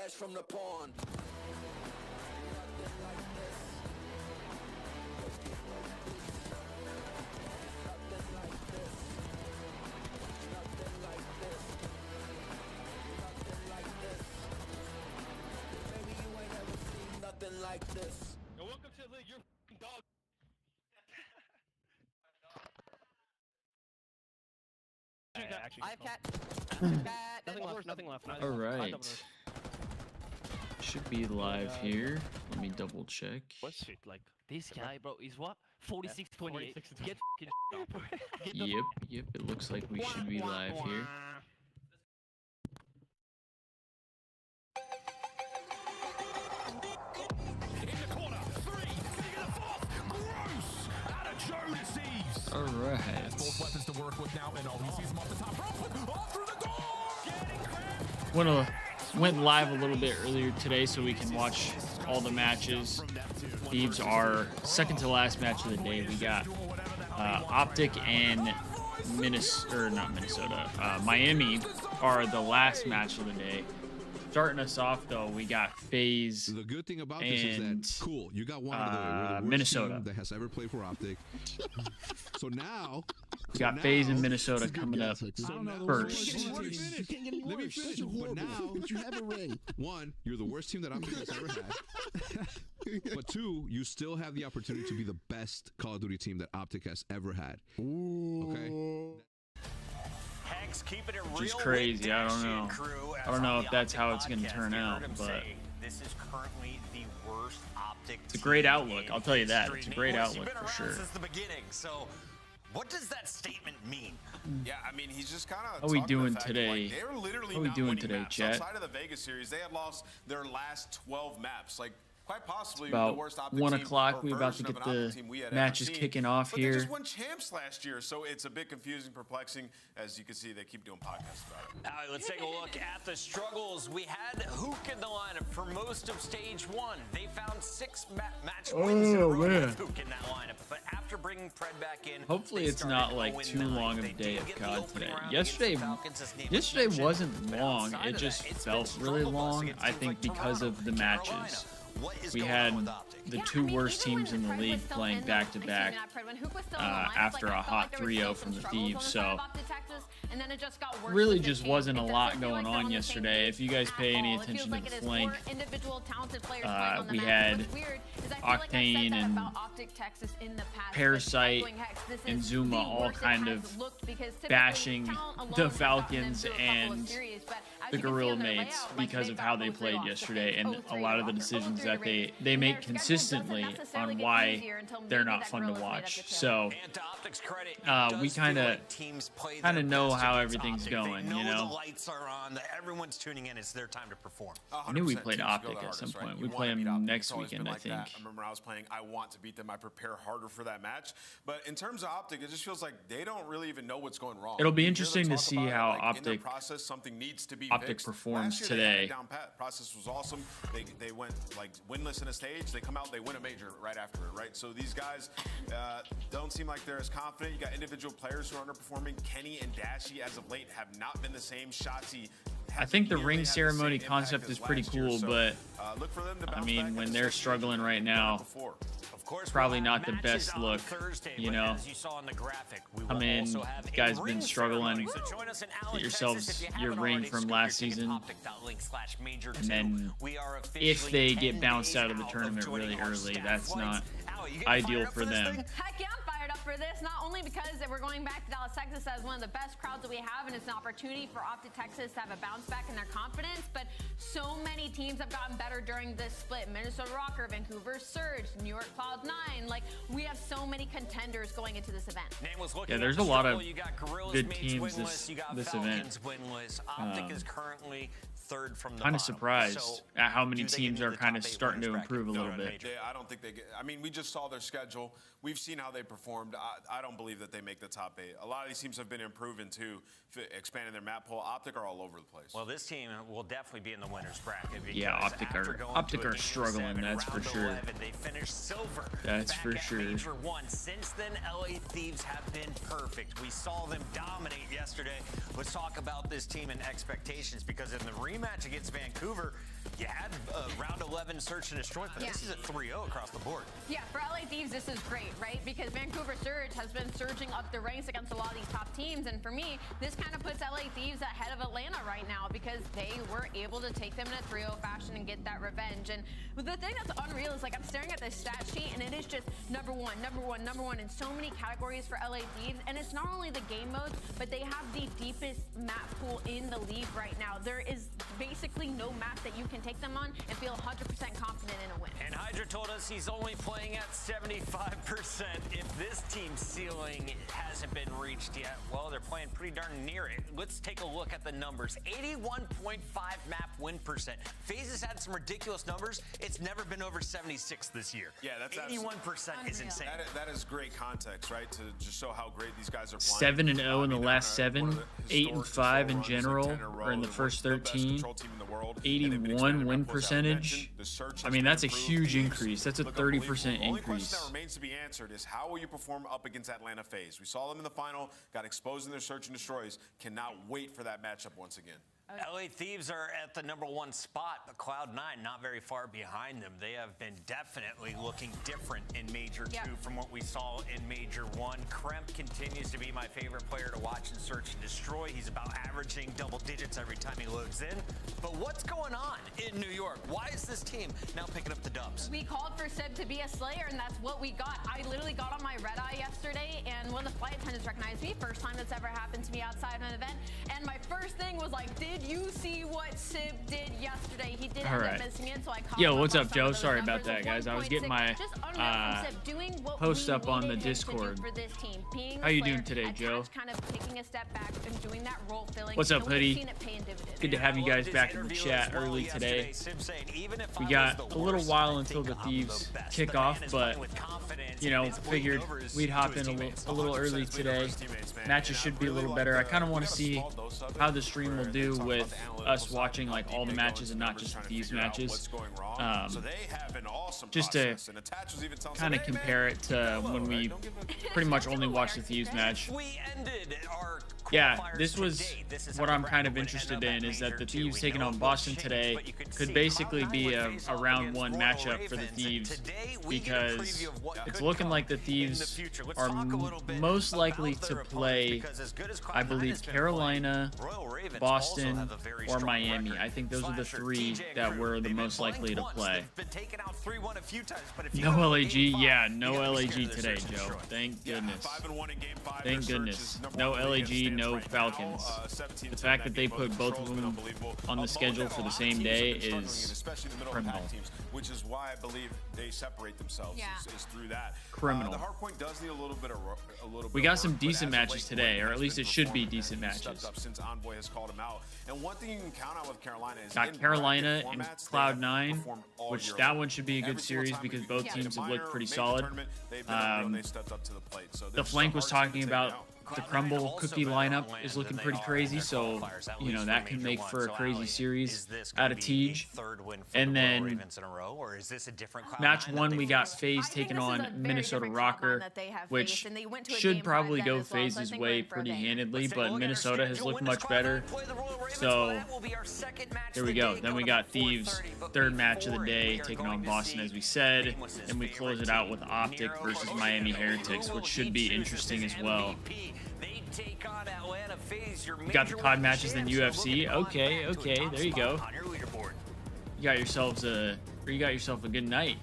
fresh from the pond. Nothing like this. Yo, welcome to the league. You're f***ing dog. I have cat. Nothing left. All right. Should be live here. Let me double check. What's it like? This guy, bro, is what? 46-28. Get f***ing Yep. It looks like we should be live here. All right. Both weapons to work with now, and all he sees him off the top rope. Off through the door. Went live a little bit earlier today so we can watch all the matches. Thieves are second to last match of the day. We got Optic and Miami are the last match of the day. Starting us off though, we got FaZe. The good thing about this is that cool. You got one out of the way. We're the worst Minnesota team that has ever played for Optic. So now we got FaZe in Minnesota coming up first. Let me finish. But now you have a ring. One, you're the worst team that Optic has ever had. But two, you still have the opportunity to be the best Call of Duty team that Optic has ever had. Okay. Which is crazy. I don't know if that's how it's going to turn out, but this is currently the worst Optic. It's a great outlook. I'll tell you that. It's a great outlook for sure. Since the beginning. So, what does that statement mean? Yeah, I mean, he's just kind of. How we doing today? They're literally How we doing today, maps. chat? Outside of the Vegas series, they had lost their last 12 maps. Like, quite possibly About the worst Optic 1 team o'clock. or We about to version get of an Optic the team we had matches ever seen. kicking off But here. They just won champs last year, so it's a bit confusing, perplexing. As you can see, they keep doing podcasts about it. All right, let's take a look at the struggles. We had Hook in the lineup for most of stage one. They found 6 match wins in a row with Hook in that lineup. But after bringing Pred back in, Hopefully it's not like too long of a day of COD today. Yesterday wasn't long. It just felt really long. I think because of the matches. We had the 2 worst teams in the league playing back-to-back after a hot 3-0 from the Thieves, so really just wasn't a lot going on yesterday. If you guys pay any attention to the flank, we had Octane and Parasite and Zuma all kind of bashing the Falcons and the Gorilla Mates because of how they played yesterday and a lot of the decisions that they make consistently on why they're not fun to watch. So we kind of know how everything's going, you know. The lights are on. Everyone's tuning in. It's their time to perform. I knew we played Optic at some point. We play them next weekend, I think. I remember I was playing. I want to beat them. I prepare harder for that match. But in terms of Optic, it just feels like they don't really even know what's going wrong. It'll be interesting to see how Optic performs today. Process was awesome. They went like winless in a stage. They come out, they win a major right after it, right? So these guys don't seem like they're as confident. You got individual players who are underperforming. Kenny and Dashy, as of late, have not been the same. Shotzi. I think the ring ceremony concept is pretty cool, but I mean, when they're struggling right now, probably not the best look, you know. I mean, you guys been struggling. Get yourselves your ring from last season, and then if they get bounced out of the tournament really early, that's not ideal for them. Heck yeah, I'm fired up for this, not only because we're going back to Dallas, Texas as one of the best crowds that we have, and it's an opportunity for Optic Texas to have a bounce back in their confidence, but so many teams have gotten better during this split. Minnesota Rocker, Vancouver Surge, New York Cloud9. Like, we have so many contenders going into this event. Yeah, there's a lot of good teams this event. Optic is currently third from the kind of surprised at how many teams are kind of starting to improve a little bit. I don't think they get. I mean, we just saw their schedule. We've seen how they performed. I don't believe that they make the top 8. A lot of these teams have been improving too, expanding their map pool. Optic are all over the place. Well, this team will definitely be in the winner's bracket. Yeah, Optic are struggling. That's for sure. They finished silver. That's for sure. Major 1. Since then, LA Thieves have been perfect. We saw them dominate yesterday. Let's talk about this team and expectations, because in the rematch against Vancouver, you had round 11 search and destroy, but this is a 3-0 across the board. Yeah, for LA Thieves, this is great, right? Because Vancouver Surge has been surging up the ranks against a lot of these top teams, and for me, this kind of puts LA Thieves ahead of Atlanta right now, because they were able to take them in a 3-0 fashion and get that revenge. And the thing that's unreal is, like, I'm staring at this stat sheet, and it is just number one in so many categories for LA Thieves. And it's not only the game modes, but they have the deepest map pool in the league right now. There is basically no map that you can take them on and feel 100% confident in a win. And Hydra told us he's only playing at 75%. If this team's ceiling hasn't been reached yet, well, they're playing pretty darn near it. Let's take a look at the numbers. 81.5 map win percent. FaZe has had some ridiculous numbers. It's never been over 76 this year. Yeah, that's 81% is insane. That is great context, right? To just show how great these guys are playing. 7-0 in the last 7, 8-5 in general, or in the first 13. 81 win percentage. I mean, that's a huge increase. That's a 30% The only question increase. that remains to be answered is, how will you perform up against Atlanta FaZe? We saw them in the final, got exposed in their search and destroys. Cannot wait for that matchup once again. LA Thieves are at the #1 spot, but Cloud9 not very far behind them. They have been definitely looking different in Major 2 from what we saw in Major 1. Kremp continues to be my favorite player to watch in Search and Destroy. He's about averaging double digits every time he loads in. But what's going on in New York? Why is this team now picking up the dubs? We called for Sib to be a Slayer, and that's what we got. I literally got on my red eye yesterday, and one of the flight attendants recognized me. First time that's ever happened to me outside of an event. And my first thing was like, did you see what Sib did yesterday? He did end up missing it, so I caught Yo, what's up, Joe? Sorry about that, guys. I was getting my post up on the Discord. How you doing today, Joe? Kind of taking a step back and doing that role filling. What's up, Hoodie? Good to have you guys back in the chat early today. We got a little while until the Thieves kick off, but you know, figured we'd hop in a little early today. Matches should be a little better. I kind of want to see how the stream will do with us watching like all the matches and not just the Thieves matches. Just to kind of compare it to when we pretty much only watched the Thieves match. Yeah, this was what I'm kind of interested in, is that the Thieves taking on Boston today could basically be a round 1 matchup for the Thieves, because it's looking like the Thieves are most likely to play, I believe, Carolina, Boston, or Miami. I think those are the 3 that we're the most likely to play. No LAG, yeah, no LAG today, Joe. Thank goodness. Thank goodness. No LAG, no Falcons. The fact that they put both of them on the schedule for the same day is criminal. Which is why I believe they separate themselves is through that. Criminal. The hardpoint does need a little bit we got some decent matches today, or at least it should be decent matches. Since Envoy has called him out. And one thing you can count on with Carolina is got Carolina and Cloud9, which that one should be a good series because both teams have looked pretty solid. The Flank was talking about the Crumble Cookie lineup is looking pretty crazy, so you know that can make for a crazy series out of Tej. And then match 1, we got FaZe taking on Minnesota Rocker, which should probably go FaZe's way pretty handedly, but Minnesota has looked much better. So there we go. Then we got Thieves, 3rd match of the day, taking on Boston, as we said, and we close it out with Optic versus Miami Heretics, which should be interesting as well. You got the COD matches in UFC. Okay, there you go. You got yourself a good night.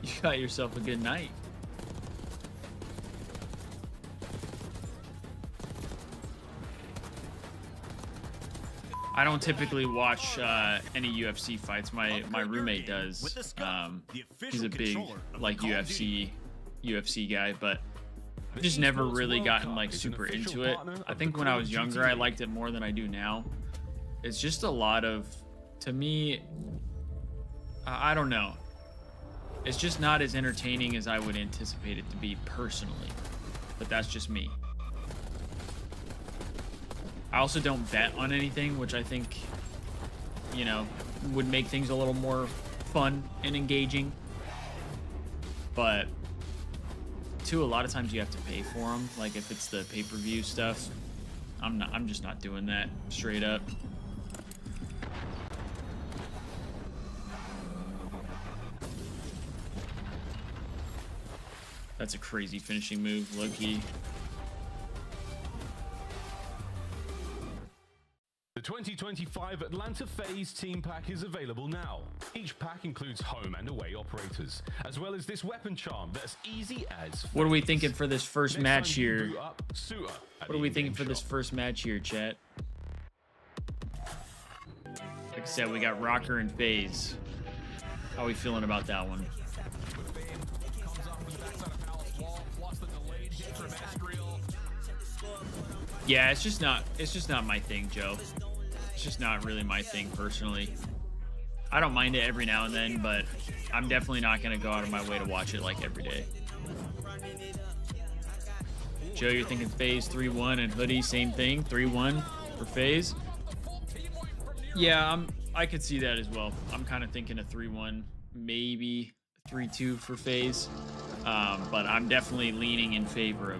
You got yourself a good night. I don't typically watch any UFC fights. My roommate does. He's a big like UFC guy, but I've just never really gotten like super into it. I think when I was younger, I liked it more than I do now. It's just a lot of, to me, I don't know. It's just not as entertaining as I would anticipate it to be personally. But that's just me. I also don't bet on anything, which I think, you know, would make things a little more fun and engaging. But a lot of times you have to pay for them. Like if it's the pay-per-view stuff, I'm just not doing that straight up. That's a crazy finishing move, low-key. The 2025 Atlanta FaZe Team Pack is available now. Each pack includes home and away operators, as well as this weapon charm that's easy as FaZe. What are we thinking for this first match here? What What are we thinking for this first match here, chat? Like I said, we got Rocker and FaZe. How are we feeling about that one? Yeah, it's just not my thing, Joe. It's just not really my thing personally. I don't mind it every now and then, but I'm definitely not gonna go out of my way to watch it like every day. Joe, you're thinking FaZe 3-1 and Hoodie, same thing, 3-1 for FaZe. Yeah, I could see that as well. I'm kind of thinking a 3-1, maybe 3-2 for FaZe, but I'm definitely leaning in favor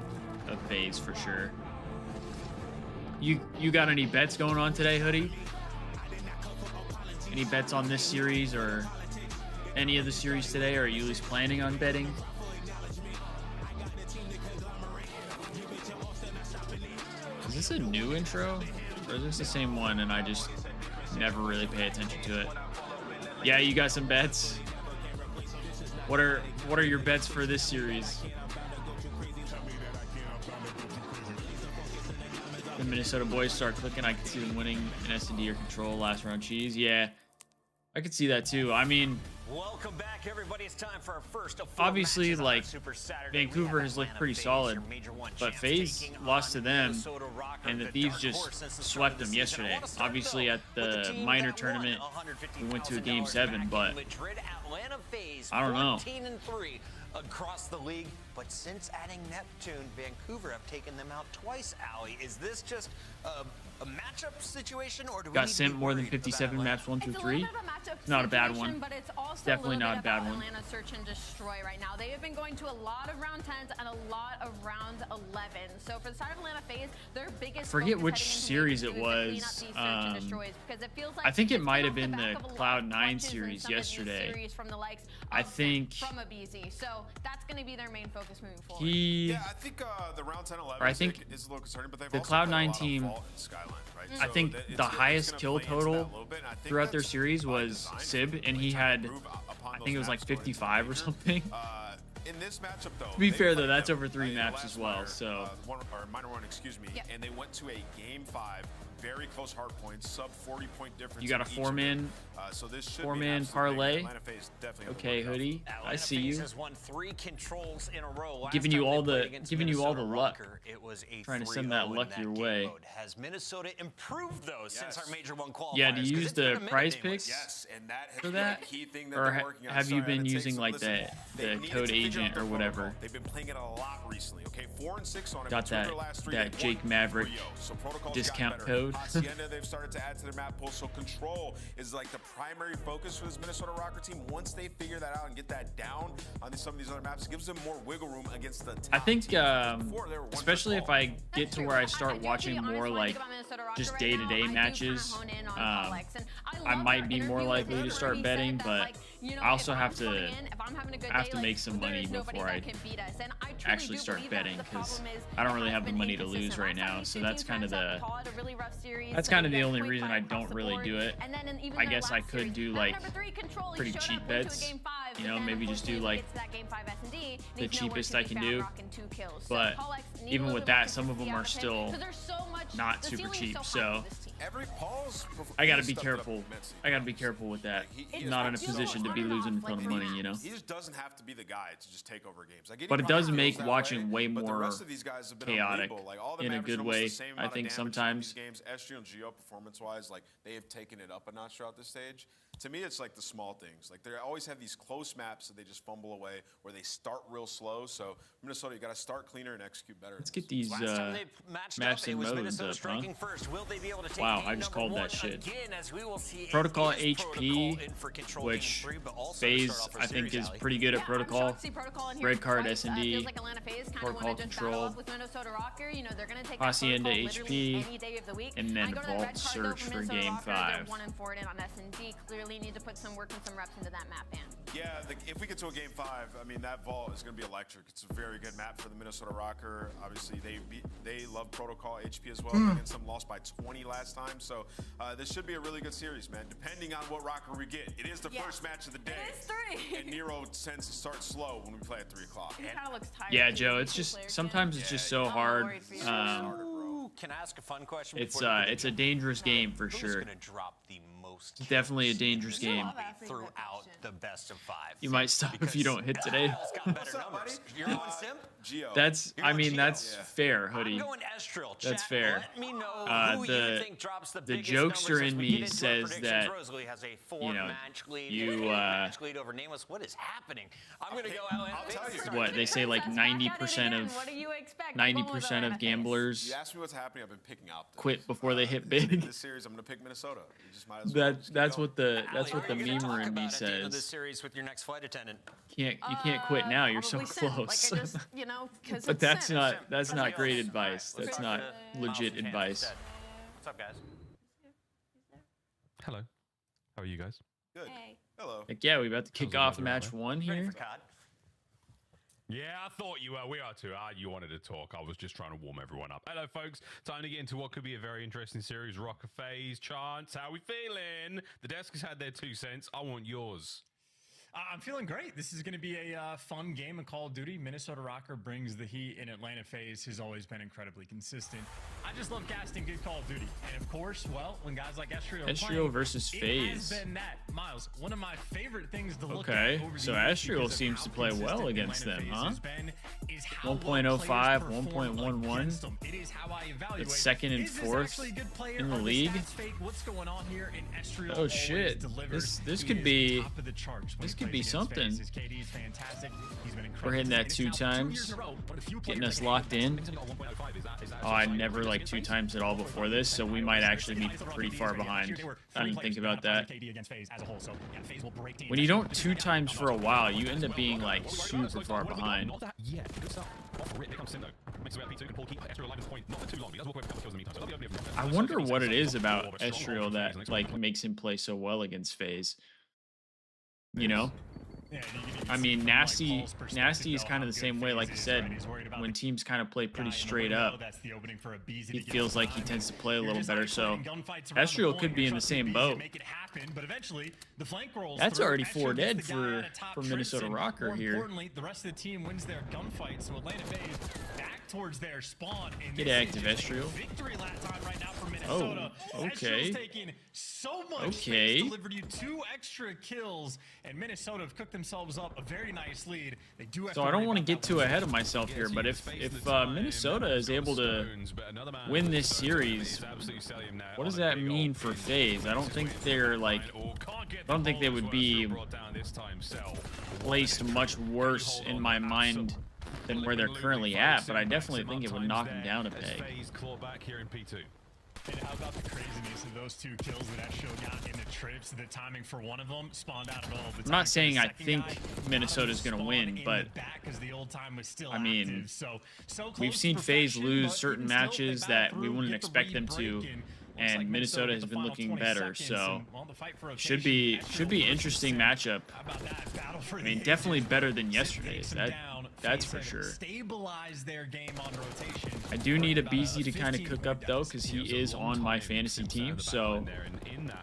of FaZe for sure. You got any bets going on today, Hoodie? Any bets on this series or any of the series today? Or are you at least planning on betting? Is this a new intro? Or is this the same one and I just never really pay attention to it? Yeah, you got some bets? What are your bets for this series? The Minnesota boys start clicking. I could see them winning an S&D or control last round cheese. Yeah, I could see that too. I mean, welcome back, everybody. It's time for our first of 4 obviously, matches on like, Super Saturday. Vancouver has looked pretty solid, but FaZe lost to them, and the Thieves just swept them yesterday. Obviously, at the minor tournament, we went to a Game 7, but I don't know. Across the league, but since adding Neptune, Vancouver have taken them out twice. Allie, is this just a matchup situation, or do we got sent more than 57 maps 1 through 3? Not a bad one. But it's also definitely not a bad one. Atlanta search and destroy right now. They have been going to a lot of round 10s and a lot of round 11. So for the side of Atlanta FaZe, their biggest Forget which series it was. I think it might have been the Cloud9 series yesterday. I think from a BZ. So that's going to be their main focus moving forward. Yeah, I think the round 10, 11 is a little concerning, but they've the also played a lot Cloud9 of team, Vault and Skyline, right? I think the highest gonna kill play into that a total little bit, and I think throughout their that's series by was design Sib, for and he them to had, improve upon I those think it was like maps going into 55 or Major. something. In this matchup, though, To be they fair, though, played that's them over 3 in the maps last as well, minor, so. minor one, excuse me, and they went to a Game 5, very close hard points, sub 40-point difference. You got a in each of them. 4-man So this should be an four-man absolute parlay. big Atlanta FaZe definitely gonna Okay, work out. Hoodie, I see you. Has won 3 controls in a row. Last Giving you time all they played the against giving you all the Minnesota luck. Rocker, it was a Trying to 3-0 send that in luck that your game way. mode. Has Minnesota improved though since our Major 1 qualifiers? Yeah, do you 'Cause use it's been the a minute prize they went. picks Yes, and that has for been that? a key thing that Or they're working on. have you Sorry, been it takes using some- like listen, the they needed code to figure out agent their or whatever? protocol. They've been playing it a lot recently. Okay, 4 and 6 on it. Got Two of that- their last 3, that they've Jake won Maverick 3-0. So protocol's discount gotten better. code. Hacienda, they've started to add to their map pool. So control is like the primary focus for this Minnesota Rocker team. Once they figure that out and get that down on some of these other maps, it gives them more wiggle room against the top I think, teams. Before, they were one especially for if all. I get to where I start watching more like just day-to-day matches, I might be more likely to start betting, but I also have to make some money before I actually start betting because I don't really have the money to lose right now. So that's kind of the only reason I don't really do it. I guess I could do like pretty cheap bets, you know, maybe just do like the cheapest I can do. But even with that, some of them are still not super cheap. So I gotta be careful. I gotta be careful with that. I'm not in a position to be losing a ton of money, you know. He just doesn't have to be the guy to just take over games. But it does make that watching way but the more rest of these guys have been chaotic unbelievable. Like, all the in a maps good are almost way. the same I amount of think damage in sometimes. these games, SG and Geo performance-wise, like they have taken it up a notch throughout this stage. To me, it's like the small things. Like they always have these close maps that they just fumble away, where they start real slow. So Minnesota, you got to start cleaner and execute better. Let's get these Last time they matched maps up, it and was modes Minnesota up, striking huh? first. Will they be able to take Wow, game I just number called that one shit. again, as we will see Protocol it is HP, Protocol in for control which game 3, but also to FaZe start off our I think series, is Allie. pretty good at I'm Protocol. shocked to see Protocol in here Red card twice. S&D, Feels like Atlanta FaZe kind of Protocol want to just battle control, up with Minnesota Rocker. You know, they're going to take Hacienda out Protocol literally HP, any day of the week. and When then I go to the Vault red card, though, Search for Minnesota Game Rocker, 5. They're 1-4 in on S&D. Clearly need to put some work and some reps into that map, man. Yeah, if we get to a game 5, I mean, that vault is going to be electric. It's a very good map for the Minnesota Rocker. Obviously, they love Protocol HP as well. Against them, lost by 20 last time. So this should be a really good series, man. Depending on what Rocker we get. It is the first match of the day. It is 3. And Nero tends to start slow when we play at 3 o'clock. He kind of looks tired. Yeah, too, Joe, the it's just two-player sometimes kid. it's just so hard. worried for you. Can I ask a fun question? It's before the it's a dangerous game for Who's sure. going to drop the most kills Definitely a dangerous game. throughout the best of 5? You might stop if you don't hit today. Estriel's got better numbers. You're going Simp? Geo. That's You're I going mean Geo. that's fair, I'm Hoodie. going Estriel. That's Chat, fair. Let me know who you think drops the biggest jokester numbers as in we me get into our says predictions. that, Rosalie has a 4 you know, match lead. you, match lead over Nameless. What is happening? I'm going to go out and I'll tell you. What they say, like Back at it 90% again. of What do you expect? 90% of gamblers You ask me what's happening, I've been picking Optic. quit before they hit In big. this series, I'm going to pick Minnesota. You just might as well just keep That's going. what the Allie, what the what are you gonna memer talk in me about at the end of this says. series with your next flight attendant? You can't quit now. You're so Probably Simp. close. Like I just, you know, 'cause But it's that's Simp. not great Else. advice. All right, That's let's not talk to legit Miles and advice. instead. What's up, guys? Hello. How are you guys? Good. Hey. Hello. Like, yeah, we about to kick the off weather match over 1 Ready here. for COD? Yeah, I thought you were. We are too. You wanted to talk. I was just trying to warm everyone up. Hello, folks. Time to get into what could be a very interesting series. Rocker FaZe, Chance. How we feeling? The desk has had their 2 cents. I want yours. I'm feeling great. This is going to be a fun game of Call of Duty. Minnesota Rocker brings the heat, and Atlanta FaZe has always been incredibly consistent. I just love casting good Call of Duty. And of course, well, when guys like Estriel are playing, versus it FaZe. has been that. Miles, one of my favorite things to look Okay, at over the so years Estriel because of seems how to play well consistent against Atlanta them, FaZe huh? has been, is how well 1.05, players perform 1.11. against them. It is how I evaluate. It's second and Is this fourth actually a good player? in the Are league. stats fake? What's going on here? And Estriel Oh, always shit. delivers. This He could is be- top of the charts when this he could plays be against something. FaZe. His KD is fantastic. He's been incredible. We're hitting that And it's 2 now 2 times, years in a row, but a few getting players us like locked in. Is Oh, I never like 2 times at all before this, so we might actually be pretty far behind. I didn't think about that. When you don't 2 times for a while, you end up being like super far behind. Yeah, good stuff. Off rip, here comes Sindo. Makes away at P2, can Paul keep Estriel alive at this point? Not for too long, but he does walk away with a couple kills in the meantime. So that'll be over for I wonder what it is about Estriel that like makes him play so well against FaZe. You know? I mean, Nasty is kind of the same way, like you said, when teams kind of play pretty straight up, he feels like he tends to play a little better, so Estriel could be in the same boat. That's already 4 dead for Minnesota Rocker here. Importantly, the rest of the team wins their gunfight, so Atlanta FaZe back towards their spawn. And Get this active, is just a Estriel. victory lap time right now for Minnesota. Oh, okay. Estriel's taking so much Okay. space, delivered you 2 extra kills, and Minnesota have cooked themselves up a very nice lead. They do have So to I don't worry want to about get that too one. ahead of myself here, but if Minnesota is able to win this series, what does that mean for FaZe? I don't think they're like, I don't think they would be placed much worse in my mind than where they're currently at, but I definitely think it would knock them down a peg. And how about the craziness of those 2 kills that Estriel got in the trips? The timing for one of them spawned out of all. I'm not saying I think Minnesota's going to win, but I mean, we've seen FaZe lose certain matches that we wouldn't expect them to, and Minnesota has been looking better, so should be interesting matchup. I mean, definitely better than yesterday's. That's for sure. Stabilize their game on rotation. I do need a BZ to kind of cook up though, because he is on my fantasy team, so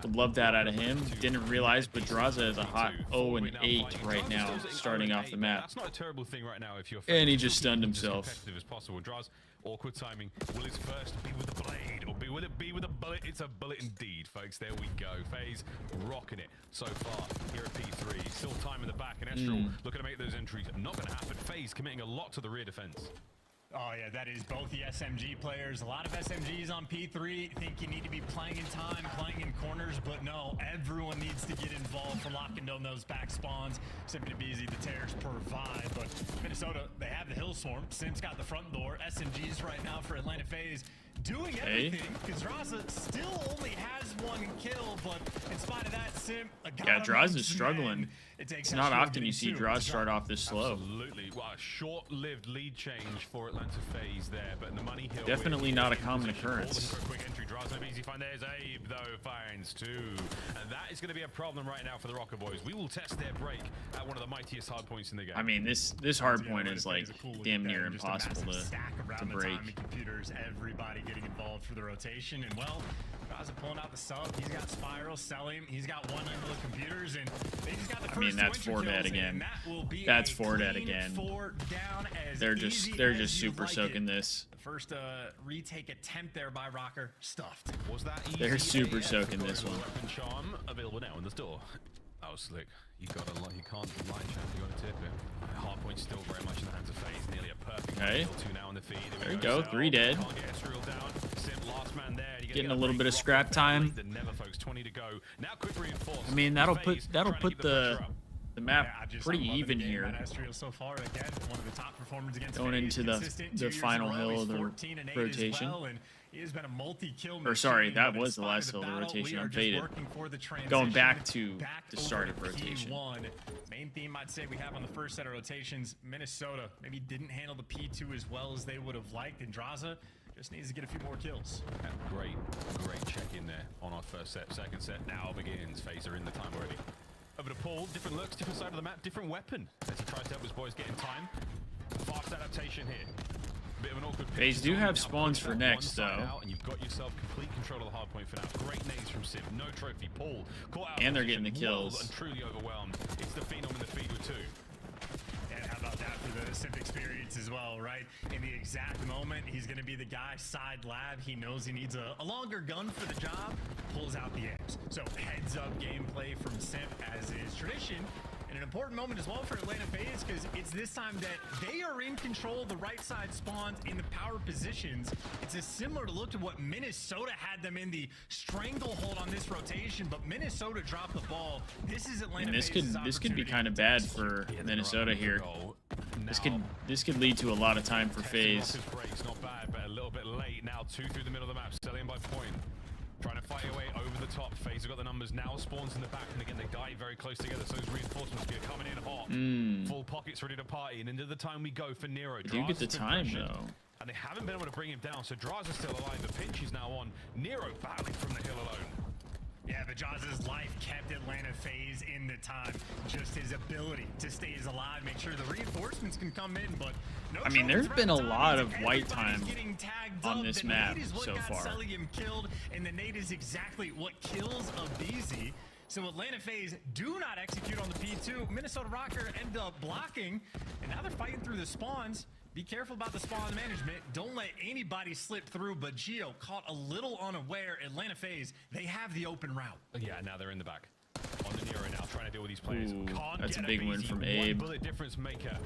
would love that out of him. Didn't realize, but Draza is a hot 0-8 right now, starting off the map. That's not a terrible thing right now if you're And he just stunned himself. as competitive as possible. Draz, awkward timing. Will his first be with the blade, or will it be with a bullet? It's a bullet indeed, folks. There we go. FaZe rocking it so far here at P3. Still time in the back, and Estriel looking to make those entries. Not going to happen. FaZe committing a lot to the rear defense. Oh, yeah, that is both the SMG players. A lot of SMGs on P3 think you need to be playing in time, playing in corners, but no, everyone needs to get involved for locking down those back spawns. Simply to be easy, the Terrors provide, but Minnesota, they have the Hill Swarm. Sim's got the front door. SMGs right now for Atlanta FaZe doing everything, because Draza still only has 1 kill, but in spite of that, Sim, yeah, Draza is struggling. It's not often you see Draza start off this slow. Absolutely. Well, a short-lived lead change for Atlanta FaZe there, but in the money hill, definitely not a common occurrence. Quick entry, Draza, no easy find. There's Abe, though, finds 2. And that is going to be a problem right now for the Rocker Boys. We will test their break at one of the mightiest hard points in the game. I mean, this hard point is like damn near impossible to break. Computers, everybody getting involved for the rotation, and well, Draza pulling out the sub. He's got Spiral, Selim. He's got 1 under the computers, and they just got the first. I mean, that's 4 dead again. That's 4 dead again. They're just super soaking this. The first retake attempt there by Rocker, stuffed. Was that easy? They're super soaking this one. Weapon charm available now in the store. That was slick. You got a lot. You can't line champ. You got to tip it. Hardpoint still very much in the hands of FaZe. Nearly a perfect kill. 2 now in the feed. There you go. 3 dead. Can't get Ezreal down. Sim, last man there. Getting a little bit of scrap time. The Never folks. 20 to go. Now quick reinforce. I mean, that'll put the map pretty even here. So far, again, one of the top performers against going into the final hill of the rotation. He has been a multi-kill or sorry, that was the last hill of the rotation. I'm faded. Going back to the start of rotation. Main theme I'd say we have on the first set of rotations, Minnesota maybe didn't handle the P2 as well as they would have liked, and Draza just needs to get a few more kills. Great check in there on our first set. Second set now begins. FaZe are in the time already. Over to Paul, different looks, different side of the map, different weapon as he tries to help his boys get in time. Fast adaptation here. Bit of an awkward FaZe do have spawns for next, though. And you've got yourself complete control of the hard point for now. Great nades from Sim, no trophy. Paul caught out. And they're getting the kills. And truly overwhelmed. It's the Phenom in the feed with 2. And how about that for the Sim experience as well, right? In the exact moment, he's going to be the guy side lab. He knows he needs a longer gun for the job. Pulls out the A's. So heads up gameplay from Sim as is tradition. And an important moment as well for Atlanta FaZe, because it's this time that they are in control of the right side spawns in the power positions. It's a similar look to what Minnesota had them in the stranglehold on this rotation, but Minnesota dropped the ball. This is Atlanta FaZe's this could be kind of bad for Minnesota here. This could lead to a lot of time for FaZe. Not bad, but a little bit late now. 2 through the middle of the map, selling by point. Trying to fight away over the top. FaZe have got the numbers now. Spawns in the back, and again they die very close together. So those reinforcements are coming in hot. Full pockets ready to party, and into the time we go for Nero. Do you get the time though? And they haven't been able to bring him down. So Draza's still alive. The pinch is now on. Nero battling from the hill alone. Yeah, but Jaws' life kept Atlanta FaZe in the time. Just his ability to stay alive, make sure the reinforcements can come in, but no. I mean, there's been a lot of white time on this map so far. Selim killed, and the nade is exactly what kills a BZ. So Atlanta FaZe do not execute on the P2. Minnesota Rocker end up blocking, and now they're fighting through the spawns. Be careful about the spawn management. Don't let anybody slip through, but Geo caught a little unaware. Atlanta FaZe, they have the open route. Yeah, now they're in the back. On the Nero now, trying to deal with these players. Ooh, that's a big win from Abe. One bullet difference maker.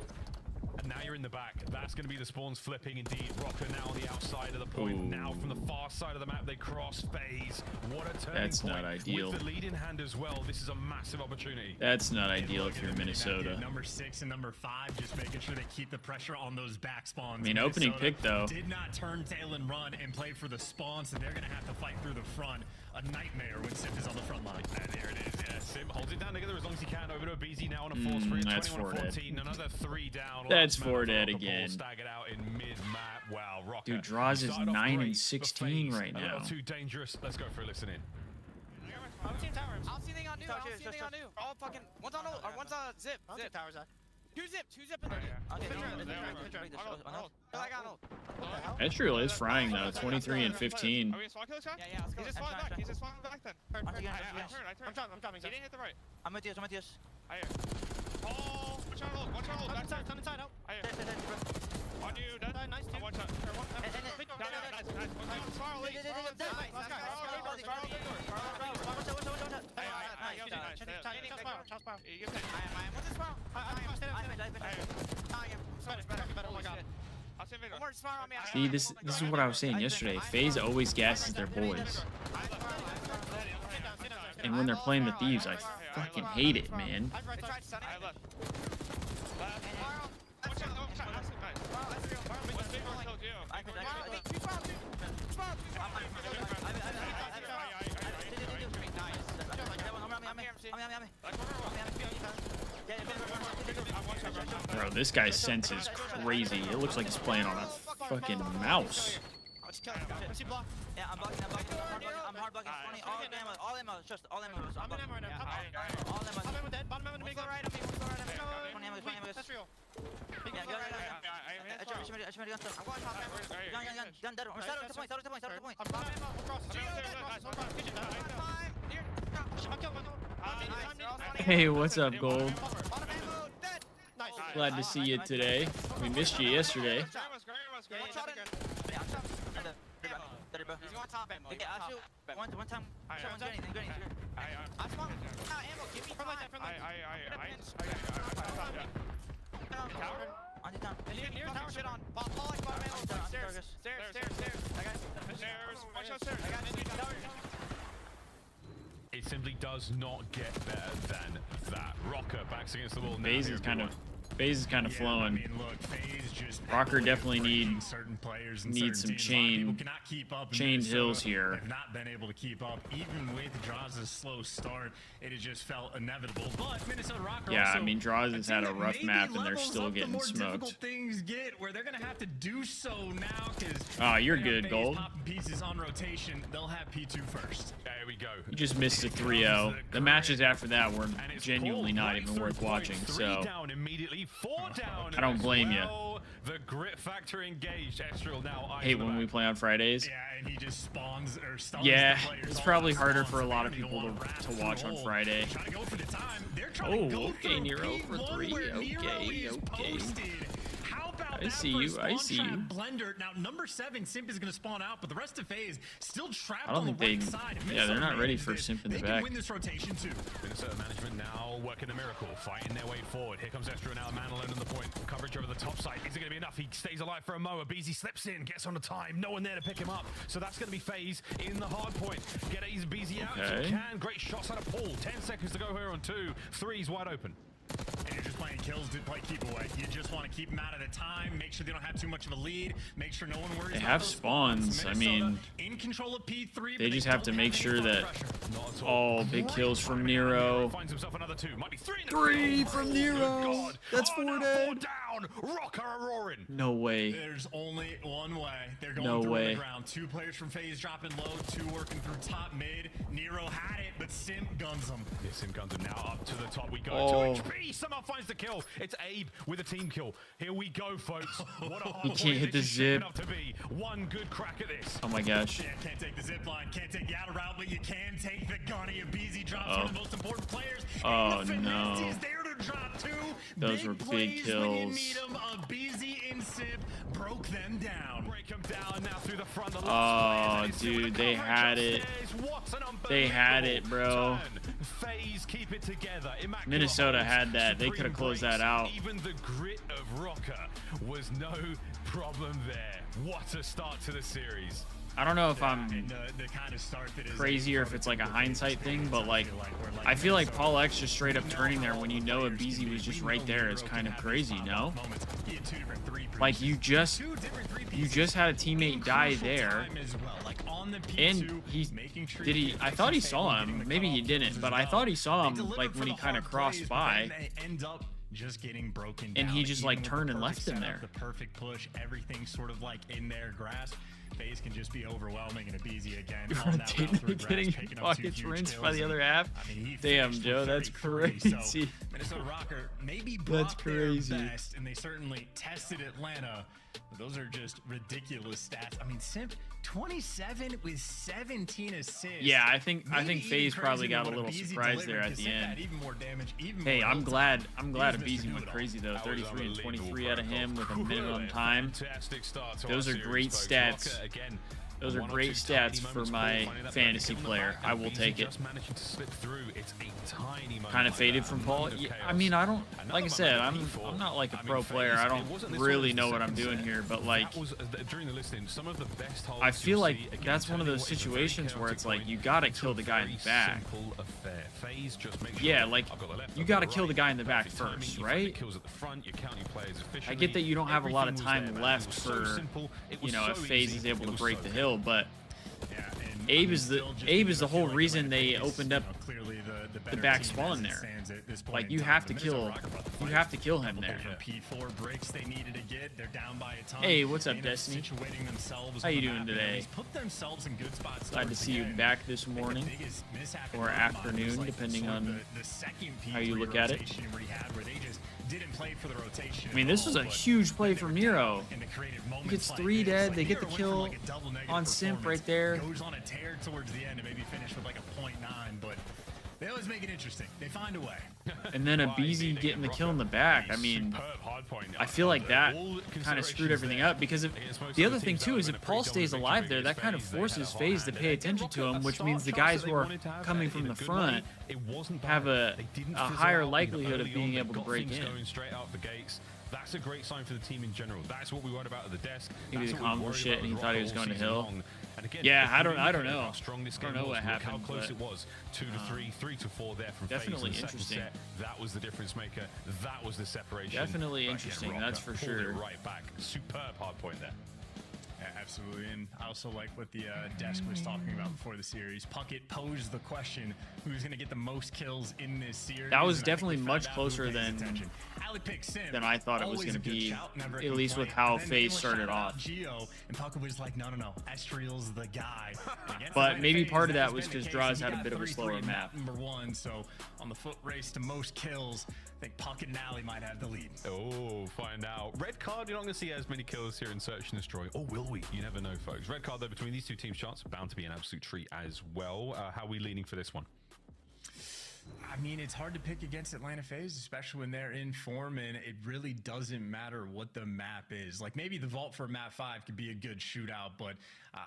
And now you're in the back. That's going to be the spawns flipping indeed. Rocker now on the outside of the point. Ooh. Now from the far side of the map, they cross FaZe. What a turning That's point. not ideal. With the lead in hand as well, this is a massive opportunity. That's not ideal if you're Minnesota. Number 6 and number 5, just making sure they keep the pressure on those back spawns. I mean, opening pick though. Did not turn tail and run and play for the spawn, so they're going to have to fight through the front. A nightmare when Sim is on the front line. And there it is. Yeah, Sim holds it down together as long as he can. Over to a BZ now on a force free. That's 21-14. Another 3 down. That's 4 dead again. Staggered out in mid-map. Wow, Rocker. Dude, Draws is 9 and 16 right now. A little too dangerous. Let's go for a listen in. I don't see towers. I don't see anything on new. I don't see anything on new. All fucking. One's on ult, or one's on zip. I don't see towers. 2 zip in there. Okay, I got ult. Ezreal is frying though, 23 and 15. Are we a spawn kill this guy? Yeah, let's go. He's a spawn back. He's a spawn back then. I'm He dropping. didn't hit the right. I'm with you. I hear. Oh, watch out ult. Watch out ult. Come inside, help. I hear. On you, dead. Nice, I'm watch out. Nice. Spiral lead. See, this is what I was saying yesterday. FaZe always gasses their boys. And when they're playing the Thieves, I fucking hate it, man. Bro, this guy's sense is crazy. It looks like he's playing on a fucking mouse. Yeah, I'm blocking. I'm hard blocking. All ammo. Just all ammo. I'm blocking. All ammo. Bottom ammo to me. Go right. 20 ammo. That's real. Yeah, go. I should make a gun. I'm going top ammo. Gun dead. Settle to point. I'm bottom ammo. Across. Hey, what's up, Gold? Glad to see you today. We missed you yesterday. He's going top ammo. Okay, I'll shoot one time. Someone's getting. I'm smart. Ammo. Give me from like Near tower shit on. Paul like bottom ammo. Stairs. I got stairs. Watch out stairs. I got tower. It simply does not get better than that. Rocker backs against the wall. FaZe is kind of flowing. I mean, look, FaZe just Rocker definitely needs certain players some chain hills here. Have not been able to keep up, even with Draws' slow start. It has just felt inevitable. But Minnesota Rocker, yeah, I mean, Draws has had a rough map and they're still getting smoked. Things get where they're gonna have to do so now because oh, you're good, Gold. Pieces on rotation. They'll have P2 first. There we go. You just missed a 3-0. The matches after that were genuinely not even worth watching. So. Down immediately, 4 down. I don't blame you. The grit factor engaged. Estriel now. Hate when we play on Fridays. Yeah, and he just spawns or stuns. Yeah, it's probably harder for a lot of people to watch on Friday. Oh, okay, Nero for 3. Okay. I see you. Blender. Now, number 7, Simp is going to spawn out, but the rest of FaZe still trapped I don't on think the right side. Yeah, they're not ready for Simp in the back. They can win this rotation too. Minnesota management now working a miracle, fighting their way forward. Here comes Estriel now, man alone on the point. Coverage over the top side. Is it going to be enough? He stays alive for a Moa. Beezy slips in, gets on the time. No one there to pick him up. So that's going to be FaZe in the hard point. Get Beezy out if you can. Great shots out of Paul. 10 seconds to go here on 2. 3's wide open. And you're just playing kills to play keep away. You just want to keep them out of the time, make sure they don't have too much of a lead, make sure no one worries. They have spawns. I mean, in control of P3. They just have to make sure that all big kills from Nero. Finds himself another 2. Might be 3. 3 from Nero. That's 4 dead. Down. Rocker are roaring. No way. There's only one way. They're going no through way. The ground. 2 players from FaZe dropping low, 2 working through top mid. Nero had it, but Simp guns him. Yeah, Simp guns him now. Up to the top we go. Oh. 2 HP. Somehow finds the kill. It's Abe with a team kill. Here we go, folks. What a hard He can't hit the zip. Up to be. One good crack at this. Oh my gosh. Yeah, can't take the zip line, can't take the outer route, but you can take the gunny. Beezy drops one of the most important players. Oh and the no. is there to drop 2. Those were big kills. Beezy and Simp broke them down. Break them down now through the front. Oh, dude, they had it. They had it, bro. FaZe keep it together. Minnesota had that. They could have closed that out. Even the grit of Rocker was no problem there. What a start to the series. I don't know if I'm the kind of start that is crazy or if it's like a hindsight thing, but like I feel like Paul X just straight up turning there when you know a BZ was just right there is kind of crazy, no? Like you just had a teammate die there, and I thought he saw him. Maybe he didn't, but I thought he saw him like when he kind of crossed by. Just getting broken and down. he just like turned and left him there. The perfect push, everything sort of like in their grasp. FaZe can just be overwhelming and a Beezy again. Getting pockets rinsed by the other half. I mean, damn, Joe, that's crazy. So, Minnesota Rocker maybe brought their best, and they certainly tested Atlanta. But those are just ridiculous stats. I mean, Simp 27 with 17 assists. Yeah, I think FaZe probably got a little surprised there at the end. Hey, I'm glad a Beezy went crazy though. 33 and 23 out of him with a minimum time. Those are great stats. Those are great stats for my fantasy player. I will take it. Kind of faded from Paul. Yeah, I mean, I don't, like I said, I'm not like a pro player. I don't really know what I'm doing here, but like, I feel like that's one of those situations where it's like you gotta kill the guy in the back. Yeah, like you gotta kill the guy in the back first, right? I get that you don't have a lot of time left for, you know, if FaZe is able to break the hill, but Abe is the whole reason they opened up the back spawn there. Like you have to kill him there. Hey, what's up, Destiny? How you doing today? Glad to see you back this morning or afternoon, depending on how you look at it. I mean, this was a huge play from Nero. He gets 3 dead. They get the kill on Simp right there. Goes on a tear towards the end and maybe finish with like a 0.9, but they always make it interesting. They find a way. And then a BZ getting the kill in the back. I mean, I feel like that kind of screwed everything up because if, the other thing too is if Paul stays alive there, that kind of forces FaZe to pay attention to him, which means the guys who are coming from the front have a higher likelihood of being able to break in. That's a great sign for the team in general. That's what we worried about at the desk. Maybe the combo shit and he thought he was going to hill. Yeah, I don't know. I don't know what happened. How close it was. 2 to 3, 3 to 4 there from definitely FaZe. Interesting. That was the difference maker. That was the separation. Definitely interesting. That's for sure. Right back. Superb hard point there. Yeah, absolutely, and I also like what the desk was talking about before the series. Puckett posed the question, who's going to get the most kills in this series? That was definitely much closer than I thought it was going to be, at least with how FaZe started off. Geo, and Puckett was like, no, Estriel's the guy. But maybe part of that was because Draws had a bit of a slower map. Number 1, so on the foot race to most kills, I think Puckett and Alley might have the lead. Oh, find out. Red card, you're not going to see as many kills here in Search and Destroy. Or will we? You never know, folks. Red card, though, between these two teams' shots, bound to be an absolute treat as well. How are we leaning for this one? I mean, it's hard to pick against Atlanta FaZe, especially when they're in form, and it really doesn't matter what the map is. Like, maybe the vault for map 5 could be a good shootout, but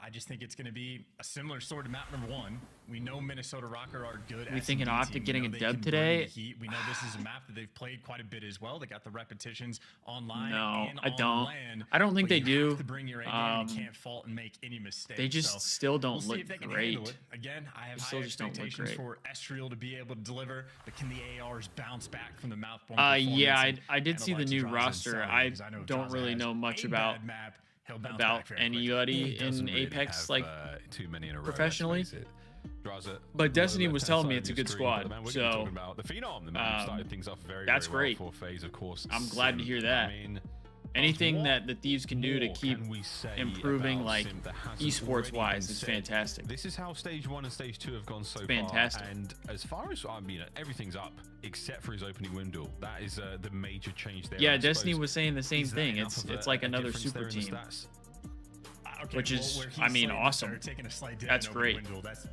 I just think it's going to be a similar sort of map. Number 1, we know Minnesota Rocker are good. We thinking Optic getting a dub today? We know this is a map that they've played quite a bit as well. They got the repetitions online. No, and I don't. LAN, I don't think they do. To bring your A game, you can't fault and make any mistakes. They just still don't look great. Again, I have still high just don't look expectations great. for Estriel to be able to deliver, but can the ARs bounce back from the mouth? Yeah, I did see the new roster. I don't really know much about anybody in Apex, like too many in a row, professionally. But Destiny was telling me it's a good squad, so the Phenom, the man started things off very, that's very great. Well for FaZe, of course. I'm glad to hear that. I mean, anything that the Thieves can do to keep improving, like esports wise, is fantastic. This is how stage 1 and stage 2 have gone so fantastic. far. And as far as I mean, everything's up except for his opening window. That is the major change there. Yeah, Destiny was saying the same thing. It's like another super team. Okay, which is, I mean, awesome. That's great.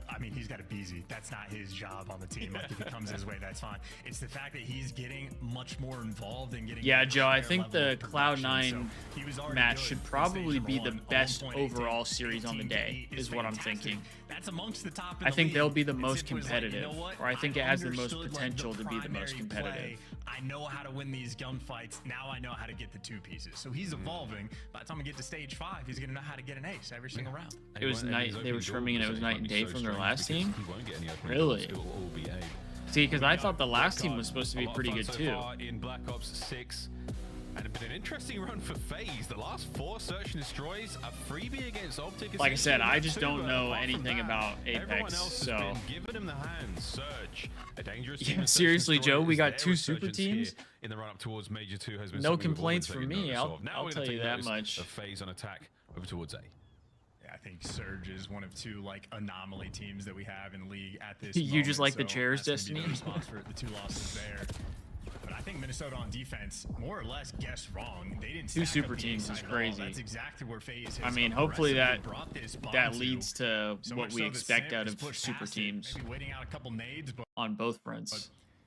I mean, he's got a BZ. That's not his job on the team. Like, if it comes his way, that's fine. It's the fact that he's getting much more involved and getting. Yeah, Joe, I think the Cloud9 match should probably be the best overall series on the day, is what I'm thinking. That's amongst the top. I think they'll be the most competitive, or I think it has the most potential to be the most competitive. I know how to win these gunfights. Now I know how to get the 2 pieces. So he's evolving. By the time we get to stage 5, he's going to know how to get an ace every single round. It was night. They were scrimming, and it was night and day from their last team. Really? See, because I thought the last team was supposed to be pretty good too. In Black Ops 6. And it's been an interesting run for FaZe. The last 4 Search and Destroys, a freebie against Optic. Like I said, I just don't know anything about Apex, so. Giving him the hand. Search, a dangerous yeah, seriously, Joe, we got 2 super teams. In the run up towards Major 2 has been no complaints from me. I'll tell you that much. A FaZe on attack over towards A. I think Surge is one of 2 like anomaly teams that we have in the league at this You moment, just like so the chairs, Destiny? The response for the 2 losses there. But I think Minnesota on defense more or less guessed wrong. They didn't 2 super teams is crazy. That's exactly where FaZe I mean, hopefully that leads to what we expect out of super teams waiting out a couple nades, but on both fronts.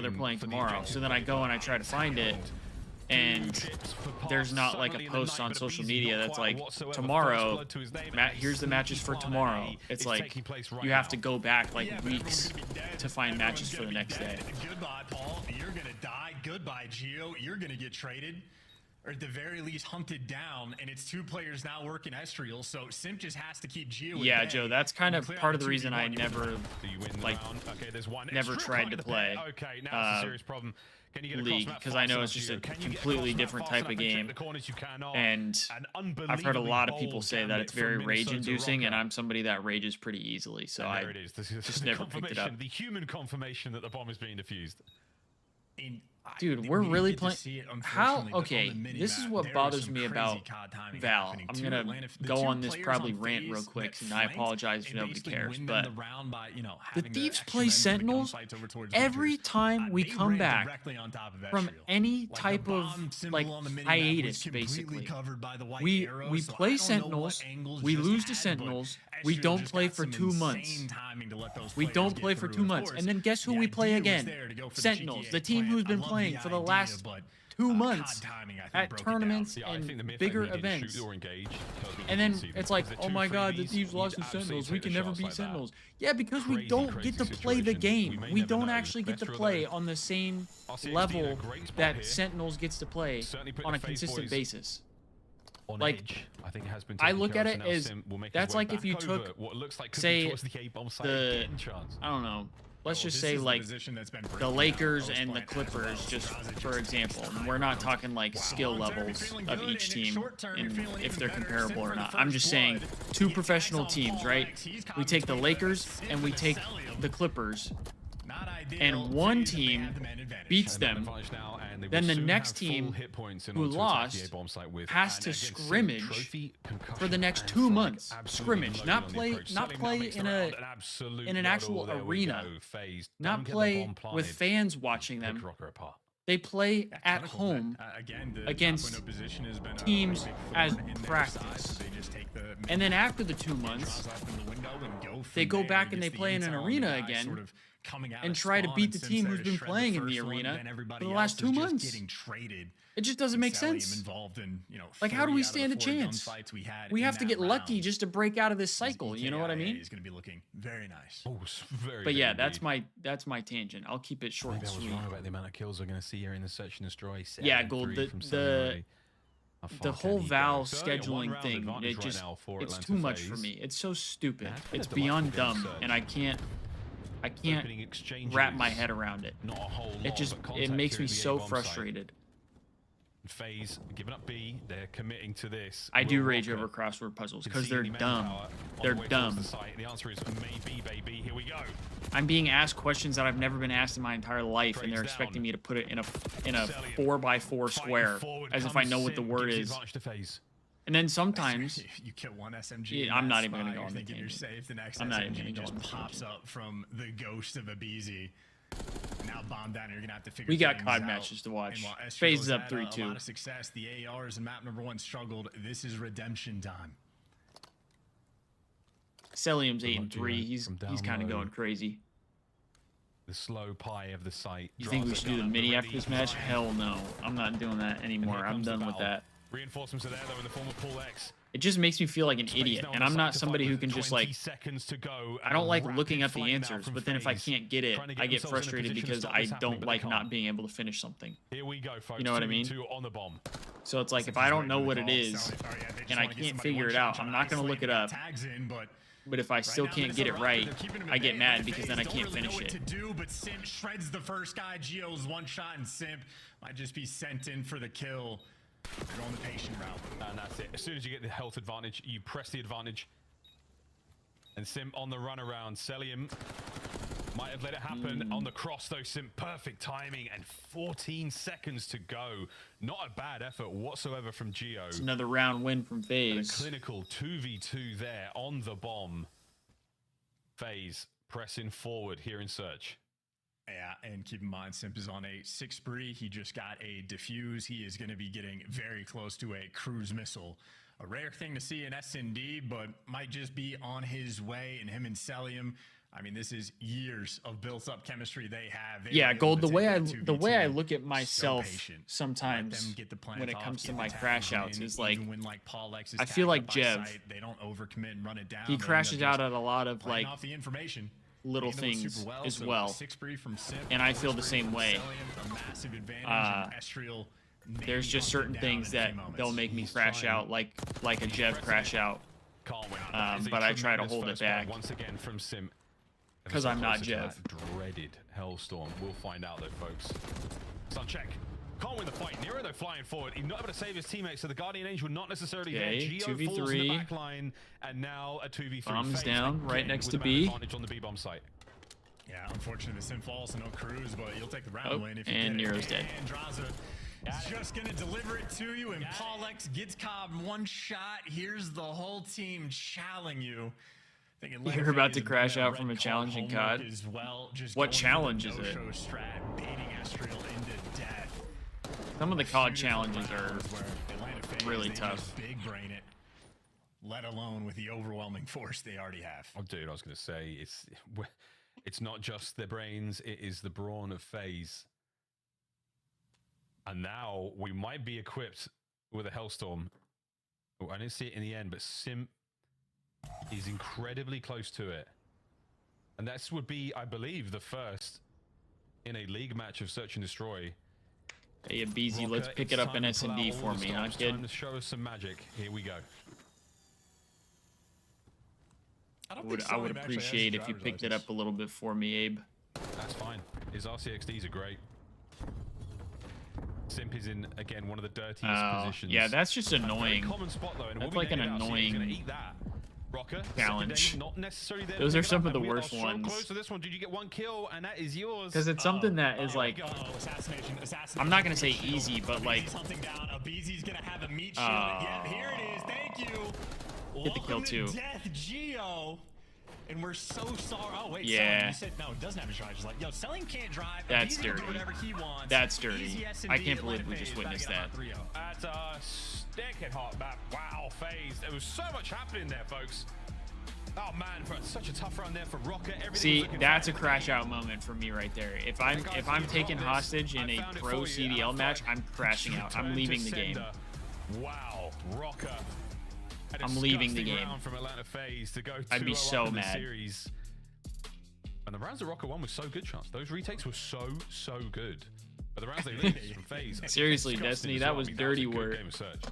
know they're playing tomorrow. So then I go and I try to find it, and there's not like a post on social media that's like, tomorrow, here's the matches for tomorrow. It's like you have to go back like weeks to find matches for the next day. Goodbye, Paul. You're gonna die goodbye, Gio. You're going to get traded. Or at the very least hunted down, and it's 2 players now working Estriel, so Simp just has to keep Gio. Yeah, Joe, that's kind of part of the reason I never, like, there's one never tried to play okay, now it's a serious problem. Can you get League, because I know it's just a completely different type of game, and I've heard a lot of people say that it's very rage-inducing, and I'm somebody that rages pretty easily, so I just never picked it up. The human confirmation that the bomb is being defused. Dude, we're really playing. How? Okay, this is what bothers me about Val. I'm gonna go on this probably rant real quick, and I apologize if nobody cares, but the Thieves play Sentinels every time we come back from any type of like hiatus. Basically, we play Sentinels, we lose to Sentinels. We don't play for 2 months. We don't play for 2 months. And then guess who we play again? Sentinels, the team who's been playing for the last 2 months at tournaments and bigger events. And then it's like, oh my god, the Thieves lost to Sentinels. We can never beat Sentinels. Yeah, because we don't get to play the game. We don't actually get to play on the same level that Sentinels gets to play on a consistent basis. Like, I think it has been I look at it as that's like if you took, say, the I don't know, let's just say like the Lakers and the Clippers, just for example. And we're not talking like skill levels of each team and if they're comparable or not. I'm just saying 2 professional teams, right? We take the Lakers and we take the Clippers, and one team beats them, then the next team who lost has to scrimmage for the next 2 months. Scrimmage, not play in an actual arena, not play with fans watching them. They play at home against teams as practice. And then after the 2 months, they go back and they play in an arena again and try to beat the team who's been playing in the arena for the last 2 months. It just doesn't make sense. Like, how do we stand a chance? We have to get lucky just to break out of this cycle. You know what I mean? He's going to be looking very nice. But yeah, that's my tangent. I'll keep it short and sweet. About the amount of kills we're going to see here in the search and destroy. Yeah, Gold. The whole Val scheduling thing, it's too much for me. It's so stupid. It's beyond dumb, and I can't wrap my head around it. It makes me so frustrated. FaZe giving up B, they're committing to this. I do rage over crossword puzzles because they're dumb. They're dumb. The answer is maybe, baby. Here we go. I'm being asked questions that I've never been asked in my entire life, and they're expecting me to put it in a 4x4 square as if I know what the word is. And then sometimes you kill one SMG. Yeah, I'm not even gonna go on the thinking you're safe. The next I'm not even SMG gonna just go on pops up from the ghost of a BZ. Now bomb down. You're gonna have to figure. We got things COD out. matches to watch. FaZe FaZe is up A 3-2. lot of success. The ARs in map number 1 struggled. This is redemption time. Celium's 8-3. He's kind of going crazy. The slow pie of the site. You think we should do the mini after this match? Hell no. I'm not doing that anymore. I'm done with that. Reinforcements are there though in the form of Paul X. It just makes me feel like an idiot, and I'm not somebody who can just like, I don't like looking up the answers, but then if I can't get it, I get frustrated because I don't like not being able to finish something. Here we go, folks. You know what I mean? On the bomb. So it's like, if I don't know what it is, and I can't figure it out, I'm not going to look it up. But if I still can't get it right, I get mad because then I can't finish it. But Simp shreds the first guy. Geo's one shot, and Simp might just be sent in for the kill. They're on the patient route. And that's it. As soon as you get the health advantage, you press the advantage. And Simp on the run around. Celium might have let it happen on the cross though. Simp, perfect timing and 14 seconds to go. Not a bad effort whatsoever from Geo. It's another round win from FaZe. A clinical 2v2 there on the bomb. FaZe pressing forward here in search. Yeah, and keep in mind, Simp is on a 6 spree. He just got a defuse. He is going to be getting very close to a cruise missile. A rare thing to see in S&D, but might just be on his way. And him and Celium, I mean, this is years of built-up chemistry they have. Yeah, Gold. The way I look at myself sometimes when it comes to my crash outs is like, I feel like Jev. They don't overcommit and run it down. He crashes out at a lot of like. Off the information. little Handled it things super well, as so well. 6 free from Simp, And I feel the 4 same free way. from Cellium, a massive advantage, and Estriel maybe There's just bumped it certain down things in a that few moments. they'll make me He's crash trying. out like a Jev crash out. Can't win on that. It's a But I try to tremendous hold it first blood back. once again from Sim. 'Cause I'm not Closer to Jev. that dreaded Hellstorm. We'll find out though, folks. Sun check. Can't win the fight. Nero though flying forward. He's not able to save his teammates, so the Guardian Angel not necessarily there. Okay, Geo falls in the 2v3. back line, and now a 2v3. Bombs FaZe down, right again next with to the B. advantage on the B-bomb site. Yeah, unfortunately, the Sim falls, so no cruise, but you'll take the round Oh, win if you and get it. Nero's dead. And Draza is just going to deliver it to you, and Paulex gets Cobb one shot. Here's the whole team challenging you. You're about to crash out from a challenging COD. What challenge is it? Strat, baiting Estriel into death. Some of the COD challenges are really tough. Big brain it, let alone with the overwhelming force they already have. Oh, dude, I was going to say, it's not just their brains, it is the brawn of FaZe. And now we might be equipped with a Hellstorm. Oh, I didn't see it in the end, but Simp is incredibly close to it. And this would be, I believe, the first in a league match of Search and Destroy. Hey, BZ, let's Rocker, pick it's it up time in to pull out S&D all for the me, huh, stops, kid? Time to show us some magic. Here we go. I would appreciate if you picked it up a little bit for me, Abe. That's fine. His RCXDs are great. Simp is in, again, one of the dirtiest positions. Yeah, that's just annoying. Common spot, though, and That's we'll be like an netted out, so he's gonna annoying eat that. Rocker, challenge. not necessarily there. Those to are pick it some up, of the and we are worst so ones. close to this one. Did you get one kill? And that is yours. Because it's something that is like, Assassination. I'm not gonna say easy, but like, Something down. Abizi's gonna have a meat shield. Yep, here it is. Thank you. Get the kill Welcome to too. Death Geo. And we're so sorry. Oh wait, Yeah. Cellium, you said no, it doesn't have a drive. Just like, yo, Cellium can't drive. That's Abizi can do dirty. whatever he wants. That's dirty. Easy S&D, I can't believe Atlanta we just FaZe witnessed back that. at 3-0. That's a stick hot back. Wow, FaZe. There was so much happening there, folks. Oh man, for such a tough run there for Rocker. Everything see, was looking that's a fine. crash out moment for me right there. If I'm taken hostage in a pro CDL match, I'm crashing out. I'm leaving the game. Wow, Rocker. I'm leaving the game. From Atlanta FaZe to go I'd be 2-0 so up in the mad. series. And the rounds that Rocker won was so good, Chance. Those retakes were so good. But the rounds they lose from FaZe. Seriously, disgusting Destiny, as that well. was I mean, dirty that was a good work. game of Search.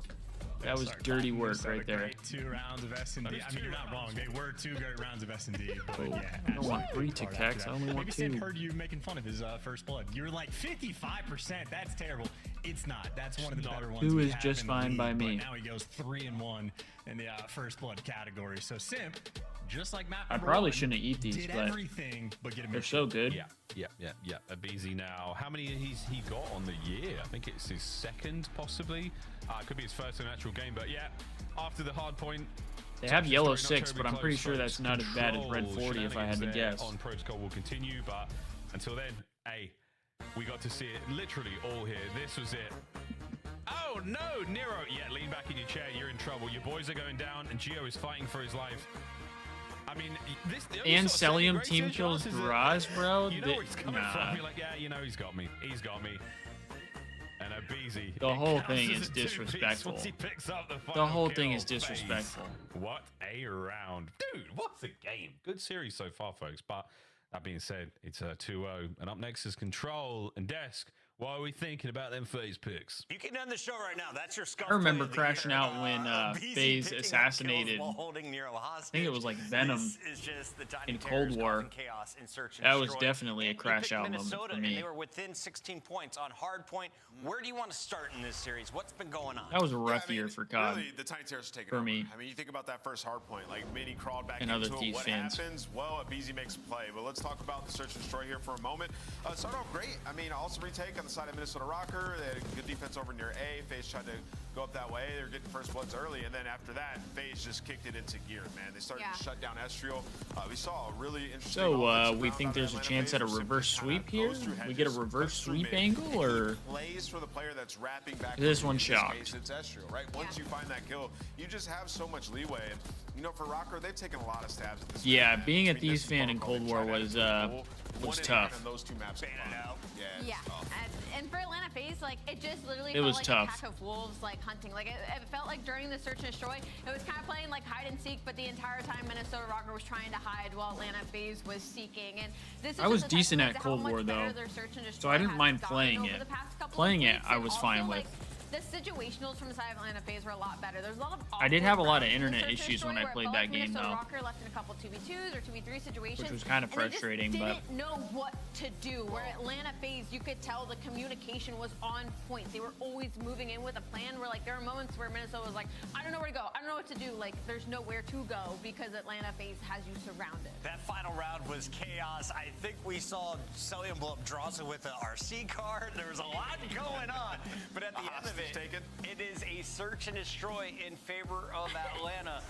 That was dirty work right there. Great 2 rounds of S&D. That is I mean, you're 2 not wrong. rounds. They were 2 great rounds of S&D. But yeah, I don't want absolutely 3 hard Tic after Tacs. that. I only want Maybe Sim 2. heard you making fun of his first blood. You're like 55%. That's terrible. It's not. That's one of the better ones. 2 we is have just in the fine league, by but me. Now he goes 3-1 in the first blood category. So Simp, just like Matt, I probably shouldn't eat these, did but everything but get him. they're so good. Yeah. A BZ now. How many he got on the year? I think it's his second, possibly. It could be his first in an actual game, but yeah. After the hard point, They have yellow Story not 6, but I'm terribly pretty close, sure folks. that's not as bad as red Control 40 if I had to shenanigans there guess. on Protocol will continue, but until then, hey, we got to see it literally all here. This was it. Oh no, Nero! Yeah, lean back in your chair. You're in trouble. Your boys are going down, and Geo is fighting for his life. I mean, this And Cellium team kills Graz, bro. You know where he's coming Nah. from. You're like, yeah, you know, he's got me. He's got me. And a BZ. The whole It thing counts is as a 2-piece disrespectful. once he picks up the The final whole thing kill. is disrespectful. FaZe. What a round. Dude, what's a game? Good series so far, folks. But that being said, it's a 2-0. And up next is Control and Desk. What are we thinking about them FaZe picks? You can end the show right now. That's your scuff I remember play of the crashing year. out when BZ FaZe picking up assassinated. kills while holding Nero hostage. I think it was like Venom This is just the Tiny in Terrors Cold War. causing chaos in Search and That was Destroy. definitely a And you crash picked out moment Minnesota, for me. And they were within 16 points on hard point. Where do you want to start in this series? What's been going on? That was a rough year for COD. Really, the Tiny Terrors are taking For over. me. I mean, you think about that first hard point, like Mini crawled back And into other it. Thieves What fans. happens? Well, a BZ makes a play. But let's talk about the Search and Destroy here for a moment. Start off great. I mean, also retake on the side of Minnesota Rocker. They had a good defense over near A. FaZe tried to go up that way. They were getting first bloods early, and then after that, FaZe just kicked it into gear, man. They started to shut down Estriel. We saw a really interesting. So, offensive we round think out there's a of chance at a Atlanta. reverse Simply sweep kinda here? goes through We get a hedges, reverse cuts through sweep mid, angle, and he or plays for the player that's wrapping back. This in one this shocked? case, it's Estriel, right? Once you find that kill, you just have so much leeway. And you know, for Rocker, they've taken a lot of stabs at this. Yeah, man. being I a mean, Thieves this fan in protocol Cold they War tried was out in Cold War. was 1-9 tough. on those two maps. Ban it out. Yeah. Yeah, And for Atlanta FaZe, like, it just literally It felt was like tough. a pack of wolves, like, hunting. Like, it felt like during the search and destroy, it was kind of playing like hide and seek, but the entire time Minnesota Rocker was trying to hide while Atlanta FaZe was seeking. And this is I was just a decent testament at to how Cold much War, better though, their search and so destroy I didn't has mind gotten playing over it. the past couple Playing of it, weeks. I And was also, fine with. like, the situationals from the side of Atlanta FaZe were a lot better. There's a lot of I did have a lot of awkward internet rounds in the search and issues when destroy I where it played felt that like game, Minnesota though. Rocker left in a couple 2v2s or 2v3 situations. Which was kind of and they just frustrating, but didn't know what to do. Where Atlanta FaZe, you could tell the communication was on point. They were always moving in with a plan. Where like there were moments where Minnesota was like, I don't know where to go. I don't know what to do. Like there's nowhere to go because Atlanta FaZe has you surrounded. That final round was chaos. I think we saw Cellium blow up Drawson with an RC card. There was a lot going on. But at the end of it, it is a search and destroy in favor of Atlanta.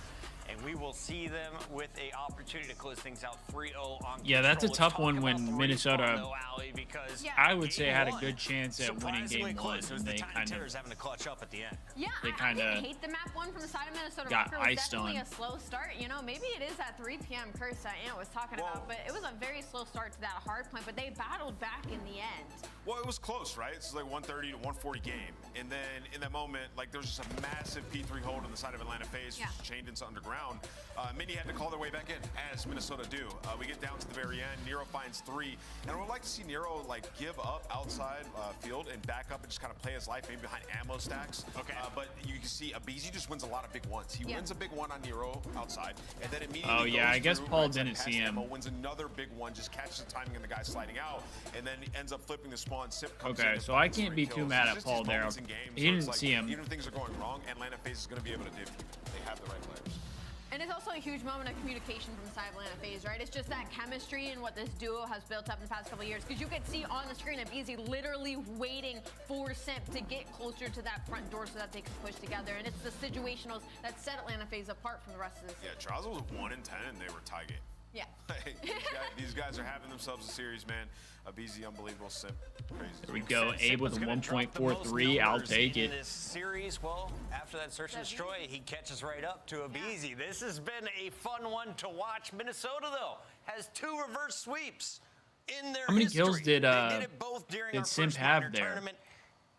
And we will see them with an opportunity to close things out 3-0 on yeah, that's a Control. tough one Let's talk when about the Minnesota, respawn, though, Ali, because I would say, game had a one, good chance at winning surprisingly game one, close. It was and the they Tiny kind Terrors of having to clutch up at the end. Yeah, They I didn't kinda hate the map one from the side of Minnesota got Rocker. It was iced definitely on. a slow start. You know, maybe it is that 3 p.m. curse that Ant was talking about, but it was a very slow start to that hard point. But they battled back in the end. Well, it was close, right? It's like 130 to 140 game. And then in that moment, like there was just a massive P3 hold on the side of Atlanta FaZe, chained into underground. Mini had to call their way back in, as Minnesota do. We get down to the very end. Nero finds 3. And I would like to see Nero like give up outside field and back up and just kind of play his life, maybe behind ammo stacks. Okay. But you can see Abizi just wins a lot of big ones. He wins a big one on Nero outside, and then immediately Oh, yeah, goes I guess through, Paul right side didn't past see him. ammo, wins another big one, just catches the timing of the guy sliding out, and then ends up flipping the spawn. Sip comes in Okay, and so I finds can't 3 be too kills. mad It's at just Paul these there. moments in games He where didn't it's like, see him. Even if things are going wrong, Atlanta FaZe is going to be able to do. They have the right players. And it's also a huge moment of communication from the side of Atlanta FaZe, right? It's just that chemistry and what this duo has built up in the past couple of years. Because you could see on the screen of Easy literally waiting for Simp to get closer to that front door so that they could push together. And it's the situationals that set Atlanta FaZe apart from the rest of this. Yeah, Trials was 1-10 and they were tie game. Yeah. These guys are having themselves a series, man. Abizi, unbelievable. Simp, crazy. There we go. Abe with a 1.43. I'll take it. In this series, well, after that search and destroy, he catches right up to Abizi. This has been a fun one to watch. Minnesota, though, has 2 reverse sweeps in their How many history. kills did They did it both during our Simp first have minor there? tournament.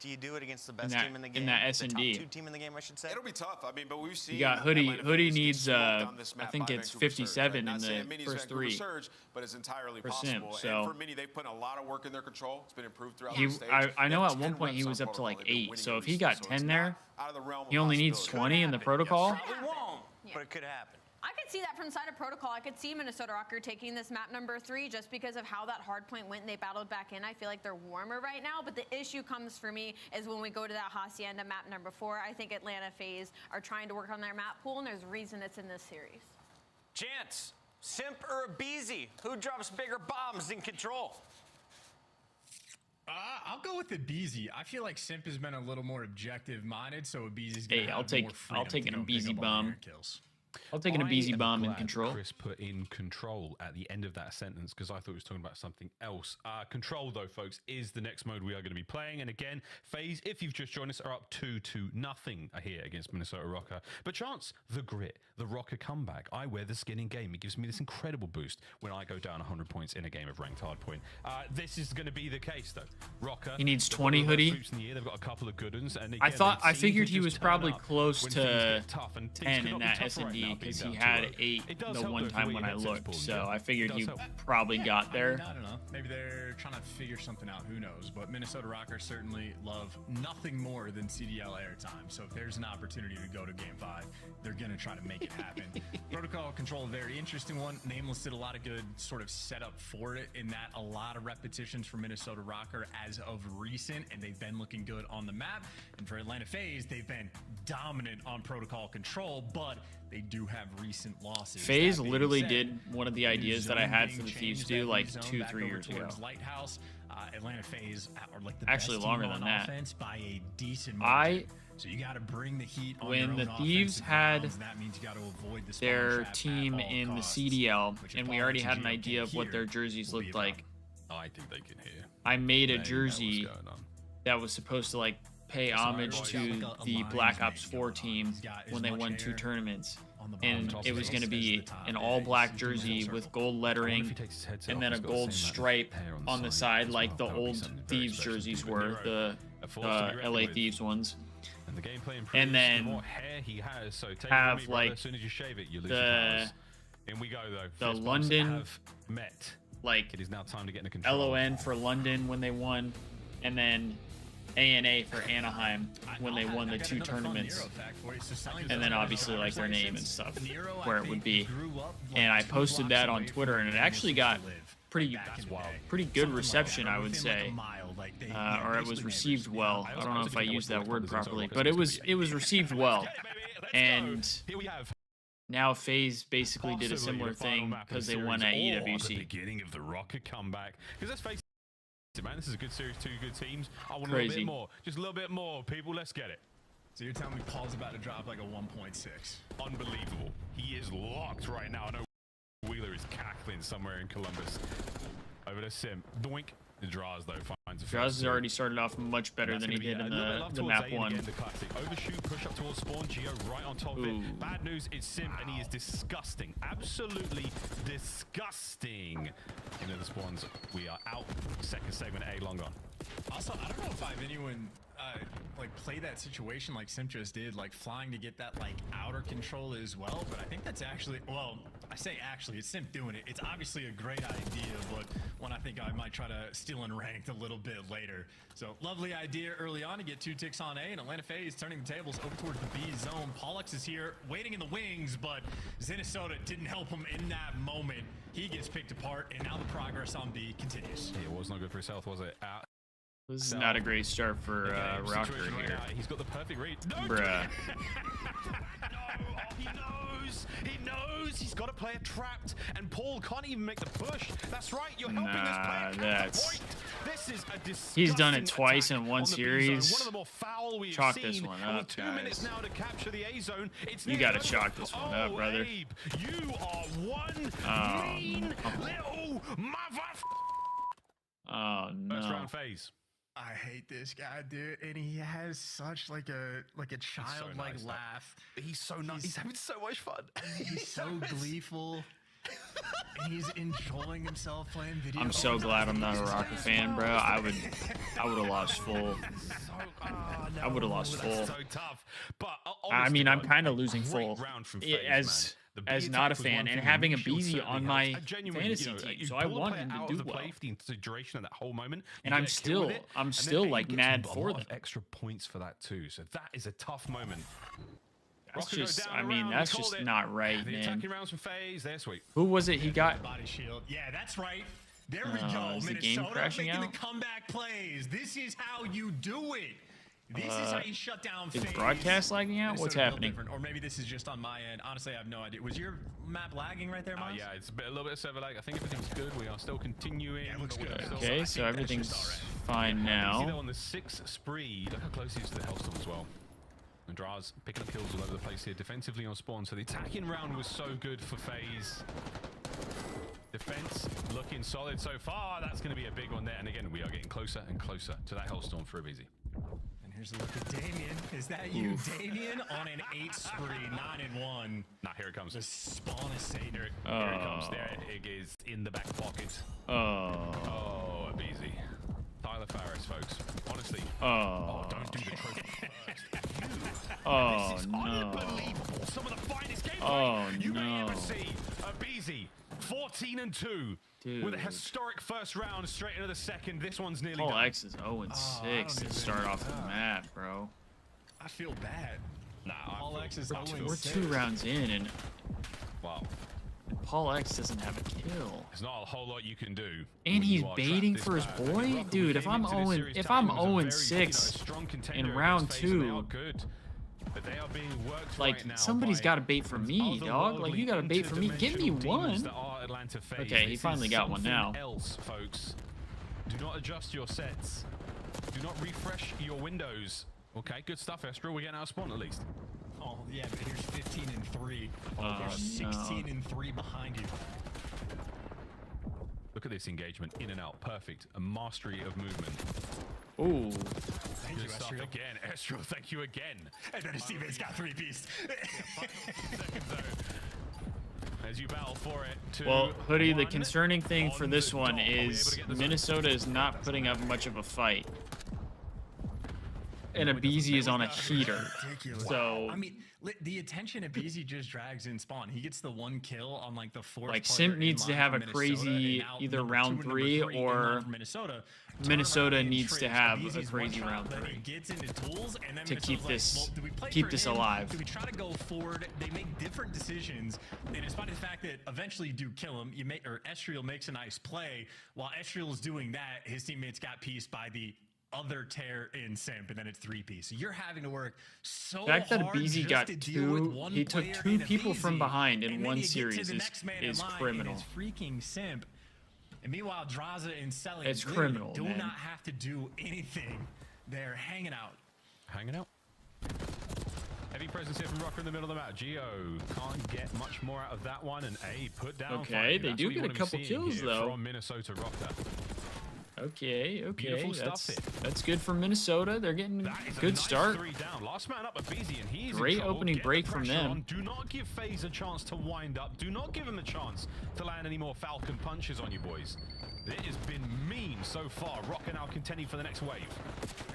Do you do it against the best that- team in the game? in that The S&D? top 2 team in the game, I should say. It'll be tough. I mean, but we've seen. You got Hoodie. Atlanta Hoodie FaZe get needs, smoked on this I map think by it's Vancouver Surge, 57 right? in Not saying the Mini's first Vancouver 3. Surge, but it's entirely For Simp, possible. so- And for Mini, they put in a lot of work in their control. It's been improved throughout He, the stage. I know They at have one 10 point he reps was on up to like protocol. They've been 8. winning So if he every got season. So 10 it's there, not out of the realm of he only needs possibility. 20 in the protocol. Probably won't, but it could happen. I could see that from the side of Protocol. I could see Minnesota Rocker taking this map number 3 just because of how that hard point went and they battled back in. I feel like they're warmer right now, but the issue comes for me is when we go to that Hacienda map number 4. I think Atlanta FaZe are trying to work on their map pool, and there's a reason it's in this series. Chance, Simp or Abizi? Who drops bigger bombs in Control? I'll go with Abizi. I feel like Simp has been a little more objective-minded, so Abizi's gonna Hey, have I'll take more freedom an to go pick Abizi up on bomb. the air kills. I'll take an Abizi am bomb in glad Control. Chris put in Control at the end of that sentence because I thought he was talking about something else. Control, though, folks, is the next mode we are going to be playing. And again, FaZe, if you've just joined us, are up 2-0 here against Minnesota Rocker. But Chance, the grit, the Rocker comeback. I wear the skin in game. It gives me this incredible boost when I go down 100 points in a game of ranked hardpoint. This is going to be the case, though. Rocker. He needs they've got 20 reverse Hoodie. sweeps in the year. They've got a couple of good ones. And I again, I they seem figured to he just was turn probably up close when to things get tough, and things 10 could in not be that tougher right S&D now, because being he down had 2-0. 8 It does the help, one though, for time what when you I had to looked. spawn, So yeah. I figured It he does help. probably got I there. mean, I don't know. Maybe they're trying to figure something out. Who knows? But Minnesota Rockers certainly love nothing more than CDL airtime. So if there's an opportunity to go to Game 5, they're going to try to make it happen. Protocol Control, a very interesting one. Nameless did a lot of good sort of setup for it in that a lot of repetitions for Minnesota Rocker as of recent, and they've been looking good on the map. And for Atlanta FaZe, they've been dominant on Protocol Control, but they do have recent losses. FaZe That being literally said, did one of the new ideas that I zone had being for the Thieves changed, do that like new zone 2-3 back over years ago. towards Lighthouse. Atlanta FaZe are like the Actually best longer team than on that. offense by a decent margin. So you got to bring the heat on When your the own Thieves offensive had rounds, that means you got to avoid the spawn their trap team at all in the costs, CDL, which and if we already had an Politics and idea of what Geo their can't jerseys hear, will be looked a like. I think they can hear. I made a They know what's jersey going on. that was supposed to like pay homage to the Black Ops 4 team when they won 2 tournaments. And it was going to be an all-black jersey with gold lettering and then a gold stripe on the side like the old Thieves jerseys were, the LA Thieves ones. And then have like the London, like LON for London when they won, and then ANA for Anaheim when they won the 2 tournaments, and then obviously like their name and stuff where it would be. And I posted that on Twitter, and it actually got pretty good reception, I would say, or it was received well. I don't know if I used that word properly, but it was received well. And now FaZe basically did a similar thing because they won at EWC. The beginning of the Rocket comeback, because let's face it, man, this is a good series, 2 good teams. I want a little bit more, just a little bit more, people. Let's get it. So you're telling me Paul's about to drop like a 1.6? Unbelievable. He is locked right now. I know Wheeler is cackling somewhere in Columbus. Over to Sim. Doink. The Draws, though, finds a Draws has already started off much better than he did in the map 1. Overshoot, push up towards spawn. Geo right on top of it. Bad news, it's Sim, and he is disgusting. Absolutely disgusting. Into the spawns. We are out. Second segment, A long gone. Also, I don't know if I've anyone like play that situation like Sim just did, like flying to get that like outer control as well. But I think that's actually, well, I say actually, it's Sim doing it. It's obviously a great idea, but one I think I might try to steal in ranked a little bit later. So lovely idea early on to get 2 ticks on A, and Atlanta FaZe turning the tables over towards the B zone. Pollux is here waiting in the wings, but Zenesota didn't help him in that moment. He gets picked apart, and now the progress on B continues. It was not good for his health, was it? This is not a great start for Rocker here. He's got the perfect read. No, bruh. He knows. He knows. He's got a player trapped, and Paul can't even make the push. That's right. You're helping this player. This is a disgusting. He's done it twice in one series. One of the more foul we've chalk seen. this one up, 2 minutes now to capture the A zone. It's you got to chalk this one up, brother. Abe, you are one mean little mother. Oh no. First round FaZe. I hate this guy, dude, and he has such like a childlike laugh. He's so nice. He's having so much fun. He's so gleeful. And he's enjoying himself playing video. I'm so glad I'm not a Rocker fan, bro. I would have lost full. I would have lost full. So tough. But I mean, I'm kind of losing full as not a fan, and having a BZ on my fantasy team, so I want him to do well. Duration of that whole moment, and I'm still like mad for them. Extra points for that too. So that is a tough moment. That's just, I mean, that's just not right, man. Attacking rounds from FaZe, they're sweet. Who was it? He got body shield. Yeah, that's right. There we go. Is the game crashing making out? The comeback plays. This is how you do it. This is how you shut down FaZe. Is broadcast lagging out? What's happening? Or maybe this is just on my end. Honestly, I have no idea. Was your map lagging right there, Miles? Yeah, it's a little bit of server lag. I think everything's good. We are still continuing. Yeah, it looks good. Okay, so everything's fine now. You see that on the 6th spree. Look how close he is to the Hellstorm as well. And Draz picking up kills all over the place here defensively on spawn. So the attacking round was so good for FaZe. Defense looking solid so far. That's going to be a big one there. And again, we are getting closer and closer to that Hellstorm for a BZ. And here's a look at Damien. Is that you, Damien? On an 8 spree, 9-1. Nah, here it comes. The spawn is safe. Here it comes. There it is in the back pocket. Oh, a BZ. Tyler Farris, folks. Honestly. Don't do the trophy first. This is unbelievable. Some of the finest gameplay you may ever see. A BZ, 14-2. Dude. With a historic first round straight into the second. This one's nearly Paul done. X is 0-6 to start off the map, bro. I feel bad. Nah, Paul X is 0-6. We're 2 rounds in, and wow. Paul X doesn't have a kill. There's not a whole lot you can do. And he's baiting for his boy, dude. If I'm 0-6 in round 2, but they are being worked like right now somebody's got to bait for me, dog. Like you got to bait for me. Give me one. Okay, he finally got one now. Else, folks. Do not adjust your sets. Do not refresh your windows. Okay, good stuff, Estral. We're getting out of spawn at least. Oh yeah, but here's 15-3. There's 16-3 behind you. Look at this engagement, in and out, perfect. A mastery of movement. Ooh. Thank you, Good stuff Estriel. again. Estriel, thank you again. And then his teammates got 3-pieced. Seconds though. As you battle for it. Well, Hoodie, the 2-1 concerning thing for on this the one dot. Are we able is to get this Minnesota is not putting up much of a fight. And Abizi is on a heater. Ridiculous. So, I mean, the attention Abizi just drags in spawn. He gets the 1 kill on like the 4th. like, player Simp in needs to line have for a Minnesota, crazy and now either number round 2 and number 3 3 in line or for Minnesota. Minnesota Turn around needs and to trade. have a Abizi's crazy one round shot, then 3 he gets into tools, and then to keep Minnesota's this like, well, do we play keep for this him? alive. Do we try to go forward? They make different decisions, and despite the fact that eventually you do kill him, Estriel makes a nice play. While Estriel is doing that, his teammates got pieced by the other tear in Simp, and then it's 3-piece. So you're having to work so The fact that hard Abizi just got to deal with 2, one he took player 2 in people from Abizi, behind in and then one you get to series the next man in is line, criminal. and it's freaking Simp. And meanwhile, Draza and Selly It's literally criminal, do man. not have to do anything. They're hanging out. Hanging out. Heavy presence here from Rocker in the middle of the map. Geo can't get much more out of that one. And A put down. Okay, finally. they That's do what you get a wanna be couple seeing kills, here though. From Minnesota Rocker. Okay, Beautiful stuff here. that's good for Minnesota. They're getting That is a good nice start. 3 down. Last man up, Abizi, and he's Great in trouble. opening Get the break from pressure them. on. Do not give FaZe a chance to wind up. Do not give him a chance to land any more Falcon punches on you boys. It has been mean so far. Rocker now contending for the next wave.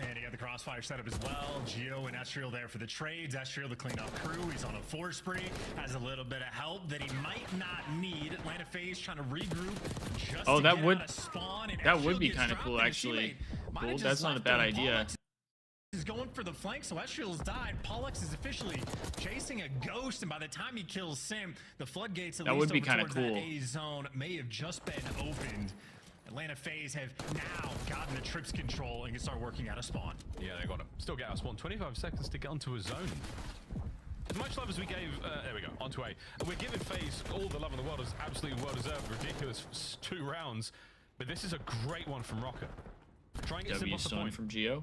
And he got the crossfire set up as well. Geo and Estriel there for the trades. Estriel the cleanup crew. He's on a 4 spree. Has a little bit of help that he might not need. Atlanta FaZe trying to regroup. Just Oh, to that get would- out of spawn, and that would Estriel be gets kinda dropped, cool, and his actually. teammate might have Cool, just that's not a left bad him. idea. Pollux is going for the flank, so Estriel's died. Pollux is officially chasing a ghost, and by the time he kills Sim, the floodgates at That least would be over kinda towards that cool. A zone may have just been opened. Atlanta FaZe have now gotten the trips control and can start working out of spawn. Yeah, they got him. Still get out of spawn. 25 seconds to get onto a zone. As much love as we gave, there we go, onto A. And we're giving FaZe all the love in the world, as absolutely well deserved. Ridiculous 2 rounds. But this is a great one from Rocker. Try and get Sim W off the stolen point. from Geo.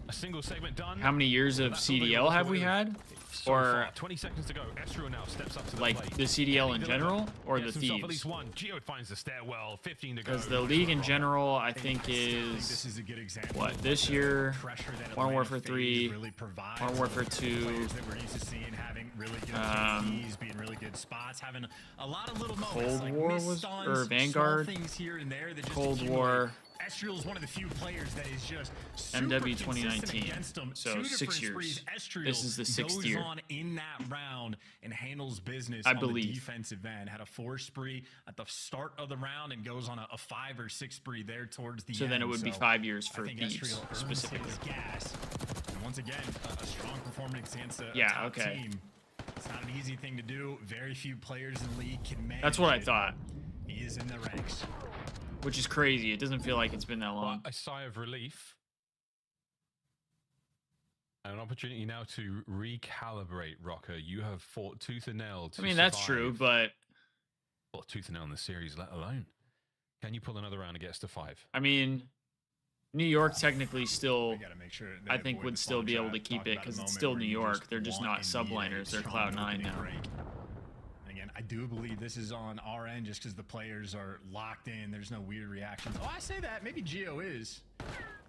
A single segment done. How many years of That's all they CDL got have to we do. had? So Or far, 20 seconds to go. Estriel now steps up to the like plate. the CDL Can in he general deliver? or Gets the himself Thieves? At least one. Geo finds the stairwell. 15 to go. Because the league in general, I think, is this is a good example what of this the year. pressure that Modern Atlanta Warfare FaZe 3, really provides. Modern Warfare 2. Players that we're used to seeing having really good KDs, being really good spots, having a lot of little moments. Cold like War missed was- stuns, or small Vanguard. things here and there that just Cold accumulate. War. Estriel is one of the few players that is just super MW consistent 2019. against them. So 2 6 different years. sprees. Estriel This is the 6th goes year. on in that round and handles business I on believe. the defensive end. Had a 4 spree at the start of the round and goes on a 5 or 6 spree there towards the So end. then it would be 5 years for I think Thieves Estriel earns specifically. his gas. And once again, a strong performance against a Yeah, top okay. team. It's not an easy thing to do. Very few players in the league can manage That's what I it. thought, He is in the ranks. which is crazy. It doesn't feel like it's been that long. A sigh of relief. An opportunity now to recalibrate, Rocker. You have fought tooth and nail to I mean, that's true, survive. but Fought tooth and nail in the series, let alone. Can you pull another round and get us to 5? I mean, New York technically still, We gotta make sure they I think, avoid would the still spawn be able trap. to keep Talked it about a because it's moment still where New you York. They're just want not and need subliners. a They're strong Cloud9 opening now. break. Again, I do believe this is on our end just because the players are locked in. There's no weird reactions. Oh, I say that. Maybe Geo is.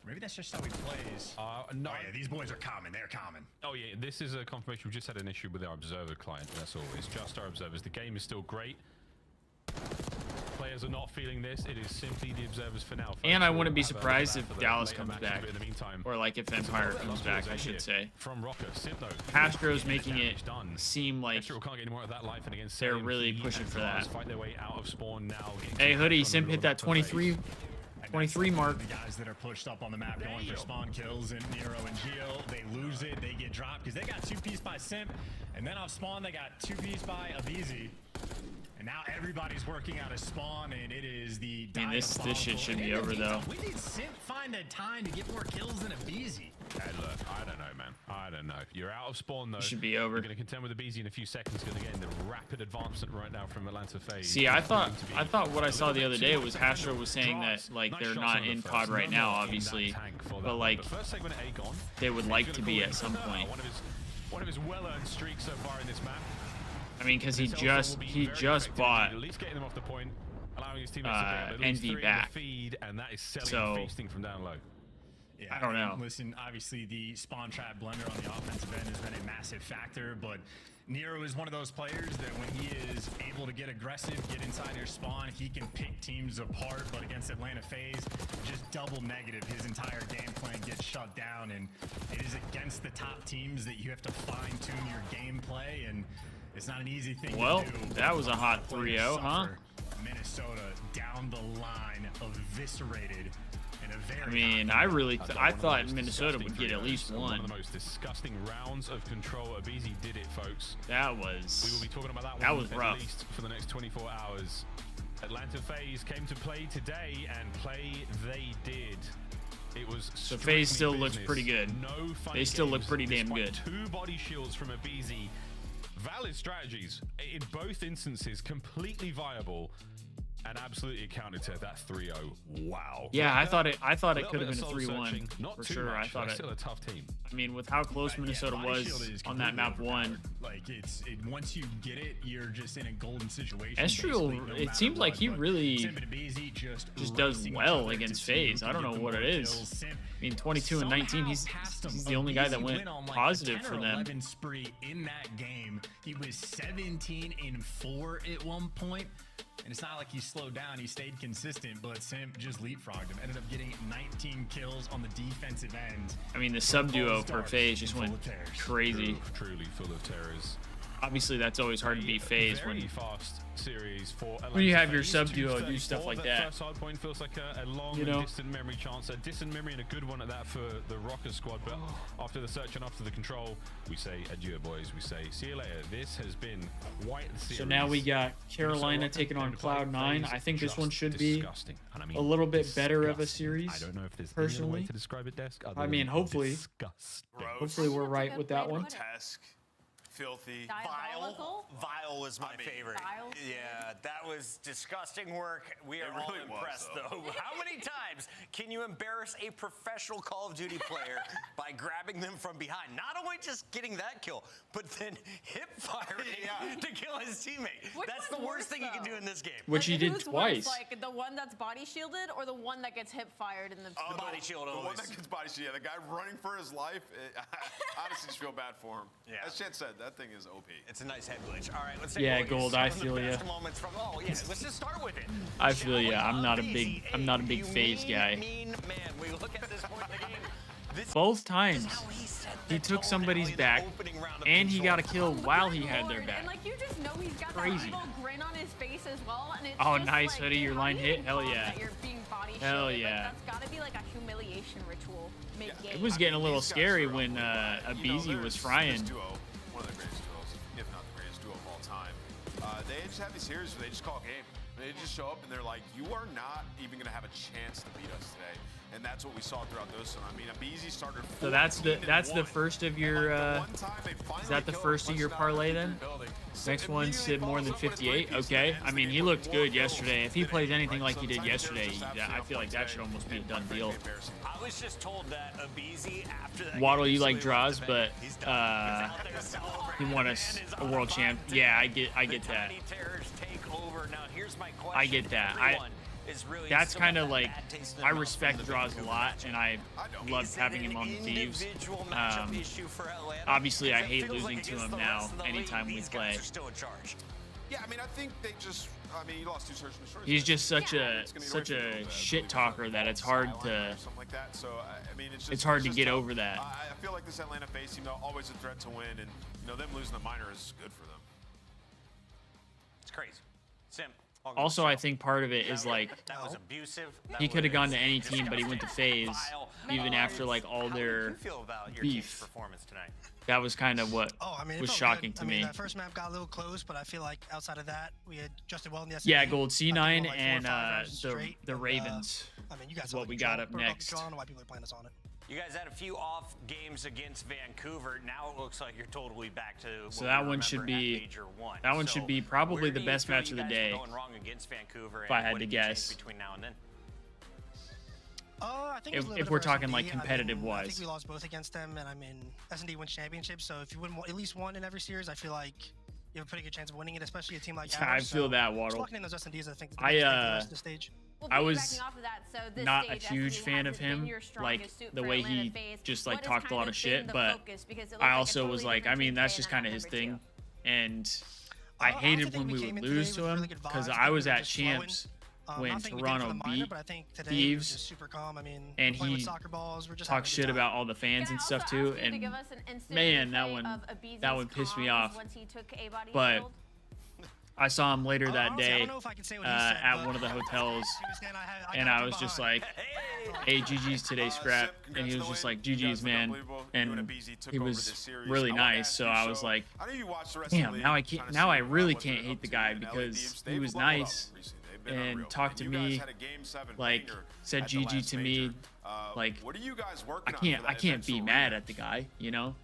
Maybe that's just how he plays. No. Oh, yeah, these boys are common. They're common. Oh yeah, this is a confirmation. We just had an issue with our observer client. That's all. It's just our observers. The game is still great. Players are not feeling this. It is simply the observers for now. Folks. And I We'll wouldn't be have a surprised look if at the Dallas later comes matches, back. but in the meantime, Or like if Empire comes back, I should say. From Rocker, Simp, Castro's making it seem like Astro can't get any more of that life, and against they're Sam, really he pushing and for Lars that. Fight their way out of spawn now. Hey, Hoodie, Simp hit that 23 mark. The guys that are pushed up on the map going for spawn kills, and Nero and Geo, they lose it. They get dropped because they got 2-piece by Simp, and then off spawn they got 2-piece by Abizi. And now everybody's working out of spawn, and it is the I mean, this shit should be over, though. We need Simp find a time to get more kills than Abizi. Hey, look, I don't know, man. I don't know. You're out of spawn, though. It should be over. You're going to contend with the BZ in a few seconds. Going to get in the rapid advancement right now from Atlanta FaZe. See, I thought what I saw the other day was Hastro was saying that like they're not in COD right now, obviously, but like they would like to be at some point. One of his well-earned streaks so far in this map. I mean, because he just bought at least getting them off the point. allowing his teammates to pick up at least Envy 3 in back. the feed, and that is selling So- and feasting from down low. Yeah, I don't know. Listen, obviously the spawn trap blender on the offensive end has been a massive factor, but Nero is one of those players that when he is able to get aggressive, get inside your spawn, he can pick teams apart. But against Atlanta FaZe, just double negative. His entire game plan gets shut down, and it is against the top teams that you have to fine-tune your gameplay, and it's not an easy thing Well, to do. that was a hot 3-0, huh? Minnesota down the line, eviscerated. I mean, I thought Minnesota would get at least One one. of the most disgusting rounds of control. Abizi did it, folks. That We will was be talking about that one that was at rough. least for the next 24 hours. Atlanta FaZe came to play today, and play they did. It was So FaZe still looks business. pretty good. No funny They still look games pretty damn despite good. 2 body shields from Abizi. Valid strategies in both instances, completely viable, and absolutely accounted to that 3-0. Wow. Yeah, I thought it Little could have bit been of a 3-1 soul-searching. Not for too sure. much, I thought but it. still a tough team. I mean, with how close Minnesota Body Shield was is on that map completely 1, overpowered. Like once you get it, you're just in a golden situation. Estriel, basically, no it matter seems like what, he but really Simp and Abizi just does racing each well other against to see who FaZe. can I don't get know the what more it is. kills. Simp I mean, 22 and 19, he's the only guy that went on like positive a 10 for or them. 11 spree in that game. He was 17-4 at one point, and it's not like he slowed down. He stayed consistent, but Simp just leapfrogged him. Ended up getting 19 kills on the defensive end. I mean, the sub duo for FaZe just went crazy. Truly full of terrors. Obviously, that's always hard to beat FaZe Very when fast series for you Atlanta have your FaZe, sub duo do 234. stuff like that. First hard point feels like a long You and know? distant memory chance. A distant memory and a good one at that for the Rockers squad. But after the search and after the control, we say adieu, boys. We say see you later. This has been quite the series. So now we got Carolina Minnesota taking on came to play Cloud9. FaZe, I think this just one should be disgusting. And I mean a little bit better of a disgusting. series. I don't know if there's any personally. other way to describe it, Desk. other I mean, than hopefully. disgusting. Hopefully we're right good with way that to one. put it. Grotesque, filthy. Diabolical? Vile was my favorite. Vile? Yeah, that was disgusting work. We are all really was, impressed, though. though. How many times can you embarrass a professional Call of Duty player by grabbing them from behind? Not only just getting that kill, but then hip firing to kill his teammate. Which That's the one's worst worse, thing you can though? do in this game. Which he did Who's worse, twice. like the one that's body shielded or the one that gets hip fired in the The body shield The one always. that gets body shield. Yeah, the guy running for his life. I honestly just feel bad for him. Yeah. As Chet said, that thing is OP. It's a nice head glitch. All right, let's take Yeah, a look Gold, at I some of feel the ya. best moments from. Oh yeah, let's just start with it. I feel Shall ya. we? I'm not a Abizi, big you FaZe guy. Mean man. We look at this point in the game. This Both is times, how he set he the took tone somebody's early in the back, opening round of and he Control. got a kill Oh, while good he had their lord. back. And like you just know he's got Crazy. that little grin on his face as well. And it's Oh, just nice, like, Hoodie, dude, your how line do you hit? even Hell call yeah. that you're being body Hell shielded? yeah. Like, that's got to be like a humiliation ritual mid-game. It was getting a little These guys scary are up when with that. You know, Abizi there's was this frying. duo, one of the greatest duos, if not the greatest duo of all time. They just have these series where they just call game. They just show up and they're like, you are not even going to have a chance to beat us today. And that's what we saw throughout those. I mean, Abizi started. So that's the 14-1. first of your. And, like, the one time they Is finally that the killed first of him, your punched parlay out then? the building. Next one, Immediately Sid more follows than up with his 58. three-piece Okay. defense. I mean, They he put looked more good kills yesterday. If he than plays anything, anything right? like So he the did time kills yesterday, just absolutely I feel like that today. should almost be a And done quite deal. frankly, embarrassing. I was just told that Abizi after that. Waddle, game, you like basically went draws, to but bed. He's done. He's out there celebrating, he won and us is a on world fire champ. today. Yeah, I get The that. Tiny Terrors take over. Now here's my question. I get that. Everyone is really That's still kind got of that like bad taste in I their mouth respect from the draws a Vancouver lot, matchup. and I loved Is having it him on an Thieves. individual matchup issue for Atlanta? Obviously, I 'Cause it hate feels losing like to against him the now. rest of the league, Anytime we these play, guys are still in charge. Yeah, I mean, I think they just. I mean, he lost 2 search and destroys. he's just such Yeah. a It's gonna be such right for a him to shit believe talker that it's hard sideline to. or something like that. So I mean, it's just, It's hard to just get tough. over that. I feel like this Atlanta FaZe team, though, always a threat to win, and them losing the minor is good for them. It's crazy. Sim. Also, I think part of it is like that was abusive. he could have gone to any team, but he went to FaZe, even after like all How their did you feel about your team's beef. performance tonight? That was kind of what Oh, I mean, it was felt shocking good. to I mean, me. that first map got a little close, but I feel like outside of that, we adjusted well in the Yeah, SMG. Gold I think we C9 won, like, 4 or and 5 rounds straight, the and, Ravens. I mean, you guys is saw what the we got control. up We're about next. control. I don't know why people are playing us on it. You guys had a few off games against Vancouver. Now it looks like you're totally back to what So we that one should remember at be Major 1. that one So should be probably where the do you best feel match you of the guys were day. going wrong against Vancouver, If I and had what to did you change guess. between now and then? I think it was a little If bit we're of talking S&D. like I mean, competitive I wise. think we lost both against them, and I mean, S&D wins championships, so if you win at least one in every series, I feel like you have a pretty good chance of winning it, especially a team like I ours. feel that, Just Waddle. locking in those S&Ds, I think, is the biggest thing for the rest of the stage. Well, I piggybacking was off of that, so this not a stage, huge SCD fan of hasn't been him, your like strongest suit the for way Atlanta he phase. just What like has talked a kind lot of of shit, been the but focus? Because it looked I like a also totally was like, I different mean, team that's playing just on kind of that his number thing, two. and I I honestly hated think when we we came would in today lose with to him really good because vibes. I was We were at just flowing. Champs Not when thinking we did for Toronto the minor, beat but I think today we were Thieves, just super calm. I mean, and playing with he soccer balls, we're just talked having a shit good time. about all the fans Can and I stuff also too, ask you to and give us an instant man, that replay one of Abizi's pissed me comms off. once he took A-body But shield? I saw him later that Honestly, I day don't know if I can say what he said, at but one of the hotels, he was saying I and got I from was just behind. like, "Hey, GG's today, Scrap," and he was just like, "GG's, man," and he was really nice. So I was like, "Damn, now I really can't hate the guy because he was nice and talked to me, like said GG to me, like I can't be mad at the guy, you know."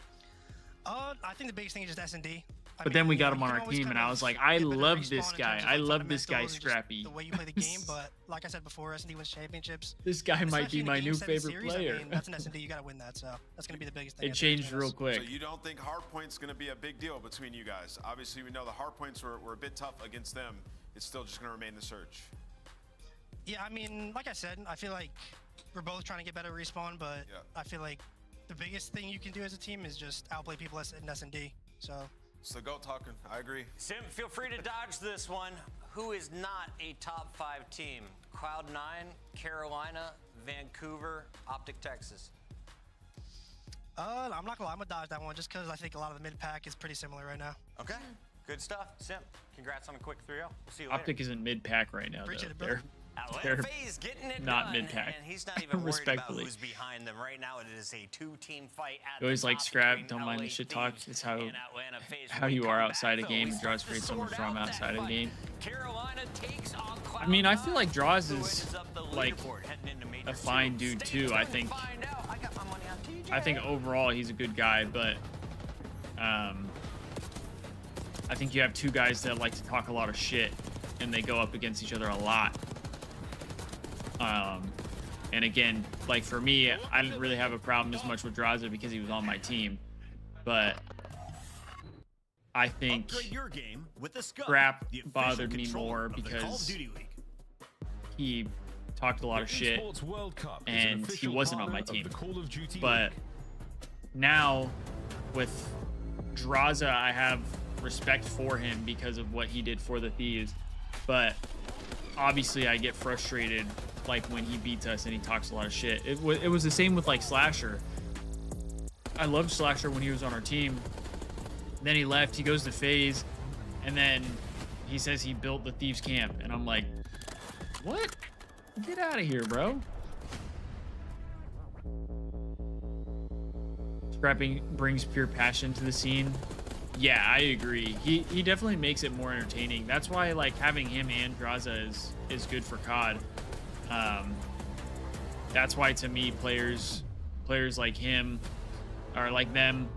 I think the biggest thing is just S&D. But then we got him on our team, and I was like, I love this guy. I love this guy, fundamentals and just Scrappy. The way you play the game, but like I said before, S&D wins championships. This guy might Especially be in a my game new 7 favorite series, player. I mean, that's an S&D. You got to win that, so that's going to be the biggest thing. It changed real quick. So you don't think hardpoint's going to be a big deal between you guys? Obviously, we know the hardpoints were a bit tough against them. It's still just going to remain the search. Yeah, I mean, like I said, I feel like we're both trying to get better at respawn, but I feel like the biggest thing you can do as a team is just outplay people in S&D. So. It's the GOAT talking. I agree. Sim, feel free to dodge this one. Who is not a top 5 team? Cloud9, Carolina, Vancouver, Optic Texas. I'm not gonna lie, I'm gonna dodge that one just because I think a lot of the mid pack is pretty similar right now. Okay, good stuff. Sim, congrats on a quick 3-0. We'll see you later. Optic isn't mid pack right now, Appreciate though. it, brother. They're getting it not done, mid pack. and he's not even worried about Respectfully. who's behind them. Right now, it is a 2-team fight at You always the like top Scrap, between don't mind LA the shit talk. Thieves It's how and Atlanta FaZe. how When you we are come outside back, a game though, and Draws we creates so start much to drama sort out outside that of the game. fight. Carolina takes on I mean, I Cloud9, feel like Draws who is ends up the like leaderboard heading into Major a fine 2. dude Stay too. I tuned to think find out. I got my money on TJ. I think overall he's a good guy, but I think you have two guys that like to talk a lot of shit, and they go up against each other a lot. And again, like for me, I didn't really have a problem as much with Draza because he was on my team, but I think Scrap bothered me more because he talked a lot of shit and he wasn't on my team. But now with Draza, I have respect for him because of what he did for the Thieves, but obviously I get frustrated like when he beats us and he talks a lot of shit. It was the same with like Slasher. I loved Slasher when he was on our team. Then he left, he goes to FaZe, and then he says he built the Thieves camp, and I'm like, what? Get out of here, bro. Scrapping brings pure passion to the scene. Yeah, I agree. He definitely makes it more entertaining. That's why like having him and Draza is good for COD. That's why to me players like him or like them,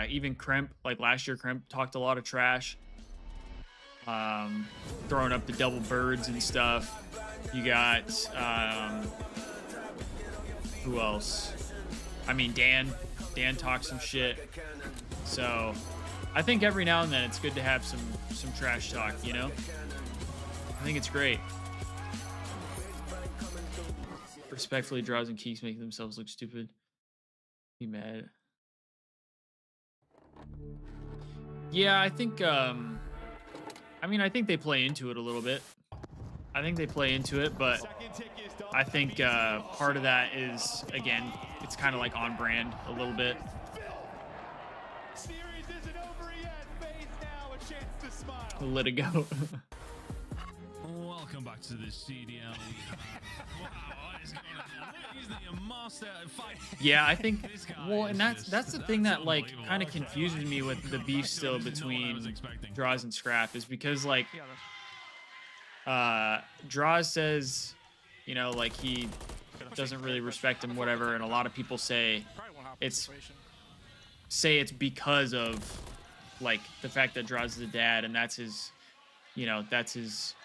even Kremp, like last year Kremp talked a lot of trash, throwing up the double birds and stuff. You got who else? I mean, Dan talks some shit. So I think every now and then it's good to have some trash talk, you know? I think it's great. Respectfully, Draws and Keeks make themselves look stupid. Be mad. Yeah, I think I think they play into it a little bit. I think they play into it, but I think part of that is, again, it's kind of like on brand a little bit. Let it go. Welcome back to the CDL. Wow, what is going on? He's the master fight. Yeah, I think. Well, and that's the thing that like kind of confuses me with the beef still between Draws and Scrap is because like Draws says, you know, like he doesn't really respect him, whatever, and a lot of people say it's because of like the fact that Draws is a dad and that's his, you know, that's his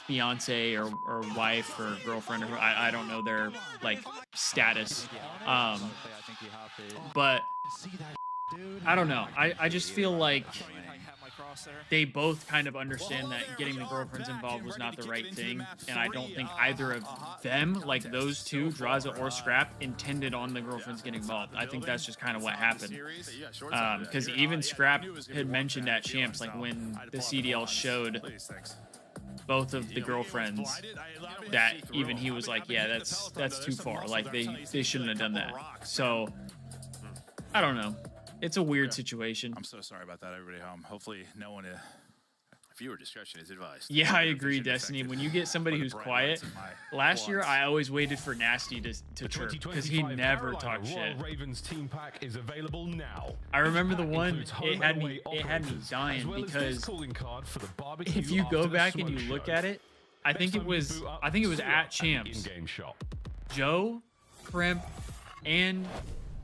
fiance or wife or girlfriend or I don't know their like status, but I don't know. I just feel like they both kind of understand that getting the girlfriends involved was not the right thing, and I don't think either of them, like those two, Draza or Scrap, intended on the girlfriends getting involved. I think that's just kind of what happened. Because even Scrap had mentioned at Champs, like when the CDL showed both of the girlfriends, that even he was like, yeah, that's too far. Like they shouldn't have done that. So I don't know. It's a weird situation. I'm so sorry about that, everybody home. Hopefully no one viewer discretion is advised. Yeah, I agree, Destiny. When you get somebody who's quiet, last year I always waited for Nasty to chirp because he never talked shit. Ravens team pack is available now. I remember the one, it had me dying because if you go back and you look at it, I think it was at Champs. Joe, Crimp, and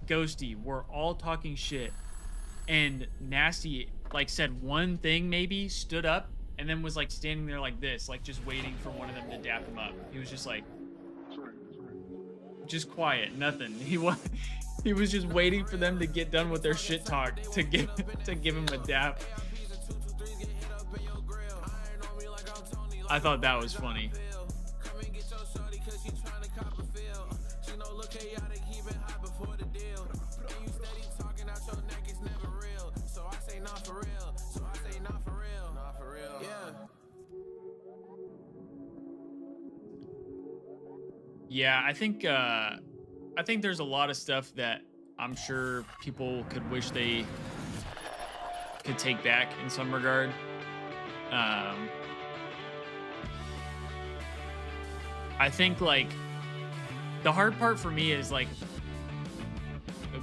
Ghosty were all talking shit, and Nasty like said one thing, maybe stood up, and then was like standing there like this, like just waiting for one of them to dap him up. He was just like, just quiet, nothing. He was just waiting for them to get done with their shit talk to give him a dap. I thought that was funny. Yeah, I think there's a lot of stuff that I'm sure people could wish they could take back in some regard. I think like the hard part for me is like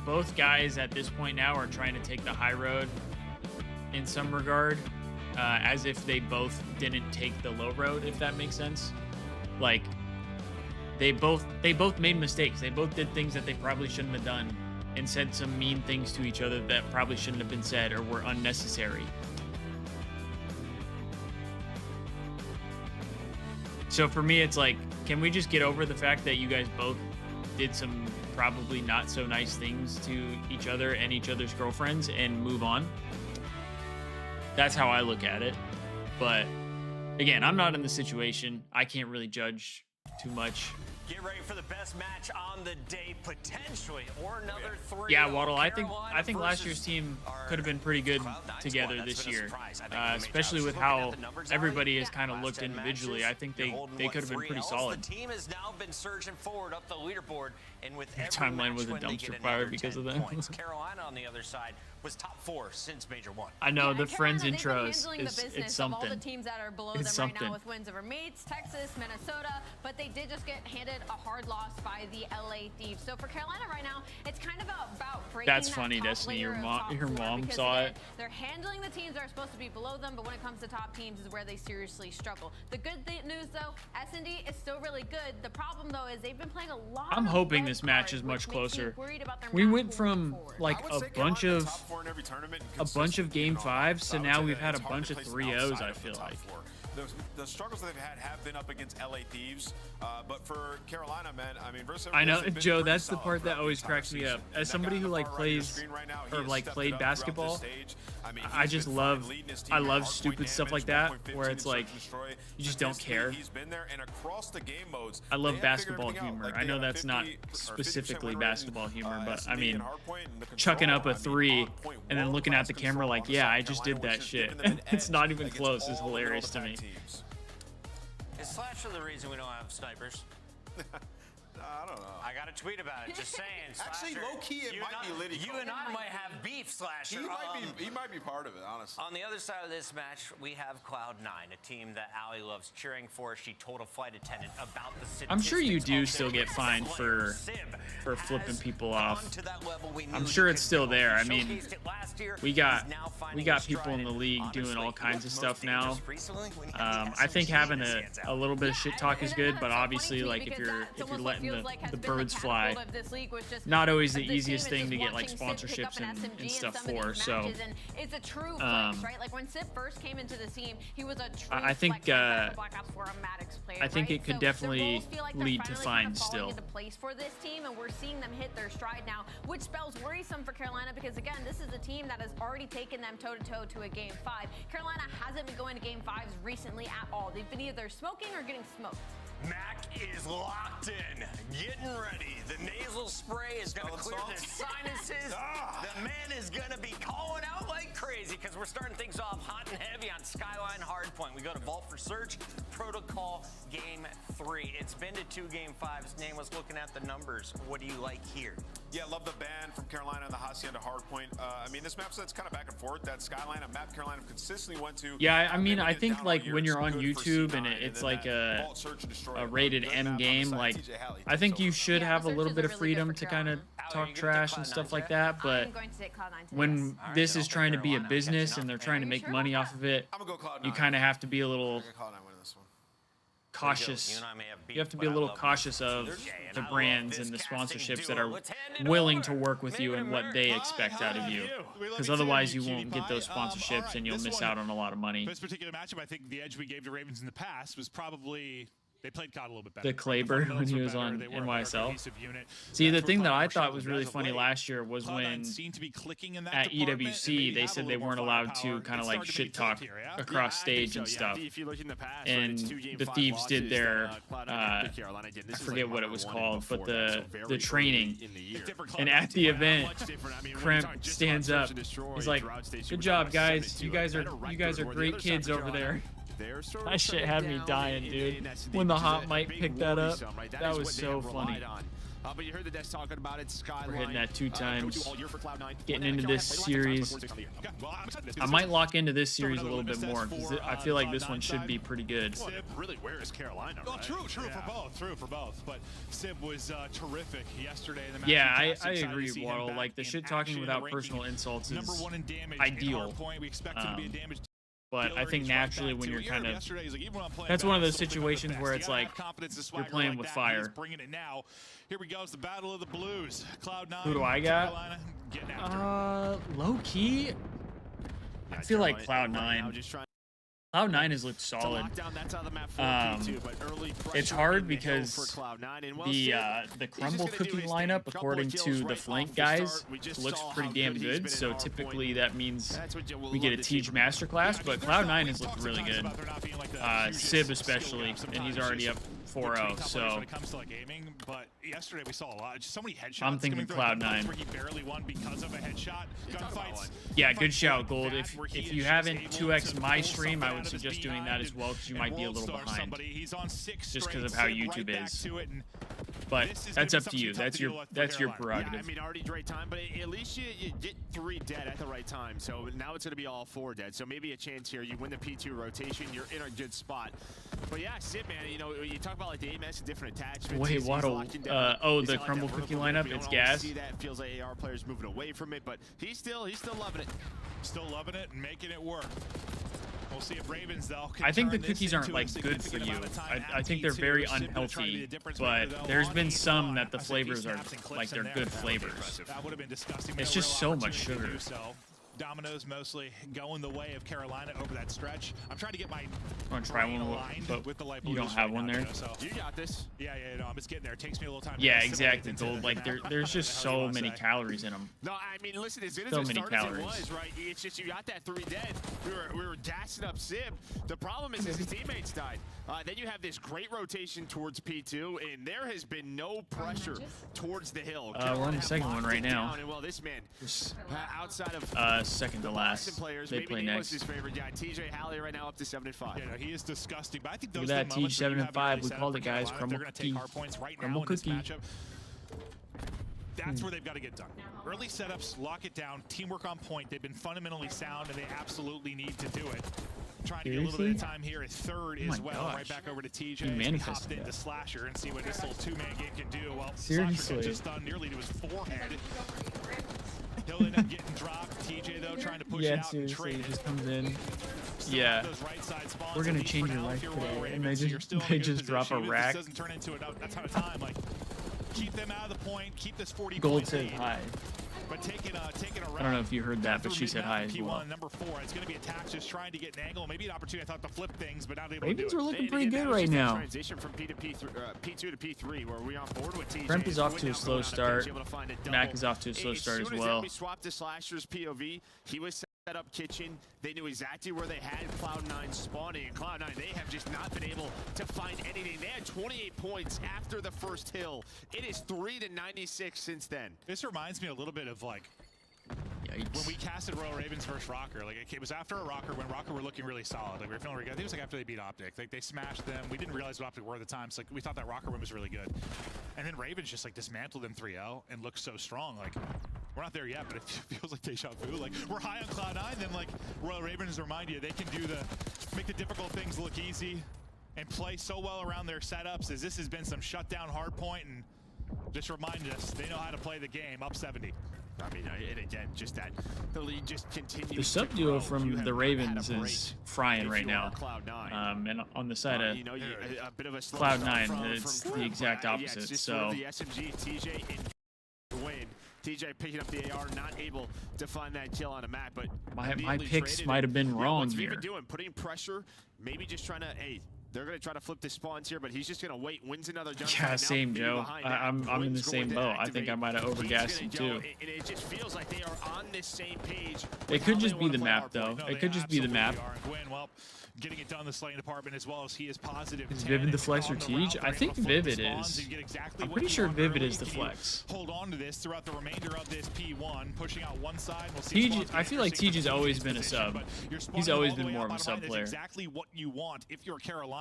both guys at this point now are trying to take the high road in some regard, as if they both didn't take the low road, if that makes sense. Like they both made mistakes. They both did things that they probably shouldn't have done and said some mean things to each other that probably shouldn't have been said or were unnecessary. So for me, it's like, can we just get over the fact that you guys both did some probably not so nice things to each other and each other's girlfriends and move on? That's how I look at it. But again, I'm not in the situation. I can't really judge too much. Get ready for the best match on the day, potentially, or another 3. Yeah, Waddle, I think last year's team could have been pretty good together this year, especially with how everybody has kind of looked individually. I think they could have been pretty solid. The team has now been surging forward up the leaderboard, and with every timeline was a dumpster fire because of that. Carolina on the other side was top 4 since Major 1. I know, the Friends Carolina, intros it's something. All the teams that are below them right now with wins over Mates, Texas, Minnesota, but they did just get handed a hard loss by the LA Thieves. So for Carolina right now, it's kind of about breaking That's that funny, top Destiny. Your layer of mom because, saw again, it. They're handling the teams that are supposed to be below them, but when it comes to top teams is where they seriously struggle. The good news though, S&D is still really good. The problem though is they've been playing a lot. I'm hoping this match is much closer. We went from like a bunch of game 5s to now we've had a bunch of 3-0s, I feel like. The struggles that they've had have been up against LA Thieves, but for Carolina, man, I mean, I know, Joe, that's the part that always cracks me up. As somebody who like plays or like played basketball, I just love stupid stuff like that where it's like you just don't care. I love basketball humor. I know that's not specifically basketball humor, but I mean, chucking up a 3 and then looking at the camera like, yeah, I just did that shit. It's not even close is hilarious to me. Is Slasher the reason we don't have snipers? I don't know. I got a tweet about it. Just saying. Actually, Slasher, low key, it might be Liddy. You and I might have beef, Slasher. He might be part of it, honestly. On the other side of this match, we have Cloud9, a team that Allie loves cheering for. She told a flight attendant about the statistics. I'm sure you do still get fined for flipping people off. I'm sure it's still there. I mean, we got people in the league doing all kinds of stuff now. I think having a little bit of shit talk is good, but obviously, like if you're letting feels like has the been birds the fly. catapult of this league was just Not always the team easiest is thing just to get like watching Sip pick up sponsorships an SMG and in stuff some of for. these So matches, and it's a true flex, right? Like when Sip first came into the team, he was a true I think flex like Black Ops 4 on Maddox player, I think right? it could So definitely the roles feel like they're lead to finally kind of fines falling still. into place for this team, and we're seeing them hit their stride now, which spells worrisome for Carolina because again, this is a team that has already taken them toe-to-toe to a Game 5. Carolina hasn't been going to Game 5s recently at all. They've been either smoking or getting smoked. Mac is locked in, getting ready. The nasal spray is going to clear the sinuses. The man is going to be calling out like crazy because we're starting things off hot and heavy on Skyline Hardpoint. We go to Vault for Search, Protocol Game 3. It's been to 2 Game 5s. Name was looking at the numbers. What do you like here? Yeah, love the ban from Carolina on the Hacienda Hardpoint. I mean, this map set's kind of back and forth. That Skyline, a map Carolina consistently went to. Yeah, I mean, I think like when you're on YouTube and it's like a rated M game, like I think you should have a little bit of freedom to kind of talk trash and stuff like that. But when this is trying to be a business and they're trying to make money off of it, you kind of have to be a little cautious. You have to be a little cautious of the brands and the sponsorships that are willing to work with you and what they expect out of you, because otherwise you won't get those sponsorships and you'll miss out on a lot of money. This particular matchup, I think the edge we gave to Ravens in the past was probably they played COD a little bit better. The Claybird when he was on NYSL. See, the thing that I thought was really funny last year was when at EWC they said they weren't allowed to kind of like shit talk across stage and stuff. And the Thieves did their, I forget what it was called, but the training. And at the event, Kremp stands up. He's like, "Good job, guys. You guys are great kids over there." That shit had me dying, dude. When the hot mic picked that up, that was so funny. But you heard the desk talking about it. Skyline, we're hitting that 2 times. Getting into this series. I might lock into this series a little bit more because I feel like this one should be pretty good. Really, where is Carolina? Well, true for both. But Sib was terrific yesterday in the match. Yeah, I agree, Waddle. Like the shit talking without personal insults is ideal. But I think naturally when you're kind of, that's one of those situations where it's like you're playing with fire. Here we go, it's the battle of the blues. Cloud9. Who do I got? Low key, I feel like Cloud9. Cloud9 has looked solid. It's hard because the crumble cooking lineup, according to the flank guys, looks pretty damn good. So typically that means we get a Teej masterclass. But Cloud9 has looked really good. Sib especially, and he's already up 4-0. So when it comes to like aiming, but yesterday we saw a lot, just so many headshots. I'm thinking Cloud9. Where he barely won because of a headshot. Gunfights. Yeah, good shout, Gold. If you haven't 2x my stream, I would suggest doing that as well because you might be a little behind, just because of how YouTube is. But that's up to you. That's your prerogative. I mean, already great time, but at least you get 3 dead at the right time. So now it's going to be all 4 dead. So maybe a chance here. You win the P2 rotation. You're in a good spot. But yeah, Sid, man, you know, you talk about like the AMS and different attachments. Wait, Waddle. Oh, the crumble cookie lineup. It's gas. See that feels like AR players moving away from it, but he's still loving it. Still loving it and making it work. We'll see if Ravens, though, I think the cookies aren't like good for you. I think they're very unhealthy, but there's been some that the flavors are like they're good flavors. That would have been disgusting. It's just so much sugar. Dominoes mostly going the way of Carolina over that stretch. I'm trying to get my want to try one, but with the light you don't have one there. So. You got this. Yeah, no, I'm just getting there. It takes me a little time. Yeah, exactly, Gold. Like there's just so many calories in them. No, I mean, listen, as good as so it many started calories. It was, right? It's just you got that 3 dead. We were gassing up Sib. The problem is his teammates died. Then you have this great rotation towards P2, and there has been no pressure towards the hill. We're on the second one right now. And well, this man, outside of second to last. Players, they play next. His favorite guy, TJ Halley, right now up to 7-5. Yeah, no, he is disgusting. But I think those look at that Teej 7-5. We called it, guys. Crumble cookie. Crumble cookie. That's where they've got to get done. Early setups, lock it down, teamwork on point. They've been fundamentally sound, and they absolutely need to do it. Trying to get a little bit of time here at third as well. Gosh. Right back over to TJ. He manifested into Slasher and see what this little 2-man game can do. Well, seriously, Slasher just done nearly to his forehead. He'll end up getting dropped. TJ though trying to push out seriously, and he just comes in. Yeah, we're gonna change your life today, and they just drop a rack. Doesn't turn into a ton of time. Like keep them out of the point, keep this 40 Gold point said lead. hi. But taking a I don't know if you heard that, but she said hi as P1, well. number 4. It's going to be attacks, just trying to get an angle, maybe an opportunity. I thought to flip things, but not able Ravens to do are it. looking And pretty again, good that was right just that now. Transition from P2 to P3, where we on board with TJ. Kremp is off to a Went slow down start. able to find a double. Mac is off to a slow start as soon well. we swapped to Slasher's POV, he was set up kitchen. They knew exactly where they had Cloud9 spawning, and Cloud9, they have just not been able to find anything. They had 28 points after the first hill. It is 3-96 since then. This reminds me a little bit of like Yikes. when we casted Royal Ravens versus Rocker. Like it was after a Rocker when Rocker were looking really solid. Like we were feeling really good. I think it was like after they beat Optic. Like they smashed them. We didn't realize what Optic were at the time. So like we thought that Rocker win was really good. And then Ravens just like dismantled them 3-0 and looked so strong. Like we're not there yet, but it feels like deja vu. Like we're high on Cloud9, then like Royal Ravens remind you they can make the difficult things look easy and play so well around their setups, as this has been some shutdown hard point, and just remind us they know how to play the game. Up 70. I mean, and again, just that the lead just continues. The sub to duo grow. from You have the not Ravens had a break is frying if right you are now. Cloud9. And on the side of you know, a bit of a slow Cloud9, start from it's the Kremp, exact but, yeah, opposite. it's just So sort of the SMG, TJ, and win. TJ picking up the AR, not able to find that kill on a map, but my immediately picks traded might it. have been Yeah, wrong what's here. Viva doing? Putting pressure, maybe just trying to, hey, they're going to try to flip the spawns here, but he's just going to wait, wins another jump. Yeah, same, Joe. I'm in the same boat. I think I might have overgassed him too. And it just feels like they are on this same page. It could just be the map, though. No, It could just be the map. Gwyn, well, getting it done in the slaying department as well as he is positive. Is Vivid the flex or Tej? I think Vivid is. I'm pretty sure Vivid is the flex. Hold on to this throughout the remainder of this P1, pushing out one side. We'll see Tej, I feel like Tej has always been a sub. He's always been more of a sub player. Exactly what you want if you're Carolina.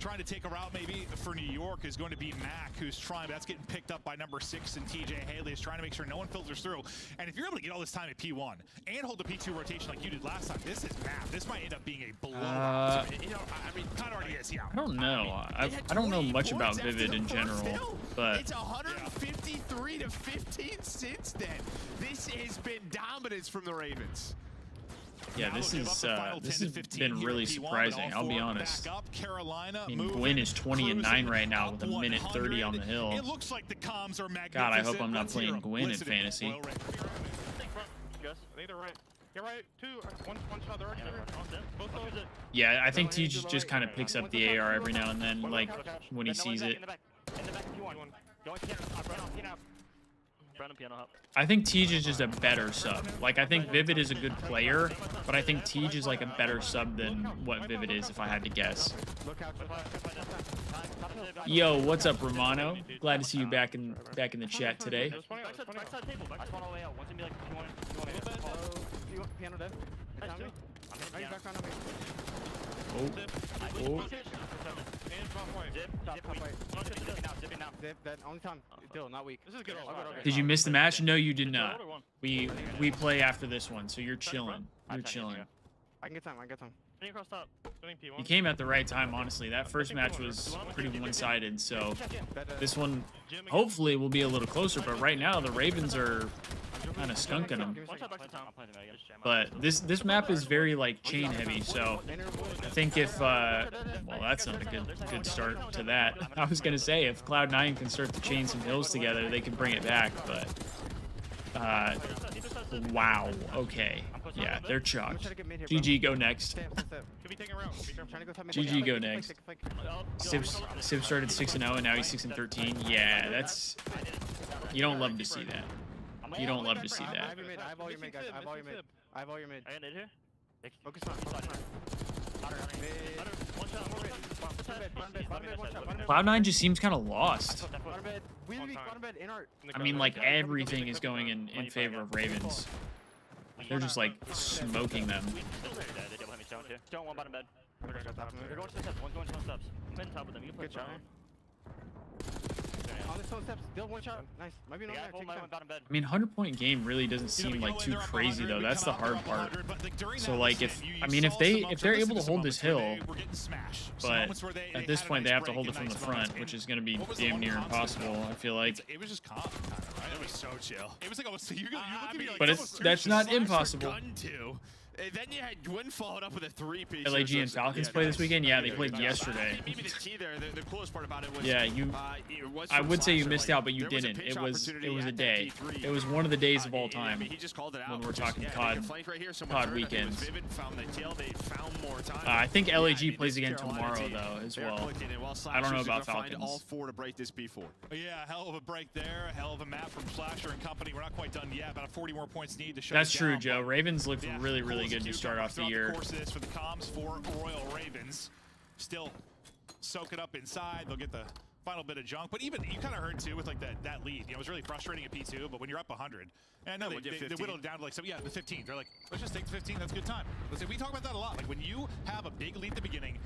Trying to take a route maybe for New York is going to be Mac, who's trying. That's getting picked up by number 6, and TJ Haley is trying to make sure no one filters through. And if you're able to get all this time at P1 and hold the P2 rotation like you did last time, this is map. This might end up being a blowout. You know, I mean, kind of already is. Yeah. I don't know. I don't know much about Vivid in general, but it's 153 to 15 since then. This has been dominance from the Ravens. yeah, this has been really surprising. I'll be honest. I mean, Gwyn is 20-9 right now with a minute 30 on the hill. It looks like the comms are magnificent. God, I hope I'm not playing Gwyn in fantasy. I think they're right. You're right. One shot. They're already there. Both sides. Yeah, I think Tej just kind of picks up the AR every now and then, like when he sees it. In the back if you want. Go piano. Brandon piano hop. I think Tej is just a better sub. Like, I think Vivid is a good player, but I think Tej is like a better sub than what Vivid is, if I had to guess. Yo, what's up, Romano? Glad to see you back in the chat today. Backside table. Backside all the way out. Once be like, if you want piano dead. I'm hitting background on me. Oh. Zip now. That only time. Dylan, not weak. This is good. Did you miss the match? No, you did not. We play after this one, so you're chilling. You're chilling. I can get time. Spinning across top. Spinning P1. You came at the right time, honestly. That first match was pretty one-sided, so this one hopefully will be a little closer. But right now, the Ravens are kind of skunking them. But this map is very like chain heavy, so I think if well, that's not a good start to that. I was gonna say if Cloud9 can start to chain some hills together, they can bring it back. But wow, okay, yeah, they're chalked. GG, go next. GG, go next. Sib started 6-0 and now he's 6-13. Yeah, that's, you don't love to see that. You don't love to see that. I have all your mid, guys. I have all your mid. I got nade here. Focus on. Cloud9 just seems kind of lost. I mean, like, everything is going in favor of Ravens. They're just, like, smoking them. Don't want bottom bed. They're going to the steps. One's going to the steps. I'm in top of them. You can put shot. On the stone steps. Still one shot. Nice. Might be no there. I mean, 100-point game really doesn't seem like too crazy though. That's the hard part. So like, if they're able to hold this hill, but at this point they have to hold it from the front, which is going to be damn near impossible. I feel like. It was just calm. It was so chill. It was like, oh, so you're looking at me like, but that's not impossible. then you had Gwyn followed up with a 3-piece. LAG and Falcons play this weekend? Yeah, they played yesterday. Maybe the key there, the coolest part about it was... Yeah, I would say you missed out, but you didn't. It was a day. It was one of the days of all time he just called it out. when we're talking COD weekends. Found the kill, they found more time. I think LAG plays again tomorrow, though, as well. I don't know about Falcons. All 4 to break this B4. Yeah, hell of a break there. A hell of a map from Slasher and company. We're not quite done yet. About 40 more points need to show. That's true, Joe. Ravens looked really, really good to start off the year. Of course, it is for the comms for Royal Ravens. Still soak it up inside. They'll get the final bit of junk. But even, you kind of heard, too, with like that lead. You know, it was really frustrating at P2, but when you're up 100, and I know they whittled it down to like, the 15. They're like, let's just take the 15. That's a good time. We talk about that a lot. Like, when you have a big lead at the beginning,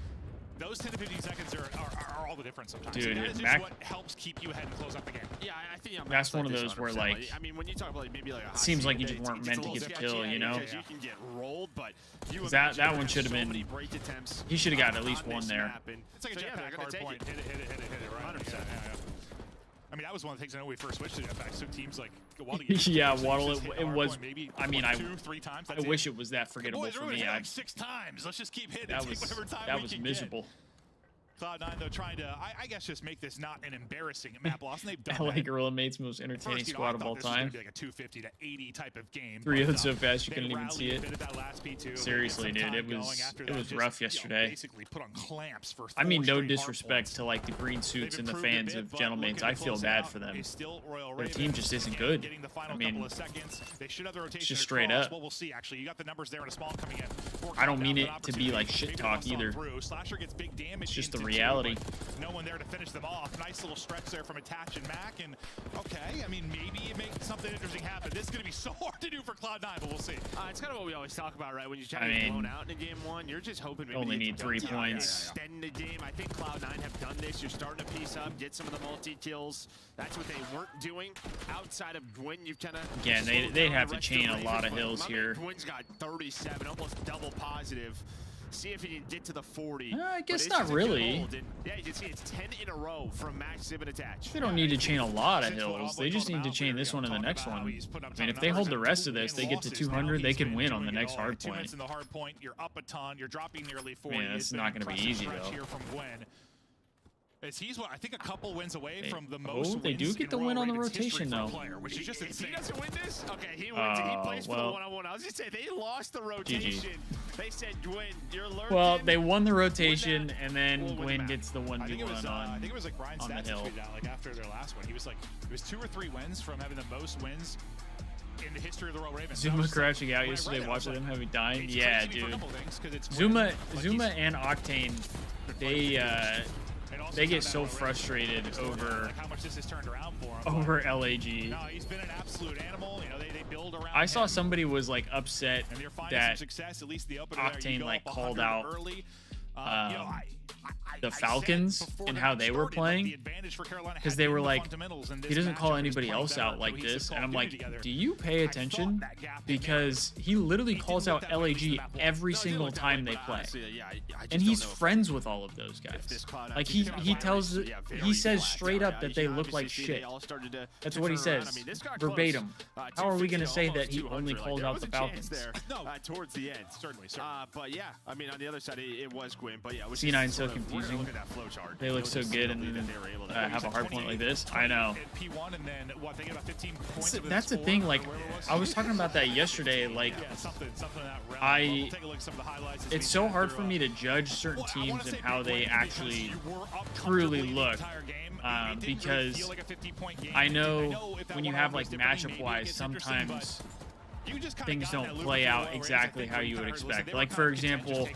those 10 to 15 seconds are all the difference sometimes. Dude, that is just what helps keep you ahead and close up the game. Yeah, I think that's one of those where, like, I mean, when you talk about maybe like it seems like you just weren't meant to get the kill, you know? You can get rolled, but that one should have been. He should have got at least one there. It's like a jetpack hard point. Hit it, right? 100%. Yeah. I mean, that was one of the things I know we first switched to jetpacks. So teams like Waddle. Yeah, Waddle. It was. Maybe I mean, 2-3 times. I wish it was that forgettable for me. Like 6 times. Let's just keep hitting. That was miserable. Cloud9 though trying to, I guess, just make this not an embarrassing map loss, and they've done LA Gorilla Mates most entertaining squad of all time. Be like a 250 to 80 type of game. 3-0 so fast you couldn't even see it. Seriously, dude, it was rough yesterday. Basically put on clamps for I mean, no disrespect to like the green suits and the fans of Gentleman's. I feel bad for them. Their team just isn't good. I mean, it's just straight up. We'll see. Actually, you got the numbers there in a small coming in. I don't mean it to be like shit talk either. Slasher gets big damage. It's just the reality. No one there to finish them off. Nice little stretch there from Attach and Mac. And okay, I mean, maybe you make something interesting happen. This is going to be so hard to do for Cloud9, but we'll see. It's kind of what we always talk about, right? When you try to get blown out in game 1, you're just hoping maybe only need 3 points. Extend the game. I think Cloud9 have done this. You're starting to piece up, get some of the multi-kills. That's what they weren't doing outside of Gwyn. You've kind of again, they have to chain a lot of hills here. Gwyn's got 37, almost double positive. See if he can get to the 40. I guess not really. Yeah, you can see it's 10 in a row from Max Sim and Attach. They don't need to chain a lot of hills. They just need to chain this one and the next one. I mean, if they hold the rest of this, they get to 200, they can win on the next hard point. In the hard point, you're up a ton. You're dropping nearly 40. Man, that's not going to be easy, though. Here from Gwyn. He's, I think, a couple wins away from the most. Oh, they do get the win on the rotation, though. Which is just insane. He doesn't win this? Okay, he wins. He plays for the one-on-one. I was just saying, they lost the rotation. GG. They said, Gwyn, you're learning. Well, they won the rotation, and then Gwyn gets the 1v1 I think it was like Brian on the Stats hill. tweeted out, like after their last one. He was like, it was 2 or 3 wins from having the most wins in the history of the Royal Ravens. Zuma crouching out yesterday, watching them having dying. Yeah, dude. Zuma and Octane, they get so frustrated over how much this has turned around for him. Over LAG. No, he's been an absolute animal. You know, they build around. I saw somebody was like upset that success, at least the Octane like called out the Falcons and how they were playing, because they were like, he doesn't call anybody else out like this, and I'm like, do you pay attention? Because he literally calls out LAG every single time they play, and he's friends with all of those guys. Like he says straight up that they look like shit. That's what he says verbatim. How are we gonna say that he only called out the Falcons? Towards the end, certainly. But yeah, I mean, on the other side, it was Gwyn. But yeah, C9's so confusing. They look so good and then have a hard point like this. I know. That's the thing. Like, I was talking about that yesterday. Like, it's so hard for me to judge certain teams and how they actually truly look. Because I know when you have like matchup-wise, sometimes things don't play out exactly how you would expect. Like, for example,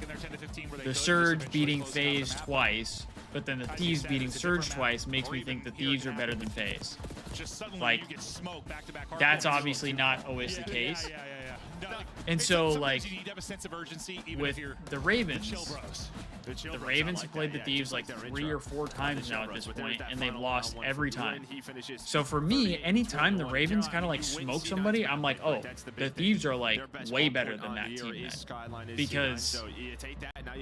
the Surge beating FaZe twice, but then the Thieves beating Surge twice makes me think the Thieves are better than FaZe. Like, that's obviously not always the case. And so, like, with the Ravens, the Ravens have played the Thieves like 3 or 4 times now at this point, and they've lost every time. So for me, anytime the Ravens kind of like smoke somebody, I'm like, oh, the Thieves are like way better than that team then. Because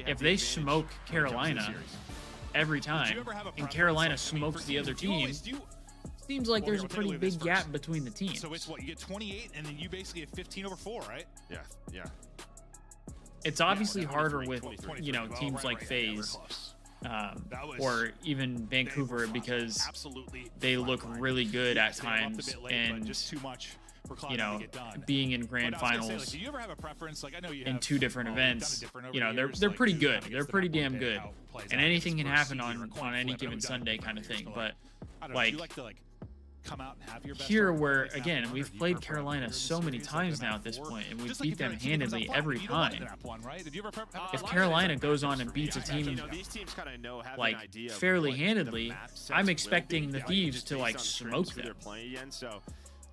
if they smoke Carolina every time, and Carolina smokes the other team, seems like there's a pretty big gap between the teams. So it's what, you get 28, and then you basically have 15 over 4, right? Yeah. it's obviously harder with, you know, teams like FaZe. Or even Vancouver, because they look really good at times, and you know, being in grand finals do you ever have a preference? Like, I know you in have 2 different events, you know, they're pretty good. They're pretty damn good, and anything can happen on any given Sunday kind of thing. But like come out and have your best here, where again we've played Carolina so many times now at this point, and we've beat them handedly every time. If Carolina goes on and beats a team like fairly handedly, I'm expecting the Thieves to like smoke them.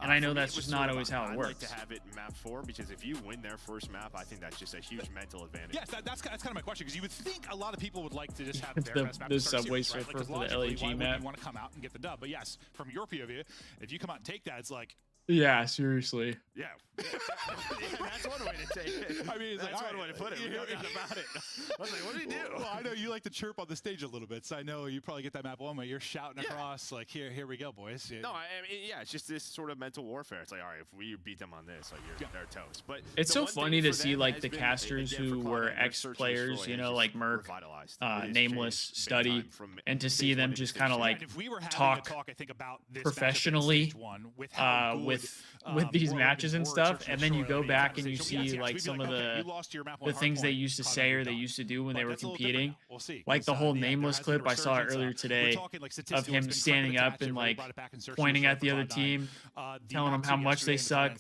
And I know that's just not always how it works. I'd like to have it map 4, because if you win their first map, I think that's just a huge mental advantage. Yes, that's kind of my question, because you would think a lot of people would like to just have their best map. The subway surfer for the LAG map. You want to come out and get the dub, but yes, from your POV, if you come out and take that, it's like, yeah, seriously. Yeah. That's one way to take it. I mean, that's one way to put it. We know about it. I was like, what do we do? Well, I know you like to chirp on the stage a little bit, so I know you probably get that map 1 way. You're shouting across, like, here we go, boys. No, I mean, yeah, it's just this sort of mental warfare. It's like, all right, if we beat them on this, like, they're toast. But it's so funny to see like the casters who were ex-players, you know, like Merc, Nameless, Study, and to see them just kind of like talk professionally with these matches and stuff, and then you go back and you see like some of the things they used to say or they used to do when they were competing, like the whole Nameless clip I saw earlier today of him standing up and like pointing at the other team, telling them how much they suck,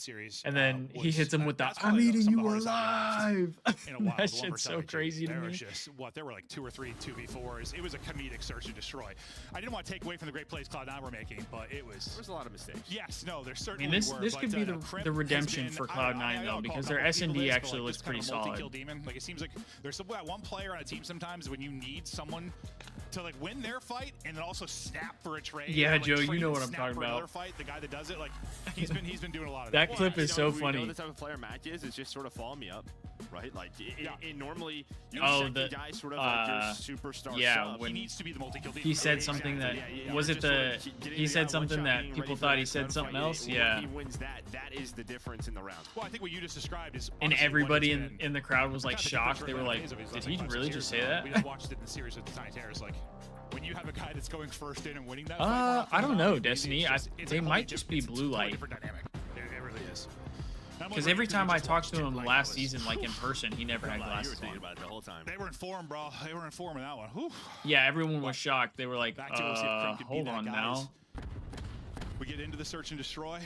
and then he hits them with the "I'm eating you alive." That shit's so crazy to me. There were like 2 or 3 2v4s. It was a comedic search and destroy. I didn't want to take away from the great plays Cloud9 were making, but there was a lot of mistakes. Yes, no, there's certainly. I mean, this could be the redemption for Cloud9 though, because their S&D actually looks pretty solid. Like, it seems like there's that one player on a team sometimes when you need someone to like win their fight and then also snap for a trade. Yeah, like, Joe, you know what I'm talking about. Fight, the guy that does it, like he's been doing a lot of that. That clip is so funny. You know the type of player Matt is. It's just sort of follow me up, right? Like it normally you the guy sort of like your superstar. Yeah, when he needs to be the multi-kill team. He said something that was it the he said something that people thought he said something else. Yeah. He wins that. That is the difference in the round. Well, I think what you just described is. And everybody in the crowd was like shocked. They were like, "Did he really just say that?" We just watched it in the series with the Tiny Terrors. Like, when you have a guy that's going first in and winning that. I don't know, Destiny. They might just be blue light. Different dynamic. It really is. Because every time I talked to him last season, like in person, he never had glasses on. About it the whole time. They were in form, bro. They were in form in that one. Whew. Yeah, everyone was shocked. They were like, hold on now. We get into the search and destroy.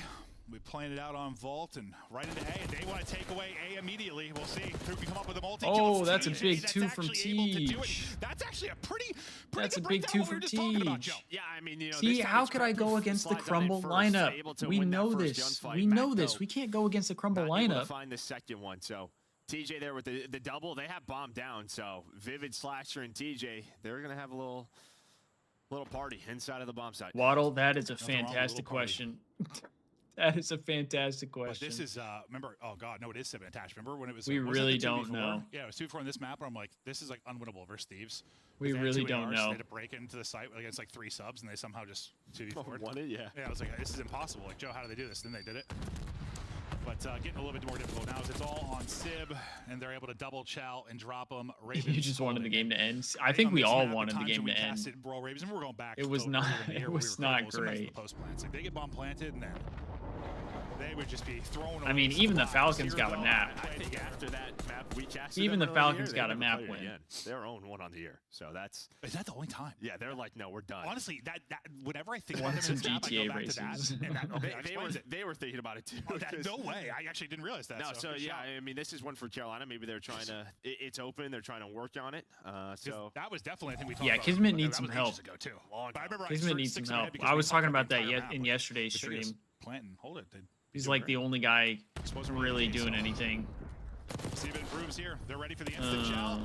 We plan it out on Vault and right into A, and they want to take away A immediately. We'll see who can come up with a multi-kill. Oh, that's a big 2 from Teej. That's actually a pretty that's a big 2 from Teej. Yeah, I mean, you know, see, how could I go against the Crumble lineup? We know this. We know this. We can't go against the Crumble lineup. Find the second one. So TJ there with the double. They have bombed down. So Vivid, Slasher, and TJ, they're gonna have a little party inside of the bomb site. Waddle, that is a fantastic question. That is a fantastic question. But this is, remember, oh God, no, it is 7 attached. Remember when it was. We really don't know. Yeah, it was 2v4 on this map, where I'm like, this is like unwinnable versus Thieves. We really don't know. They had to break into the site against like 3 subs, and they somehow just 2v4'd. Won it, yeah. Yeah, I was like, this is impossible. Like, Joe, how do they do this? Then they did it. But getting a little bit more difficult now is it's all on Sib, and they're able to double chow and drop them. Ravens you just wanted the game to end. I think we all wanted the game to end. Ravens, and we're going back. It was not. It was not great. Like, they get bomb planted, and then they would just be thrown. I mean, even the Falcons got a map. I think after that map we casted, even the Falcons got a map win. Their own one on the year. So is that the only time? Yeah, they're like, no, we're done. Honestly, that whenever I think about some GTA races, they were thinking about it too. No way, I actually didn't realize that. No, so yeah, I mean, this is one for Carolina. Maybe they're trying to. It's open. They're trying to work on it. So that was definitely. I think we talked about. Yeah, Kismet needs some help. Kismet needs some help. I was talking about that in yesterday's stream. Planting, hold it. He's like the only guy really doing anything. Steven Brooms here. They're ready for the instant shell.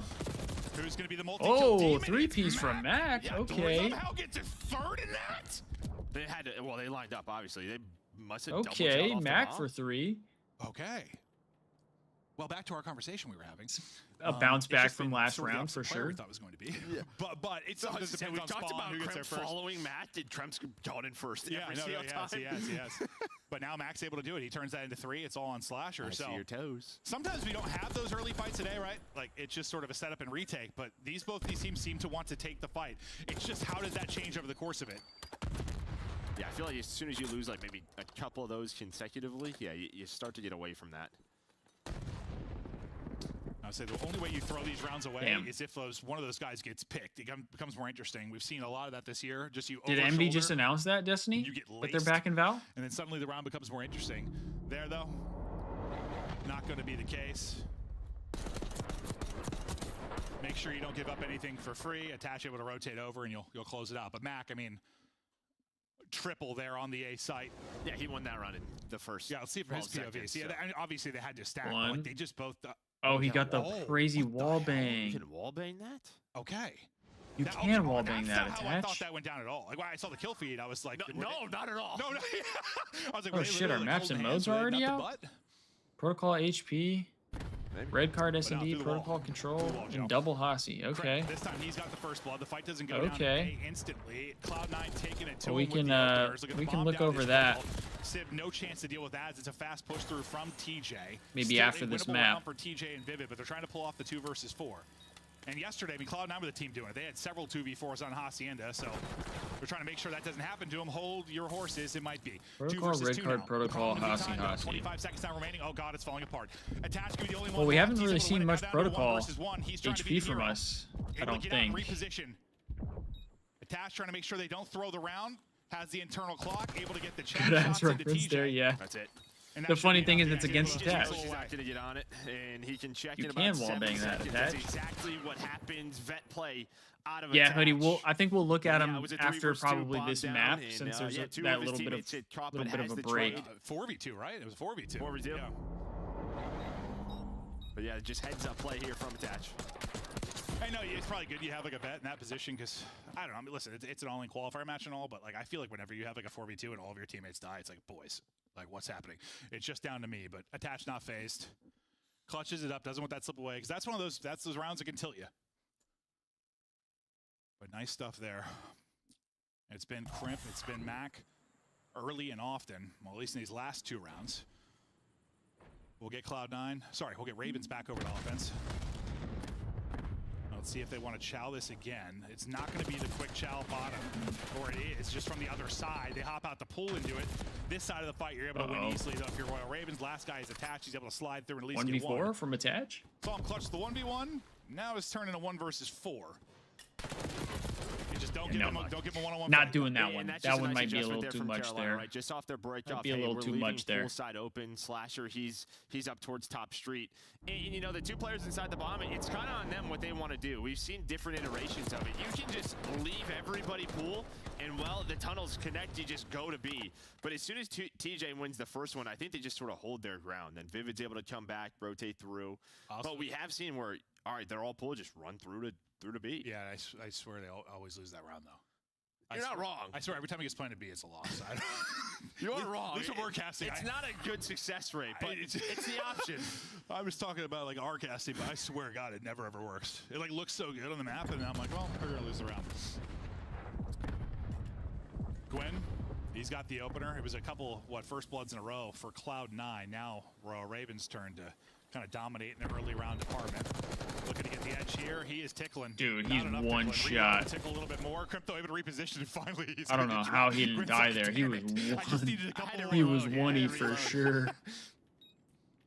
Who's going to be the multi-kill team? 3-piece from Mac. Yeah, okay. Somehow get to third in that. They had to. Well, they lined up. Obviously, they must have. Okay, Mac for 3. Okay. Well, back to our conversation we were having. A bounce back from last round for sure. We thought it was going to be. Yeah. But it's we talked about Kremp following Matt. Did Kremp's gone in first? Yeah, no, he has. But now Mac's able to do it. He turns that into 3. It's all on Slasher. I so see your toes. sometimes we don't have those early fights today, right? Like, it's just sort of a setup and retake. But both these teams seem to want to take the fight. It's just how does that change over the course of it? Yeah, I feel like as soon as you lose like maybe a couple of those consecutively, yeah, you start to get away from that. I would say the only way you throw these rounds away Damn. is if one of those guys gets picked. It becomes more interesting. We've seen a lot of that this year. Just you Did over Envy just shoulder, announce that, Destiny? you get That they're laced, back in Val? and then suddenly the round becomes more interesting. There, though, not going to be the case. Make sure you don't give up anything for free. Attach able to rotate over, and you'll close it out. But Mac, I mean, triple there on the A site. Yeah, he won that round in the first. Yeah, let's see from his 12 POV. seconds, See, so. I mean, obviously they had to stack, but One. like, they just both. Oh, he got the crazy what the wall hell? You bang. can wallbang that? Okay. You That- can okay, wall that's bang not that how I thought attach. that went down at all. Like when I saw the kill feed, I was like, No, not at all. No. I was like, Oh were they shit, our literally, like, maps and holding modes hands are with already nothing out? but? Protocol HP, Maybe. red card But S&D, through the wall. protocol control, Through the wall, Joe. and double Hossie. Okay. Correct. This time he's got the first blood. The fight doesn't go down Okay. to A instantly. Cloud9 taking it to Well, we him with can, the openers. Look at the we can bomb look down over his that. funnel. Civ, no chance to deal with that as it's a fast push through from TJ. Maybe Still after a this winnable map. round for TJ and Vivid, but they're trying to pull off the 2 versus 4. And yesterday, I mean, Cloud9 were the team doing it. They had several 2v4s on Hacienda, so they're trying to make sure that doesn't happen to them. Hold your horses, it might be. Protocol, 2 versus red 2 card, now. protocol, Problem in the Hossie, meantime, Hossie. 25 seconds now remaining. Oh god, it's falling apart. Attach could be the only one. Well, we left. haven't He's really able to seen win it much now down to 1 protocol versus 1. He's trying to be HP the from hero. us. I Able to don't get out and think. reposition. Attach trying to make sure they don't throw the round. Has the internal clock. Able to get the check Good shots ass into reference TJ. there, yeah. That's it. And that The should funny be thing enough. is it's Yeah, against he just attach. knows He's why. not going to get on it, and he can check You in can about wall 7 bang that seconds. attach. That's exactly what happens. Vet play out of Yeah, attach. Hoodie. I think we'll look at Yeah, him it was a 3 after versus 2 probably bomb this down, map, and, since there's yeah, 2 that of his little bit teammates hit top, of but has a the break. trade. 4v2, right? It was 4v2. 4v2. Yeah. But yeah, just heads up play here from attach. I know it's probably good you have like a vet in that position because I don't know. I mean, listen, it's an all-in qualifier match and all, but like I feel like whenever you have like a 4v2 and all of your teammates die, it's like, boys, like what's happening? It's just down to me. But attach not phased, clutches it up, doesn't want that slip away because that's one of those rounds that can tilt you. But nice stuff there. It's been Crimp, it's been Mac, early and often. Well, at least in these last 2 rounds. We'll get Cloud9. Sorry, we'll get Ravens back over to offense. Let's see if they want to chow this again. It's not going to be the quick chow bottom, or it is just from the other side. They hop out the pool into it. This side of the fight, you're able to win easily, though. If you're Royal Ravens, last guy is attached. He's able to slide through and at least get 1. 1v4 from attach? Saw him clutch the 1v1. Now it's turning a 1 versus 4. You just don't give him a one-on-one. Not fight. doing that one. That one might be a adjustment little there too from much Carolina, there. Right? Just off their break Might off. be a Hey, little we're too leaving much there. full side open. Slasher, he's up towards top street. And you know, the 2 players inside the bomb, it's kind of on them what they want to do. We've seen different iterations of it. You can just leave everybody pool, and well, the tunnels connect, you just go to B. But as soon as TJ wins the first one, I think they just sort of hold their ground. Then Vivid's able to come back, rotate through. Awesome. But we have seen where, all right, they're all pool, just run through to B. Yeah, I swear they always lose that round, though. You're not wrong. I swear, every time he gets playing to B, it's a loss. You are wrong. At least when we're casting. It's not a good success rate, but it's the option. I was talking about like our casting, but I swear to God, it never ever works. It like looks so good on the map, and then I'm like, well, we're gonna lose the round. Gwen, he's got the opener. It was a couple first bloods in a row for Cloud9. Now Royal Ravens' turn to kind of dominate in the early round department. Looking to get the edge here. He is tickling. Dude, Not he's enough one tickling. shot. Tickle a little bit more. Crypto able to reposition, and finally he's I don't know gonna how drop. he didn't Gwen's die like, there. He "Damn was it. I just needed a one. couple He more. was Yeah, one-y there we for go. sure.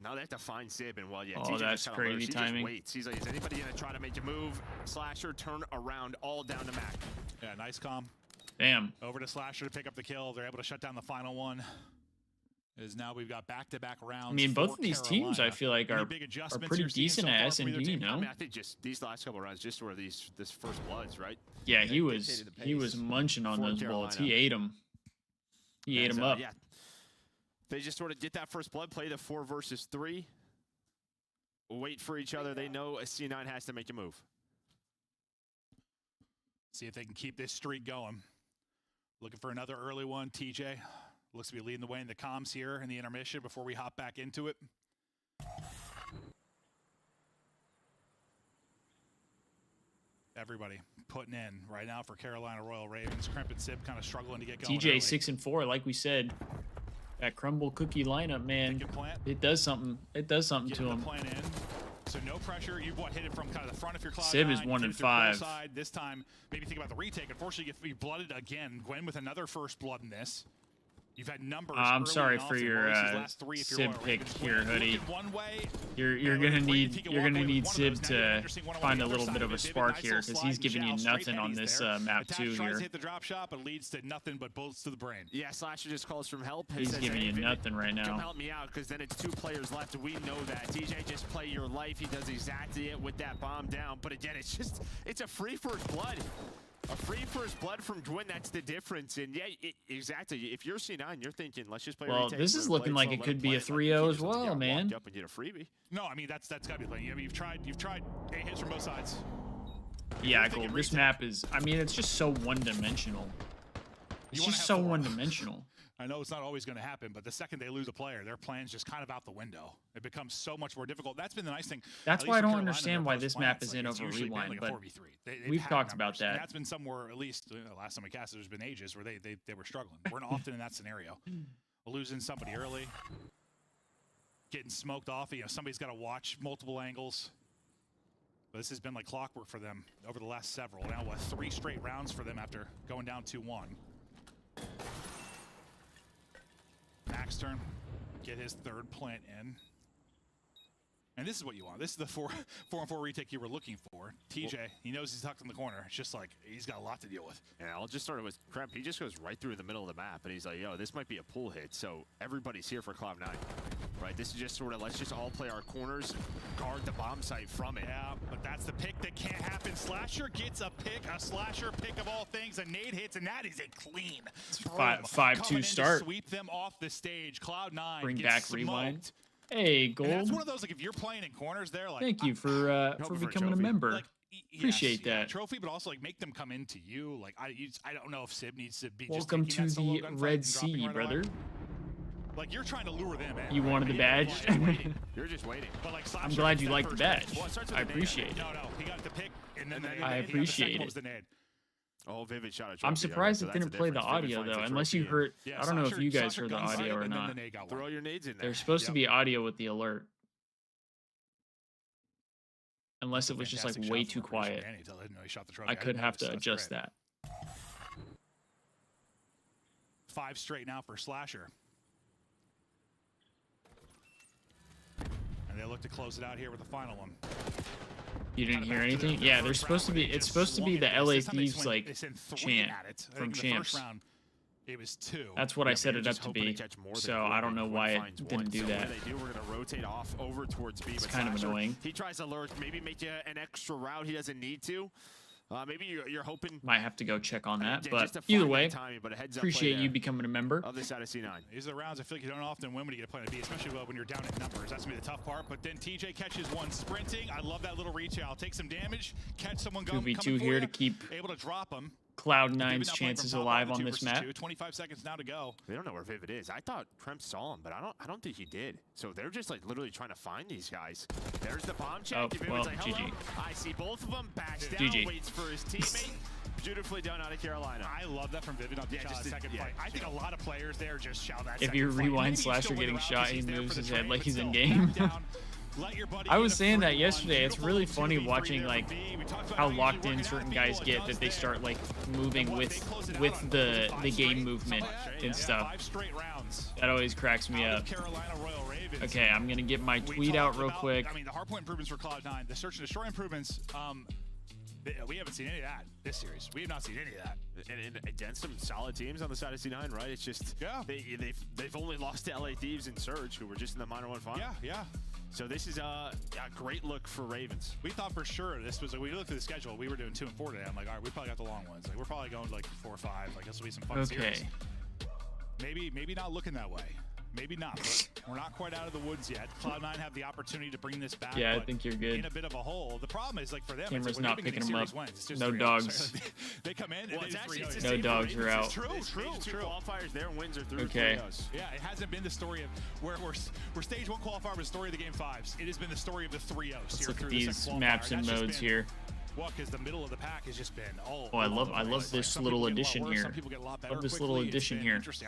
Now they have to find Sib, and well, yeah, Oh, TJ that's just kinda crazy lurks. timing. He just waits. He's like, is anybody gonna try to make a move? Slasher, turn around, all down to Mac. Yeah, nice calm. Damn. Over to Slasher to pick up the kill. They're able to shut down the final one. As now we've got back-to-back rounds. I mean, both for of these teams, I Carolina. feel like, Any are big adjustments pretty you're seeing decent so at far from either S&D, team? no? I mean, I think just these last couple rounds, just were this first bloods, right? Yeah, he They was dictated the he was pace munching on for those bullets. He Carolina. ate them. He ate And, them up. Yeah, they just sort of get that first blood, play the 4 versus 3, wait for each other. They know a C9 has to make a move. See if they can keep this streak going. Looking for another early one. TJ looks to be leading the way in the comms here in the intermission before we hop back into it. Everybody putting in right now for Carolina Royal Ravens. Crimp and Sib kind of struggling to get going. TJ early. 6-4, like we said. That crumble cookie lineup, man. It does something. It does something to him. Plan in. So no pressure. You've hit it from kind of the front of your Cloud9. Sib is 1 and 5. This time, maybe think about the retake. Unfortunately, you blooded again. Gwen with another first blood in this. You've had numbers. I'm sorry for your Sib pick here, Hoodie. You're gonna need Sib to find a little bit of a spark here because he's giving you nothing on this map too here. To hit the drop shot, but leads to nothing but bullets to the brain. Yeah, Slasher just calls from help. He's giving you nothing right now. Come help me out because then it's 2 players left. We know that. TJ just play your life. He does exactly it with that bomb down. But again, it's a free first blood. A free first blood from Gwyn, that's the difference. And yeah, exactly. If you're C9, you're thinking, let's just play. Well, this is looking like it could be a 3-0 as well, man. Up and get a freebie. No, I mean that's gotta be playing. I mean, you've tried 8 hits from both sides. Yeah, cool. This map is. I mean, it's just so one-dimensional. It's just so one-dimensional. I know it's not always going to happen, but the second they lose a player, their plan's just kind of out the window. It becomes so much more difficult. That's been the nice thing. That's why I don't understand why this map is in over Rewind, but we've talked about that. And that's been somewhere, at least last time we cast, there's been ages where they were struggling. We're not often in that scenario. Losing somebody early, getting smoked off. Somebody's got to watch multiple angles. But this has been like clockwork for them over the last several. Now, 3 straight rounds for them after going down 2-1. Max turn, get his 3rd plant in. And this is what you want. This is the 4-on-4 retake you were looking for. TJ, he knows he's tucked in the corner. It's just like, he's got a lot to deal with. Yeah, I'll just start with Kremp. He just goes right through the middle of the map, and he's like, yo, this might be a pull hit, so everybody's here for Cloud9. Right, this is just sort of, let's just all play our corners, guard the bomb site from it. Yeah, but that's the pick that can't happen. Slasher gets a pick, a Slasher pick of all things. A nade hits, and that is a clean 5-2 start. Sweep them off the stage. Cloud9 Bring gets back smoked. Rewind. Hey, Gold. And that's one of those, like, if you're playing in corners there, like, thank you for becoming a member. Like, appreciate that. Trophy, but also like make them come into you. Like I don't know if Sib needs to be. Welcome just to the Red Sea, brother. Like you're trying to lure them in. You wanted the badge? You're just waiting. But like, I'm glad you liked the badge. I appreciate it. No, he got the pick, and then I appreciate it. Oh, Vivid shot a trophy. I'm surprised it didn't play the audio though, unless you heard. I don't know if you guys heard the audio or not. Throw your nades in there. There's supposed to be audio with the alert. Unless it was just like way too quiet. I could have to adjust that. 5 straight now for Slasher. And they look to close it out here with the final one. You didn't hear anything? Yeah, there's supposed to be. It's supposed to be the LA Thieves like chant from Champs. It was 2. That's what I set it up to be. So I don't know why it didn't do that. We're gonna rotate off over towards B. It's kind of annoying. He tries to lurk, maybe make you an extra route. He doesn't need to. Maybe you're hoping. Might have to go check on that, but either way, appreciate you becoming a member. Of this out of C9. These are the rounds I feel like you don't often win when you get a plan to B, especially when you're down in numbers. That's gonna be the tough part. But then TJ catches one sprinting. I love that little reach out. Take some damage, catch someone going. 2v2 here to keep able to drop him. Cloud9's chances alive on this map. 25 seconds now to go. They don't know where Vivid is. I thought Kremp saw him, but I don't think he did. So they're just like literally trying to find these guys. There's the bomb check. Oh, well, like, GG. I see both of them. Backs down, GG. waits for his teammate. Beautifully done out of Carolina. I love that from Vivid on the second fight. I think a lot of players there just shout that. If you rewind Slasher getting shot, he moves his head like he's in game. I was saying that yesterday. It's really funny watching like how locked in certain guys get that they start like moving with the game movement and stuff. That always cracks me up. Okay, I'm gonna get my tweet out real quick. I mean, the hardpoint improvements for Cloud9, the search and destroy improvements. We haven't seen any of that this series. We have not seen any of that. And against some solid teams on the side of C9, right? It's just they've only lost to LA Thieves and Surge, who were just in the minor 1 final. Yeah. So this is a great look for Ravens. We thought for sure this was. We looked at the schedule. We were doing 2 and 4 today. I'm like, all right, we probably got the long ones. Like we're probably going to like 4 or 5. Like this will be some fun series. Maybe not looking that way. Maybe not. But we're not quite out of the woods yet. Cloud9 have the opportunity to bring this back. Yeah, I think you're good. In a bit of a hole. The problem is, like for them, Camera's it's like, not picking them up. No 3-0. dogs. They come in. Well, and no dogs are out. True. Qualifiers, their wins are through. Okay. Yeah, it hasn't been the story of where stage 1 qualifier was the story of the game 5s. It has been the story of the 3-0s. Let's look at these maps and modes here. Well, because the middle of the pack has just been I love this little addition here. Some people get a lot better Love this little addition here. Interesting.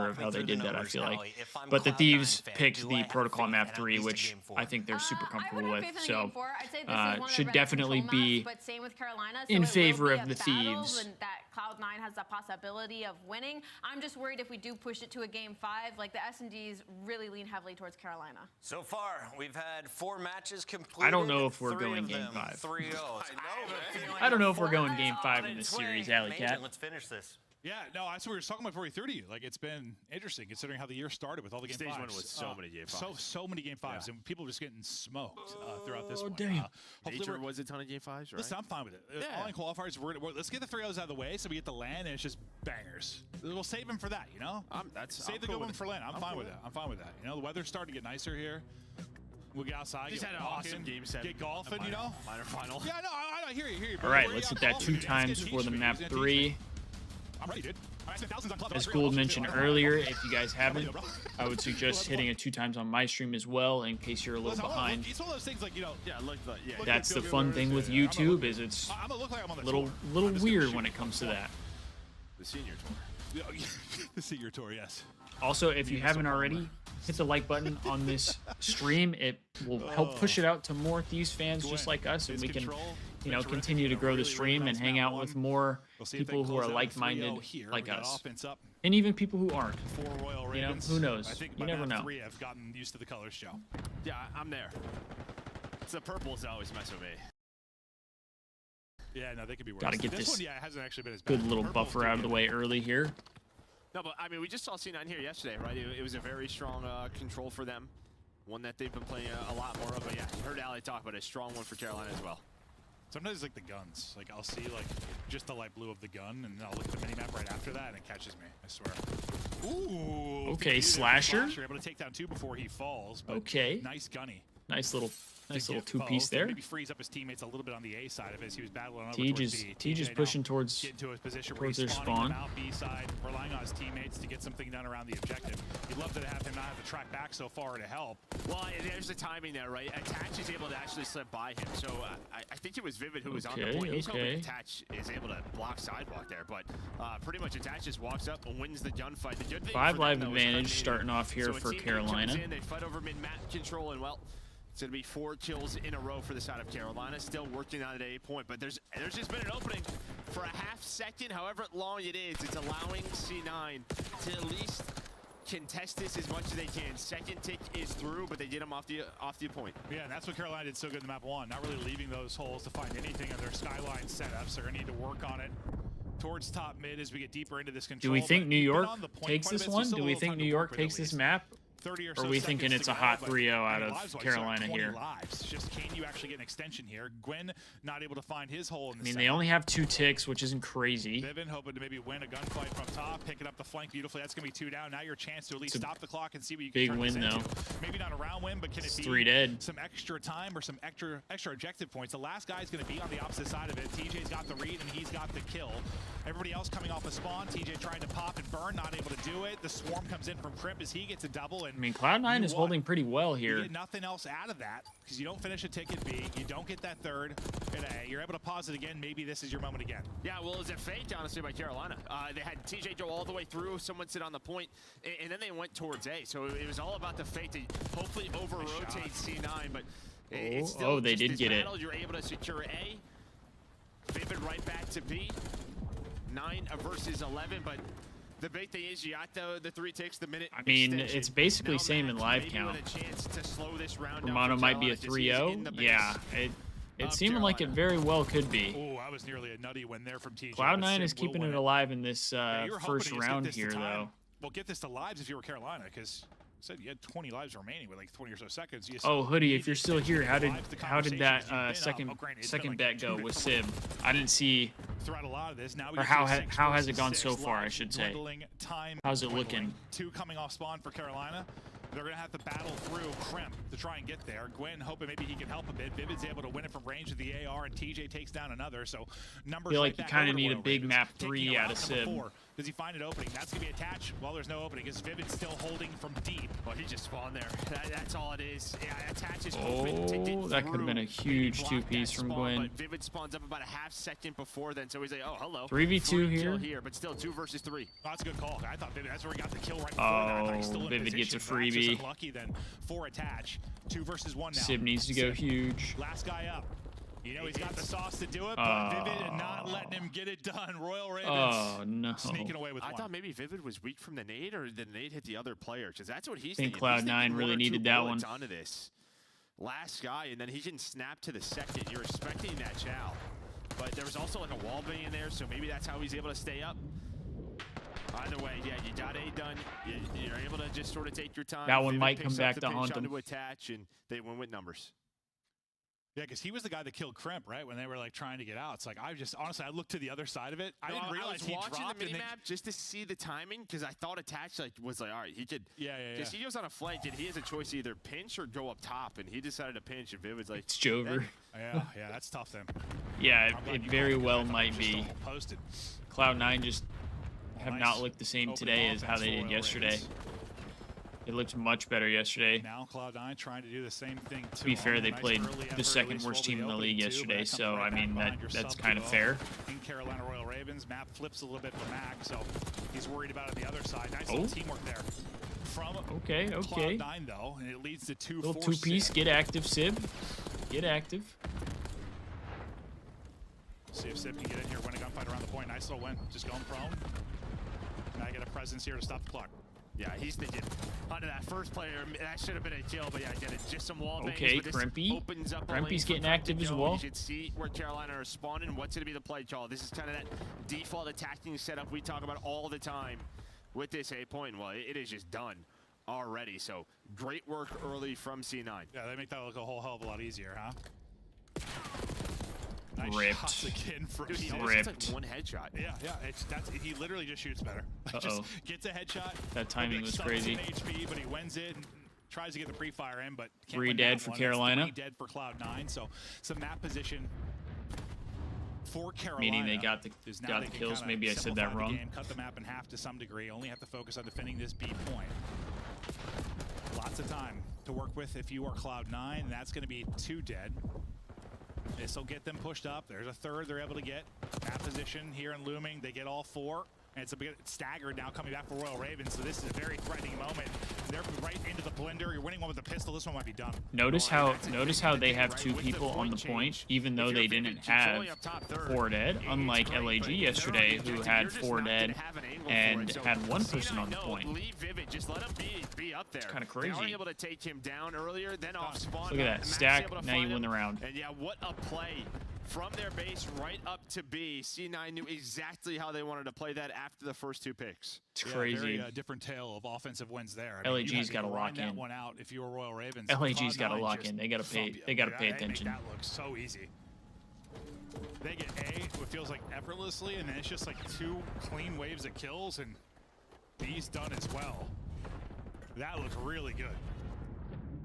order of how they did that, I feel like. But the Thieves picked the Protocol map 3, which I think they're super comfortable with. So should definitely be but same with Carolina. in favor of the Thieves. And that Cloud9 has the possibility of winning. I'm just worried if we do push it to a game 5, like the S&Ds really lean heavily towards Carolina. So far, we've had 4 matches completed. I don't know if we're going game 5. 3-0. I don't know if we're going game 5 in this series, Alley Cat. Let's finish this. Yeah, no, that's what we were talking about before we threw to you. Like, it's been interesting considering how the year started with all the game 5s. Stage 1 was so many game 5s. So many game 5s, and people just getting smoked throughout this one. Damn. Major was a ton of game 5s, right? Listen, I'm fine with it. All in qualifiers, let's get the 3-0s out of the way so we get the LAN, and it's just bangers. We'll save them for that, you know? Save the good one for LAN. I'm fine with that. I'm fine with that. You know, the weather's starting to get nicer here. We'll get outside, Just get had an awesome game 7. get golfing, you know? Minor final. Yeah, no, I hear you. All right, let's hit that 2 times for the map 3. I'm ready, dude. I spent thousands on clubs. As Gould mentioned earlier, if you guys haven't, I would suggest hitting it 2 times on my stream as well, in case you're a little behind. It's one of those things like, you know, That's the fun thing with YouTube, is it's a little weird when it comes to that. The senior tour. The senior tour, yes. Also, if you haven't already, hit the like button on this stream. It will help push it out to more Thieves fans just like us, and we can, you know, continue to grow the stream and hang out with more people who are like-minded like us, and even people who aren't. You know, who knows? You never know. 3 have gotten used to the colors show. Yeah, I'm there. It's the purples that always mess with me. Yeah, no, they could be worse. Got to get this this one, yeah, it hasn't actually been as bad. good little buffer out of the way early here. No, but I mean, we just saw C9 here yesterday, right? It was a very strong control for them. One that they've been playing a lot more of. But yeah, you heard Ali talk about a strong one for Carolina as well. Sometimes like the guns. Like I'll see like just the light blue of the gun, and then I'll look at the minimap right after that, and it catches me. I swear. Ooh. Okay, Slasher. Able to take down 2 before he falls. But okay. Nice gunny. Nice little 2-piece there. Maybe frees up his teammates a little bit on the A side of it as he was battling over Tej is pushing towards their spawn. Out B side, relying on his teammates to get something done around the objective. You'd love to have him not have to track back so far to help. Well, there's the timing there, right? Attach is able to actually slip by him. So I think it was Vivid who was on the point. He's hoping Attach is able to block sidewalk there, but pretty much Attach just walks up and wins the gunfight. The good thing 5 live advantage starting off here for Carolina. They fight over mid-map control, and well, it's going to be 4 kills in a row for the side of Carolina. Still working on it at a point, but there's just been an opening for a half second, however long it is. It's allowing C9 to at least contest this as much as they can. Second tick is through, but they get him off the point. Yeah, and that's what Carolina did so good in the map 1. Not really leaving those holes to find anything in their skyline setups. They're going to need to work on it towards top mid as we get deeper into this control. Do we think New York takes this one? Do we think New York takes this map? 30 or Or so are we thinking it's a hot 3-0 out of lives-wise, Carolina 20 here? Lives. Just can you actually get an extension here? Gwen not able to find his hole in the I mean, they only have 2 ticks, which isn't crazy. Vivin hoping to maybe win a gunfight from top, picking up the flank beautifully. That's going to be 2 down. Now your chance to at least stop the clock and see what you can big turn win, this into. though. Maybe not a round win, but can it be 3 dead. some extra time or some extra objective points? The last guy's going to be on the opposite side of it. TJ's got the read, and he's got the kill. Everybody else coming off the spawn. TJ trying to pop and burn, not able to do it. The swarm comes in from Crimp as he gets a double. And I mean, Cloud9 is holding pretty well here. You get nothing else out of that because you don't finish a tick at B. You don't get that third at A. You're able to pause it again. Maybe this is your moment again. Yeah, well, it was a fake, honestly, by Carolina. They had TJ go all the way through, someone sit on the point, and then they went towards A. So it was all about the fake to hopefully over-rotate C9, but it's still they did get battle. You're able to secure A. Vivid right back to B. 9 versus 11, but the big thing is you got the 3 ticks the minute. I mean, extension. it's basically now same in live count. A chance to slow this round Romano might be a 3-0. Yeah, it seemed like it very well could be. Oh, I was nearly a nutty win there from TJ. Cloud9 is keeping it alive in this first round here, though. Well, get this to lives if you were Carolina, because said you had 20 lives remaining with like 20 or so seconds. Oh, Hoodie, if you're still here, how did that second bet go with Sib? I didn't see. Throughout a lot of this, now or how has it gone so far? I should say. How's it looking? 2 coming off spawn for Carolina. They're going to have to battle through Crimp to try and get there. Gwen hoping maybe he can help a bit. Vivid's able to win it from range of the AR, and TJ takes down another. So numbers. I feel like you kind of need a big map 3 out of Sib. Does he find an opening? That's going to be attached. Well, there's no opening. Is Vivid still holding from deep? Well, he just spawned there. That's all it is. Yeah, attach is that could have been a huge 2-piece from Gwen. But Vivid spawns up about a half second before then, so he's like, oh, hello. 3v2 here. But still 2 versus 3. Oh, that's a good call. I thought Vivid, that's where he got the kill right before that. I thought he still Vivid gets a freebie. Unlucky then for attach. 2 versus 1 now. Sib needs to go huge. Last guy up. You know he's got the sauce to do it, but Vivid and not letting him get it done. Royal Ravens sneaking away with 1. I thought maybe Vivid was weak from the nade, or the nade hit the other player, because that's what he's thinking. I think Cloud9 really needed that one. Onto this last guy, and then he can snap to the second. You're expecting that chow, but there was also like a wall bang in there, so maybe that's how he's able to stay up. Either way, yeah, you got A done. You're able to just sort of take your time. That one might come back to haunt him. To attach, and they win with numbers. Yeah, because he was the guy that killed Crimp, right? When they were like trying to get out. It's like honestly, I looked to the other side of it. I didn't realize he dropped. I was watching the minimap just to see the timing, because I thought attach was like, all right, he could. Yeah. Because he goes on a flank, and he has a choice to either pinch or go up top, and he decided to pinch, and Vivid's like, it's Jover. Yeah, that's tough then. Yeah, it very well might be. Posted. Cloud9 just have not looked the same today as how they did yesterday. It looked much better yesterday. Now Cloud9 trying to do the same thing. To be fair, they played the second worst team in the league yesterday, so I mean that's kind of fair. In Carolina Royal Ravens, Map flips a little bit for Mac, so he's worried about it the other side. Nice little teamwork there. From Cloud9 though, and it leads to 2-4. Little two-piece. Get active, Sib. Get active. See if Sib can get in here, win a gunfight around the point. Nice little win. Just going prone. Now I get a presence here to stop the clock. Yeah, he's thinking under that first player. That should have been a kill, but yeah, I get it. Just some wall bangs. Okay, Crimpy. Crimpy's getting active as well. You should see where Carolina are spawning. What's going to be the play call? This is kind of that default attacking setup we talk about all the time with this A point. Well, it is just done already. So great work early from C9. Yeah, they make that look a whole hell of a lot easier, huh? Nice Ripped. Again from Dude, he ripped. Like one headshot. Yeah, he literally just shoots better. Just gets a headshot. That timing was crazy. HP, but he wins it and tries to get the pre-fire in, but can't 3 win dead that for one. Carolina. It's 3 dead for Cloud9. So some map position for Carolina. Meaning they got the kills. Maybe I said that wrong. Game, cut the map in half to some degree. Only have to focus on defending this B point. Lots of time to work with if you are Cloud9. That's going to be 2 dead. This will get them pushed up. There's a third they're able to get. Map position here in Looming. They get all 4. And it's a bit staggered now coming back for Royal Ravens. So this is a very threatening moment. They're right into the blender. You're winning one with a pistol. This one might be done. Notice how they have 2 people on the point, even though they didn't have 4 dead, unlike LAG yesterday, who had 4 dead and had 1 person on the point. Leave Vivid. Just let him be up there. It's kind of They crazy. are able to take him down earlier, then off spawn. Look at that stack. Now you win the round. And yeah, what a play. From their base right up to B, C9 knew exactly how they wanted to play that after the first 2 picks. It's crazy. Very different tale of offensive wins there. LAG's got to lock in. That one out if you were Royal Ravens. LAG's got to lock in. They got to pay. They got to pay attention. That looks so easy. They get A, what feels like effortlessly, and then it's just like 2 clean waves of kills, and B's done as well. That looks really good.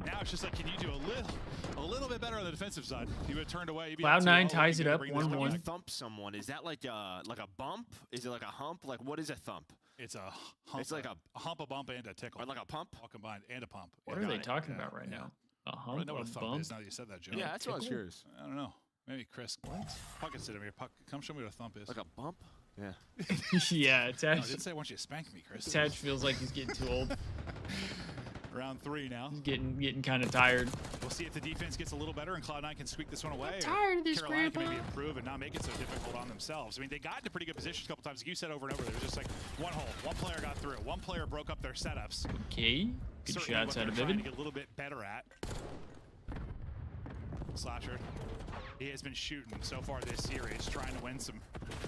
Now it's just like, can you do a little bit better on the defensive side? You would turned away. Cloud9 ties it up 1-1. When you thump someone, is that like a bump? Is it like a hump? Like what is a thump? It's a hump. It's like a hump, a bump, and a tickle. Or like a pump? All combined, and a pump. What are they talking about right now? A hump, I don't know what a thump bump? is now that you said that, Joe. Yeah, that's what I was curious. I don't know. Maybe Chris. What? Puck can sit over here. Puck, come show me what a thump is. Like a bump? Yeah. Yeah, No, I didn't say I want you to spank me, Chris. Tatch feels like he's getting too old. Round 3 now. He's getting kind of tired. We'll see if the defense gets a little better and Cloud9 can squeak this one away. I'm tired of this, Carolina Grandpa. can maybe improve and not make it so difficult on themselves. I mean, they got into pretty good positions a couple times. Like you said over and over, there was just like one hole. One player got through. One player broke up their setups. Okay. Good Certainly shots what out of they're trying Vivid. to get a little bit better at. Slasher. He has been shooting so far this series, trying to win some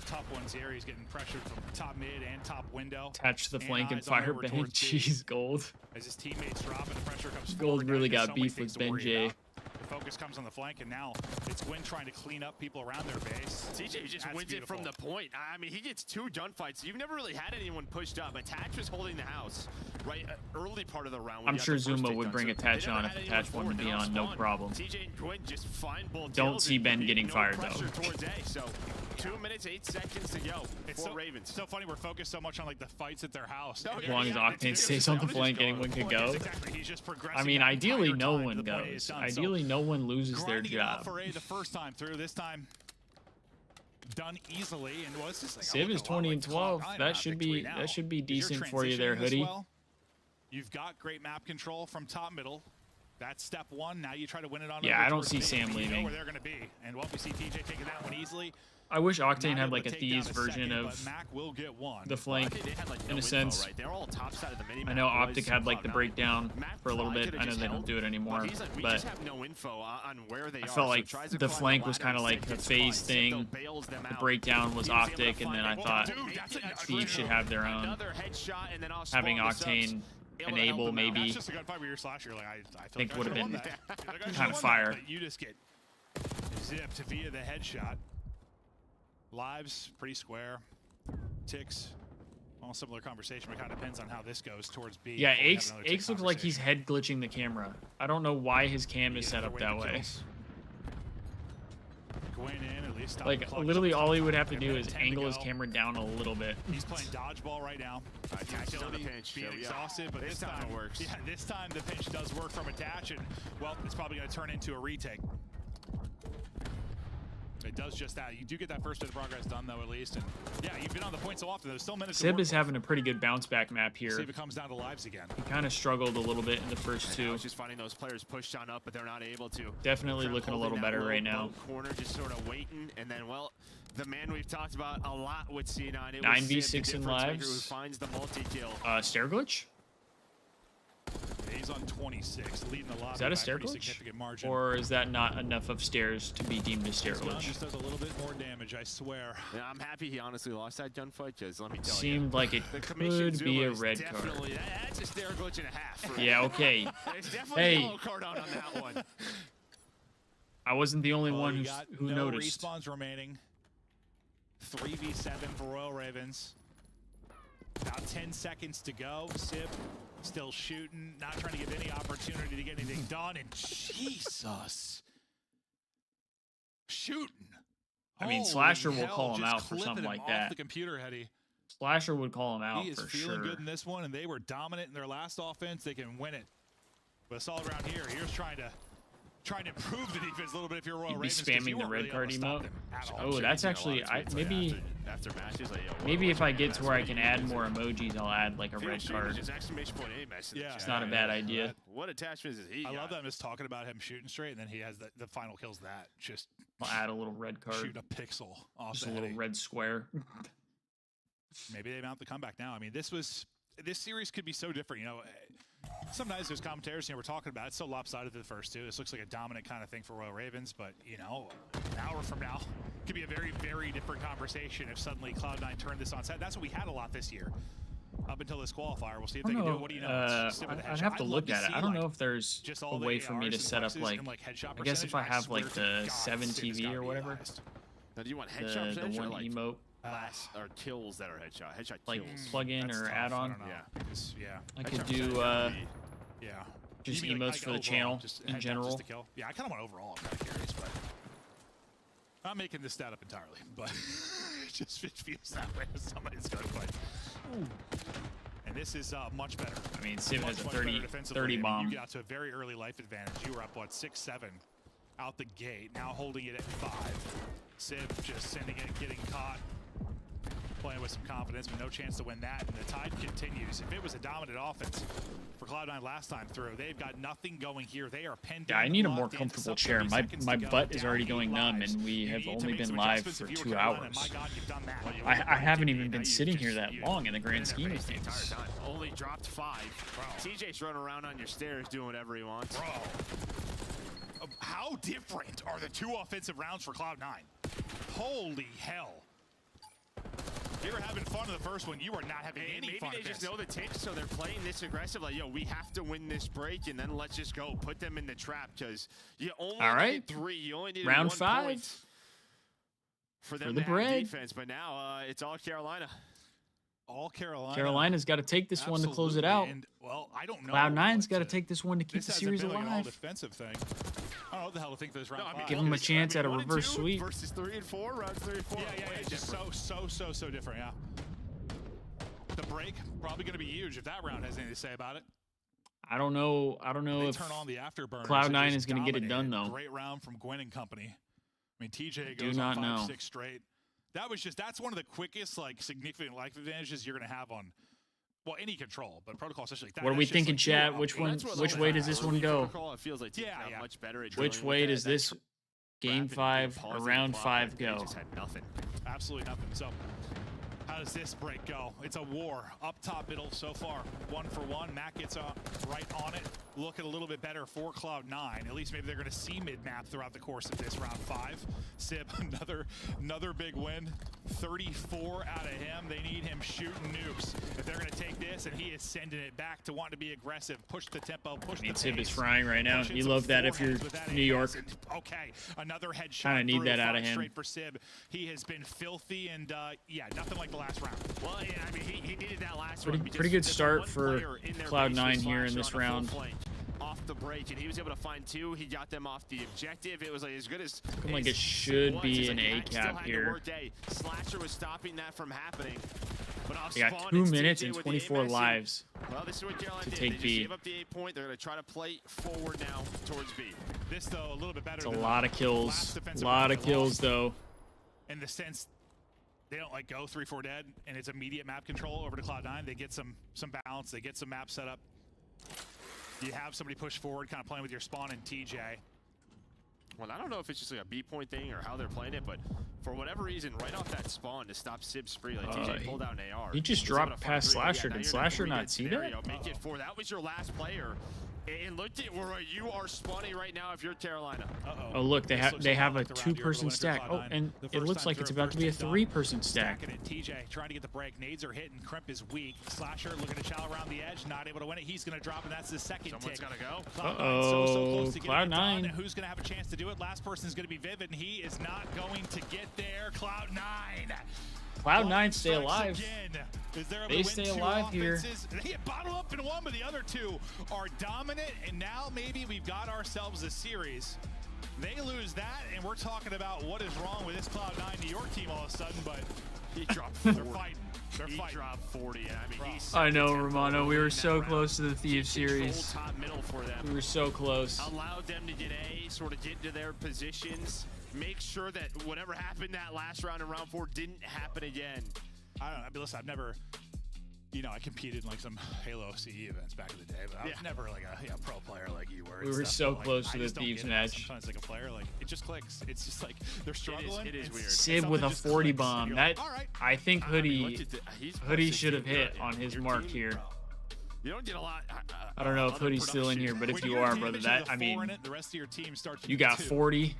tough ones here. He's getting pressured from top mid and top window. Attach the flank and eyes on fire over Ben. towards B. Jeez, Gold. As his teammates drop and the pressure comes Gold forward, really there's got so many beef things with to worry Ben J. about. The focus comes on the flank, and now it's Gwyn trying to clean up people around their base. TJ just That's wins beautiful. it from the point. I mean, he gets 2 gunfights. You've never really had anyone pushed up. Attach was holding the house, right? Early part of the round. when I'm you got sure the first Zuma take would done. bring So Attach they on never if had anyone Attach wanted to forward. be Then on, no spawn, problem. TJ and Gwyn just find both Don't kills see and Ben no getting fired, pressure though. Towards A. So 2 minutes, 8 seconds to go for Ravens. So funny, we're focused so much on like the fights at their house. As long as Octane stays on the flank, anyone could go. Exactly. He's just progressing I mean, that ideally, entire no time one to the play is goes. done. Ideally, no one loses their Grinding it out job. for A the first time through. This time done easily, and well, it's just like Civ is 20 and 12. That should be decent for you there, Hoodie. You've got great map control from top middle. That's step 1. Now you try to win it on. Yeah, over I don't towards see B, Sam but you know leaving. where they're going to be, and well, we see TJ taking that one easily. I wish Octane Not had able like to a take Thieves down version second, of but Mac will get one. the flank, They had, like, no in a info, sense. right? They're all top side of the mini I know map Optic was had like the Cloud9. breakdown Mac for a little probably bit. could've I know just they don't held, do it anymore, he's like, we but just have no info on where they I are. felt so like tries to the climb flank was ladder kind of and like set the his phase spots. thing. Signal bails them The out. breakdown was He able to Optic, and find then it. I thought Dude, that's a Thieves should have their own. Another headshot and then off Having spawn the subs. Octane Able to help enable them out. maybe. That's just a gunfight where you're Slasher. Like I think like would have should've been won that. Feel like I kind should've of won fire. that, but you just get zipped via the headshot. Lives pretty square. Ticks. All similar conversation, but kind of depends on how this goes towards B. Yeah, before we have Aches another tick looks like he's head glitching the camera. I don't know why his cam is set up that way. Gwyn in, at least really stop Like the clock. literally all he would have to And do then is 10 to angle his go. camera down a little bit. He's playing dodgeball right now. Attached on the Utility pinch, being so, yeah. exhausted, but This time it works. Yeah, this time the pinch does work from attach, and well, it's probably going to turn into a retake. It does just that. You do get that first bit of progress done, though, at least. And yeah, you've been on the point so often. There's still minutes to Sib work is having a pretty good bounce back map here. See if it comes down to lives again. He kind of struggled a little bit in the first I two. was just finding those players pushed on up, but they're not able to. Definitely Kremp looking a holding little that better low, right now. low corner, just sort of waiting, and then, well, the man we've talked about a lot with C9. It 9v6 in Who lives. finds the multi-kill. Stair glitch? He's on 26, leading the lobby. Is that by a stair pretty glitch? significant margin. Or is that not enough of stairs to be deemed a stair This gun glitch? just does a little bit more damage, I swear. Yeah, I'm happy he honestly lost that gunfight, because let me tell you. Seemed like it the commission could be a Zuma is red card. definitely, That's a stair glitch and a half. Yeah, okay. There's definitely Hey. a yellow card on that one. I wasn't the only one You who's, got who no noticed. respawns remaining. 3v7 for Royal Ravens. About 10 seconds to go. Sib still shooting, not trying to give any opportunity to get anything done. And Jesus, shooting. I mean, Holy Slasher will hell, call him just out for clipping something him like off that. The computer, Hetty. Slasher would call him out He is for feeling sure. good in this one, and they were dominant in their last offense. They can win it. But it's all around here. Here's trying to improve the defense a little bit if you're Royal You'd be Ravens. 'Cause you spamming the weren't red really card able to stop emote. them at all. Oh, that's actually maybe After matches, like, yo, maybe if I get to where I can add more emojis, I'll add like a red card. Just exclamation point A mess in the Yeah. chat. It's not a bad idea. What attachments is he I got? love that I'm just talking about him shooting straight, and then he has the final kills that. Just I'll add a little red card. shooting a pixel off Just the a little Hetty. red square. Maybe they mount the comeback now. I mean, this series could be so different. You know, sometimes there's commentators, we're talking about it's so lopsided to the first two. This looks like a dominant kind of thing for Royal Ravens, but you know, an hour from now could be a very, very different conversation if suddenly Cloud9 turned this on set. That's what we had a lot this year. Up until this qualifier, we'll see if I they don't can do know. it. What do you know? It's I'd headshot. have to I'd look love at it. see, I don't like, know if there's just a all the way for me ARs to and set up flexes like. and, headshot I guess if I percentage. have swear like to the God, 7 Sid has TV gotta or be whatever, biased. Now, do you want the headshot one like emote, blast or kills that are headshot? Headshot like kills. plug in That's or tough. add I on. don't know. Yeah. Because, yeah. I could Headshot do percentage gotta be- Yeah. just You mean, emotes for the overall, channel just in headshot general. Just to kill? Yeah, I kind of want overall. I'm kind of curious, but I'm making this stat up entirely. But it just feels that way with somebody's gunfight. And this is much better. I mean, Sim has a Much 30 better defensively. 30 I mean, bomb. You get out to a very early life advantage. You were up, what, 6-7 out the gate. Now holding it at 5. Sib just sending it, getting caught. Playing with some confidence, but no chance to win that. And the tide continues. If it was a dominant offense for Cloud9 last time through, they've got nothing going here. They are pinned Yeah, I in, need a more locked in, comfortable sub chair. 30 seconds My to go, butt is already down going 8 numb, lives. and we You have need to only make been some live adjustments for if you were 2 Carolina. hours. My God, you've done that. I haven't even been You sitting just- here that you- long in the grand Been scheme in of their face the things. entire time. Only dropped 5. TJ's running around on your stairs doing whatever he wants. Bro. How different are the 2 offensive rounds for Cloud9? Holy hell. You were having fun in the first one. You are not having any Maybe fun they at just this. know the tips, so they're playing this aggressive. Like, yo, we have to win this break, and then let's just go. Put them in the trap, because you only All right. needed 3. You only needed Round 1 5 point for them the to have bread. defense. But now it's all Carolina. All Carolina. Carolina's got to take this one to close it Absolutely. out. And, well, I don't know. Cloud9's what got to take this one to keep This the hasn't series been like an all alive. defensive thing. I don't know what the hell to think for this round. No, I mean, 5. Give him a chance at a 1 and reverse 2 sweep. versus 3 and 4, rounds 3 and 4. Yeah, Way it's just different. so different, yeah. The break, probably going to be huge if that round has anything to say about it. I don't know. I don't know They if turn on the afterburners. Cloud9 They just is going to get it done, dominate. though. Great round from Gwen and company. I mean, TJ Do goes not on know. 5-6 straight. That's one of the quickest, like, significant life advantages you're going to have on, well, any control, but protocol, especially like that. What are we that's just, thinking, like, chat? you're Which up one? against it. Which way does this one go? Protocol, it feels like teams Yeah, got yeah. much better at Which dealing way with does that this game rapid 5 pause or and round block. 5 They go? just had nothing. Absolutely nothing. So, how does this break go? It's a war. Up top middle so far. 1 for 1. Matt gets right on it. Looking a little bit better for Cloud9. At least maybe they're going to see mid-map throughout the course of this round 5. Sib, another big win. 34 out of him. They need him shooting nukes. If they're going to take this, and he is sending it back to want to be aggressive, push the tempo, push the Sib is pace. frying right now. Push in You some love that if you're forehands with that New AMS, York. and okay, another headshot. Kinda need through, that out of 5 him. straight for Sib. He has been filthy, and yeah, nothing like the last round. Well, yeah, I mean, he needed that last Pretty one. because good there's start one for player in their Cloud9 base with here in Slasher this on a full round. flank. Off the break, and he was able to find 2. He got them off the objective. It was like as good as Looking like it should be an A cap here. Slasher was stopping that from happening. But They got 2 minutes and 24 lives well, this is what Carolina to did. take They just B. gave up the 8 point. They're going to try to play forward now towards B. This, though, a little bit better. It's a lot of kills. A lot of kills, though. In the sense, they don't like go 3-4 dead, and it's immediate map control over to Cloud9. They get some balance. They get some map set up. You have somebody push forward, kind of playing with your spawn and TJ. Well, I don't know if it's just like a B point thing or how they're playing it, but for whatever reason, right off that spawn to stop Sib's spree, like TJ pulled out an AR. He just dropped past Slasher. Did Slasher not see that? Make it 4. That was your last player. And look at where you are spawning right now if you're Carolina. Oh look, they have a 2-person stack. Oh, and it looks like it's about to be a 3-person stack. TJ trying to get the break. Nades are hitting. Crimp is weak. Slasher looking to chow around the edge, not able to win it. He's going to drop, and that's the second Someone's tick. Gotta go. Uh-oh, Cloud9. Who's going to have a chance to do it? Last person is going to be Vivid, and he is not going to get there. Cloud9. Cloud9 stay alive. They stay alive here. They get bottled up in one, but the other 2 are dominant, and now maybe we've got ourselves a series. They lose that, and we're talking about what is wrong with this Cloud9 New York team all of a sudden, but he dropped 40. They're fighting. He dropped 40. I mean, I know, Romano. We were so close to the Thieves series. Top middle for them. We were so close. Allowed them to get A, sort of get into their positions. Make sure that whatever happened that last round in round 4 didn't happen again. I don't know. I mean, listen, I've never, I competed in like some Halo CE events back in the day, but I was never like a pro player like you were. We were so close to the Thieves match. Sometimes like a player, like it just clicks. It's just like they're struggling. It is weird. Sib with a 40 bomb. That I think Hoodie should have hit on his mark here. You don't get a lot. I don't know if Hoodie's still in here, but if you are, brother, the rest of your team starts. You got 40.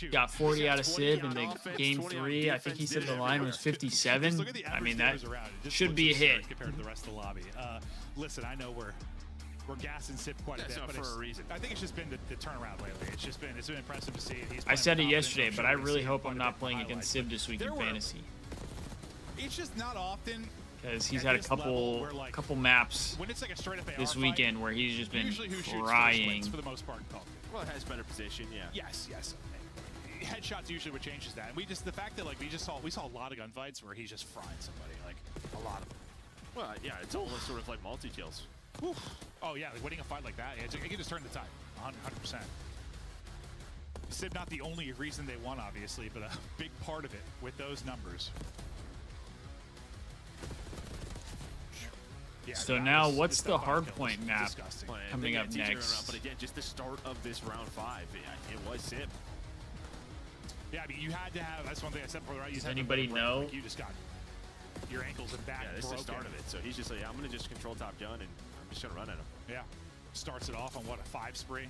You're got 40 out of Sib in the game 3. I think he said the line was 57. I mean, that should be a hit. Compared to the rest of the lobby. Listen, I know we're gassing Sib quite a bit, but for a reason. I think it's just been the turnaround lately. It's been impressive to see. I said it yesterday, but I really hope I'm not playing against Sib this week in fantasy. It's just not often. Because he's had a couple maps when it's like a straight up this weekend where he's just been crying. For the most part. Well, it has better position, yeah. Yes. Headshots usually what changes that. And the fact that like we saw a lot of gunfights where he's just frying somebody, like a lot of them. Well, yeah, it's almost sort of like multi-kills. Oh yeah, like winning a fight like that, it can just turn the tide, 100%. Sib not the only reason they won, obviously, but a big part of it with those numbers. Yeah, so now, what's the hardpoint map coming up next? But again, just the start of this round 5, it was Sib. Yeah, I mean, you had to have. That's one thing I said before. Right? Does anybody know? Like, you just got your ankles and back. Yeah, this is the start of it. So he's just like, I'm gonna just control top gun, and I'm just gonna run at him. Yeah, starts it off on what, a 5 spree.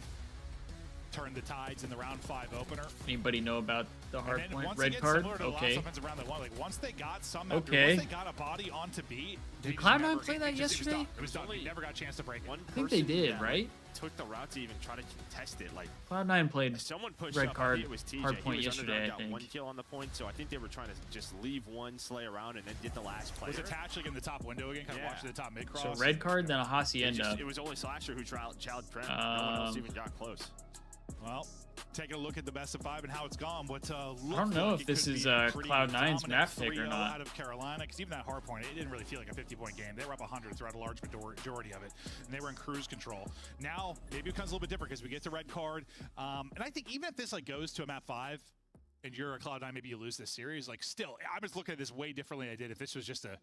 Turn the tides in the round 5 opener. Anybody know about the hard point? Red card? Okay. Like once they got some, once they got a body onto B. Did Cloud9 play that yesterday? It was done. He never got a chance to break it. I think they did, right? Took the route to even try to contest it. Like Cloud9 played someone pushed red up, card it was TJ. hard point yesterday. I think 1 kill on the point, so I think they were trying to just leave one, slay around, and then get the last player. Was attached like in the top window again, kind of watching the top mid cross. So red card, then a Hacienda. It was only Slasher who challenged Prem. No one else even got close. Well, taking a look at the best of 5 and how it's gone. What I don't know if this is Cloud9's map pick or not. Out of Carolina, because even that hard point, it didn't really feel like a 50-point game. They were up 100 throughout a large majority of it, and they were in cruise control. Now, maybe it becomes a little bit different because we get the red card. And I think even if this like goes to a map 5, and you're a Cloud9, maybe you lose this series. Like, still, I was looking at this way differently than I did if this was just a.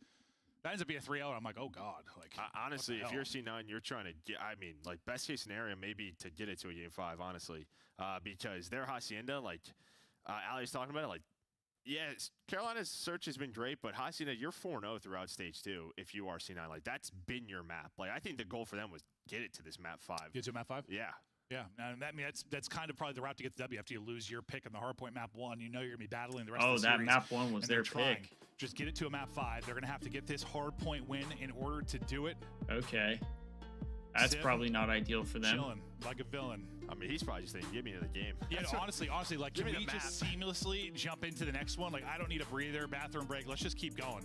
That ends up being a 3-0, and I'm like, oh god. Like, honestly, if you're C9, you're trying to get. I mean, like best case scenario, maybe to get it to a game 5. Honestly, because their Hacienda, like Ali's talking about it, like, yes, Carolina's search has been great, but Hacienda, you're 4-0 throughout stage 2. If you are C9, like that's been your map. Like I think the goal for them was get it to this map 5. Get to map 5. Yeah. Yeah, and that's kind of probably the route to get the W after you lose your pick on the hardpoint map 1. You know you're gonna be battling the rest of the series. Oh, that map 1 was their pick. Just get it to a map 5. They're gonna have to get this hardpoint win in order to do it. Okay, that's probably not ideal for them. Chilling like a villain. I mean, he's probably just saying, "Give me to the game." Yeah, no, honestly, like, can we just seamlessly jump into the next one? Like, I don't need a breather, bathroom break. Let's just keep going.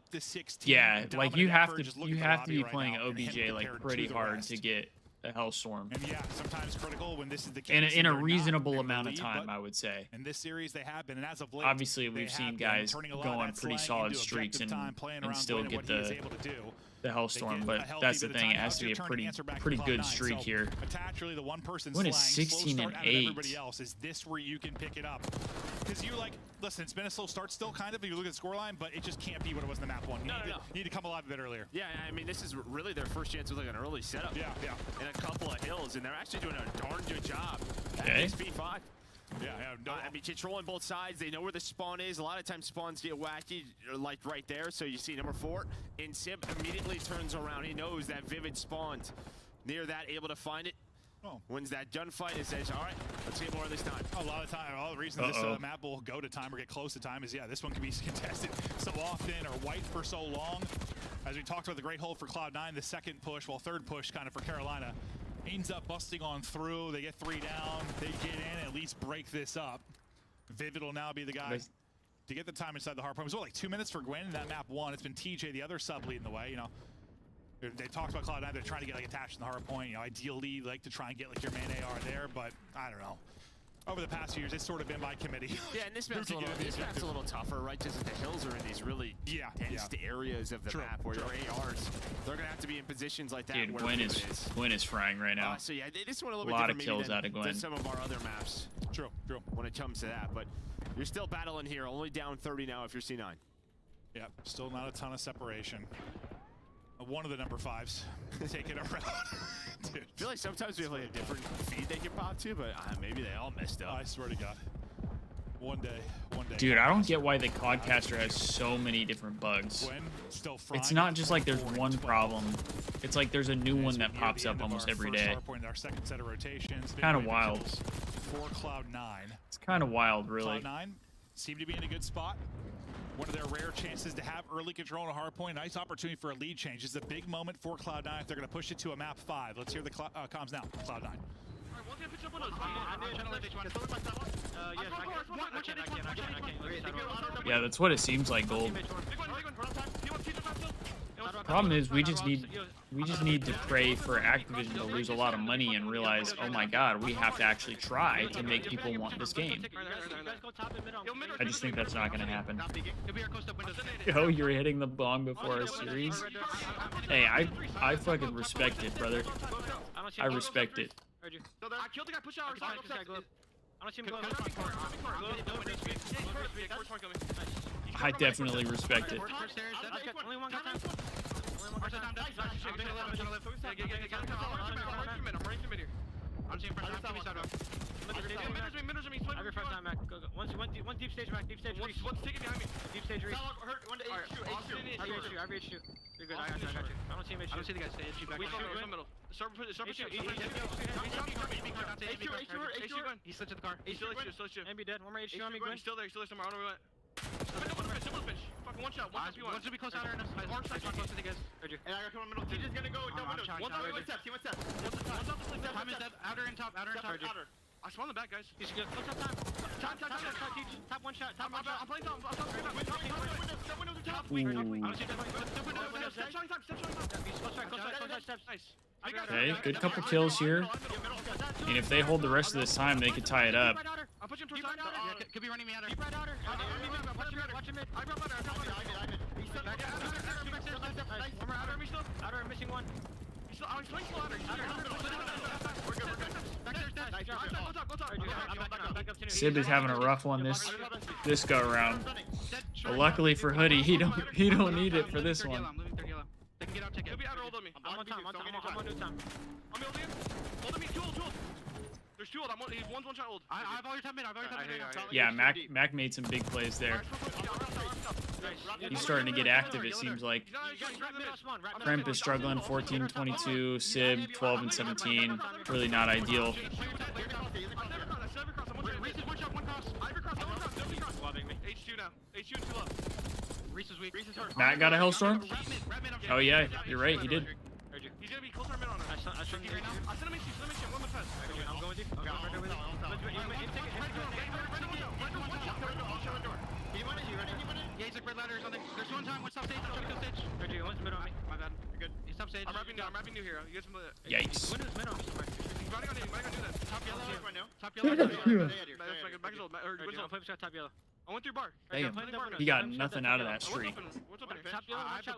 up the 16. Yeah, like you dominant have effort. to Just look you at the have to lobby be right playing now and him OBJ like compared pretty the hard rest. to get a Hellstorm. And yeah, sometimes critical when this is the case. In a and they're reasonable not in the amount of lead, time, but I would say. in this series, they have been, and as of late, Obviously, they we've seen have been guys turning a lot go of on that pretty slang solid into streaks objective time, playing and around still winning get what he is the able to do. Hellstorm, They but get a healthy that's the bit of thing. It time. has to be a Turn pretty answer back to pretty Cloud9. good streak So here. attach really the one person Win is slang, slow 16 start and out of 8. everybody else. Is this where you can pick it up? Because you like, listen, it's been a slow start still, kind of. If you look at the scoreline, but it just can't be what it was in the map one. You need to come alive a bit earlier. Yeah, I mean, this is really their first chance with like an early setup. Yeah. And a couple of hills, and they're actually doing a darn good job. Okay. XP5. Yeah. I mean, controlling both sides. They know where the spawn is. A lot of times spawns get wacky, like right there. So you see number 4, and Sim immediately turns around. He knows that Vivid spawned near that, able to find it. Wins that gunfight and says, all right, let's get more this time. A lot of time, all the reasons this map will go to time or get close to time is, yeah, this one can be contested so often or white for so long. As we talked about the great hold for Cloud9, the second push, well, third push kind of for Carolina, ends up busting on through. They get 3 down. They get in and at least break this up. Vivid will now be the guy to get the time inside the hard point. It was what, like 2 minutes for Gwen in that map 1. It's been TJ, the other sub, leading the way, you know. They talked about Cloud9, they're trying to get like attached in the hard point. You know, ideally, like to try and get like your main AR there, but I don't know. Over the past few years, it's sort of been by committee. Yeah, and this map's a little tougher, right? Just the hills are in these really dense areas of the map where your ARs, they're gonna have to be in positions like that. Dude, where Gwen is frying right now. So yeah, this one a little lot bit of different kills maybe out of Gwen. than some of our other maps. True. When it comes to that, but you're still battling here. Only down 30 now if you're C9. Yeah, still not a ton of separation. One of the number 5s taking a round. Dude. I feel like sometimes we have like a different feed they can pop to, but maybe they all messed up. I swear to God. One day. Dude, I don't get why the Codcaster has so many different bugs. Gwen still frying. It's not just like there's one problem. It's like there's a new one that pops up almost every day. Our second set of rotations. Kind of wild. For Cloud9. It's kind of wild, really. Cloud9 seem to be in a good spot. One of their rare chances to have early control on a hard point. Nice opportunity for a lead change. It's a big moment for Cloud9 if they're going to push it to a map 5. Let's hear the comms now. Cloud9. Yeah, that's what it seems like, Gold. Problem is, we just need to pray for Activision to lose a lot of money and realize, oh my God, we have to actually try to make people want this game. I just think that's not going to happen. Yo, you're hitting the bong before our series. Hey, I fucking respect it, brother. I respect it. I killed the guy, push out. I don't see him go. I definitely respect it. Only one got time. I'm seeing first time. One deep stage back, deep stage. One's taking behind me. Deep stage reach. I reach you. You're good, I got you. I don't see him. I don't see the guy stay. Back. Middle. Start pushing. He slipped to the car. MB dead. One more HQ on me, Gwen. He's still there somewhere. I don't know where he went. Fucking one shot. One's gonna be close outer. Arm side close to the guys. Heard you. And I got come in the middle. He's just gonna go down windows. One's out. One step. One's out the flip. Time is dead. Outer and top. Outer. I spawned the back, guys. He's good. Close up time. Top one shot. I'm playing top. I'm top windows are top. I don't see top. Step showing time. Close side. Nice. Okay, good couple kills here. And if they hold the rest of this time, they could tie it up. I'll put you towards outer. Yeah, could be running me outer. Deep right outer. Watch him mid. I brought outer. He's still back. Nice. One more outer. Me still. Outer. I'm missing one. He's still. I'm playing still outer. We're good. Nice. Go top. Sib is having a rough one this go around. But luckily for Hoodie, he don't need it for this one. They can get out, take it. He'll be outer, hold on me. I'm on time. I'm on new time. I'm holding in. Hold on me. Two ult. There's two ult. One's one shot ult. I've already tapped mid. Yeah, Mac made some big plays there. He's starting to get active, it seems like. Kremp is struggling, 14-22, Sib 12 and 17. Really not ideal. Matt got a Hellstorm? Oh yeah, you're right, he did. He's gonna be closer mid on her. I sent him HQ. One with fast. I'm going deep. Okay, I'm right with Yeah, he's like red ladder or something. There's one time, one stop stage. I'm trying to kill stage. One's mid on me. My bad. You're good. He's top stage. I'm wrapping new hero. You guys can Yikes. Win who's mid on me somewhere. You might go do that. Top yellow right now. Top yellow. Back is old. Top yellow. I went through bar. Damn. He got nothing out of that streak. What's open? Top yellow. Watch out.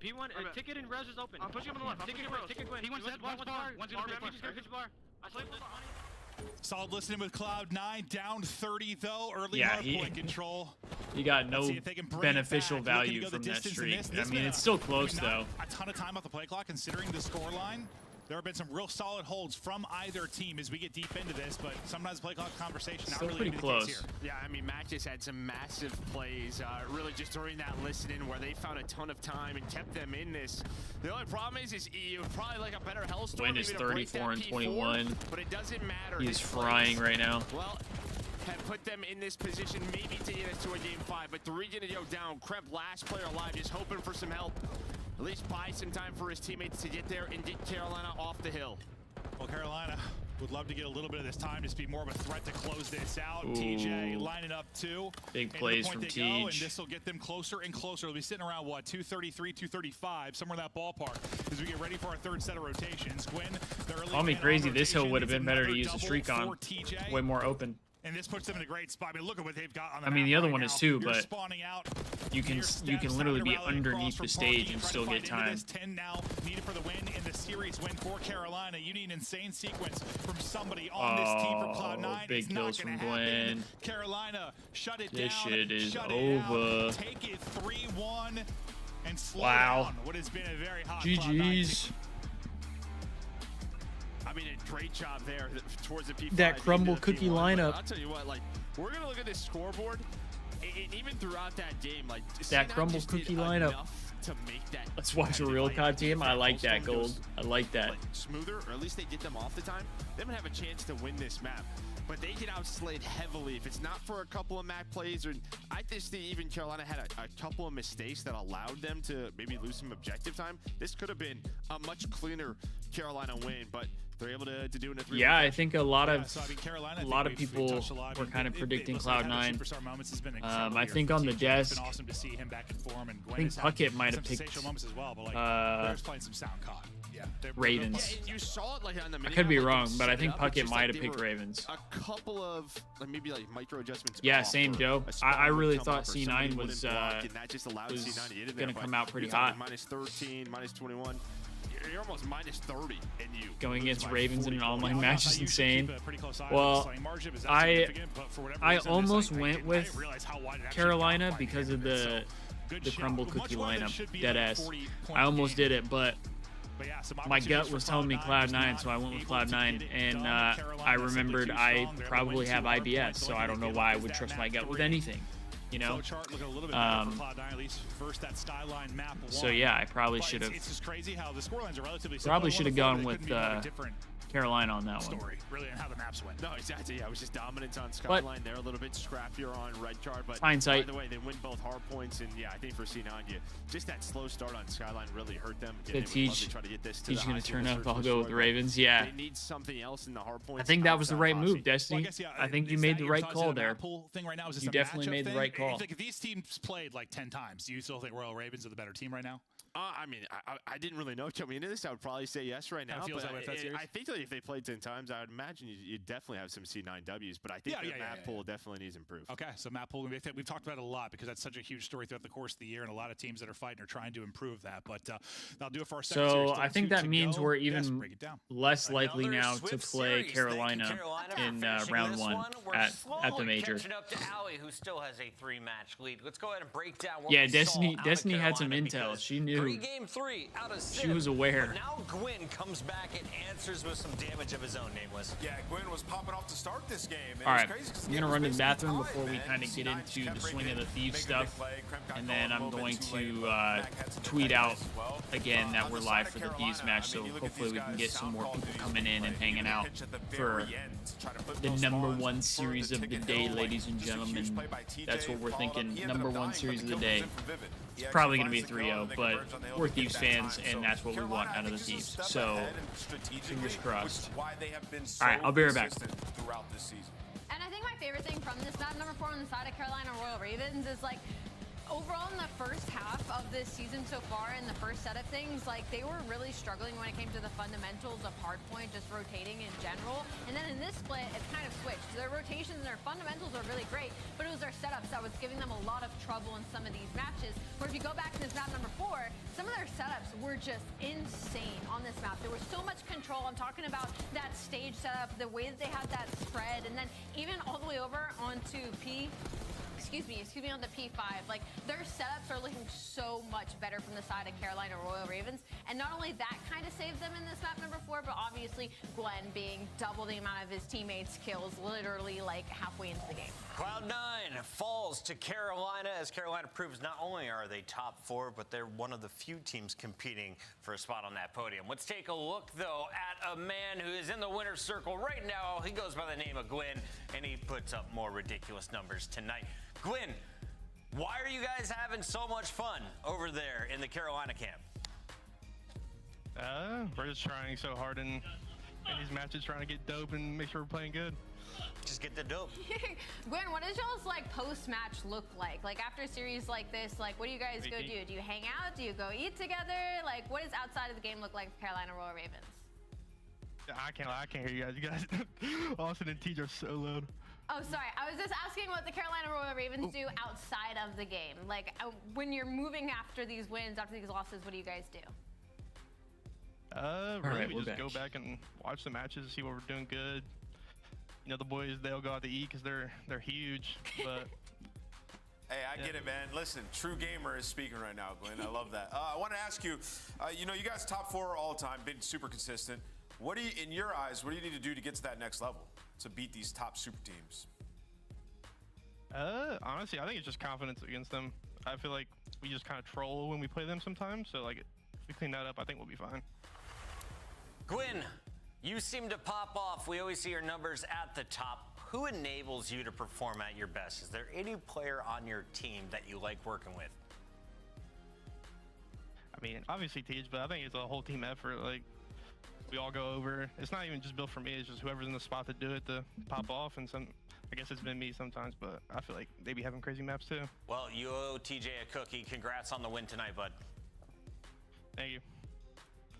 P1. Ticket and res is open. I'm pushing him on the left. Ticket Gwen. P1 dead. One's bar. Pitch bar. I saw him. Solid listening with Cloud9, down 30 though, early Yeah, hardpoint control. He got no beneficial value from that streak. I mean, it's still close though. A ton of time off the play clock considering the score line. There have been some real solid holds from either team as we get deep into this, but sometimes play clock conversation not Still really pretty close. here. Yeah, I mean, Mac just had some massive plays, really just during that listening where they found a ton of time and kept them in this. The only problem is you would probably like a better Hellstorm. Win is 34 and 21. But it doesn't matter. He's frying right now. Well, have put them in this position maybe to get us to a game 5, but 3 gonna go down. Kremp, last player alive, just hoping for some help. At least buy some time for his teammates to get there and get Carolina off the hill. Well, Carolina would love to get a little bit of this time, just be more of a threat to close this out. Ooh. TJ lining up 2. Big plays from TJ. And Tej. this will get them closer and closer. They'll be sitting around, what, 233, 235, somewhere in that ballpark as we get ready for our 3rd set of rotations. Gwen, the early Call me man crazy. on This hill rotation would have is been better to another use a double streak on. for TJ. Way more open. And this puts them in a great spot. I mean, look at what they've got on the I mean, map the other right one now. is too, You're but spawning out. you can literally be underneath the stage and still get time. 10 now needed for the win in the series win for Carolina. You need an insane sequence from somebody on this team from Cloud9. Big It's not kills gonna from happen. Gwen. Carolina, shut it This down. shit is shut it over. out, take it 3-1 and slow Wow. down what has been a very hot GG's. I mean, a great job there towards the P5. That crumble cookie lineup. I'll tell you what, like, we're going to look at this scoreboard, and even throughout that game, like, That crumble just did cookie lineup. enough to make that Let's watch a real COD team. I like that, Gold. I like that. Like, smoother, or at least they get them off the time. They don't have a chance to win this map. But they get outslayed heavily if it's not for a couple of Mac plays. Or I just think even Carolina had a couple of mistakes that allowed them to maybe lose some objective time. This could have been a much cleaner Carolina win, but they're able to do it in a 3-1. Yeah, I think a lot of we've people touched a lot. were kind of predicting Listen, having Cloud9. superstar moments has been incredible I here think for on the TJ. It's desk, been awesome to see him back in form, and Gwen I think has had Puckett might have some picked sensational moments as well, but like players playing some sound COD. Yeah, Ravens. Yeah, and you saw it like on the I mini could be map, like, wrong, but I set think up, it's Puckett just might like have they picked were Ravens. A couple of like maybe like micro adjustments. Yeah, off, same, or Joe. a spawn I would really come thought up, or somebody C9 wouldn't was block, and that just allowed C9 to get in there, gonna but come out pretty you're talking hot. Minus 13, minus 21. You're almost minus 30, and you Going lose against by Ravens in 40 an online points. match is insane. Well, I I almost went with Carolina because of the crumble cookie lineup. Deadass. I almost did it, but my gut was telling me Cloud9, so I went with Cloud9, and I remembered I probably have IBS, so I don't know why I would trust my gut with anything, you know? So yeah, I probably should have gone with Carolina on that one. Really, and how the maps went. No, exactly. Yeah, it was just dominance on Skyline. They're a little bit scrappier on Red Card, but hindsight. by the way, they win both hard points, and yeah, I think for C9, just that slow start on Skyline really hurt them. The Tej gonna turn up. I'll go with the Ravens. Yeah. They need something else in the hard points. I think that was the right move, Destiny. Well, I guess, I think you made the right call there. Thing right now, is You definitely made the right call. If these teams played like 10 times, do you still think Royal Ravens are the better team right now? I mean, I didn't really know coming into this. I would probably say yes right now. Feels But that way if that's yours? I think that if they played 10 times, I would imagine you'd definitely have some C9Ws. But I think the map pool definitely needs improved. Okay, so map pool, we've talked about it a lot because that's such a huge story throughout the course of the year, and a lot of teams that are fighting are trying to improve that. But that'll do it for our second series. So I think that means we're even less likely now to play Carolina in round one at the major. Catching up to Allie, who still has a 3-match lead. Let's go ahead and break down what Yeah, we Destiny saw had some intel. She knew. Game 3 out of 6. She was aware. But now Gwyn comes back and answers with some damage of his own, Nameless. Yeah, Gwyn was popping off to start this game. All right, I'm gonna run to the bathroom before we kind of get into the swing of the Thieves stuff, and then I'm going to tweet out again that we're live for the Thieves match. So hopefully we can get some more people coming in and hanging out for the #1 series of the day, ladies and gentlemen. That's what we're thinking. #1 series of the day. It's probably going to be a 3-0, but we're Thieves fans, and that's what we want out of the Thieves. So, fingers crossed. All right, I'll be right back. And I think my favorite thing from this map, #4 on the side of Carolina Royal Ravens, is like Overall, in the first half of this season so far, in the first set of things, like they were really struggling when it came to the fundamentals of hardpoint, just rotating in general. And then in this split, it's kind of switched. Their rotations and their fundamentals are really great, but it was their setups that was giving them a lot of trouble in some of these matches. Where if you go back to this map number 4, some of their setups were just insane on this map. There was so much control. I'm talking about that stage setup, the way that they had that spread, and then even all the way over onto on the P5. Like, their setups are looking so much better from the side of Carolina Royal Ravens. And not only that kind of saved them in this map number 4, but obviously Gwen being double the amount of his teammates' kills literally like halfway into the game. Cloud9 falls to Carolina as Carolina proves not only are they top 4, but they're one of the few teams competing for a spot on that podium. Let's take a look, though, at a man who is in the winner's circle right now. He goes by the name of Gwyn, and he puts up more ridiculous numbers tonight. Gwyn, why are you guys having so much fun over there in the Carolina camp? We're just trying so hard in these matches, trying to get dope and make sure we're playing good. Just get the dope. Gwen, what does y'all's like post-match look like? Like after a series like this, like what do you guys go do? Do you hang out? Do you go eat together? Like what does outside of the game look like for Carolina Royal Ravens? I can't hear you guys. Austin and TJ are so loud. Oh, sorry. I was just asking what the Carolina Royal Ravens do outside of the game. Like when you're moving after these wins, after these losses, what do you guys do? Really, we just go back and watch the matches, see what we're doing good. You know, the boys, they'll go out to eat because they're huge, but... Hey, I get it, man. Listen, true gamer is speaking right now, Glenn. I love that. I want to ask you, you know, you guys top 4 all the time, been super consistent. What do you, in your eyes, what do you need to do to get to that next level, to beat these top super teams? Honestly, I think it's just confidence against them. I feel like we just kind of troll when we play them sometimes, so like if we clean that up, I think we'll be fine. Gwyn, you seem to pop off. We always see your numbers at the top. Who enables you to perform at your best? Is there any player on your team that you like working with? I mean, obviously Thieves, but I think it's a whole team effort. Like, we all go over. It's not even just built for me. It's just whoever's in the spot to do it to pop off. And I guess it's been me sometimes, but I feel like they be having crazy maps too. Well, you owe TJ a cookie. Congrats on the win tonight, bud. Thank you.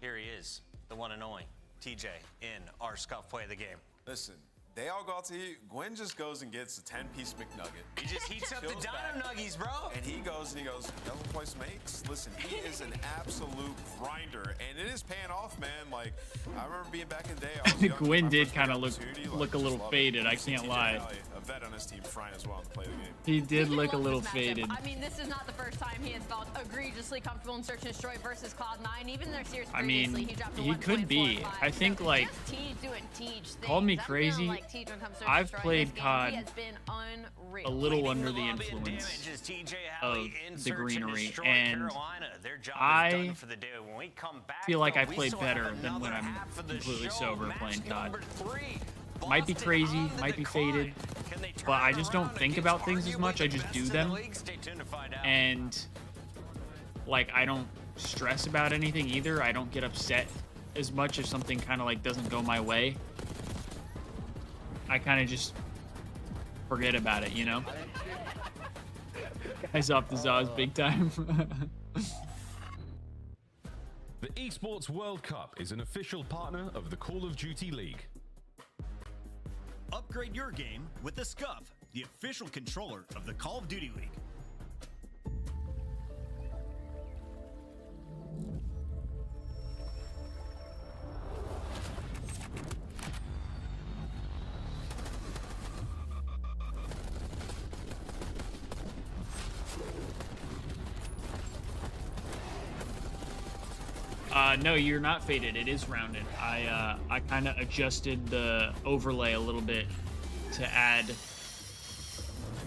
Here he is, the one and only TJ in our Scuff Play of the Game. Listen, they all go out to eat. Gwen just goes and gets a 10-piece McNugget. He just heats up the Dino Nuggies, bro. And he goes, yellow place makes. Listen, he is an absolute grinder, and it is paying off, man. Like, I remember being back in the day. I was young, Gwyn did kind of look a little faded. I can't lie. A vet on his team, Frying as well, to play the game. He did look a little faded. I mean, this is not the first time he has felt egregiously comfortable in Search and Destroy versus Cloud9. Even their series previously, he dropped to he could be. I think like call me crazy. I've played COD a little under the influence of the greenery, and I feel like I played better than when I'm completely sober playing COD. Might be crazy, might be faded, but I just don't think about things as much. I just do them, and like I don't stress about anything either. I don't get upset as much if something kind of like doesn't go my way. I kind of just forget about it, you know? Guys off the Zaws big time. The Esports World Cup is an official partner of the Call of Duty League. Upgrade your game with the Scuff, the official controller of the Call of Duty League. No, you're not faded. It is rounded. I kind of adjusted the overlay a little bit to add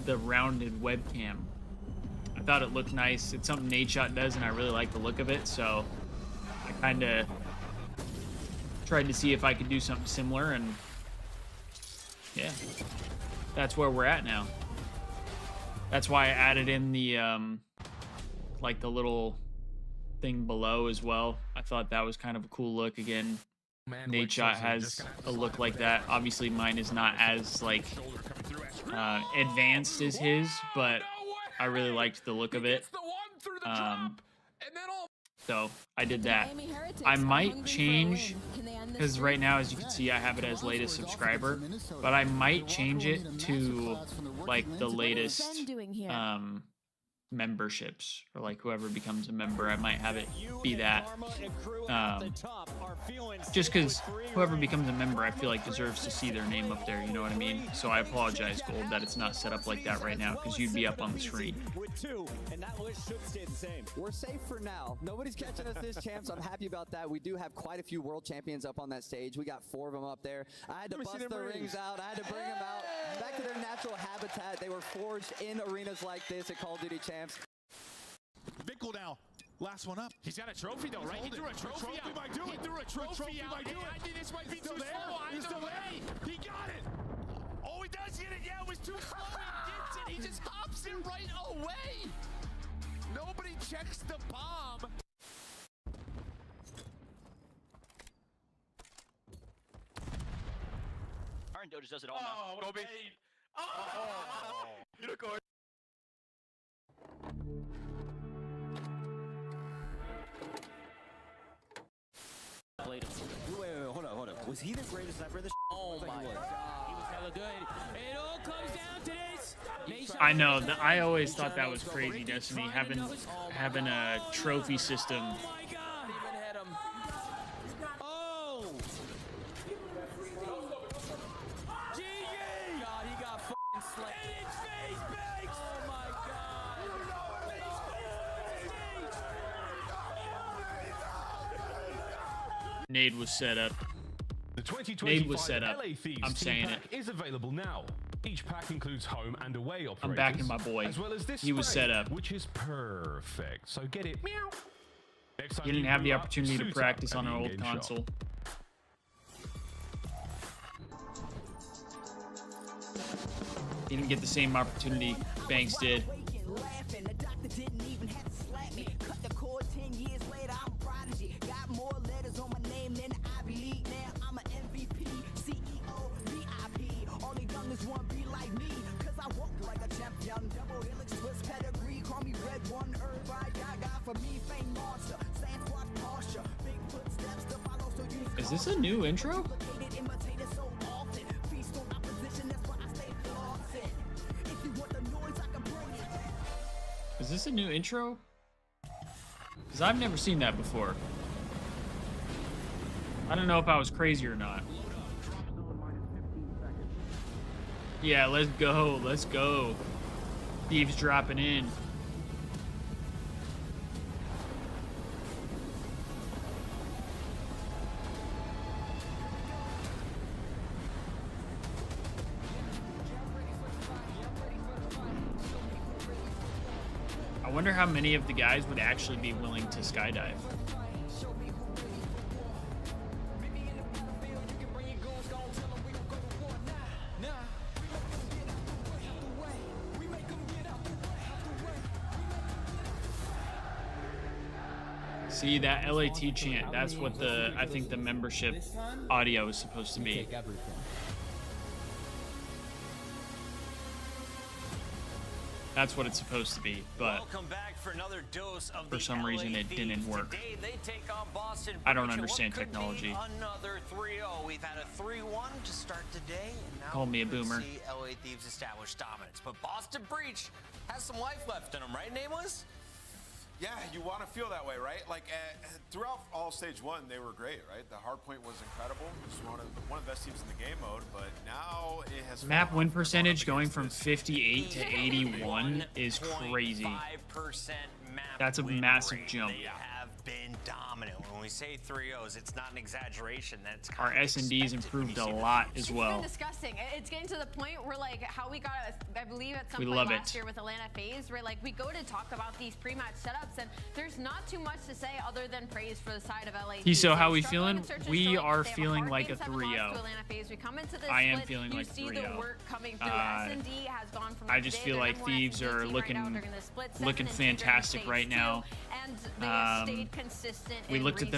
the rounded webcam. I thought it looked nice. It's something Nadeshot does, and I really like the look of it, so I kind of tried to see if I could do something similar, and yeah, that's where we're at now. That's why I added in the like the little thing below as well. I thought that was kind of a cool look. Again, Nadeshot has a look like that. Obviously mine is not as like advanced as his, but I really liked the look of it. So I did that. I might change, because right now, as you can see, I have it as latest subscriber, but I might change it to like the latest memberships, or like whoever becomes a member, I might have it be that. Just because whoever becomes a member, I feel like deserves to see their name up there, you know what I mean? So I apologize, Gold, that it's not set up like that right now, because you'd be up on the screen. With 2, and that list should stay the same. We're safe for now. Nobody's catching us this champ, so I'm happy about that. We do have quite a few world champions up on that stage. We got 4 of them up there. I had to bust their rings out. I had to bring them out back to their natural habitat. They were forged in arenas like this at Call of Duty champs. Bickle now. Last one up. He's got a trophy though, right? He threw a trophy out. Might do it. He threw a trophy out. I think this might be too slow. He's still there. He got it. Oh, he does get it. Yeah, it was too slow. He gets it. He just hops it right away. Nobody checks the bomb. Iron Doe just does it all now. Go big. Unicorn. Wait, hold on. Was he the greatest sniper of this? Oh my god. He was hella good. It all comes down to this. I know that I always thought that was crazy, Destiny, having a trophy system. Oh my god. Oh. GG. God, he got fucking slayed. And it's face bakes. Oh my god. Nade was set up. The 2025 Nade was set up. LA Thieves I'm saying pack it. is available now. Each pack includes home and away operators. I'm backing my boy. As well as this He was spray, set up. which is perfect. So get it. Meow. Next time He didn't you have the boot up, opportunity to suit practice up on at an the old in-game shop. console. He didn't get the same opportunity Banks did. Is this a new intro? Is this a new intro? Because I've never seen that before. I don't know if I was crazy or not. Yeah, let's go. Let's go. Thieves dropping in. I wonder how many of the guys would actually be willing to skydive. See, that LAT chant, that's what I think the membership audio is supposed to be. That's what it's supposed to be, but Welcome back for another dose of for some reason it didn't work. Today they take on Boston. I don't Breach in understand what could be technology. Another 3-0. We've had a 3-1 to start today, and now Call me a we could boomer. see LA Thieves establish dominance. But Boston Breach has some life left in them, right, Nameless? Yeah, you want to feel that way, right? Like throughout all stage 1, they were great, right? The hard point was incredible. It was one of the best teams in the game mode, but now it has map win percentage going from 58 to 81 is crazy. 5% map That's a win massive rate. jump. They have been dominant. When we say 3-0s, it's not an exaggeration. That's Our kind of S&Ds improved a lot as well. It's been disgusting. It's getting to the point where, like, how we got, I believe, at some We point love last it. year with Atlanta FaZe, where, like, we go to talk about these pre-match setups, and there's not too much to say other than praise for the side of LA. So how we Struggling feeling? in search and We destroy. are They have feeling hard like a game 7 loss 3-0. to Atlanta FaZe. We come into this I am split, feeling you like see 3-0. the work coming through. S&D has gone from I just today, feel they're like number one Thieves SND are team looking right now. They're gonna split 7 looking and 2 during fantastic stage right 2, now. and they have stayed consistent We in looked at the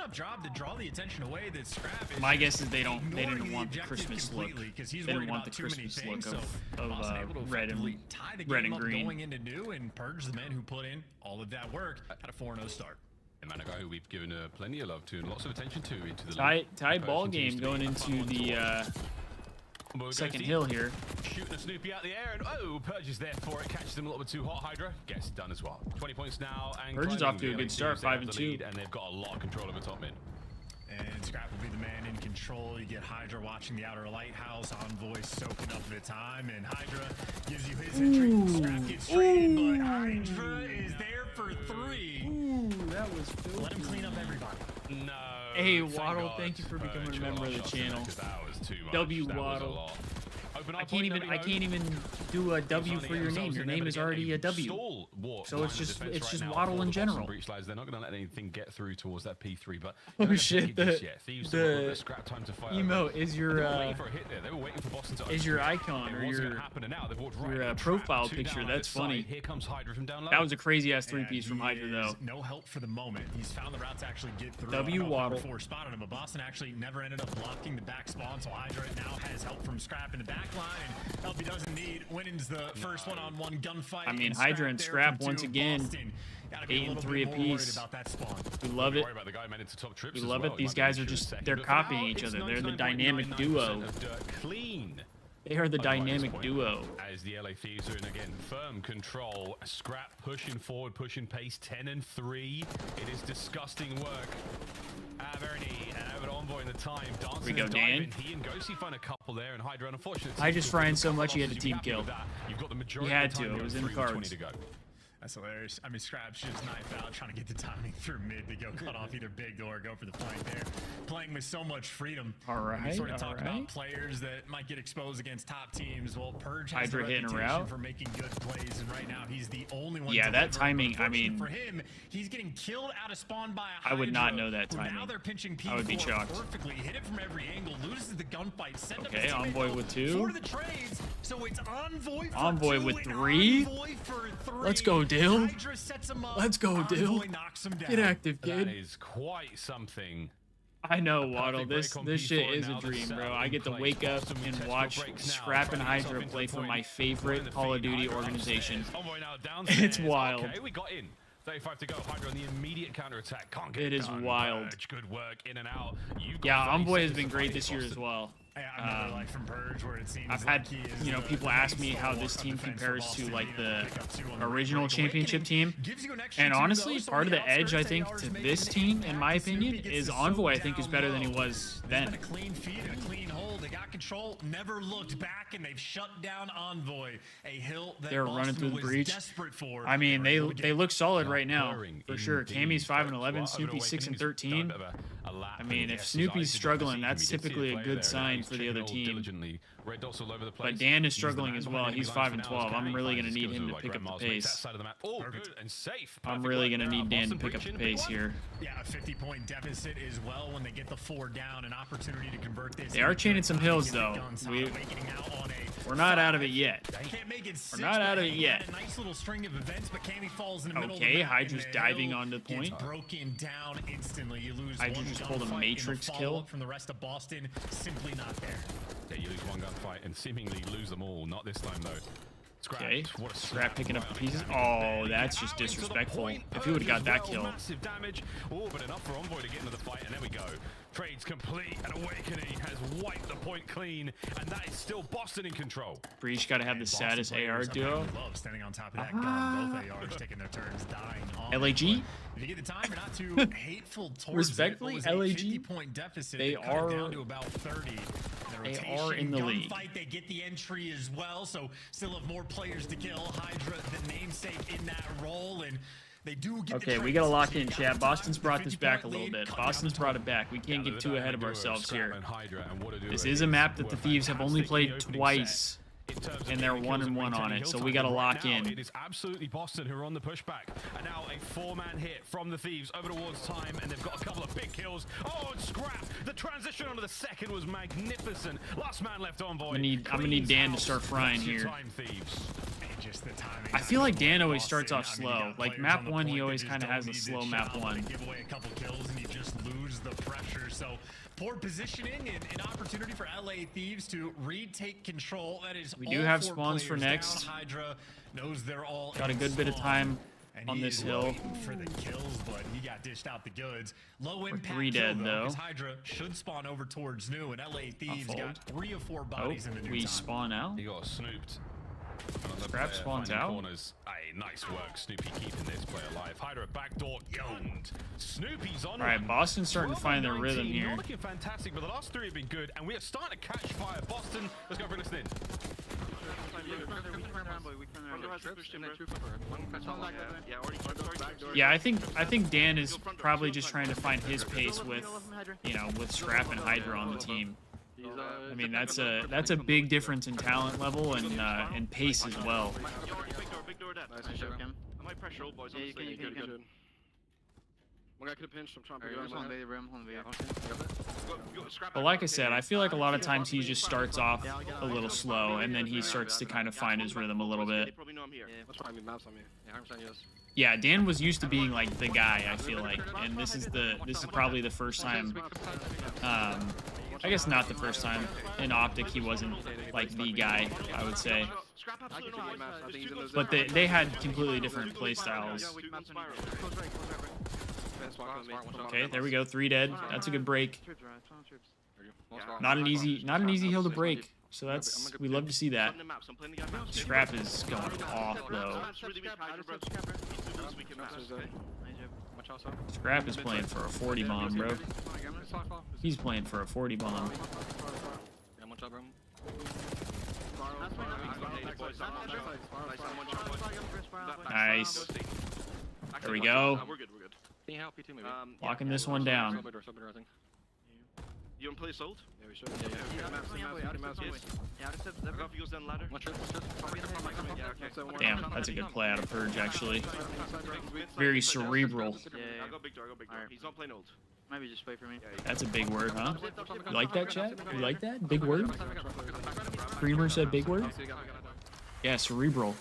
enough job to draw the attention away that Scrap is. My guess is they didn't want the Christmas look. They didn't want the Christmas look of red and green. Going into new and purge the men who put in all of that work at a 4-0 start. And man, a guy who we've given plenty of love to and lots of attention to into the tight ball game going into the second hill here. Shooting a Snoopy out the air, and Purge is there for it. Catches them a little bit too hot. Hydra gets it done as well. 20 points now. And Purge is off to a good start, 5-2. And they've got a lot of control over top mid. And Scrap will be the man in control. You get Hydra watching the outer lighthouse. Envoy soaking up the time. And Hydra gives you his entry. Scrap gets traded, but Hydra is there for 3. Ooh, that was filthy. Let him clean up everybody. No. Hey, Waddle, thank you for becoming a member of the channel. That was too much. W That was a Waddle. lot. I can't even do a W for your name. Your name is already a W. So it's just Waddle in general. They're not going to let anything get through towards that P3, but oh shit, the scrap time to fight emote is your they were waiting for Boston to is your icon or your profile picture. That's funny. Here comes Hydra from down low. That was a crazy ass 3-piece from Hydra though. No help for the moment. He's found the route to actually get through. W Waddle. Before spotted him, but Boston actually never ended up blocking the back spawn. So Hydra now has help from Scrap in the back line, and help he doesn't need. Winning's the first one-on-one gunfight. I mean, Hydra and Scrap once again, 8 and 3 apiece. We love it. We love it. These guys are just—they're copying each other. They're the dynamic duo. They are the dynamic duo. As the LA Thieves are in again, firm control. Scrap pushing forward, pushing pace. 10 and 3. It is disgusting work. Averny and over to Envoy in the time. Dancing we go, Dan. He and Ghosty find a couple there, and Hydra, unfortunately. I just frying so much he had a team kill. He had to. It was in the cards. That's hilarious. I mean, Scrap's just knife out, trying to get the timing through mid to go cut off either big door or go for the flank there. Playing with so much freedom. All right, we sort of talk about players that might get exposed against top teams. Well, Purge has Hydra the hitting a reputation route for making good plays, and right now he's the only one. Yeah, that timing. I mean, for him, he's getting killed out of spawn by a Hydra. I would not know that timing. Now they're pinching P4 I would be shocked. Perfectly, hit it from every angle, loses the gunfight. Send okay, Envoy with 2. For the trades, so it's Envoy. Envoy with 3. Let's go, Dill. Let's go, Dill. Get active, kid. That is quite something. I know, Waddle. This shit is a dream, bro. I get to wake up and watch Scrap and Hydra play for my favorite Call of Duty organization. It's wild. Okay, we got in. 35 to go. Hydra on the immediate counter-attack. Can't get it is done. wild. Good work in and out. Yeah, Envoy has been great this year as well. I really like from Purge where it seems I've had, you know, people ask me how this team compares to like the original championship team, and honestly, part of the edge I think to this team, in my opinion, is Envoy. I think is better than he was then. A clean feed and a clean hold. They got control, never looked back, and they've shut down Envoy. A hill that they're running through the breach. Desperate for. I mean, they look solid right now for sure. Cammy's 5 and 11, Snoopy's 6 and 13. I mean, if Snoopy's struggling, that's typically a good sign for the other team. But Dan is struggling as well. He's 5 and 12. I'm really gonna need him to pick up the pace. I'm really gonna need Dan to pick up the pace here. Yeah, a 50-point deficit as well when they get the 4 down. An opportunity to convert this. They are chaining some hills though. We're not out of it yet. We're not out of it yet. Nice little string of events, but Cammy falls in the middle. Okay, Hydra's diving onto the point. Broken down instantly. You lose Hydra just pulled a Matrix kill from the rest of Boston. Simply not there. Yeah, you lose one gunfight and seemingly lose them all. Not this time though. Okay, Scrap picking up the pieces. Oh, that's just disrespectful. If he would have got that kill. Massive damage. Oh, but enough for Envoy to get into the fight, and there we go. Trades complete, and Awakening has wiped the point clean, and that is still Boston in control. Breach got to have the saddest AR duo. Love standing on top of that gun. Both ARs taking their turns, dying. LAG? If you get the time, you're not too hateful towards respectfully, it. LAG. 50-point deficit. They are down to about 30. They are in the league. They get the entry as well, so still have more players to kill. Hydra, the namesake in that role, and they do get okay, we gotta lock in, chat. Boston's brought this back a little bit. Boston's brought it back. We can't get too ahead of ourselves here. This is a map that the Thieves have only played twice, and they're 1-1 on it, so we gotta lock in. It is absolutely Boston who are on the pushback, and now a 4-man hit from the Thieves over towards time, and they've got a couple of big kills. Oh, and Scrap! The transition onto the second was magnificent. Last man left Envoy. I'm gonna need Dan to start frying here. I feel like Dan always starts off slow. Like map 1, he always kind of has a slow map 1. Give away a couple kills and you just lose the pressure. So poor positioning and an opportunity for LA Thieves to retake control. That is. We do have spawns for next. Hydra knows they're all got a good bit of time on this hill. For the kills, but he got dished out the goods. Low impact. 3 dead though. Hydra should spawn over towards new, and LA Thieves got 3 or 4 bodies in the new we time. spawn out. He got snooped. Scrap spawns out. Corners. nice work, Snoopy, keeping this play alive. Hydra backdoor owned. Snoopy's on. All right, Boston's starting to find their rhythm here. Not looking fantastic, but the last three have been good, and we are starting to catch fire. Boston, let's go for this in. Yeah, I think Dan is probably just trying to find his pace with, you know, with Scrap and Hydra on the team. I mean, that's a big difference in talent level and pace as well. I might pressure all boys. Yeah, you can. One guy could have pinched. I'm trying to figure out. But like I said, I feel like a lot of times he just starts off a little slow, and then he starts to kind of find his rhythm a little bit. Yeah, Dan was used to being like the guy, I feel like, and this is probably the first time. I guess not the first time in Optic he wasn't like the guy, I would say. But they had completely different play styles. Okay, there we go. 3 dead. That's a good break. Not an easy hill to break. So we love to see that. Scrap is going off though. Scrap is playing for a 40 bomb, bro. He's playing for a 40 bomb. Nice. There we go. Locking this one down. You want to play assault? Yeah, we should. Damn, that's a good play out of Purge, actually. Very cerebral. I got big door. He's not playing old. Maybe just wait for me. That's a big word, huh? You like that, chat? You like that? Big word? Creamer said big word? Yeah, cerebral.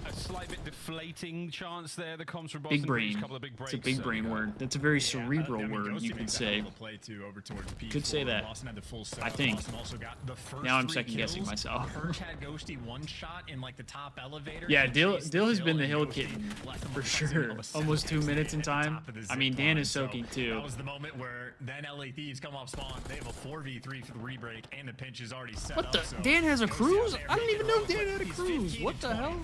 A slight bit deflating chance there that comes from Boston. Big brain. It's a big brain word. That's a very cerebral word, you could say. Could say that. I think. Now I'm second guessing myself. Yeah, Dill has been the hill kitten for sure. Almost 2 minutes in time. I mean, Dan is soaking too. That was the moment where then LA Thieves come off spawn. They have a 4v3 for the rebreak, and the pinch is already set up. What the? Dan has a cruise? I didn't even know Dan had a cruise. What the hell?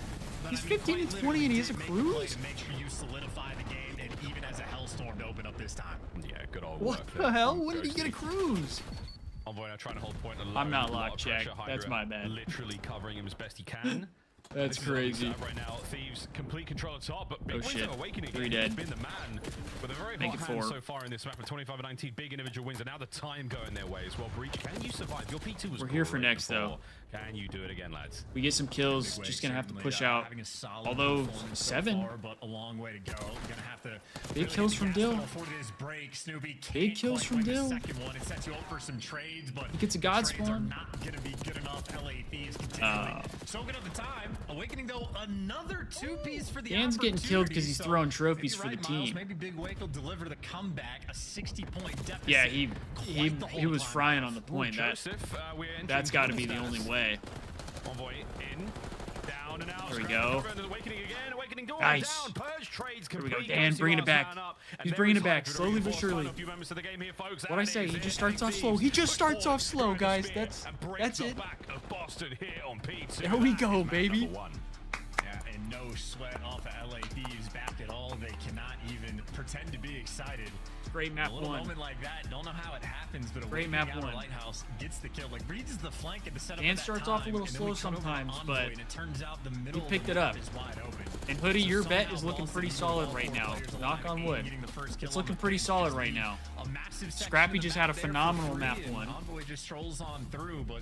He's 15 and 20 and he has a cruise? Make sure you solidify the game and even as a hellstorm to open up this time. Yeah, good old work. What the hell? When did he get a cruise? Envoy now trying to hold point. I'm not locked, check. That's my bad. Literally covering him as best he can. That's crazy. Right now, Thieves complete control at top, but oh shit, Awakening 3 dead. Been the man with a very hot hand so far in this map with 25 and 19 big individual wins, and now the time going their way as well. Breach, can you survive? Your P2 was We're here for next though. Can you do it again, lads? We get some kills, just gonna have to push out. Although 7, but a long way to go. Gonna have to big kills from Dill. Big kills from Dill. It sets you up for some trades, but he gets a god spawn. Not gonna be good enough. LA Thieves soaking up the time. Awakening though, another 2-piece for the Dan's getting killed because he's throwing trophies for the team. Maybe Big Wake will deliver the comeback, a 60-point deficit. Yeah, he was frying on the point. That's got to be the only way. Envoy in, down and out. There we go. Awakening door nice. Down. Purge trades there we go. Dan bringing it back. He's bringing it back slowly but surely. What I say? He just starts off slow. He just starts off slow, guys. That's it. There we go, baby. Yeah, and no sweat off of LA Thieves back at all. They cannot even pretend to be excited. Great map a little 1. moment like that, don't know how it happens, but great map 1. Lighthouse gets the kill. Like reads the flank at the setup. Dan starts off a little slow sometimes, but it turns out the middle he picked it up. Is wide open. And Hoodie, your bet is looking pretty solid right now. Knock on wood. It's looking pretty solid right now. Scrappy just had a phenomenal map 1. Envoy just strolls on through, but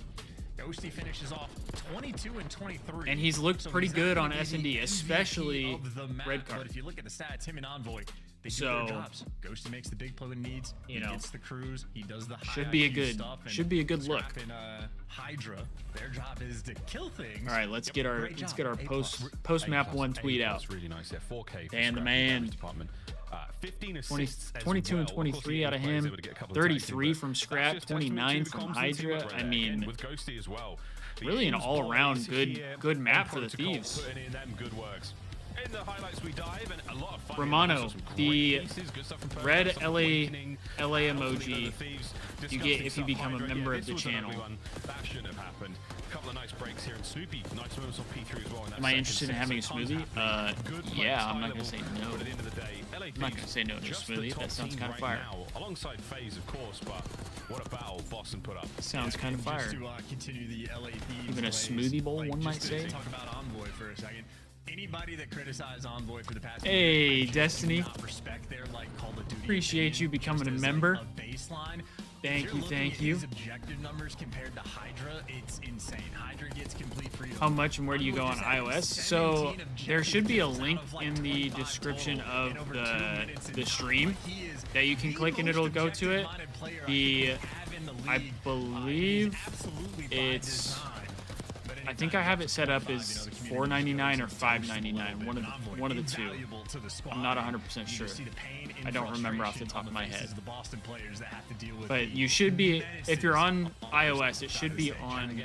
Ghosty finishes off 22 and 23. And he's looked pretty good on S&D, especially red card. But if you look at the stats, him and Envoy, they do their jobs. Ghosty makes the big play when needs. He gets the cruise. He does the high should be a good stuff, look. And Hydra, their job is to kill things. All right, let's get our post map 1 tweet out. That's really nice. Yeah, 4K. Dan the man. 15 assists 22 and 23 out of him. 33 from Scrap. 29 from Hydra. I mean, with Ghosty as well. Really an all-around good map for the Thieves. Putting in them good works. In the highlights we dive, and a lot of fun. Romano, the pieces, good stuff from red Perkins, LA emoji you get if you become a member of the channel. That shouldn't have happened. A couple of nice breaks here, and Snoopy, nice moments on P3 as well. Am I interested in having a smoothie? Yeah, I'm not gonna say no. But at the end of the day, LA I'm not gonna say no to a smoothie. That sounds kind of fire. Alongside FaZe, of course, but what a battle Boston put up. Sounds kind of fire. Just to continue the LA Thieves Even a smoothie bowl, one might say. Talk about Envoy for a second. Anybody that criticized Envoy for the past hey, Destiny. Respect their, like, Call of Duty appreciate you becoming a member. A baseline. Thank you. His objective numbers compared to Hydra, it's insane. Hydra gets complete freedom. How much and where do you go on iOS? So there should be a link in the description of the stream that you can click and it'll go to it. I believe it's, I think I have it set up as $4.99 or $5.99, one of the two. I'm not 100% sure. I don't remember off the top of my head. But you should be, if you're on iOS, it should be on,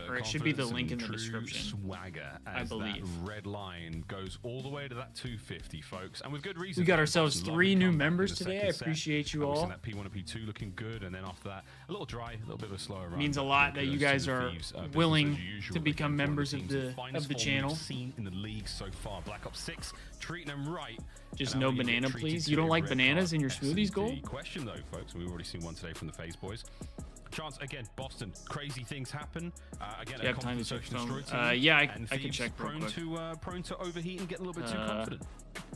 or it should be the link in the description. Swagger, I believe. That red line goes all the way to that 250, folks, and with good reason. We got ourselves 3 new members today. I appreciate you all. That P1 and P2 looking good, and then after that, a little dry, a little bit of a slower run. Means a lot that you guys are willing to become members of the channel. Seen in the league so far, Black Ops 6 treating them right. Just no banana, please. You don't like bananas in your smoothies, Gold? Question though, folks. We've already seen one today from the FaZe boys. Chance again, Boston. Crazy things happen. Again, do you have time to check phone? Yeah, I can check real quick. Prone to overheat and get a little bit too confident.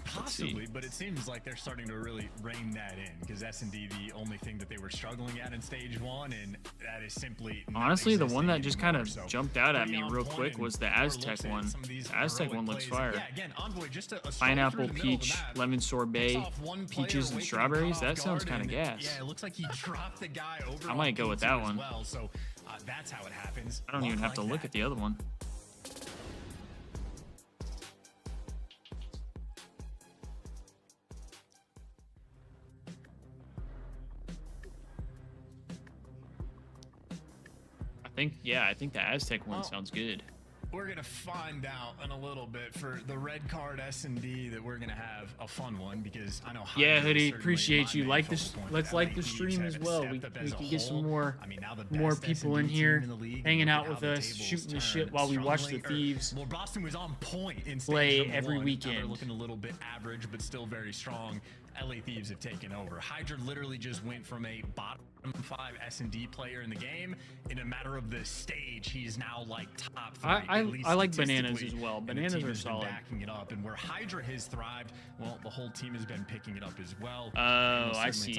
Possibly, but it seems like they're starting to really rein that in because S&D the only thing that they were struggling at in stage 1, and that is simply honestly the one that just kind of jumped out at me real quick was the Aztec one. The Aztec one looks fire. Yeah, again, Envoy, just a pineapple, peach, lemon sorbet, peaches and strawberries. That sounds kind of gas. Yeah, it looks like he dropped the guy over. I might go with that one. Well, so that's how it happens. I don't even have to look at the other one. I think the Aztec one sounds good. We're gonna find out in a little bit for the red card S&D that we're gonna have a fun one because I know. Yeah, Hoodie, appreciate you. Like this. Let's like the stream as well. We can get some more people in here, hanging out with us, shooting the shit while we watch the Thieves. Well, Boston was on point in play every weekend. They're looking a little bit average, but still very strong. LA Thieves have taken over. Hydra literally just went from a bottom 5 S&D player in the game. In a matter of the stage, he's now like top 3. I like bananas as well. Bananas are solid. Backing it up, and where Hydra has thrived, well, the whole team has been picking it up as well. Oh, I see.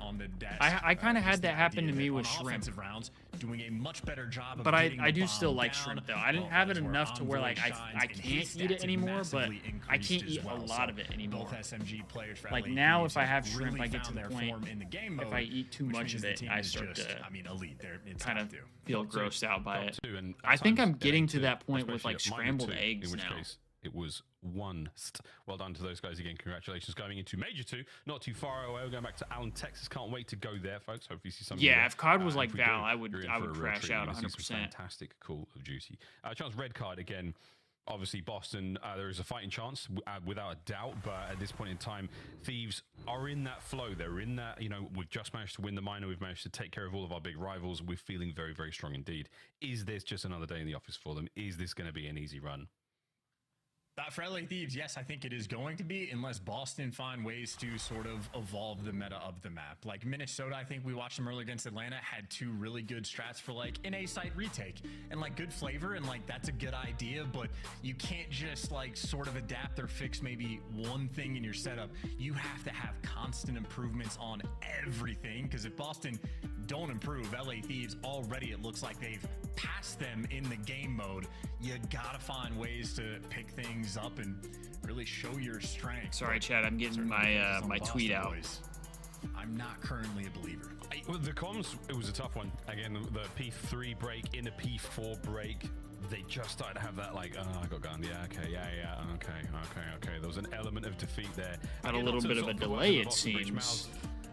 On the desk, I kind of had that happen to me with shrimp. Rounds, doing a much better job. But I do still like shrimp though. I didn't have it enough to where like I can't eat it anymore, but I can't eat a lot of it anymore. Both SMG players for like now, if I have shrimp, I get to the point. If I eat too much of it, I start to kind of feel grossed out by it. I think I'm getting to that point with like scrambled eggs now. It was one. Well done to those guys again. Congratulations going into Major 2. Not too far away. We're going back to Allen, Texas. Can't wait to go there, folks. Hopefully see some. Yeah, if COD was like Val, I would crash out 100%. Fantastic, Call of Duty. Chance red card again. Obviously, Boston, there is a fighting chance, without a doubt. But at this point in time, Thieves are in that flow. They're in that, we've just managed to win the minor. We've managed to take care of all of our big rivals. We're feeling very, very strong indeed. Is this just another day in the office for them? Is this going to be an easy run? For LA Thieves, yes, I think it is going to be, unless Boston find ways to sort of evolve the meta of the map. Like Minnesota, I think we watched them earlier against Atlanta, had 2 really good strats for like an A-site retake and like good flavor, and like that's a good idea, but you can't just like sort of adapt or fix maybe one thing in your setup. You have to have constant improvements on everything, because if Boston don't improve, LA Thieves already, it looks like they've passed them in the game mode. You gotta find ways to pick things up and really show your strength. Sorry, Chad, I'm getting my tweet out. I'm not currently a believer. Well, the comms, it was a tough one. Again, the P3 break in a P4 break, they just started to have that like, oh, I got gunned. Yeah, okay, okay. There was an element of defeat there. Had a little bit of a delay, it seems.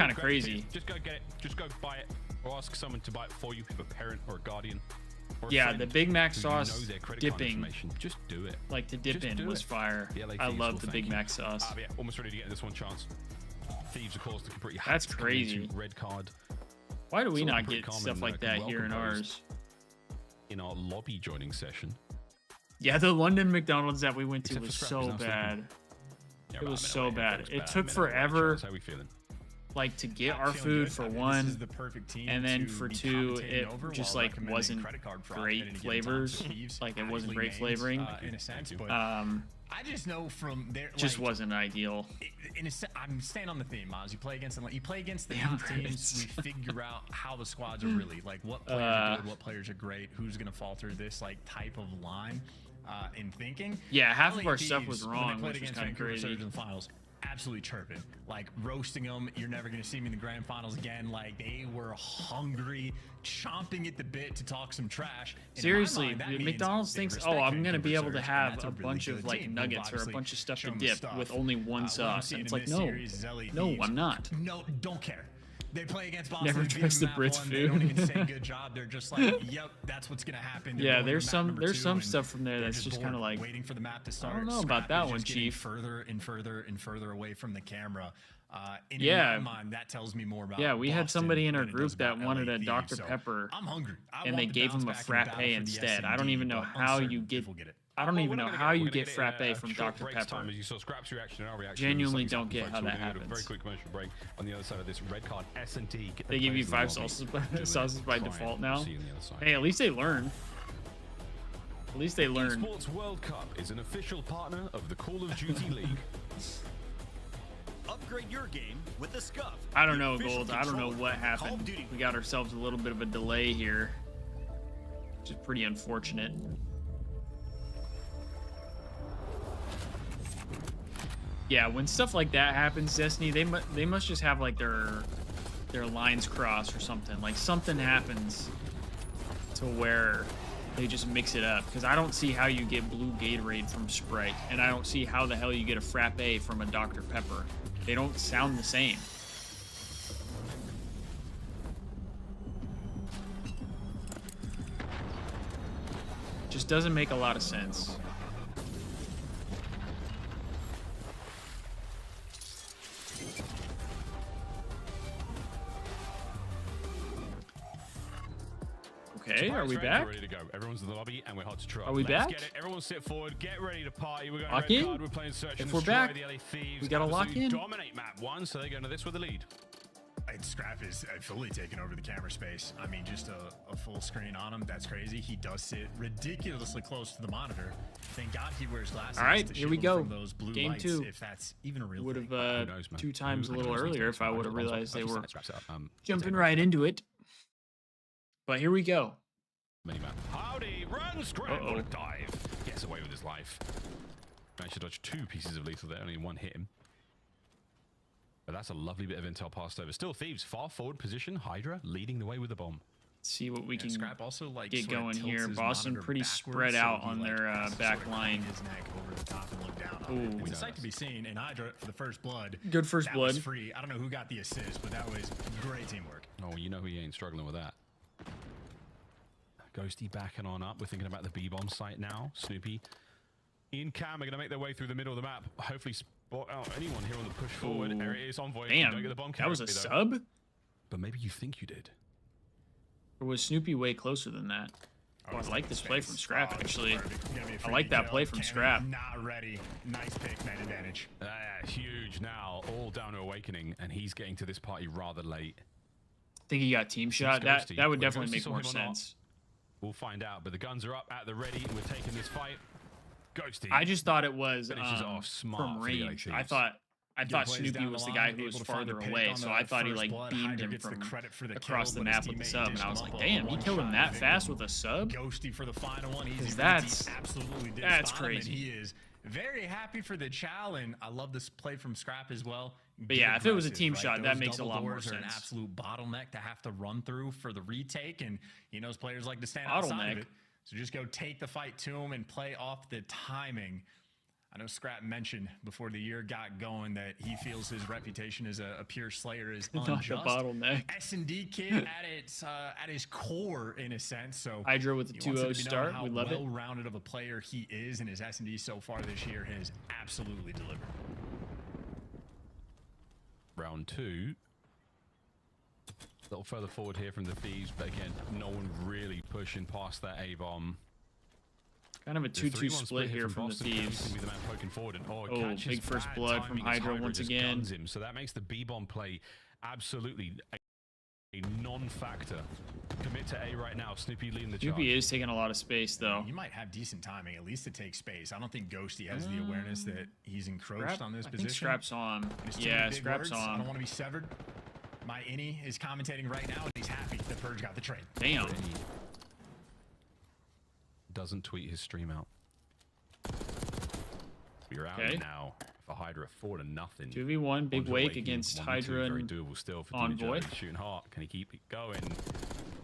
kind of crazy. Just go get it. Just go buy it, or ask someone to buy it for you. If you have a parent or a guardian. Or a Yeah, friend the Big Mac who sauce knows their credit card dipping, information. Just do it. like the dip Just in do was it. fire. LA I Thieves love will the thank Big you. Mac sauce. Yeah, almost ready to get this one chance. Thieves, of course, looking pretty. That's happy to come into crazy. Red card. Why do we It's all not pretty get calm stuff and, like that here in well-composed. ours? In our lobby joining session. Yeah, the London McDonald's that we went to Except was for Scrappy's so now sleeping. bad. It was so bad. It took forever. How we feeling? Like to get our food for one, this is the perfect team and then to for be two, commentating it over just while like recommending wasn't credit card fraud at great any given time. flavors. Thieves, Like it wasn't aptly great named, flavoring. in a sense, but I just know from there, just like, wasn't ideal. I'm staying on the theme, Miles. You play against the top teams. We figure out how the squads are really like, what players are good, what players are great, who's gonna fall through this like type of line in thinking. Yeah, half LA of our stuff Thieves, was when they wrong, played which was against kind of Vancouver crazy. Surge in the finals, absolutely chirping, like roasting them. You're never going to see me in the grand finals again. Like they were hungry, chomping at the bit to talk some trash. And in my Seriously, mind, that means McDonald's they thinks, respect oh, I'm going to Vancouver be able to Surge, and have that's a really bunch good of like team. nuggets or a Obviously bunch of stuff to shown dip stuff. with only one What I'm sauce. seeing And it's in like, this no, series is LA no, Thieves. I'm not. No, don't care. They play against Boston. Never they beat trust them the in Brits' map one. They don't even food. say good job. They're just like, yep, that's what's gonna happen. They're Yeah, going to there's map some number there's two, some and stuff from there they're that's just bored, kind of like, waiting for the map to start. I don't know Scrap about that is one, just getting Chief. further and further and further away from the camera. In Yeah. my mind, that tells me more about. Yeah, we had Boston somebody in our than it group does that about wanted LA a Thieves, Dr. so Pepper, I'm hungry. and they gave him a frappe instead. I don't even know how you get. I don't even know how you get frappe from Dr. Pepper. As you saw Scrap's reaction and our reaction. Genuinely Something don't get folks. how We'll that do a happens. Very quick commercial break on the other side of this red card. S&T. They give you 5 sauces by default now. See you on the other side. Hey, at least they learn. At least they learn. Esports World Cup is an official partner of the Call of Duty League. Upgrade your game with the Scuff. I don't know, Gold. I don't know what happened. We got ourselves a little bit of a delay here, which is pretty unfortunate. Yeah, when stuff like that happens, Destiny, they must just have like their lines crossed or something. Like something happens to where they just mix it up. Because I don't see how you get blue Gatorade from Sprite, and I don't see how the hell you get a frappe from a Dr. Pepper. They don't sound the same. Just doesn't make a lot of sense. Okay, are we back? Ready to go. Everyone's in the lobby and we're hot to try. Are we Let's back? Get it. Everyone sit forward. Get ready to party. We're going Lock red in? card. We're playing Search If and we're Destroy. back, The LA Thieves we gotta lock absolutely in. dominate map 1, so they're going to this with the lead. Scrap is fully taking over the camera space. I mean, just a full screen on him. That's crazy. He does sit ridiculously close to the monitor. Thank God he wears glasses. All right, to here we shield go. from those blue Game lights, 2. if that's even a real Would thing. have knows, man? 2 times a Who little knows these earlier things? if I would have realized they were jumping take right into it. But here we go. Minimap. Howdy, run, Scrap. What a dive. Gets away with his life. Managed to dodge 2 pieces of lethal there, only 1 hit him. But that's a lovely bit of intel passed over. Still Thieves, far forward position. Hydra leading the way with the bomb. See what we can Scrap also, like, get sort of going tilts here. his Boston monitor pretty backwards, spread so out he, on like, their has to back sort of line. his neck over the top and look down on Ooh. it. It's a sight to be seen. And Hydra for the first blood. Good first that blood. Was free. I don't know who got the assist, but that was great teamwork. Oh, you know he ain't struggling with that. Ghosty backing on up. We're thinking about the B-bomb site now. Snoopy in cam are going to make their way through the middle of the map. Hopefully spot out anyone here on the push forward. There it is, Envoy. Damn, Don't get the bomb that was a carry, though. sub? But maybe you think you did. Or was Snoopy way closer than that? Oh, I like this play from Scrap, actually. I like that play from Scrap. Not ready. Nice pick, man advantage. Huge now. All down to Awakening, and he's getting to this party rather late. Think he got team shot? That Ghosty. would Whether definitely Ghosty make saw more him or not, sense. We'll find out, but the guns are up at the ready, and we're taking this fight. Ghosty. I just thought it was Finishes off smart from for the LA range. Thieves. I thought Snoopy was the guy who was farther away, so I thought he like beamed him from across the map with the sub, and I was like, damn, he killed him that fast with a sub? Ghosty for the final one. Easy. That's absolutely did that's spot him, and crazy. he is very happy for the chow, and I love this play from Scrap as well. But yeah, if it was a team right? shot, that Those makes a double lot more doors are an sense. absolute bottleneck to have to run through for the retake, and he knows players like to stand outside of Bottleneck? it. So just go take the fight to him and play off the timing. I know Scrap mentioned before the year got going that he feels his reputation as a pure slayer is Not the unjust. bottleneck. S&D kid at his core in a sense. So Hydra with the he wants it 2-0 to be known start. how We love it. well-rounded of a player he is, and his S&D so far this year has absolutely delivered. Round 2. A little further forward here from the Thieves, but again, no one really pushing past that A-bomb. Kind of a 2-2 split here from the Thieves. Be the man poking forward and, Oh, big first blood from Hydra once again. Him, so that makes the B-bomb play absolutely a non-factor. Commit to A right now. Snoopy leading the charge. Snoopy is taking a lot of space, though. You might have decent timing, at least to take space. I don't think Ghosty has the awareness that he's encroached on this position. I think Scrap's on. Yeah, Scrap's on. I don't want to be severed. My Innie is commentating right now, and he's happy that Purge got the trade. Damn. Doesn't tweet his stream out. We're out now for Hydra 4-0. 2v1, big wake against Hydra and very doable still for Envoy. Shooting hard. Can he keep it going?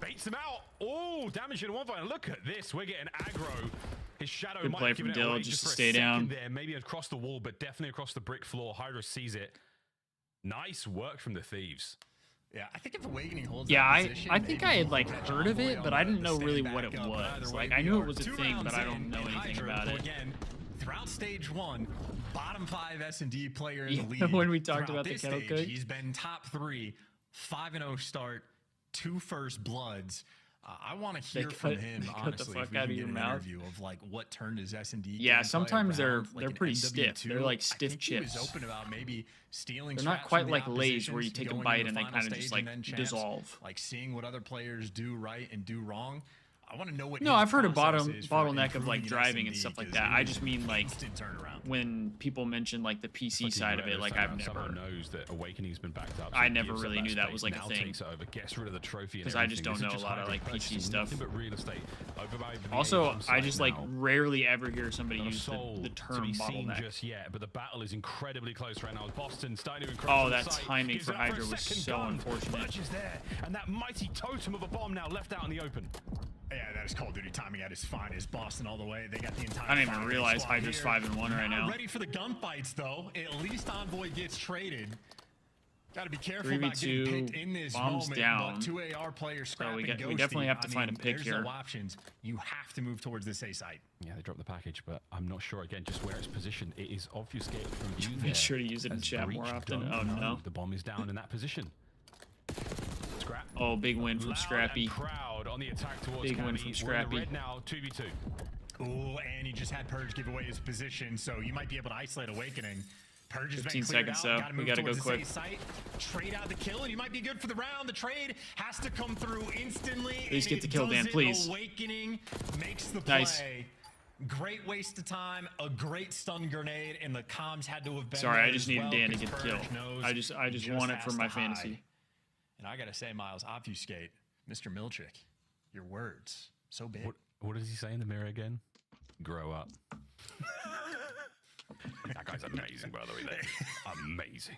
Baits him out. Oh, damage in one fight. Look at this. We're getting aggro. His shadow good might play have from given it away Dill just to for a stay down. there. Maybe across the wall, but definitely across the brick floor. Hydra sees it. Nice work from the Thieves. Yeah, I think if Awakening holds I think I had like heard of it, but I didn't know really what it was. Like I knew it was a thing, but I don't know anything about it. Again, throughout stage 1, bottom 5 S&D player in the league. When we talked about the kettle cook, he's been top 3, 5-0 start, 2 first bloods. I want to hear from him, honestly, the fuck out of your mouth. Interview of like what turned his S&D. Yeah, sometimes they're pretty stiff. They're like stiff chips. He was open about maybe stealing. They're not quite like Lays where you take a bite and they kind of just like dissolve. Like seeing what other players do right and do wrong. I want to know what. No, I've heard a bottleneck of like driving and stuff like that. I just mean like when people mention like the PC side of it, like I've never. Someone knows that Awakening's been backed up. I never really knew that was like a thing. Gets rid of the trophy because I just don't know a lot of like PC stuff. But real estate. Also, I just like rarely ever hear somebody use the term bottleneck. Just yet, but the battle is incredibly close right now. Boston starting to encroach. Oh, that timing for Hydra was so unfortunate. And that mighty totem of a bomb now left out in the open. Yeah, that is Call of Duty timing at its finest. Boston all the way. They got the entire. I didn't even realize Hydra's 5-1 right now. Ready for the gunfights though. At least Envoy gets traded. Got to be careful about getting picked in this bombs moment. Down. But 2 AR players scrapping. So we definitely have to find a pick here. There's no options. You have to move towards this A site. Yeah, they dropped the package, but I'm not sure again just where it's positioned. It is obfuscated from view. Make sure to use it in chat more often. Oh no, the bomb is down in that position. Scrap. Oh, big win from Scrappy. Proud on the attack towards big win from Scrappy. Red now 2v2. Ooh, and he just had Purge give away his position, so you might be able to isolate Awakening. Purge has 15 been cleared seconds out. though. We gotta go quick. Site, trade out the kill, and you might be good for the round. The trade has to come through instantly. Please get the kill, Dan. Please. Awakening makes the play. Nice. Great waste of time, a great stun grenade, and the comms had to have been. Sorry, I just needed Dan to get the kill. I just want it for my fantasy. And I gotta say, Miles, obfuscate, Mr. Milchick, your words so big. What does he say in the mirror again? Grow up. That guy's amazing, by the way. Amazing.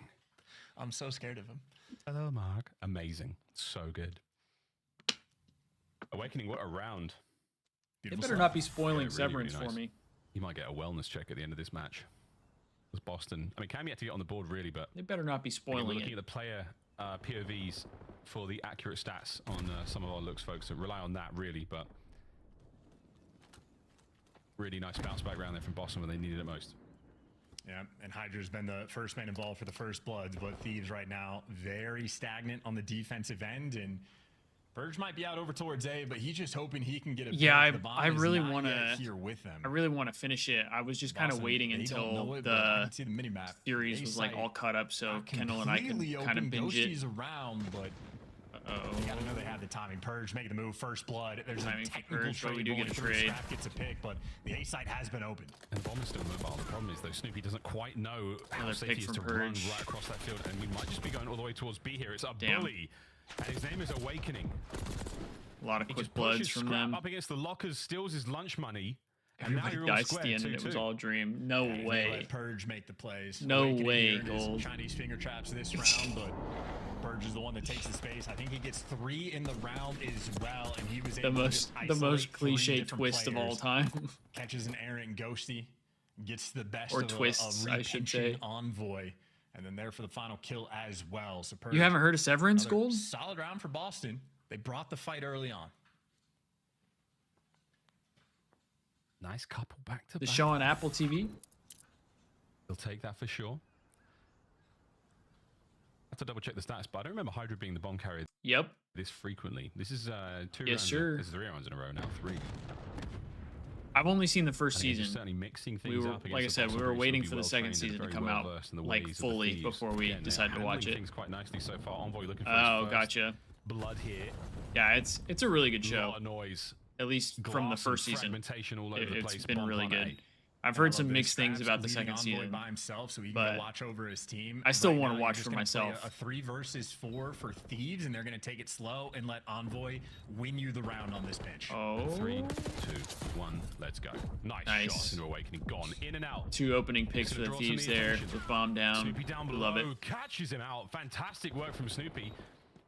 I'm so scared of him. Hello, Mark. Amazing. So good. Awakening, what a round. They better not be spoiling Severance for me. You might get a wellness check at the end of this match. It was Boston. I mean, Cam yet to get on the board, really, but... They better not be spoiling we're looking at the player POVs for the accurate stats on some of our looks, folks. So rely on that, really, but... Really nice bounce back round there from Boston when they needed it most. Yeah, and Hydra's been the first man involved for the first bloods, but Thieves right now very stagnant on the defensive end, and Purge might be out over towards A, but he's just hoping he can get a yeah. Pick. I really want to here with them. I really want to finish it. I was just kind of waiting until the series was like all caught up, so Kendall and I could kind of binge it. Around, but you gotta know they had the timing. Purge making the move, first blood. There's a technical trade. We do get a trade. Scrap gets a pick, but the A site has been open. And the bomb is still mobile. The problem is though, Snoopy doesn't quite know how safe he is to run right across that field, and we might just be going all the way towards B here. It's a bully, and his name is Awakening. A lot of quick bloods from them. Up against the lockers, steals his lunch money. Everybody dies at the end, and it was all a dream. No way. Let Purge make the plays. No way, Gold. Chinese finger traps this round, but Purge is the one that takes the space. I think he gets 3 in the round as well, and he was able the most cliche twist of all time. Catches an errant Ghosty, gets the best or of twists, a I should say. Envoy, and then there for the final kill as well. So Purge, you haven't heard of Severance, Gold? Solid round for Boston. They brought the fight early on. Nice couple back to back. The show on Apple TV. They'll take that for sure. I have to double check the stats, but I don't remember Hydra being the bomb carrier. Yep. This frequently. This is 2 rounds. Yes, sir. This is 3 rounds in a row now. 3. I've only seen the first season. Certainly mixing things up. Like I said, we were waiting for the second season to come out like fully before we decided to watch it. Things quite nicely so far. Envoy looking for Oh, his gotcha. blood here. Yeah, it's a really good show. A lot of noise. At least from the first season. All over the place. It's been really good. I've heard some mixed things about the second season, by himself, so he but can go watch over his team. I still Right want now, to you're watch just for gonna myself. play a 3 versus 4 for Thieves, and they're going to take it slow and let Envoy win you the round on this pitch. Oh. 3, 2, 1, let's go. Nice shot into Awakening. Gone in and out. 2 opening picks for the Thieves there with bomb down. Snoopy down below. Love it. Catches him out. Fantastic work from Snoopy.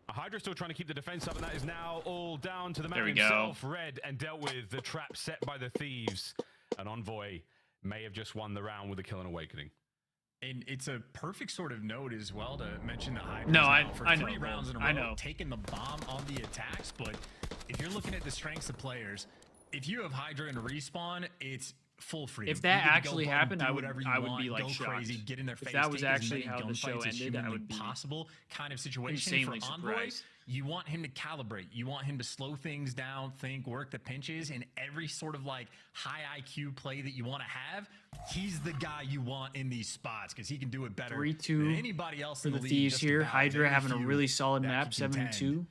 Hydra still trying to keep the defense up, and that is now all down to the man himself. Red and dealt with the trap set by the Thieves. An Envoy may have just won the round with a kill and Awakening. And it's a perfect sort of note as well to mention the Hydra. No, I know. 3 rounds in a row, I know. taking the bomb on the attacks. But if you're looking at the strengths of players, if you have Hydra in respawn, it's full freedom. If that You get to actually go button, happened, do I would whatever you be want, like go shocked. crazy, get in their face. If that was take as actually many how the show gunfights as ended, I humanly would be possible kind of situation insanely for Envoy. surprised. You want him to calibrate. You want him to slow things down, think, work the pinches, and every sort of like high IQ play that you want to have. He's the guy you want in these spots because he can do it better 3-2 than anybody else for in the the league. Thieves just here. about. Hydra Very having a few really solid that map, can contend. 7-2.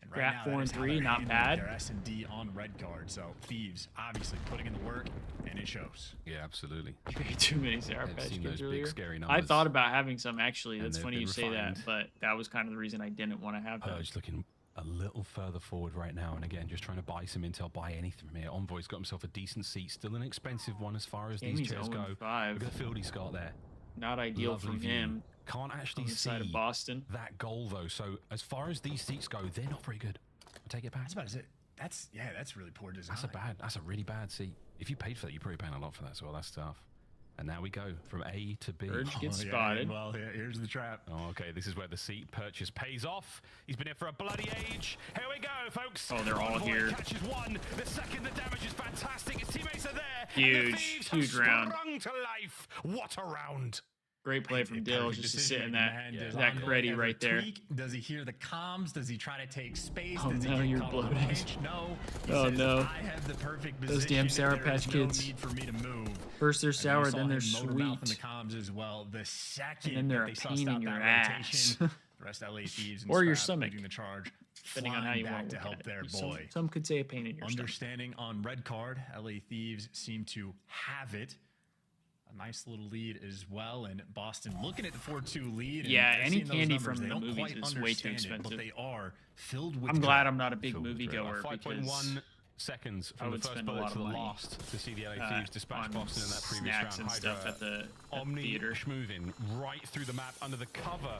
And right Rat now, 4 and that is how 3, they're not handling bad. Their S&D on red card. So Thieves obviously putting in the work, and it shows. Yeah, absolutely. You paid too many Sour I've Patch seen Kids those earlier. big scary I numbers. thought about having some actually. And That's they've funny been you say that, refined. but that was kind of the reason I didn't want to have them. Purge looking a little further forward right now, and again, just trying to buy some intel, buy anything from here. Envoy's got himself a decent seat, still an expensive one as far as these He's chairs go. 0-5. Look at the field he's got there. Not ideal Lovely from view. him. Can't actually on the see side of Boston. that goal though. So as far as these seats go, they're not very good. I take it back. That's about it. That's really poor design. That's a really bad seat. If you paid for that, you're probably paying a lot for that as well. That's tough. And now we go from A to B. Purge gets spotted. Well, here's the trap. Oh, okay, this is where the seat purchase pays off. He's been here for a bloody age. Here we go, folks. Oh, they're all Envoy here. Catches one. The second, the damage is fantastic. His teammates are there. Huge, huge round. Sprung to life. What a round. Great play from Dill just to sit in that Does that Envoy creddy ever right there. tweak? Does he hear the comms? Does he try to take space? Oh, Does he no, get you're caught on the bloated. pinch? No. He Oh, says, no. I have the perfect Those position, damn and Sour there Patch is Kids. No need for me to move. First they're And you sour, saw then they're him motor mouth in the sweet. comms as well. The second And then they're that a they pain sussed out in your that ass. rotation, the rest of LA Thieves and Or your Scrap stomach, leading the charge, depending on how you flying want back to to look help at their it. boy. Some could say a pain in your stomach. Understanding on red card, LA Thieves seem to have it. A nice little lead as well, and Boston looking at the 4-2 lead. Yeah, and any seeing those candy numbers, from they the don't movies quite is way too understand it, expensive. but they are filled with. I'm glad dread. I'm not a big Filled with dread. moviegoer 5.1 because seconds I from the would first spend a bullet lot to of the money, last to see the LA Thieves dispatch on Boston in that previous snacks round. and stuff at the theater. Moving right through the map under the cover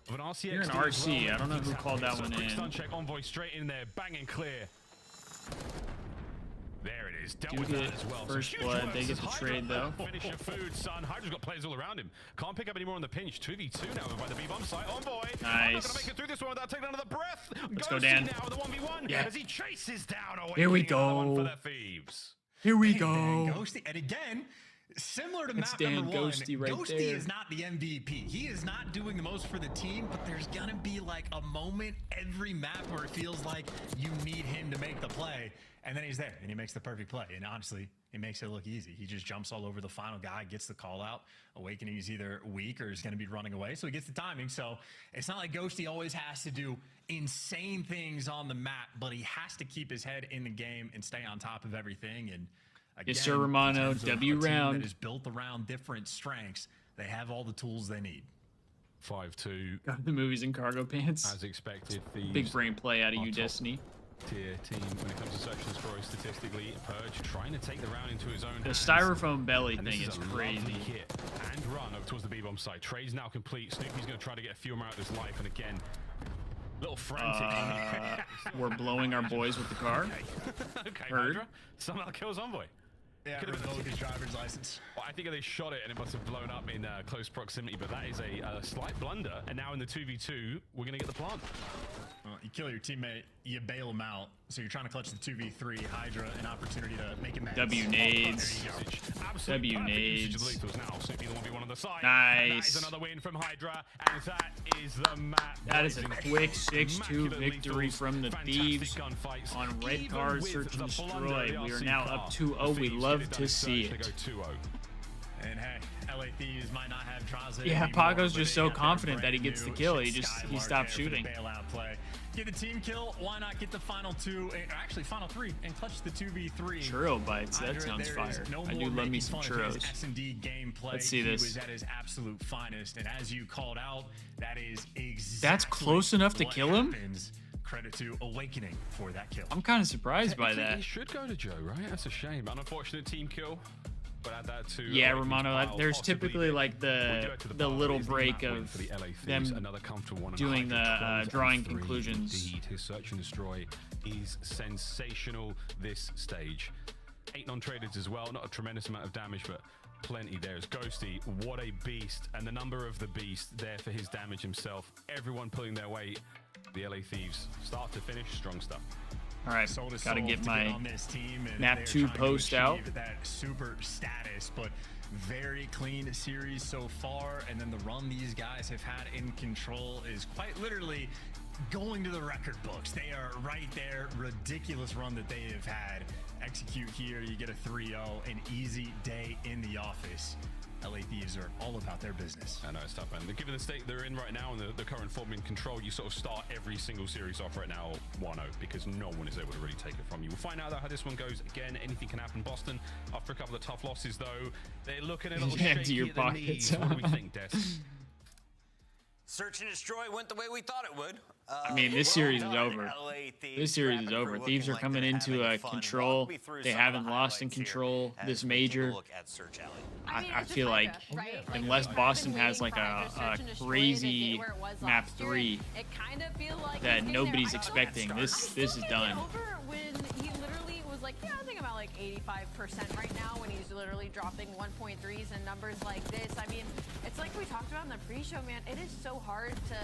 of an RCX. You're an as well. RC. I don't know who called that one Quick in. stun check, Envoy straight in there, bang and clear. There it is. Dealt Do with get that as well. first huge blood. work They as get the Hydra trade, though. Finish your food, son. Hydra's got players all around him. Can't pick up any more on the pinch. 2v2 now by the B-bomb site. Envoy. I'm not Nice. gonna make it through this one without taking another breath. Let's go, Ghosty Dan. now with the 1v1 Yeah. as he chases down Awakening. Here we Another one go. for the Thieves. Here we Dan go. Ghosty, and again, similar to It's map Dan number one, Ghosty right Ghosty there. is not the MVP. He is not doing the most for the team, but there's gonna be like a moment every map where it feels like you need him to make the play, and then he's there and he makes the perfect play. And honestly, he makes it look easy. He just jumps all over the final guy, gets the call out. Awakening is either weak or is going to be running away, so he gets the timing. So it's not like Ghosty always has to do insane things on the map, but he has to keep his head in the game and stay on top of everything. And again, Yes, sir, Romano. in terms of W a team round. that is built around different strengths. They have all the tools they need. 5-2. Got the movies in cargo pants. As expected, Thieves Big brain play out of are you, top Destiny. tier team when it comes to search and destroy statistically. Purge trying to take the round into his own The hands. styrofoam belly And thing this is a crazy. lovely hit and run over towards the B-bomb site. Trade's now complete. Snoopy's going to try to get a few more out of his life, and again, little frantic. We're blowing our boys with the car. Okay, Heard. Hydra somehow kills Envoy. Yeah, Could have revoke his driver's license. Well, I think they shot it and it must have blown up in close proximity, but that is a slight blunder. And now in the 2v2, we're going to get the plant. Well, You kill your teammate, you bail him out. So you're trying to clutch the 2v3. Hydra, an opportunity to make amends. W nades. W nades. Nice. Nice. That is another win from Hydra, and that is the map. That is a quick 6-2 victory from the Thieves on Red Card Search and Destroy. We are now up 2-0. We love to see it. And hey, LA Thieves might not have Traza Yeah, anymore, Paco's but just they so got their confident that he brand gets the new kill. He Skylark stopped there for the shooting. Bailout play. Get the team kill. Why not get the final 2? Actually, final 3 and clutch the 2v3. Churro bites. That Hydra, sounds there is fire. no I do more love me making some fun of his churros. S&D gameplay. Let's see He this. was at his absolute finest, and as you called out, that is exactly That's close enough to what kill him? happens. Credit to Awakening for that kill. I'm kind of surprised by that. He should go to Joe, right? That's a shame. Unfortunate team kill. But add that to Yeah, Romano, there's typically like the little break of them doing the drawing conclusions. Indeed, his search and destroy is sensational this stage. 8 non-traded as well, not a tremendous amount of damage, but plenty. There's Ghosty, what a beast, and the number of the beast there for his damage himself. Everyone pulling their weight. The LA Thieves, start to finish, strong stuff. All right, gotta get my on this team, and map they're 2 trying to post out. achieve that super status, but very clean series so far. And then the run these guys have had in control is quite literally going to the record books. They are right there. Ridiculous run that they have had. Execute here, you get a 3-0, an easy day in the office. LA Thieves are all about their business. I know, it's tough, man. Given the state they're in right now and the current form in control, you sort of start every single series off right now 1-0 because no one is able to really take it from you. We'll find out how this one goes. Again, anything can happen. Boston, after a couple of tough losses, though, they're looking a little shaky at the knees. What do we think, Des? Search and destroy went the way we thought it would. I mean, this series is over. This series is over. Thieves are coming into control. They haven't lost in control this major. I feel like unless Boston has like a crazy map 3 that nobody's expecting, this is done. He literally was like, yeah, I think I'm at like 85% right now when he's literally dropping 1.3s and numbers like this. I mean, it's like we talked about in the pre-show, man. It is so hard to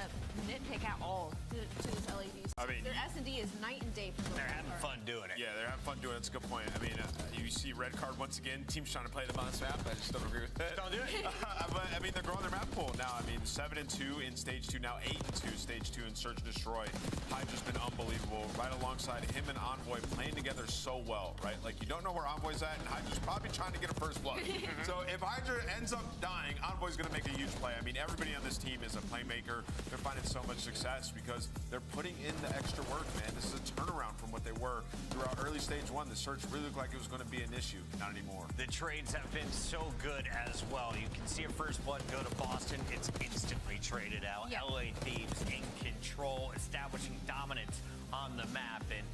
nitpick at all to this LAV. I mean, their S&D is night and day. They're having fun doing it. Yeah, they're having fun doing it. That's a good point. I mean, you see red card once again. Teams trying to play them on this map. I just don't agree with it. Don't do it. But I mean, they're growing their map pool now. I mean, 7-2 in stage 2 now, 8-2 stage 2 in Search and Destroy. Hydra's been unbelievable. Right alongside him and Envoy playing together so well, right? Like you don't know where Envoy's at, and Hydra's probably trying to get a first blood. So if Hydra ends up dying, Envoy's going to make a huge play. I mean, everybody on this team is a playmaker. They're finding so much success because they're putting in the extra work, man. This is a turnaround from what they were throughout early stage 1. The search really looked like it was going to be an issue. Not anymore. The trades have been so good as well. You can see a first blood go to Boston. It's instantly traded out. Yep. LA Thieves in control, establishing dominance on the map, and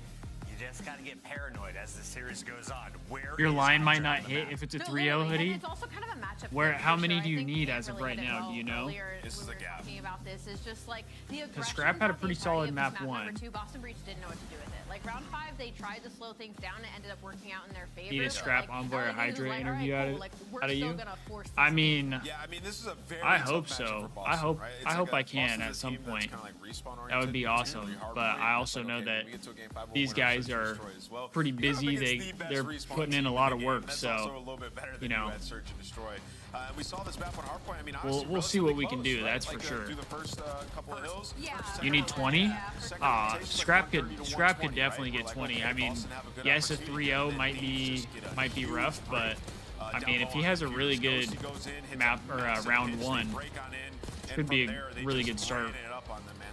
you just got to get paranoid as the series goes on. Your line might not hit if it's a 3-0 hoodie. It's also kind of a matchup. Where? How many do you need as of right now? Do you know? This is a gap. Talking about this is just like the aggression. Scrap had a pretty solid map Number 1. 2, Boston Breach didn't know what to do with it. Like round 5, they tried to slow things down and it ended up working out in their favor. Need a Scrap Envoy or Hydra like, interview right, out cool, like, of you? Force I mean, yeah, I mean, this is a very I tough hope matchup so. for Boston, I hope right? It's I like hope I Boston's can a at some team that's point. kinda like respawn-oriented. That would be It's awesome. really hard But to I win. also Like, know okay, that when we get to a game 5, we'll these win our guys search and are destroy as well. pretty You're up busy. against the best They're respawn putting in team a lot of the game. work. That's So also a little bit better than you know, at Search and Destroy. We saw this map on Hardpoint. I mean, we'll honestly, see what we relatively can do. close, right? That's for Like, sure. through the first couple of hills. You need 20? Scrap could definitely get 20. I mean, yes, a 3-0 might be rough, but I mean, if he has a really good map or round 1, could be a really good start.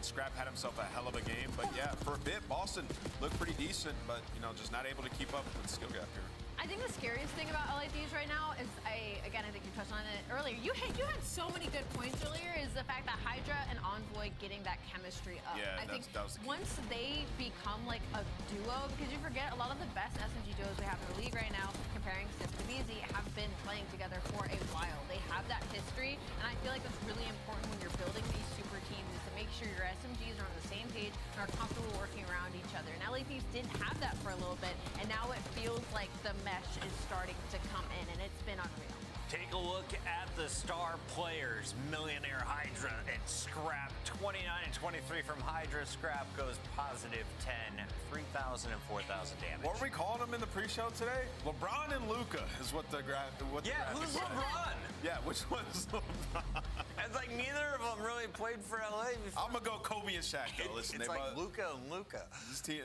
Scrap had himself a hell of a game, but yeah, for a bit, Boston looked pretty decent, but you know, just not able to keep up with the skill gap here. I think the scariest thing about LA Thieves right now is, I think you touched on it earlier. You had so many good points earlier. Is the fact that Hydra and Envoy getting that chemistry up. Yeah, I think that was the key. once they become like a duo, because you forget a lot of the best SMG duos we have in the league right now, comparing Sips to BZ, have been playing together for a while. They have that history, and I feel like it's really important when you're building these super teams is to make sure your SMGs are on the same page and are comfortable working around each other. And LA Thieves didn't have that for a little bit, and now it feels like the mesh is starting to come in, and it's been unreal. Take a look at the star players. Millionaire Hydra and Scrap. 29 and 23 from Hydra. Scrap goes positive 10. 3,000 and 4,000 damage. What were we calling them in the pre-show today? LeBron and Luca is what the who's LeBron? Yeah, which one's LeBron? It's like neither of them really played for LA before. I'm gonna go Kobe and Shaq though. Listen, it's like Luca and Luca.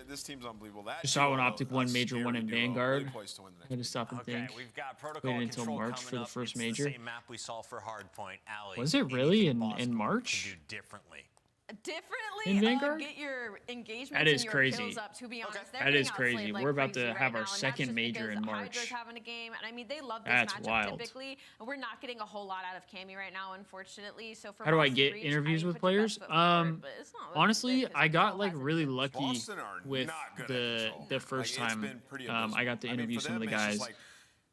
This team's unbelievable. That Just saw when Optic won Major 1 in Vanguard. Really poised to win the next I had to stop and think. We've got protocol Waited until control March for coming the up. first It's major. The same map we saw for Hardpoint Alley. Was it really in March? Do differently. Differently, In Vanguard? get your engagement That is and your crazy. kills up. To be honest, they're That is getting crazy. outplayed like We're about crazy to right have now, our and that's second just major because in March. Hydra's having a game, and I mean they love this That's matchup wild. typically, and we're not getting a whole lot out of Cammy right now, unfortunately. So for How do I Boston get Breach, interviews I mean, with put your players? best foot forward, but it's not looking Honestly, good 'cause I got Control like hasn't really been- lucky Boston are with not good at the control. first Like, it's time been pretty I got to abysmal. I mean, interview for some of the them, it's just guys. like,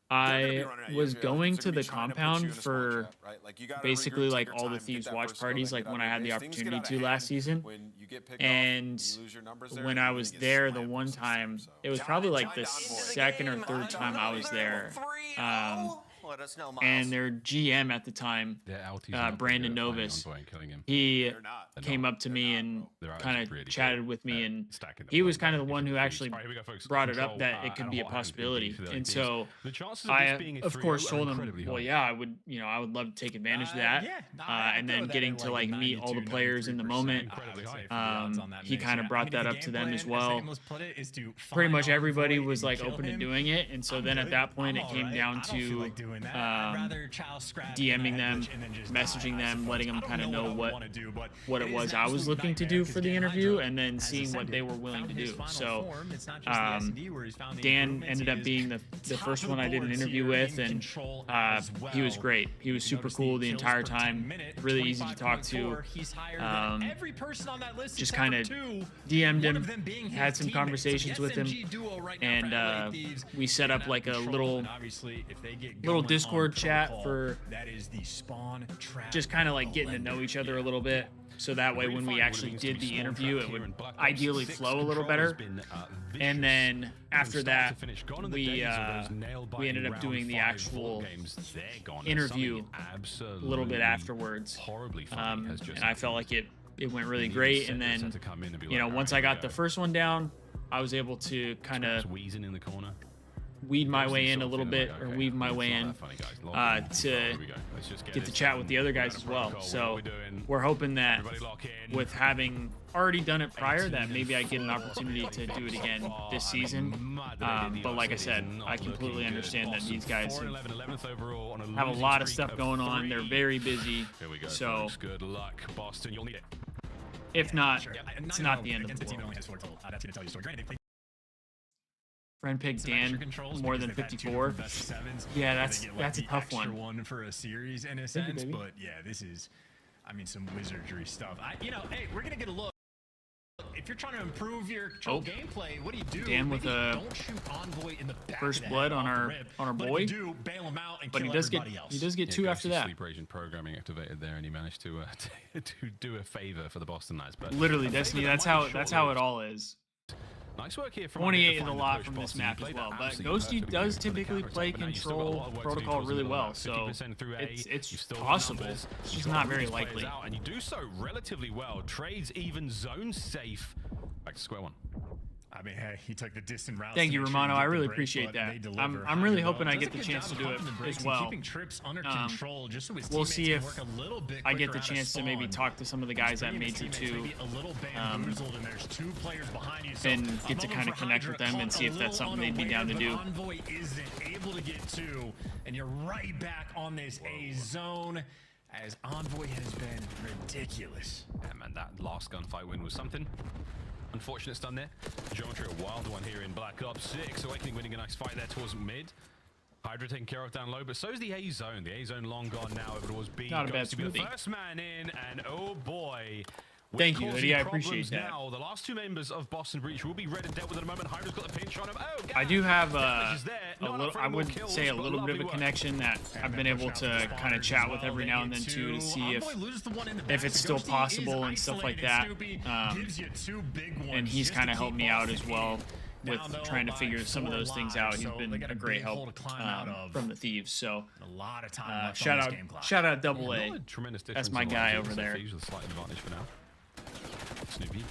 they're gonna be I running at was you. going They're to gonna the be trying to put you compound in a small for trap, right? Like, you gotta basically regroup, like take all your the time, Thieves get that watch first kill, parties then like get when out I of had the your base. Things get opportunity out of to hand. last season. When you get picked And off, you lose your numbers there, when you're I gonna was get there the slammed one versus time, them, it was probably like the second or third time I was there. Let us know, Miles. And their GM at the time, Brandon Novus, he came up to me and kind of chatted with me, and he was kind of the one who actually brought it up that it could be a possibility. And so I, of course, told him, well, yeah, I would love to take advantage of that. And then getting to like meet all the players in the moment, he kind of brought that up to them as well. Pretty much everybody was like open to doing it, and so then at that point it came down to DMing them, messaging them, letting them kind of know what it was I was looking to do for the interview, and then seeing what they were willing to do. So Dan ended up being the first one I did an interview with, and he was great. He was super cool the entire time, really easy to talk to. Just kind of DM'd him, had some conversations with him, and we set up like a little Discord chat for just kind of like getting to know each other a little bit, so that way when we actually did the interview it would ideally flow a little better. And then after that we ended up doing the actual interview a little bit afterwards, and I felt like it went really great. And then once I got the first one down, I was able to kind of weed my way in a little bit, or weave my way in to get to chat with the other guys as well. So we're hoping that with having already done it prior, that maybe I get an opportunity to do it again this season. But like I said, I completely understand that these guys have a lot of stuff going on. They're very busy. So good luck, Boston. You'll need it. If not, it's not the end of the world. Friend picked Dan more than 54. Yeah, that's a tough one. For a series in a sense, but yeah, this is, I mean, some wizardry stuff. Hey, we're gonna get a look. If you're trying to improve your control gameplay, what do? Dan with a don't shoot Envoy in the back first blood on our boy. But, do, bail him out and but kill he does get two after that. Sleeper agent programming activated there, and he managed to do a favor for the Boston Knights. But literally, Destiny. That's how it all is. Nice work here from 28 is a lot from this map as well, but Ghosty does typically play control protocol really well, so it's possible. It's just not very likely. And you do so relatively well. Trades even zone safe. Back to square one. I mean, hey, he took the distant route. Thank you, Romano. I really appreciate that. I'm really hoping I get the chance to do it as well. Keeping trips under control, just so his we'll see if work a little bit I get the chance to maybe talk to some of the guys at Major 2 and get to kind of connect with them and see if that's something they'd be down to do. Envoy isn't able to get to, and you're right back on this A zone, as Envoy has been ridiculous. Yeah, man, that last gunfight win was something. Unfortunate stun there. Geometry, a wild one here in Black Ops 6. Awakening winning a nice fight there towards mid. Hydra taken care of down low, but so is the A zone. The A zone long gone now. If it was B, not a bad to be the smoothie. first man in, and oh boy. Thank you, Eddie. I appreciate that. Now, the last two members of Boston Breach will be red and dealt with at the moment. Hydra's got the pinch on him. Oh, I do have a little, I would say a little bit of a connection that I've been able to kind of chat with every now and then too, to see if it's still possible and stuff like that. And he's kind of helped me out as well. with trying to figure some of those things out. He's been a great help from the Thieves. So a lot of time shout out Double A. Tremendous That's my guy over there. Thieves with a slight advantage for now. Snoopy.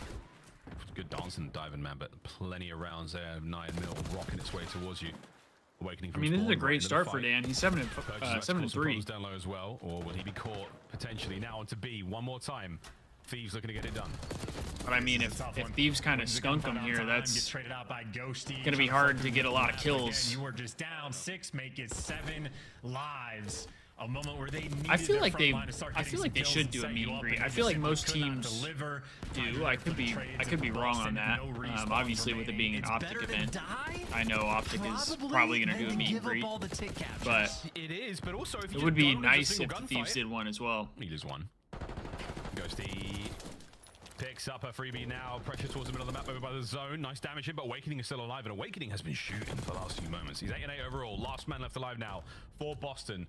Good dancing and diving, man, but plenty of rounds there. 9 mil rocking its way towards you. Awakening from I mean, this is a spawn, great start for Dan. He's 7 and 3. Down low as well, or will he be caught potentially? Now onto B one more time. Thieves looking to get it done. But I mean, if Thieves kind of skunk him here, that's going to be hard to get a lot of kills. You were just down 6, make it 7 lives. A moment where they I feel like they should do a meet and greet. I feel like most teams do. I could be wrong on that. Obviously, with it being an Optic event, I know Optic is probably going to do a meet and greet. But it is. But also, if it would be nice if the Thieves did one as well. He does one. Ghosty picks up a freebie now. Pressure towards the middle of the map over by the zone. Nice damage in, but Awakening is still alive. And Awakening has been shooting for the last few moments. He's 8 and 8 overall. Last man left alive now for Boston.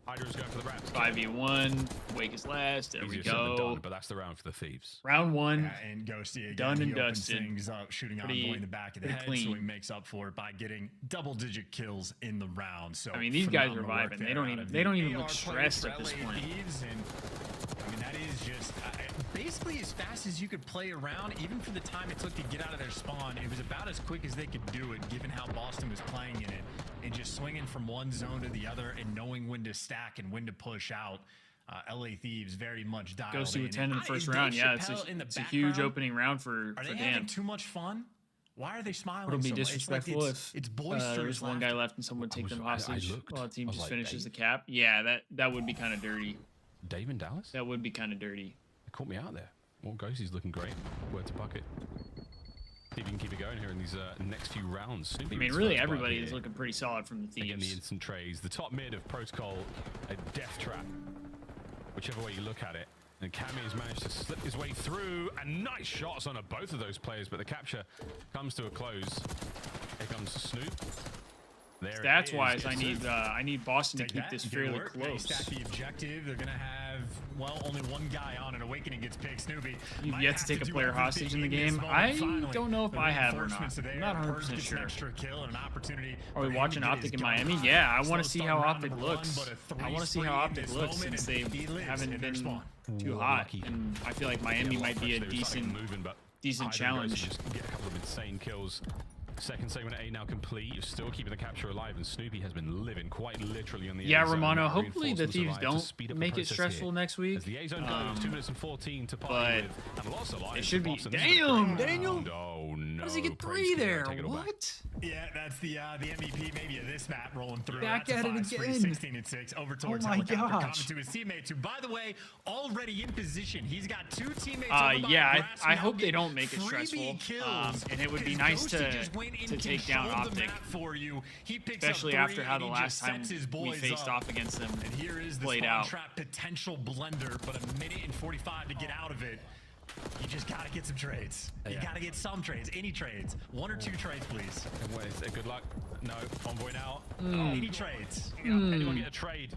Hydra's going for the Rams. 5v1. Wake is last. There we go. Done, but that's the round for the Thieves. Round 1. Yeah, and Ghosty again, done and he opens dusted. Things up, shooting on in the back of the head, so he makes up for it by getting double-digit kills in the round. So I mean, these guys are vibing. They don't even look stressed at this point. And, I mean, that is just basically as fast as you could play around, even for the time it took to get out of their spawn. It was about as quick as they could do it, given how Boston was playing in it, and just swinging from one zone to the other and knowing when to stack and when to push out. LA Thieves very much dialed in. Ghosty with 10 in the first round. Yeah, it's a huge opening round for Dan. Are they Dan. having too much fun? Why are they smiling? Would it be so disrespectful if it's boisterous there's one guy left and someone take them hostage while the team just finishes the cap? Yeah, that would be kind of dirty. Dave in Dallas? That would be kind of dirty. They caught me out there. Well, Ghosty's looking great. Word to bucket. See if you can keep it going here in these next few rounds. I mean, really, everybody is looking pretty solid from the Thieves. Again, the instant trades. The top mid of Protocol, a death trap. Whichever way you look at it. And Cammy has managed to slip his way through. And nice shots on both of those players, but the capture comes to a close. Here comes Snoop. Stats-wise, I need Boston to keep this fairly close. Stack the objective. They're gonna have only one guy on, and Awakening gets picked. Snoopy. You've yet to take a player hostage in the game. I don't know if I have or not. I'm not 100% sure. Are we watching Optic in Miami? Yeah, I want to see how Optic looks. I want to see how Optic looks since they haven't been too hot, and I feel like Miami might be a decent challenge. Just get a couple of insane kills. Second segment at A now complete. You're still keeping the capture alive, and Snoopy has been living quite literally on the yeah, A zone. Romano, hopefully the Thieves don't make it stressful next week. As the A zone goes, 2 minutes and 14 to party with. And lots of lives it should be. Boston. Damn, Daniel! Oh, no. How does he get 3 there? What? Yeah, that's the MVP maybe of this map rolling through. Back at it again. 16 and 6 over towards gosh. to his teammates, who, by the way, already in position. He's got 2 teammates. Yeah, I hope they don't make it stressful. And it would be nice to take down Optic, for you. He picks especially up 3, after how the last time we faced off against them and here is the played spawn out. Trap potential blender, but a minute and 45 to get out of it. You just gotta get some trades. You gotta get some trades. Any trades. 1 or 2 trades, please. And wait, good luck. No, Envoy now. Any trades. Anyone get a trade?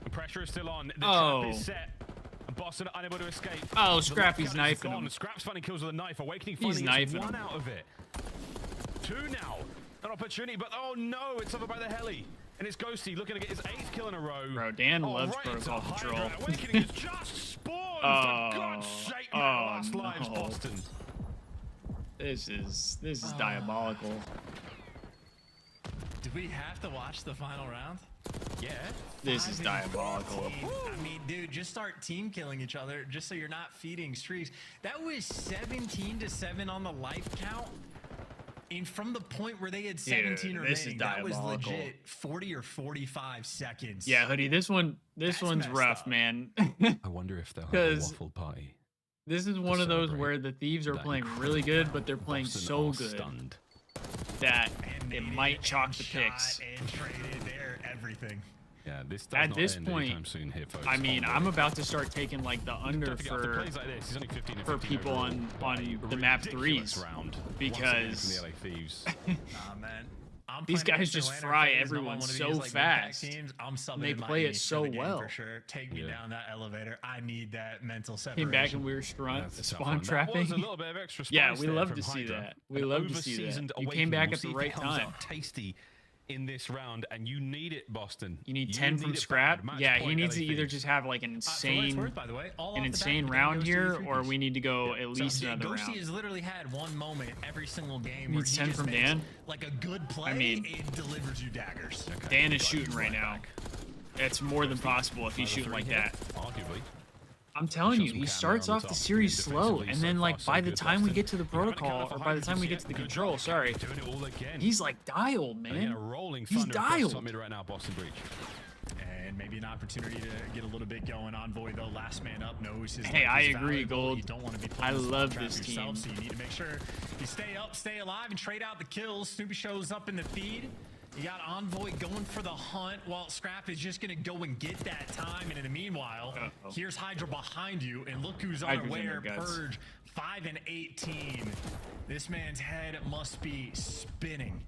The pressure is still on. The trap is set. Boston unable to escape. Oh, Scrappy's knifing him. Scraps finding kills with a knife. Awakening He's knifing one him. out of it. 2 now. An opportunity, but oh no, it's over by the heli. And it's Ghosty looking to get his 8th kill in a row. Bro, Dan loves Protocol Control. Awakening has just spawned. For God's sake, man. Last lives, Boston. This is diabolical. Do we have to watch the final round? Yeah. This is diabolical. I mean, dude, just start team killing each other just so you're not feeding streaks. That was 17-7 on the life count. And from the point where they had 17 remaining, that was legit 40 or 45 seconds. Yeah, Hoodie, this one's rough, man. I wonder if they'll have a waffle party. This is one of those where the Thieves are playing really good, but they're playing so good that it might chalk the picks. And traded there, everything. Yeah, this at this point, soon here, folks. I mean, I'm about to start taking like the under for people on the map 3s round because the LA Thieves. Nah, man. These guys just fry everyone so fast. And they play it so well. For sure. Take me down that elevator. I need that mental separation. Came back and we were spawn trapping. That was a little bit of extra spice. Yeah, we there love from to see Hydra. that. We love to see that. You came back at the right time. Tasty in this round, and you need it, Boston. You need 10 from Scrap. Yeah, he needs to either just have like an insane, round here, or we need to go at least another round. Ghosty has literally had one moment every single game where he 10 just from makes, Dan. like a good play. I mean, it delivers you daggers. Dan is shooting right now. It's more than possible if he's shooting like that. Arguably. I'm telling you, he starts off the series slow, and then like by the time we get to the protocol, or by the time we get to the control, sorry, he's like dialed, man. He's dialed. Right now, Boston Breach. And maybe an opportunity to get a little bit going. Envoy, though, last man up, knows his Hey, I agree, valuable. Gold. You don't want to be I playing love trap this yourself, team. so you need to make sure you stay up, stay alive, and trade out the kills. Snoopy shows up in the feed. You got Envoy going for the hunt while Scrap is just going to go and get that time. And in the meanwhile, here's Hydra behind you. And look who's unaware. Purge, 5 and 18. This man's head must be spinning.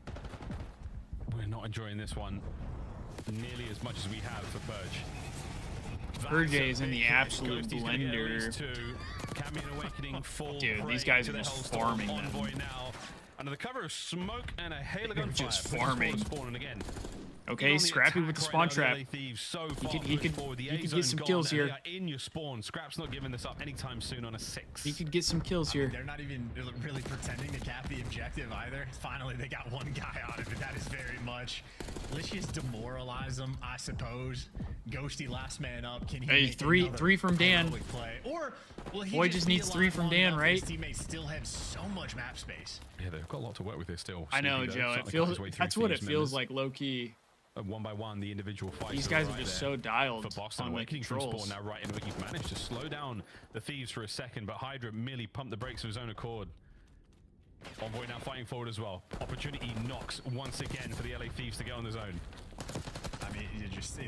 We're not enjoying this one nearly as much as we have for Purge. Purge is in the absolute blender. Dude, these guys are just farming them. Under the cover of smoke and a hail of gunfire, just farming. Again. Okay, Scrappy with the spawn trap. He could get some kills here. In your spawn, Scrap's not giving this up anytime soon on a 6. He could get some kills here. They're not even really pretending to cap the objective either. Finally, they got one guy out of it. That is very much. Let's just demoralize them, I suppose. Ghosty last man up. Can he? Hey, three from Dan. Play? Or will he Boy just needs 3 from Dan, right? His teammates still have so much map space. Yeah, they've got a lot to work with here still. I know, Joe. It feels that's what it feels like, low key. One by one, the individual fights. These guys are just so dialed for Boston. on the Awakening from controls. spawn now right in. He's managed to slow down the Thieves for a second, but Hydra merely pumped the brakes of his own accord. Envoy now fighting forward as well. Opportunity knocks once again for the LA Thieves to get on the zone. I mean,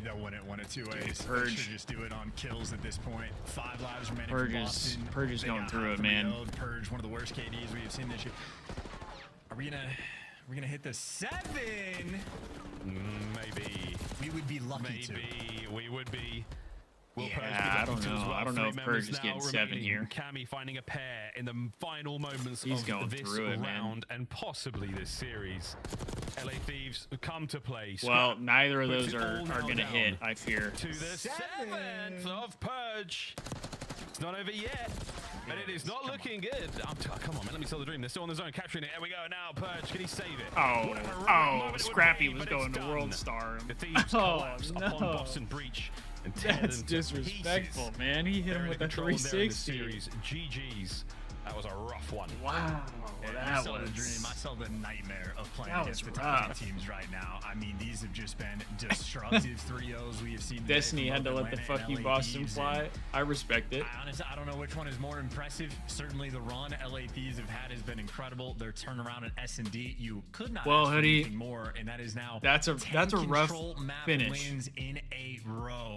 they'll win it one of two ways. Purge. They should just do it on kills at this point. 5 lives remaining Purge for is- Boston. Purge is They going got through it, half man. reload. Purge, one of the worst KDs we have seen this year. Are we gonna hit the 7? Maybe. We would be lucky to. Maybe we would be. Yeah, I don't know. I don't know if Purge is getting 7 here. Cammy finding a pair in the final moments He's of going this through it, man. round and possibly this series. LA Thieves come to play. Well, Scrap neither of puts those it are all going to down hit, I fear. to the 7th of Purge. It's not over yet, but it is not looking good. Come on, man, let me sell the dream. They're still on the zone, capturing it. There we go. Now Purge, can he save it? Oh, Scrappy was going to World Star. The Thieves collapse no. upon Boston Breach. And tear That's them to disrespectful, pieces. man. He hit They're him in with a control there in the 360. series. GG's. That was a rough one. Wow, Yeah, that I saw the was dream. I saw the nightmare of playing that against was the top rough. teams right now. I mean, these have just been destructive 3-0s we have seen. today Destiny from had to both let the Atlanta fuck and you LA Boston Thieves, fly. and I respect it. honestly, I don't know which one is more impressive. Certainly, the run LA Thieves have had has been incredible. Their turnaround at S&D, you could not Well, ask for Hoodie, anything more, and that is now that's a 10 rough control map finish. wins in a row.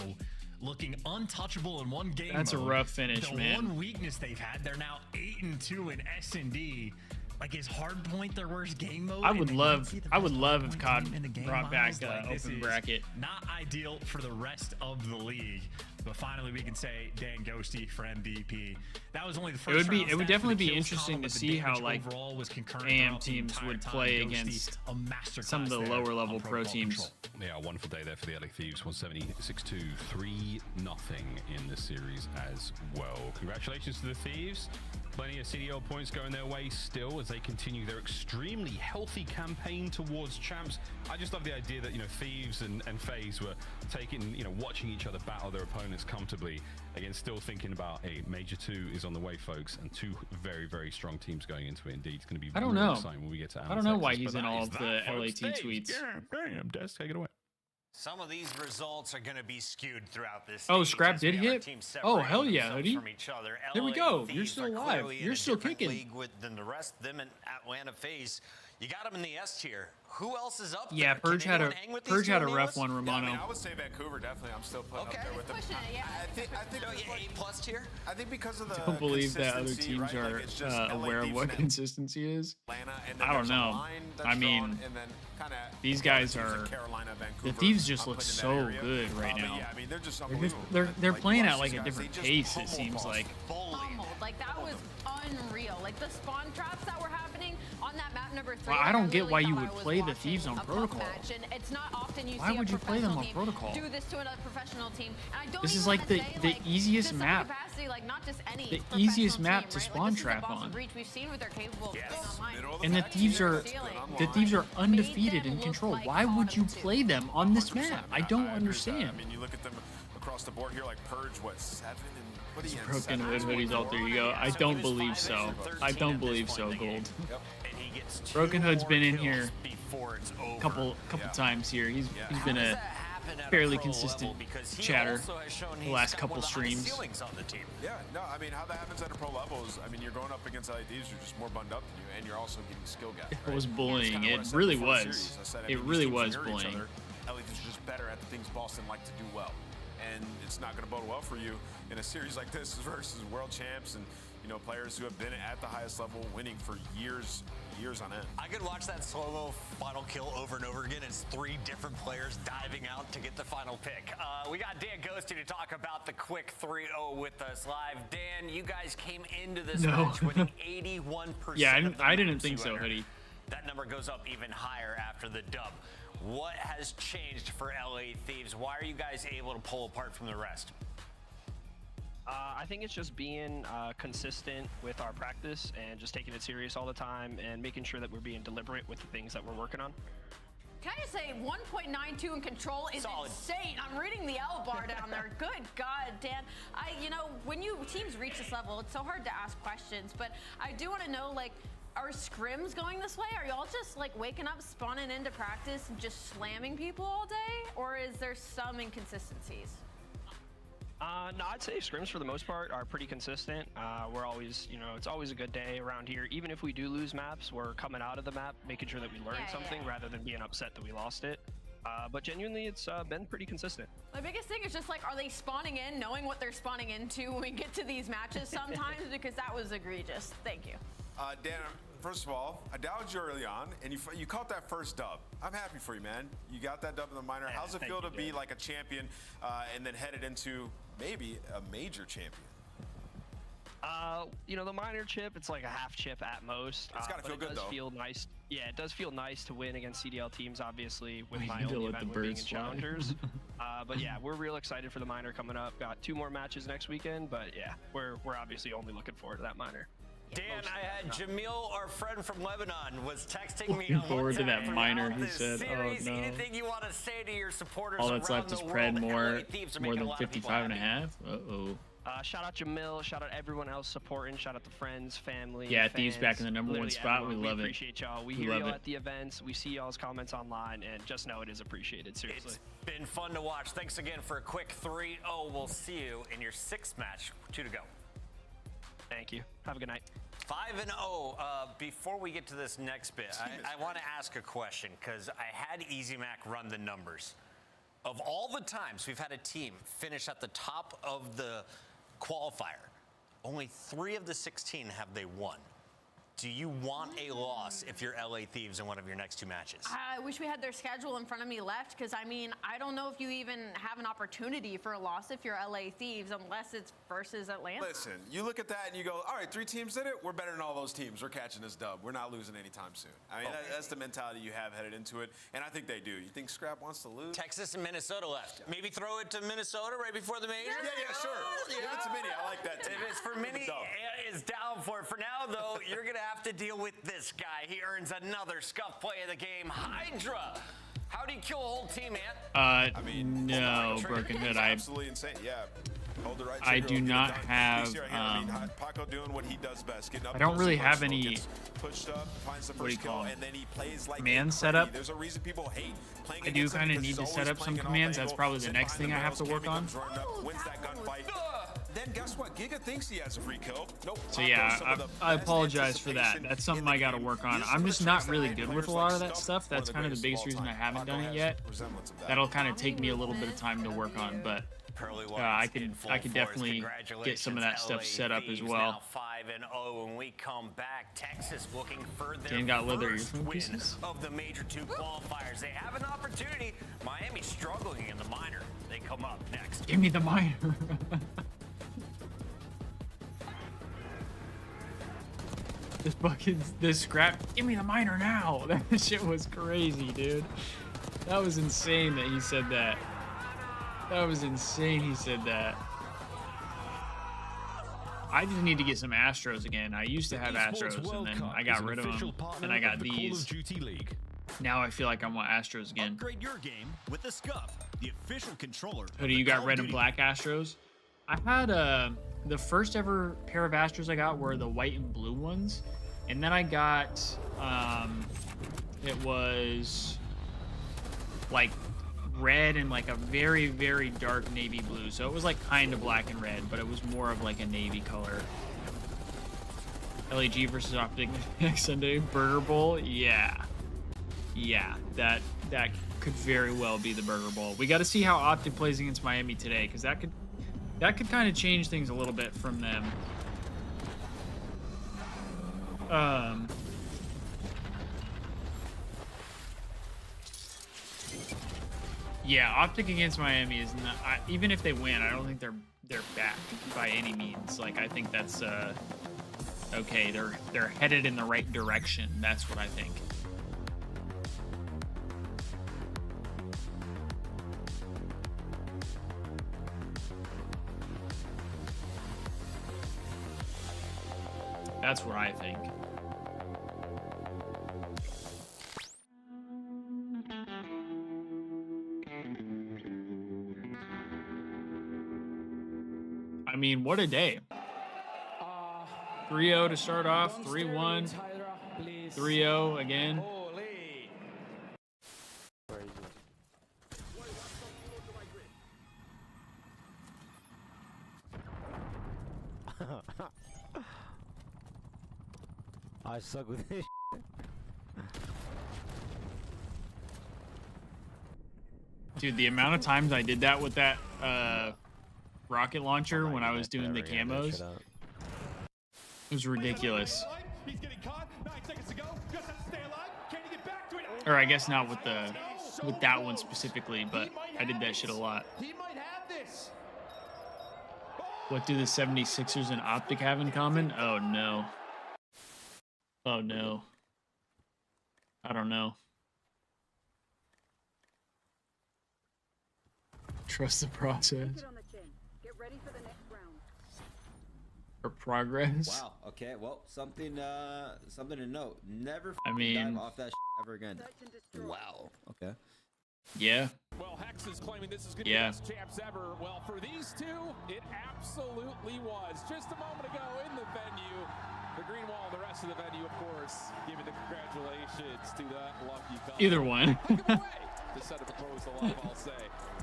Looking untouchable in one game. That's a mode. rough finish, the man. one weakness they've had, they're now 8-2 in S&D. Like, is Hardpoint their worst game mode? I would love if COD in the game brought back models? Like, this open is bracket. Not ideal for the rest of the league. But finally, we can say Dan Ghosty for MVP. That was only the first. It would definitely be interesting to see how like AM teams would play against some of the lower level pro teams. Yeah, wonderful day there for the LA Thieves. 176-2, 3-0 in the series as well. Congratulations to the Thieves. Plenty of CDL points going their way still as they continue their extremely healthy campaign towards champs. I just love the idea that, Thieves and FaZe were taking, watching each other battle their opponents comfortably. Again, still thinking about a Major 2 is on the way, folks, and 2 very, very strong teams going into it. Indeed, it's going to be I don't really know. exciting when we get to I don't know why Texas, he's but in that all is of the that, folks. LAT Hey, tweets. Damn, Des, take it away. Some of these results are going to be skewed throughout this. Oh, stage Scrap as did we have hit? teams Oh, separating hell yeah, themselves Hoodie. from each other. There we LA go. You're Thieves still are alive. clearly in You're a still different kicking. league than the rest of them in Atlanta FaZe. You got them in the S tier. Who else is up Yeah, there? Purge Can had a anyone hang with these Purge had a two rough Amiibos? one, Yeah, Romano. I mean, I would say Vancouver definitely. I'm still putting Okay. up there with them. Pushing it, yeah. I think A+ tier. I think because of the Don't believe that other consistency, teams right? are Like, it's just LA aware of Thieves what and consistency is. Atlanta I don't know. I mean, these guys are. The Thieves just look so good right now. Yeah, I mean, they're just unbelievable. They're playing at like a different pace. It seems like. Like that was unreal. Like the spawn traps that were happening on that map number 3. Well, I don't get why you would play the Thieves on protocol. It's not often you Why see would you play them on team protocol? do this to another professional team. And I don't This even is like wanna the say, easiest map. capacity, like not just any The easiest professional map team, to right? spawn Like, this is the trap Boston on. Breach. We've seen what they're capable of doing online. And the Thieves are undefeated in control. Why would you play them on this map? I don't understand. I mean, you look at them across the board here, like Purge, what, 7 and what are you? Broken Hood hoodies, all there you go. I don't believe so. I don't believe so, Gold. Broken Hood's been in here a couple times here. He's been a fairly consistent chatter the last couple streams. Yeah, no, I mean, how that happens at a pro level is, I mean, you're going up against LA Thieves, you're just more bunned up than you, and you're also getting skill gap. It was bullying. It really was. It really was bullying. LA Thieves are just better at the things Boston like to do well. And it's not going to bode well for you in a series like this versus world champs and, you know, players who have been at the highest level winning for years on end. I could watch that slow-mo final kill over and over again. It's 3 different players diving out to get the final pick. We got Dan Ghosty to talk about the quick 3-0 with us live. Dan, you guys came into this match winning 81%. Yeah, I didn't think so, Hoodie. That number goes up even higher after the dub. What has changed for LA Thieves? Why are you guys able to pull apart from the rest? I think it's just being consistent with our practice and just taking it serious all the time and making sure that we're being deliberate with the things that we're working on. Can I just say 1.92 in control is insane. I'm reading the L bar down there. Good God, Dan. You know, when teams reach this level, it's so hard to ask questions, but I do want to know, like, are scrims going this way? Are y'all just like waking up, spawning into practice and just slamming people all day? Or is there some inconsistencies? No, I'd say scrims for the most part are pretty consistent. We're always, you know, it's always a good day around here. Even if we do lose maps, we're coming out of the map, making sure that we learned something rather than being upset that we lost it. But genuinely, it's been pretty consistent. The biggest thing is just like, are they spawning in, knowing what they're spawning into when we get to these matches sometimes? Because that was egregious. Thank you. Dan, first of all, I doubted you early on, and you caught that first dub. I'm happy for you, man. You got that dub in the minor. How's it feel to be like a champion and then headed into maybe a major champion? You know, the minor chip, it's like a half chip at most. It's got to feel good, though. Feel nice. Yeah, it does feel nice to win against CDL teams, obviously, with my only event being in Challengers. But yeah, we're real excited for the minor coming up. Got 2 more matches next weekend, but yeah, we're obviously only looking forward to that minor. Dan, I had Jamil, our friend from Lebanon, was texting me Looking forward to that minor, he said. Series. Oh, no. Anything you want to say to your supporters All that's left is Pred more than 55.5. Uh-oh. Shout out Jamil, shout out everyone else supporting, shout out the friends, family, Yeah, fans, Thieves back in the number 1 spot. Everyone. We love it. We appreciate y'all. We hear y'all at the events. We see y'all's comments online, and just know it is appreciated, seriously. It's been fun to watch. Thanks again for a quick 3-0. We'll see you in your 6th match. 2 to go. Thank you. Have a good night. 5-0. Before we get to this next bit, I want to ask a question because I had EasyMac run the numbers. Of all the times we've had a team finish at the top of the qualifier, only 3 of the 16 have they won. Do you want a loss if you're LA Thieves in one of your next 2 matches? I wish we had their schedule in front of me left, because I mean, I don't know if you even have an opportunity for a loss if you're LA Thieves, unless it's versus Atlanta. Listen, you look at that and you go, all right, 3 teams did it. We're better than all those teams. We're catching this dub. We're not losing anytime soon. I mean, that's the mentality you have headed into it, and I think they do. You think Scrap wants to lose? Texas and Minnesota left. Maybe throw it to Minnesota right before the major? Yeah, sure. Give it to Minnie. I like that team. If it's for Minnie, is down for it. For now, though, you're going to have to deal with this guy. He earns another scuff play of the game. Hydra. How do you kill a whole team, man? No, Broken Hood. Absolutely insane. Yeah. Hold the right I do not have. Paco doing what he does best. I don't really have any. Pushed up, finds the What do you first call kill, it? and then he plays like Command setup. There's a reason people hate playing I do kind of need to set up some commands. That's probably the next thing I have to work on. Wins that gunfight. Then guess what? Giga thinks he has a free kill. Nope. So yeah, I apologize for that. That's something I got to work on. I'm just not really good with a lot of that stuff. That's kind of the biggest reason I haven't done it yet. That'll kind of take me a little bit of time to work on, but I could definitely get some of that stuff set up as well. 5-0 when we come back. Texas looking for their Dan got leather first earphone win pieces. of the Major 2 qualifiers. They have an opportunity. Miami struggling in the minor. They come up next. Give me the minor. This scrap. Give me the minor now. That shit was crazy, dude. That was insane that he said that. That was insane he said that. I just need to get some Astros again. I used to have Astros, and then I got rid of them, and I got these. Now I feel like I want Astros again. Upgrade your game with the Scuff, the official controller. Hoodie, you got red and black Astros? I had the first ever pair of Astros I got were the white and blue ones, and then I got it was like red and like a very, very dark navy blue. So it was like kind of black and red, but it was more of like a navy color. LAG versus Optic next Sunday. Burger Bowl? Yeah. Yeah, that could very well be the Burger Bowl. We got to see how Optic plays against Miami today, because that could kind of change things a little bit from them. Yeah, Optic against Miami is not. Even if they win, I don't think they're back by any means. Like, I think that's okay. They're headed in the right direction. That's what I think. That's what I think. I mean, what a day. 3-0 to start off, 3-1, 3-0 again. I suck with this. Dude, the amount of times I did that with that rocket launcher when I was doing the camos, it was ridiculous. Or I guess not with that one specifically, but I did that shit a lot. What do the 76ers and Optic have in common? Oh no. Oh no. I don't know. Trust the process. Get ready for the next round. Or progress. Wow. Okay. Well, something to note. Never I mean, dive off that ever again. Wow. Okay. Yeah. Well, Hex is claiming this is going to be the best champs ever. Well, for these two, it absolutely was. Just a moment ago in the venue, the green wall, the rest of the venue, of course, giving the congratulations to that lucky couple. Either one. To set a proposal up, I'll say.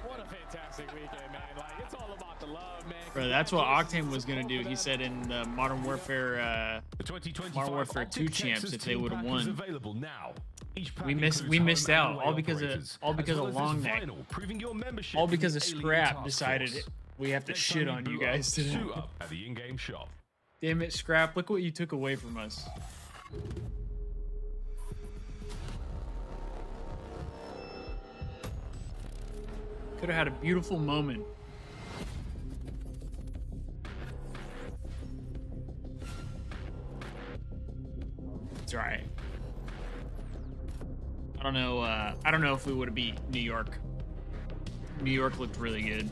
What a fantastic weekend, man. Like, it's all about the love, man. Bro, that's what Octane was gonna do. He said in the Modern Warfare 2 champs, if they would have won. We missed out all because of Long Neck. All because of Scrap decided we have to shit on you guys today. At the in-game shop. Damn it, Scrap! Look what you took away from us. Could have had a beautiful moment. It's alright. I don't know if we would have beat New York. New York looked really good.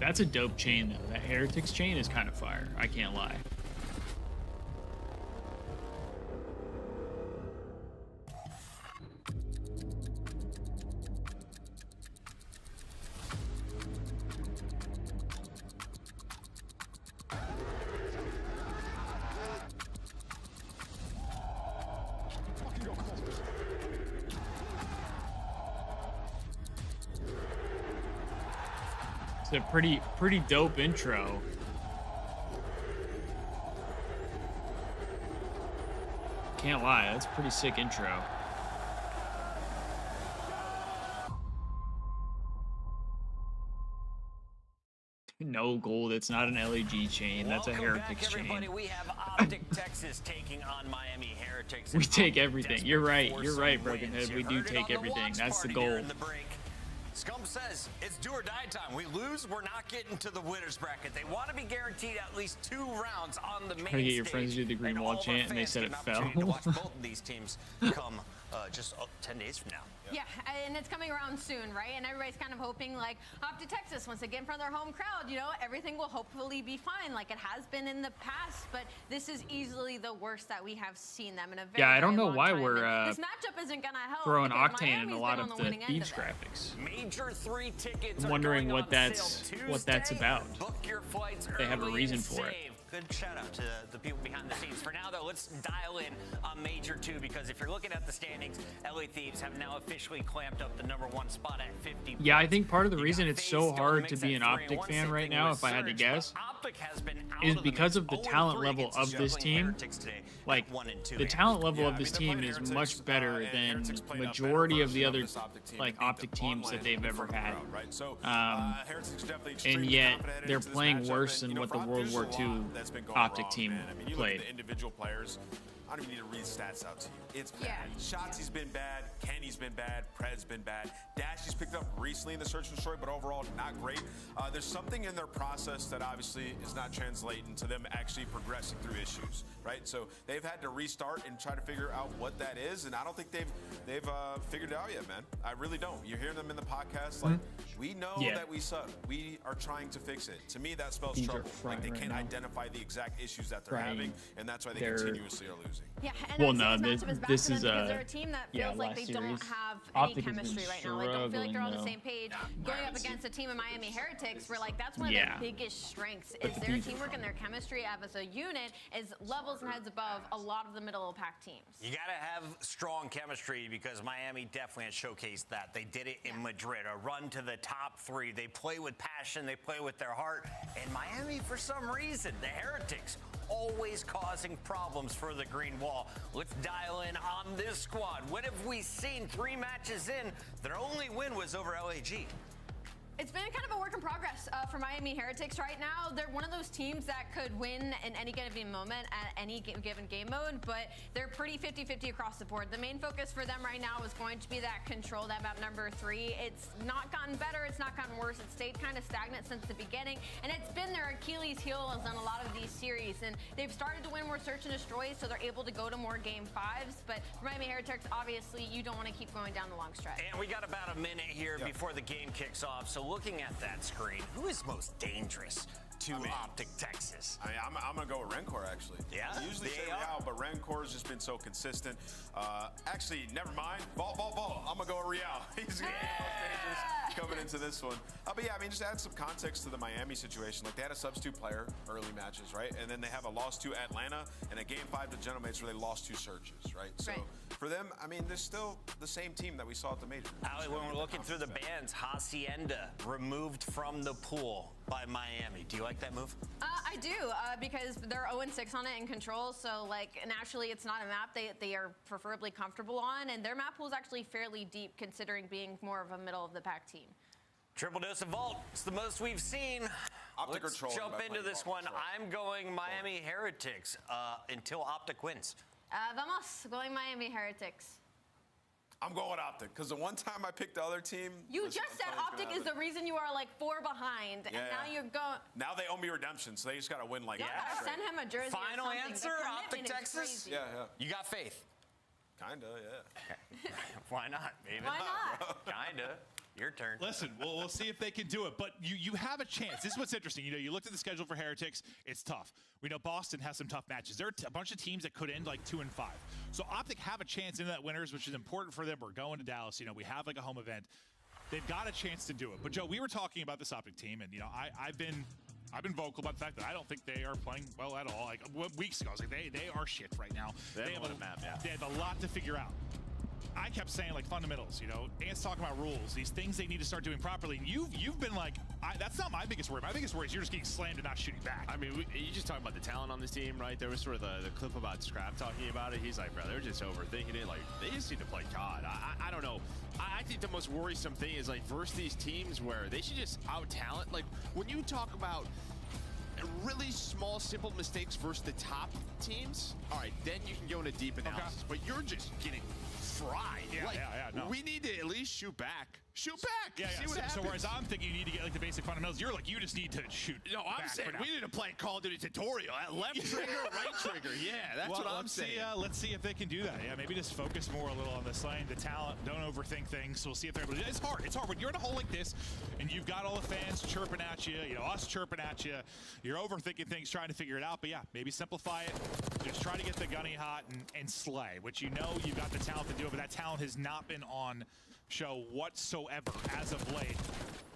That's a dope chain though. That Heretics chain is kind of fire. I can't lie. A pretty dope intro. Can't lie, that's a pretty sick intro. no gold. It's not an LAG chain. That's a Heretics chain. We have Optic Texas taking on Miami Heretics. We take everything. You're right. You're right, Brokenhead. We do take everything. That's the goal. Scump says it's do or die time. We lose, we're not getting to the winners bracket. They want to be guaranteed at least 2 rounds on the main stage. Try to get your friends to do the green wall chant, and they said it fell. To watch both of these teams come just 10 days from now. Yeah, and it's coming around soon, right? And everybody's kind of hoping, like, Optic Texas, once again, for their home crowd, you know, everything will hopefully be fine, like it has been in the past. But this is easily the worst that we have seen them in a very, I don't know long why time. we're this matchup isn't gonna help. throwing because Octane in Miami's a lot been of on the winning end Thieves of it. graphics. Major 3 tickets. I'm wondering what that's about. Book your flights They have a early reason and for it. save. Good shout out to the people behind the scenes. For now, though, let's dial in on Major 2 because if you're looking at the standings, LA Thieves have now officially clamped up the #1 spot at 50. Yeah, I think part of the reason it's so hard to be an Optic fan right now, if I had to guess, is because of the talent level of this team. Like, the talent level of this team is much better than majority of the other like Optic teams that they've ever had. And yet they're playing worse than what the World War II Optic team played. The individual players. I don't even need to read stats out to you. It's bad. Shotzi's been bad. Kenny's been bad. Pred's been bad. Dashy's picked up recently in the search and destroy, but overall not great. There's something in their process that obviously is not translating to them actually progressing through issues, right? So they've had to restart and try to figure out what that is, and I don't think they've figured it out yet, man. I really don't. You hear them in the podcast, like, we know that we suck. We are trying to fix it. To me, that spells trouble. Like, they can't identify the exact issues that they're having, and that's why they continuously are losing. Yeah, and well, no, this is they're a team that feels like they don't have any chemistry right now. Like, don't feel like they're on the same page. Going up against a team of Miami Heretics, where like that's one of their biggest strengths is their teamwork and their chemistry as a unit is levels and heads above a lot of the middle of the pack teams. You gotta have strong chemistry because Miami definitely has showcased that. They did it in Madrid, a run to the top 3. They play with passion, they play with their heart. And Miami, for some reason, the Heretics, always causing problems for the green wall. Let's dial in on this squad. What have we seen 3 matches in? Their only win was over LAG. It's been kind of a work in progress for Miami Heretics right now. They're one of those teams that could win in any given moment at any given game mode, but they're pretty 50-50 across the board. The main focus for them right now is going to be that control, that map number 3. It's not gotten better, it's not gotten worse. It's stayed kind of stagnant since the beginning, and it's been their Achilles heel on a lot of these series. And they've started to win more search and destroys, so they're able to go to more game 5s. But for Miami Heretics, obviously, you don't want to keep going down the long stretch. And we got about a minute here before the game kicks off. So looking at that screen, who is most dangerous to Optic Texas? I'm going to go with Rencor, actually. Yeah? I usually say Real, but Rencor's just been so consistent. Actually, never mind. Ball. I'm going to go with Real. He's going to be most dangerous coming into this one. But yeah, I mean, just add some context to the Miami situation. Like, they had a substitute player early matches, right? And then they have a loss to Atlanta and a game 5 to Gentlemates where they lost 2 searches, right? So for them, I mean, they're still the same team that we saw at the major. Ali, when we're looking through the bans, Hacienda removed from the pool by Miami. Do you like that move? I do, because they're 0-6 on it in control, so like naturally it's not a map they are preferably comfortable on, and their map pool is actually fairly deep considering being more of a middle of the pack team. Triple dose of Vault. It's the most we've seen. Optic Let's control, jump into this one. I'm going Miami Heretics until Optic wins. Vamos, going Miami Heretics. I'm going with Optic, because the one time I picked the other team... You just said Optic is the reason you are like 4 behind, and now you're going... Now they owe me redemption, so they just got to win like that. You gotta send him a jersey. Final or something. answer, Optic Texas? Yeah. You got faith? Kinda, yeah. Why not, baby? Why not? Kinda. Your turn. Listen, we'll see if they can do it, but you have a chance. This is what's interesting. You know, you looked at the schedule for Heretics. It's tough. We know Boston has some tough matches. There are a bunch of teams that could end like 2-5. So Optic have a chance into that winners, which is important for them. We're going to Dallas. You know, we have like a home event. They've got a chance to do it. But Joe, we were talking about this Optic team, and you know, I've been vocal about the fact that I don't think they are playing well at all. Like weeks ago, I was like, they are shit right now. They have a lot to figure out. I kept saying like fundamentals, you know, Ant's talking about rules, these things they need to start doing properly. And you've been like, that's not my biggest worry. My biggest worry is you're just getting slammed and not shooting back. I mean, you just talking about the talent on this team, right? There was sort of the clip about Scrap talking about it. He's like, bro, they're just overthinking it. Like, they just need to play COD. I don't know. I think the most worrisome thing is like versus these teams where they should just out-talent. Like, when you talk about really small, simple mistakes versus the top teams, all right, then you can go into deep analysis. But you're just getting fried. Yeah, like, no. We need to at least shoot back. Shoot back. Yeah, See what happens. So whereas I'm thinking you need to get like the basic fundamentals, you're like, you just need to shoot. No, I'm saying we need to play Call of Duty tutorial. Left trigger, right trigger. Yeah, that's what I'm saying. Let's see if they can do that. Yeah, maybe just focus more a little on the lane, the talent. Don't overthink things. We'll see if they're able to. It's hard. It's hard when you're in a hole like this, and you've got all the fans chirping at you. You know, us chirping at you. You're overthinking things, trying to figure it out. But yeah, maybe simplify it. Just try to get the gunny hot and slay. Which you know you've got the talent to do it, but that talent has not been on show whatsoever as of late.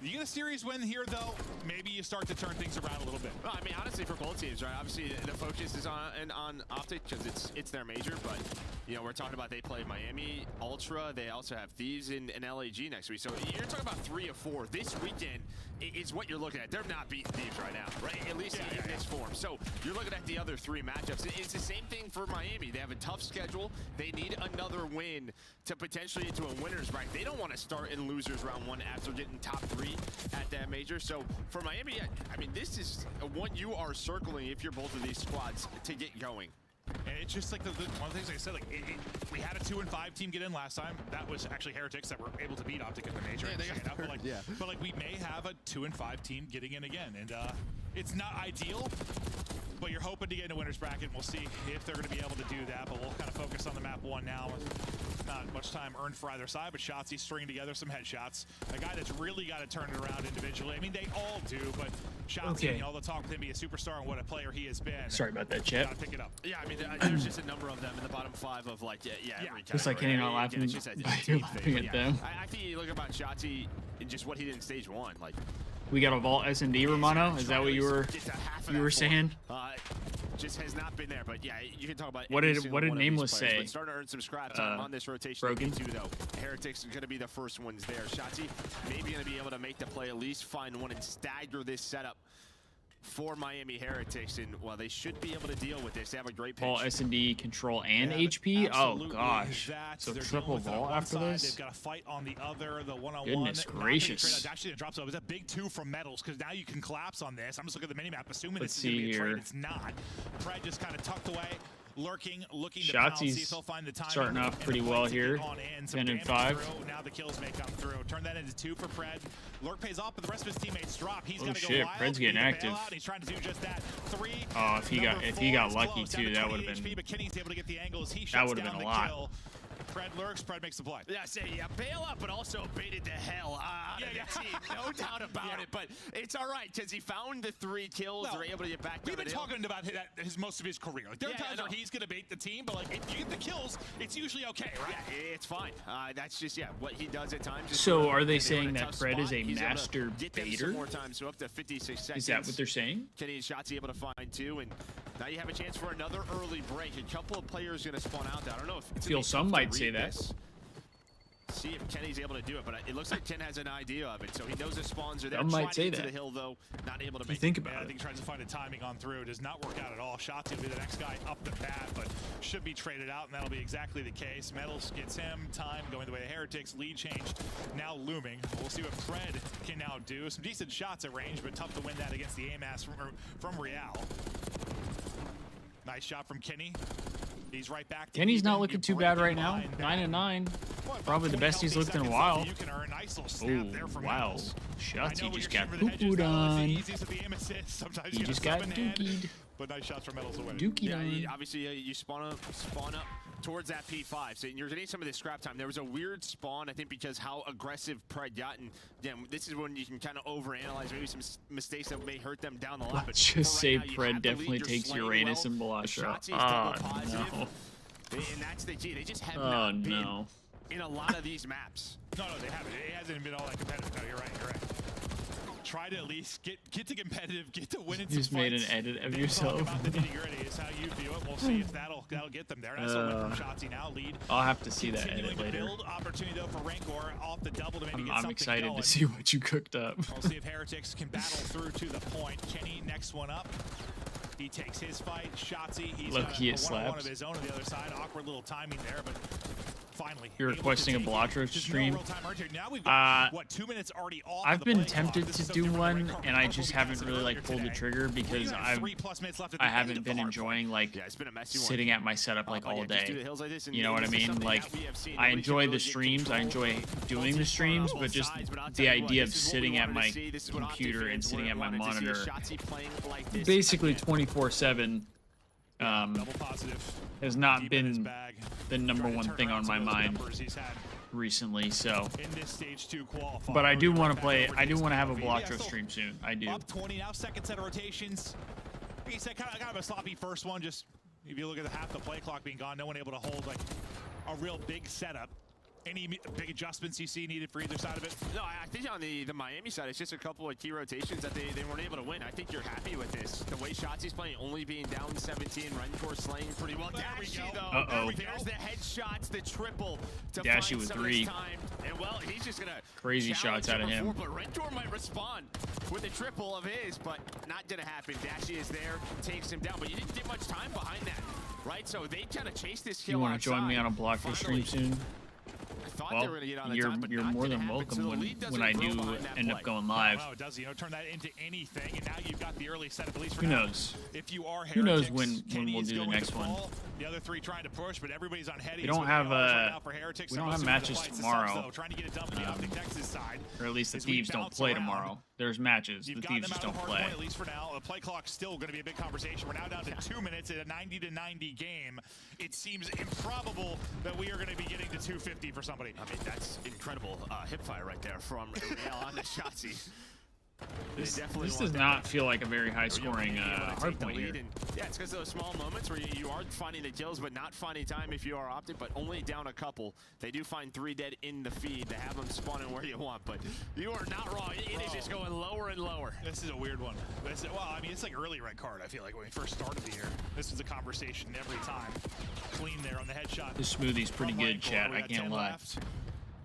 You get a series win here, though, maybe you start to turn things around a little bit. Well, I mean, honestly, for both teams, right? Obviously, the focus is on Optic because it's their major, but you know, we're talking about they play Miami Ultra. They also have Thieves and LAG next week. So you're talking about 3 of 4 this weekend is what you're looking at. They're not beating Thieves right now, right? At least in this form. So you're looking at the other 3 matchups. It's the same thing for Miami. They have a tough schedule. They need another win to potentially into a winner's bracket. They don't want to start in losers round 1 after getting top 3 at that major. So for Miami, I mean, this is one you are circling if you're both of these squads to get going. And it's just like one of the things like I said, like we had a 2-5 team get in last time. That was actually Heretics that were able to beat Optic at the major. Yeah, but like we may have a 2-5 team getting in again, and it's not ideal. But you're hoping to get in a winner's bracket, and we'll see if they're going to be able to do that. But we'll kind of focus on the map 1 now. Not much time earned for either side, but Shotzi stringing together some headshots. A guy that's really got to turn it around individually. I mean, they all do, but Shotzi, you know, they'll talk with him, be a superstar and what a player he has been. Sorry about that, chat. Gotta pick it up. Yeah, I mean, there's just a number of them in the bottom 5 of like, every Just like Kenny not laughing it's just a team thing. at them. I think you look about Shotzi and just what he did in stage 1, like. We got a vault S&D, Romano. Is that what you were saying? Just has not been there, but yeah, you can talk about. What did Nameless say? Starting to earn some scrap time on this rotation. Broken. Too, though. Heretics are going to be the first ones there. Shotzi maybe going to be able to make the play, at least find one and stagger this setup for Miami Heretics, and well, they should be able to deal with this. They have a great pitch. All S&D, control, and HP. Oh gosh! So triple vault after this. They've got a fight on the other, the one-on-one. Goodness gracious! Actually, it drops up. It's a big 2 from Metals because now you can collapse on this. I'm just looking at the minimap, assuming Let's it's going to be a trade. here. It's not. Pred just kind of tucked away. Lurking, looking to pounce, see if he'll find the time. Starting off pretty well here. 10 and 5. Now the kills may come through. Turn that into 2 for Pred. Lurk pays off, but the rest of his teammates drop. He's got to go shit, wild. Pred's getting active. He's trying to do just that. 3. Oh, if he got lucky too, that would have been. But Kenny's able to get the angles. He That shuts would have down been the a lot. kill. Pred lurks, Pred makes the play. Yeah, bail out, but also baited the hell out of the team. No doubt about it, but it's all right because he found the 3 kills. They're able to get back to We've been talking about that most of his career. Like, there are times where he's going to bait the team, but like if you get the kills, it's usually okay, right? Yeah, it's fine. That's just what he does at times. So are they saying that Pred is a master baiter? More time, so up to 56 seconds. Is that what they're saying? Kenny and Shotzi able to find 2, and now you have a chance for another early break. A couple of players going to spawn out there. I don't know if it's feel some might say that. See if Kenny's able to do it, but it looks like Ken has an idea of it, so he knows the spawns are there. Some might say that. The hill though, not able to make. Think about it. I think he tries to find a timing on through. It does not work out at all. Shotzi will be the next guy up the bat, but should be traded out, and that'll be exactly the case. Metals gets him time going the way of Heretics. Lead change now looming. We'll see what Pred can now do. Some decent shots at range, but tough to win that against the AMAS from Real. Nice shot from Kenny. He's right back. Kenny's not looking too bad right now. 9 and 9. Probably the best he's looked in a while. Oh, wow. Shots he just got poo-pooed on. He just got dookied. But nice shots from Metals away. Dookie yeah, obviously you spawn up towards that P5, so you're getting some of this scrap time. There was a weird spawn, I think, because how aggressive Pred got, and again, this is when you can kind of overanalyze maybe some mistakes that may hurt them down the line. Let's just say Pred definitely takes Uranus and Balasha. Oh no. And that's the key. They just have not been in a lot of these maps. No, they haven't. It hasn't been all that competitive. No, you're right. Try to at least get to competitive, get to win in some just made an edit of yourself. Talk about the nitty-gritty is how you view it. We'll we'll see if that'll get them there. That's a win from Shotzzy now. Lead. I'll have to see that edit later. Build opportunity though for Rancor off the double to maybe get I'm something excited going. to see what you cooked up. We'll see if Heretics can battle through to the point. Kenny next one up. He takes his fight. Shotzzy, he's got a one-on-one of his own on the other side. Awkward little timing there, but finally. You're requesting a Blotro stream. Now we've got, what, 2 minutes already off. I've been tempted to do one, and I just haven't really like pulled the trigger because I haven't been enjoying like sitting at my setup like all day. You know what I mean? Like I enjoy the streams, I enjoy doing the streams, but just the idea of sitting at my computer and sitting at my monitor, basically 24/7. Has not been the #1 thing on my mind recently, so. But I do want to play. I do want to have a Blotro stream soon. I do. Up 20 now, second set of rotations. Like you said, kind of a sloppy first one. Just if you look at the half the play clock being gone, no one able to hold like a real big setup. Any big adjustments you see needed for either side of it? No, I think on the Miami side, it's just a couple of key rotations that they weren't able to win. I think you're happy with this. The way Shotzzy's playing, only being down 17, Rancor slaying pretty well. Dashy, though. There's the headshots, the triple to Dashy find with some 3. of his time. And well, he's just gonna crazy shots out of him. But Rancor might respond with a triple of his, but not gonna happen. Dashy is there, takes him down, but you didn't get much time behind that, right? So they kind of chased this kill. You want to join me on a Blotro stream soon? Well, you're more than welcome when I do end up going live. Wow, it does, turn that into anything, and now you've got the early set, at least for Who now. knows? If you are Who knows Heretics, when we'll do the next one? The other 3 trying to push, but everybody's on heady. We don't have matches tomorrow, trying to get it done from the Optic Texas side. or at least the Thieves don't play tomorrow. There's matches, the Thieves just don't play. At least for now, the play clock's still going to be a big conversation. We're now down to 2 minutes in a 90-90 game. It seems improbable that we are going to be getting to 250 for somebody. I mean, that's incredible hip fire right there from Real on the Shotzzy. This does not feel like a very high-scoring hardpoint here. Yeah, it's because of those small moments where you are finding the kills, but not finding time if you are Optic, but only down a couple. They do find 3 dead in the feed to have them spawning where you want, but you are not wrong. It is just going lower and lower. This is a weird one. Well, I mean, it's like early red card, I feel like, when we first started the year. This was a conversation every time. Clean there on the headshot. This smoothie's pretty good, chat. I can't lie.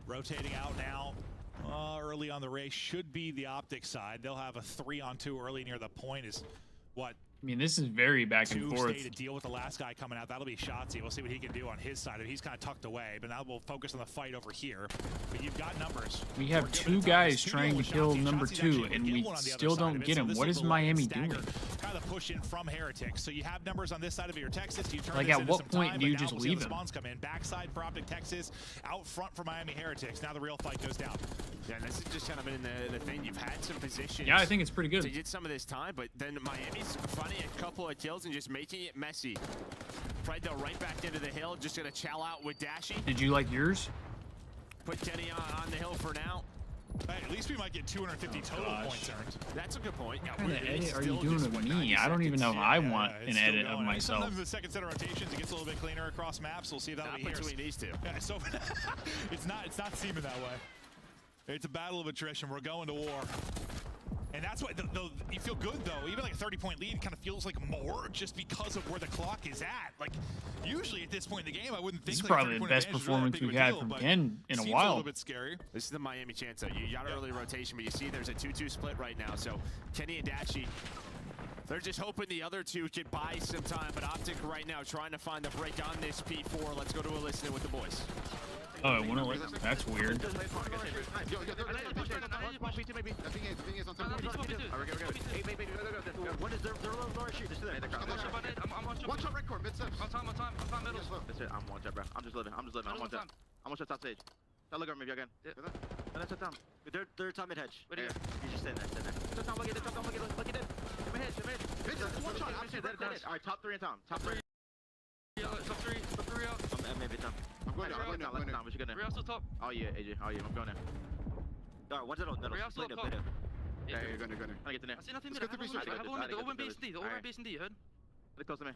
Rotating out now. Early on the race should be the Optic side. They'll have a 3-on-2 early near the point. Is what? I mean, this is very back and forth. Stay to deal with the last guy coming out. That'll be Shotzzy. We'll see what he can do on his side. He's kind of tucked away, but now we'll focus on the fight over here. But you've got numbers. We have 2 guys trying to kill #2, and we still don't get him. What is Miami doing? Kind of push in from Heretics. So you have numbers on this side of your Texas. You turn like, this at what point do you just leave him? Spawns come in. Backside for Optic Texas. Out front for Miami Heretics. Now the real fight goes down. Yeah, and this has just kind of been the thing. You've had some positions. Yeah, I think it's pretty good to get some of this time, but then Miami's finding a couple of kills and just making it messy. Pride though right back into the hill, just gonna chow out with Dashy. Did you like yours? Put Kenny on the hill for now. Hey, at least we might get 250 total points earned. That's a good point. What kind of edit are you doing of me? I don't even know if I want an edit of myself. Sometimes the second set of rotations, it gets a little bit cleaner across maps. We'll see if that'll be here. Between these 2. Yeah, so it's not seeming that way. It's a battle of attrition. We're going to war. And that's why you feel good, though. Even like a 30-point lead kind of feels like more just because of where the clock is at. Like, usually at this point in the game, I wouldn't think this is like probably the best performance we've had from Ken in a while. A little bit scary. This is the Miami chance, though. You got early rotation, but you see there's a 2-2 split right now. So Kenny and Dashy, they're just hoping the other 2 can buy some time. But Optic right now trying to find the break on this P4. Let's go to a listening with the boys. Oh, I wanna that's weird. One shot red core, mid steps. On time, middle. That's it, I'm one shot, bro. I'm just living. I'm one shot. I'm one shot top stage. Look at me again. And that's a time. Third time mid hedge. You just stand there. Look at it. Look at it. Mid hedge. One shot. I'm saying that. Alright, top 3 in time. Top 3. Top 3 out. Maybe time. I'm going down. What you gonna do? Real still top. Oh yeah, AJ. Oh yeah, I'm going there. Alright, what's it on? Real still top. Yeah, you're going. I get the name. I see nothing there. I have one mid. The open base D. The open base D, you heard? Look close to me.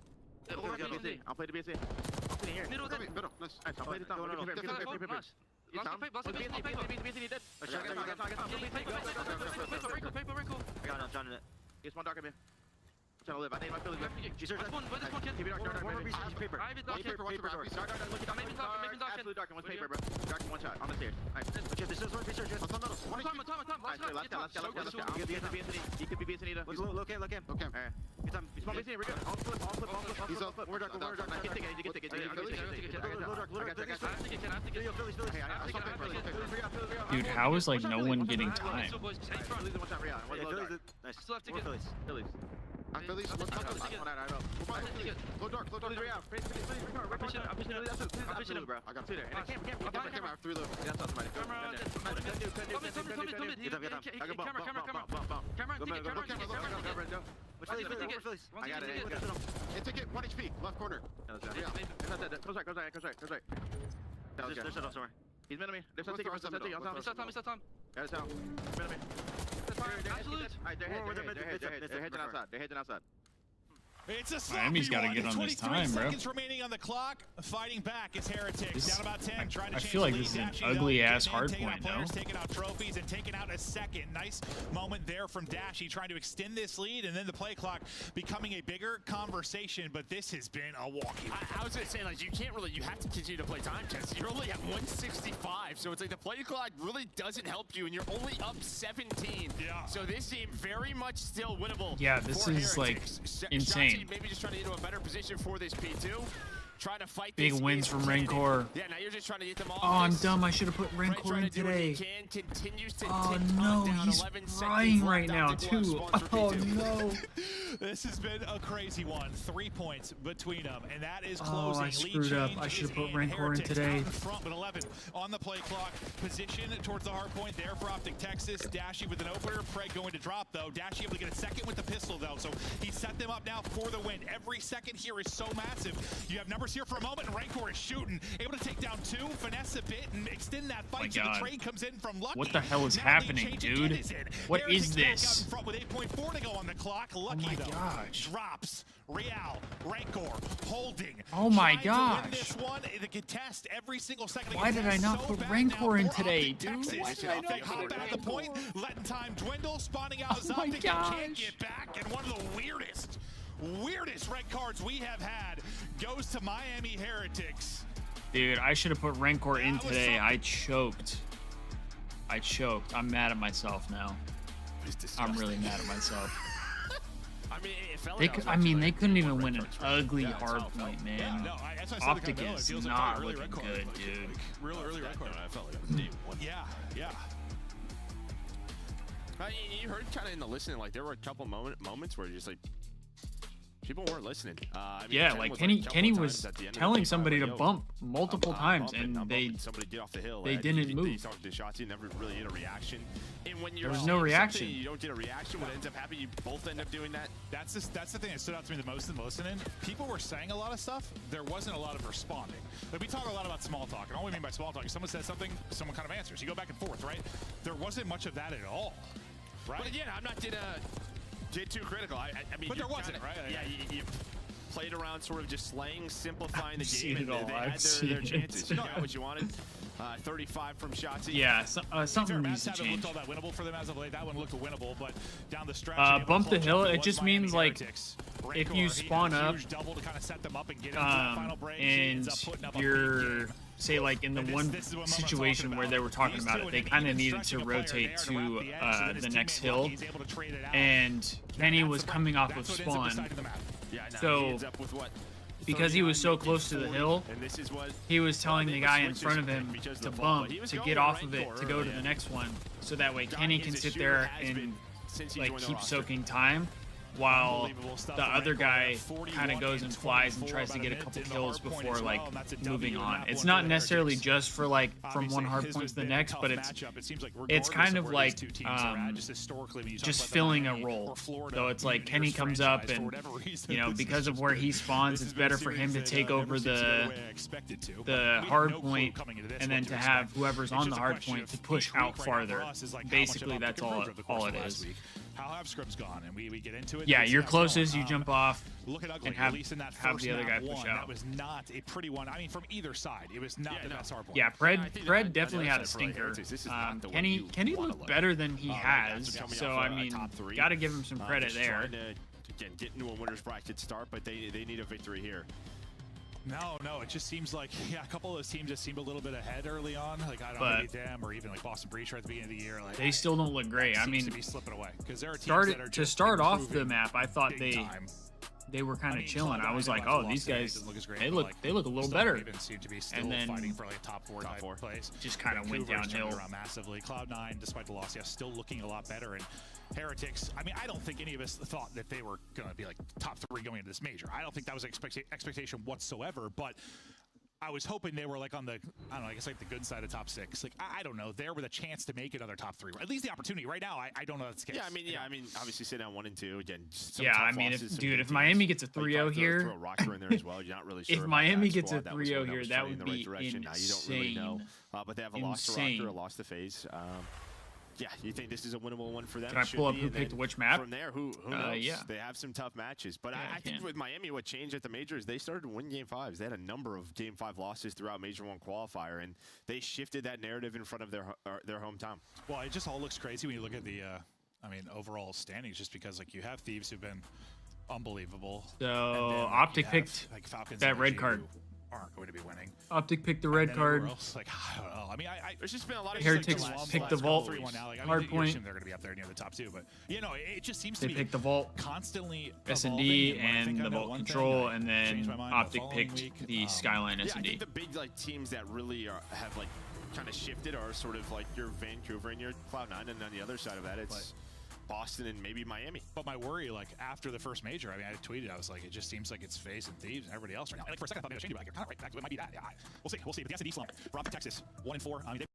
I'll play the BC. I'm playing here. Middle. Nice. I'll play the top. Nice. Paper. I got it, I'm trying to. Here's one dark at me. Trying to live. I think my feelings. She's this one kid. Keep it dark. Paper. I have it dark. Paper. Watch the door. Dark. Look at maybe dark. Absolutely dark. And one's paper, bro. Dark and one shot on the stairs. Alright. Okay, this is one research. One time. Last guy. He could be Anita. Look him. Okay. Alright. He's on Anita. We're good. On flip. He's on flip. We're dark. I can take it. Dude, how is like no one getting time? Phillies. I'm Phillies. Go dark. I'm pushing him, bro. I got him. And I can't through the. That's not somebody. I got it. Ticket 1 HP, left corner. Goes right. There's shut off somewhere. He's mid of me. There's some ticket. It's that time. Yeah, it's out. Mid of me. Absolute. Alright, they're heading outside. It's a Miami's got to get on this time, bro. Seconds remaining on the clock. Fighting back is Heretics. Down about 10. Trying to I feel like this is an ugly-ass hard point, no? Taking out trophies and taking out a second. Nice moment there from Dashy, trying to extend this lead, and then the play clock becoming a bigger conversation, but this has been a walkie. I was going to say, like, you have to continue to play time tests. You're only at 165, so it's like the play clock really doesn't help you, and you're only up 17. Yeah. So this game very much still winnable. Yeah, this is like insane. Maybe just trying to get into a better position for this P2. Trying to fight big wins from Rancor. Yeah, now you're just trying to get them off. Oh, I'm dumb. I should have put Rancor in today. Oh no, he's crying right now too. Oh no. This has been a crazy one. 3 points between them, and that is closing. Oh, I screwed up. I should have put Rancor in today. In front, but 11 on the play clock. Position towards the hard point there for Optic Texas. Dashy with an opener. Preg going to drop though. Dashy able to get a second with the pistol though, so he set them up now for the win. Every second here is so massive. You have numbers here for a moment, and Rancor is shooting. Able to take down 2, finesse a bit, and extend that fight. So the trade comes in from Lucky. What the hell is happening, dude? What is this? In front with 8.4 to go on the clock. Lucky though drops. Real, Rancor, holding. Oh my gosh. To win this one, the contest every single second. Why did I not put Rancor in today, dude? Why did I not hop at the point, letting time dwindle, spawning out as Optic can't get back, and one of the weirdest red cards we have had goes to Miami Heretics. Dude, I should have put Rancor in today. I choked. I'm mad at myself now. I'm really mad at myself. They couldn't even win an ugly hard point, man. Optic is not looking good, dude. Real early record. I felt like yeah. You heard kind of in the listening, like there were a couple moments where just like people weren't listening. Yeah, like Kenny was telling somebody to bump multiple times, and somebody get off the hill. They didn't move. You talked to Shotzi, never really get a reaction. And when there was no reaction. You don't get a reaction. What ends up happening, you both end up doing that. That's the thing that stood out to me the most in the listening. People were saying a lot of stuff. There wasn't a lot of responding. Like we talk a lot about small talk, and all we mean by small talk is someone says something, someone kind of answers. You go back and forth, right? There wasn't much of that at all, right? But again, I'm not gonna get too critical. I mean, but there wasn't, right? Yeah, you played around sort of just slaying, simplifying the seen game. It all. They had their chances. You got what you wanted. 35 from Shotzi. Yeah, something needs to change. Looked all that winnable for them as of late. That one looked winnable, but down the stretch. Bump the hill. It just means like if you spawn up, double to kind of set them up and get into that final break, and you're say like in the one situation where they were talking about it, they kind of needed to rotate to the next hill, and Kenny was coming off of spawn, so because he was so close to the hill, he was telling the guy in front of him to bump to get off of it to go to the next one, so that way Kenny can sit there and like keep soaking time, while the other guy kind of goes and flies and tries to get a couple kills before like moving on. It's not necessarily just for like from one hard point to the next, but it's kind of like just filling a role. So it's like Kenny comes up and, you know, because of where he spawns, it's better for him to take over the hard point, and then to have whoever's on the hard point to push out farther. Basically, that's all it is. How have scrims gone? And we get into it. Yeah, you're closest, you jump off, and have the other guy push out. That was not a pretty one. I mean, from either side, it was not the best hard point. Yeah, Fred definitely had a stinker. Kenny looked better than he has, so I mean, gotta give him some credit there. again, get into a winner's bracket start, but they need a victory here. No, it just seems like, yeah, a couple of those teams just seemed a little bit ahead early on. Like, I don't know, maybe them or even like Boston Breach at the beginning of the year. Like, they still don't look great. I mean, to be slipping away because there are teams that are to just start off the map, I thought they were kind of mean, chilling. I was like, oh, these guys, they look a little better. Seem to be still and then fighting for like a top four place. Just kind of went downhill massively. Cloud9, despite the loss, still looking a lot better. And Heretics, I mean, I don't think any of us thought that they were going to be like top 3 going into this major. I don't think that was expectation whatsoever, but I was hoping they were like on the, I don't know, I guess like the good side of top 6. Like, I don't know, there with a chance to make another top 3. At least the opportunity. Right now, I don't know that's the case. Yeah, I mean, obviously sitting on 1 and 2 again. Yeah, I mean, if Miami gets a 3-0 here, throw a rocker in there as well. You're not really sure. If Miami gets a 3-0 here, that would be insane. Now you don't really know, but they have a loss to Rocker, a loss to FaZe. Yeah, you think this is a winnable one for them? Can I pull up who picked which map? From there, who knows? Yeah. They have some tough matches. But I think with Miami, what changed at the major is they started to win Game 5s. They had a number of Game 5 losses throughout Major 1 qualifier, and they shifted that narrative in front of their hometown. Well, it just all looks crazy when you look at the, I mean, overall standings, just because like you have Thieves who've been unbelievable. So then, Optic picked like Falcons that red card. Aren't going to be winning. Optic picked the red card. Else, like, I don't know. I mean, there's just been a lot of Heretics picked the vault. Like, Hard point. They're going to be up there near the top 2, but you know, it just seems they to be picked the vault, constantly S&D, and the vault control, and then Optic picked the Skyline S&D. I think the big like teams that really have like kind of shifted are sort of like your Vancouver and your Cloud9, and on the other side of that, it's Boston and maybe Miami. But my worry, like after the first major, I mean, I tweeted, I was like, it just seems like it's FaZe and Thieves and everybody else right now. And like for a second, I thought maybe it was changing, but you're kind of right back to it. Might be that. Yeah, we'll see. But the S&D slump. We're off to Texas, 1-4. I mean, they've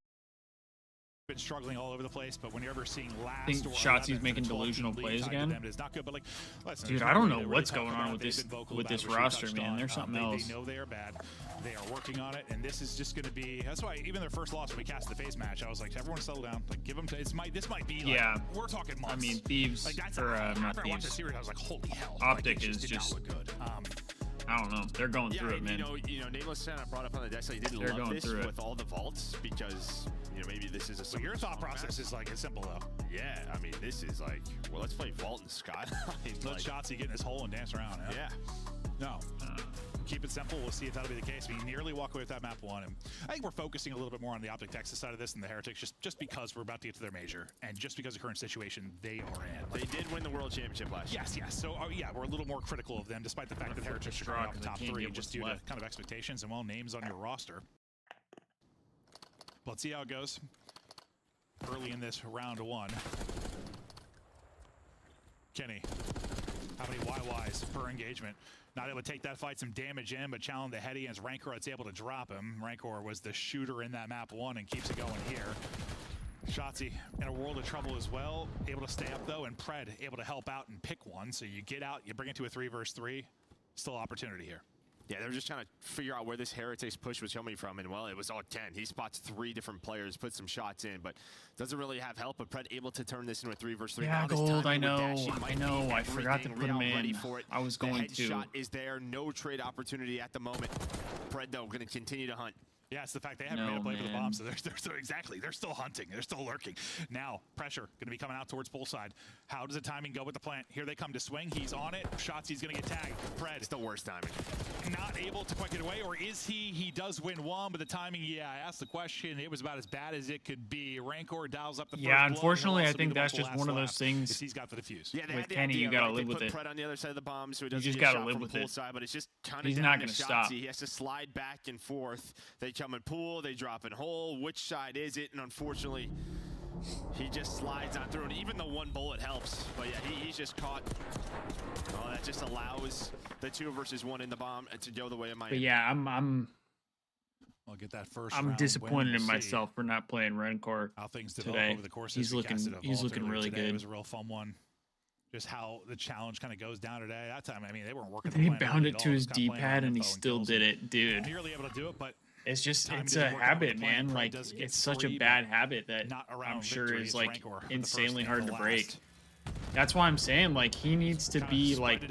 been struggling all over the place, but when you're ever seeing last, I think Shotzi's making delusional plays again. It's not good, but like, listen, dude, I don't know what's going on with this roster, man. There's something else. They know they are bad. They are working on it, and this is just going to be. That's why even their first loss when we cast the FaZe match, I was like, everyone settle down. Like, give them. This might be. Like, yeah, we're talking months. I mean, Thieves like, that's or I not Thieves. watched the series, I was like, holy hell. Optic like, is just. Look good. I don't know. They're going through it, man. You know, Nameless Santa brought up on the deck, so he didn't love this with all the vaults because maybe this is a. So your thought process is like it's simple though. Yeah, I mean, this is like, well, let's play Vault in the Skyline. Let Shotzi get in his hole and dance around. Yeah. No. Keep it simple. We'll see if that'll be the case. We nearly walk away with that map 1. And I think we're focusing a little bit more on the Optic Texas side of this than the Heretics, just because we're about to get to their major, and just because of the current situation they are in. Like, they did win the World Championship last year. Yes. So yeah, we're a little more critical of them, despite the fact that Heretics are going off the top 3, just due to kind of expectations and names on your roster. Let's see how it goes. Early in this round 1. Kenny, how many YYs per engagement? Not able to take that fight, some damage in, but challenge the head against Rancor. It's able to drop him. Rancor was the shooter in that map 1 and keeps it going here. Shotzi in a world of trouble as well. Able to stay up though, and Pred able to help out and pick one. So you get out, you bring it to a 3 versus 3. Still opportunity here. Yeah, they were just trying to figure out where this Heretics push was coming from, and well, it was all 10. He spots 3 different players, puts some shots in, but doesn't really have help. But Pred able to turn this into a 3 versus 3. Yeah, Gold, I know. I forgot to put him in. I was going to. The headshot is there. No trade opportunity at the moment. Pred, though, going to continue to hunt. Yeah, it's the fact they haven't made a play for the bomb, so they're still hunting. They're still lurking. Now, pressure going to be coming out towards poolside. How does the timing go with the plant? Here they come to swing. He's on it. Shotzi's going to get tagged. Pred. It's the worst timing. Not able to quite get away, or is he? He does win 1, but the timing, yeah, I asked the question. It was about as bad as it could be. Rancor dials up the first blow. Unfortunately, I think that's just one of those things. He's got the defuse. Yeah, with Kenny, you got to live with it. Pred on the other side of the bomb, so he just got to live with it. But it's just kind of he's not going to stop. He has to slide back and forth. They come in pool, they drop in hole. Which side is it? And unfortunately, he just slides on through, and even the 1 bullet helps. But yeah, he's just caught. Oh, that just allows the 2 versus 1 in the bomb to go the way of Miami. But yeah, I'll get that first. I'm disappointed in myself for not playing Rancor how things develop today. Over the course he's looking really good. It was a real fun one. Just how the challenge kind of goes down today. That time, I mean, they weren't working. He bound it to his D-pad and he still did it, dude. Nearly able to do it, but it's just it's a habit, man. Like it's such a bad habit that I'm sure is like insanely hard to break. That's why I'm saying like he needs to be like a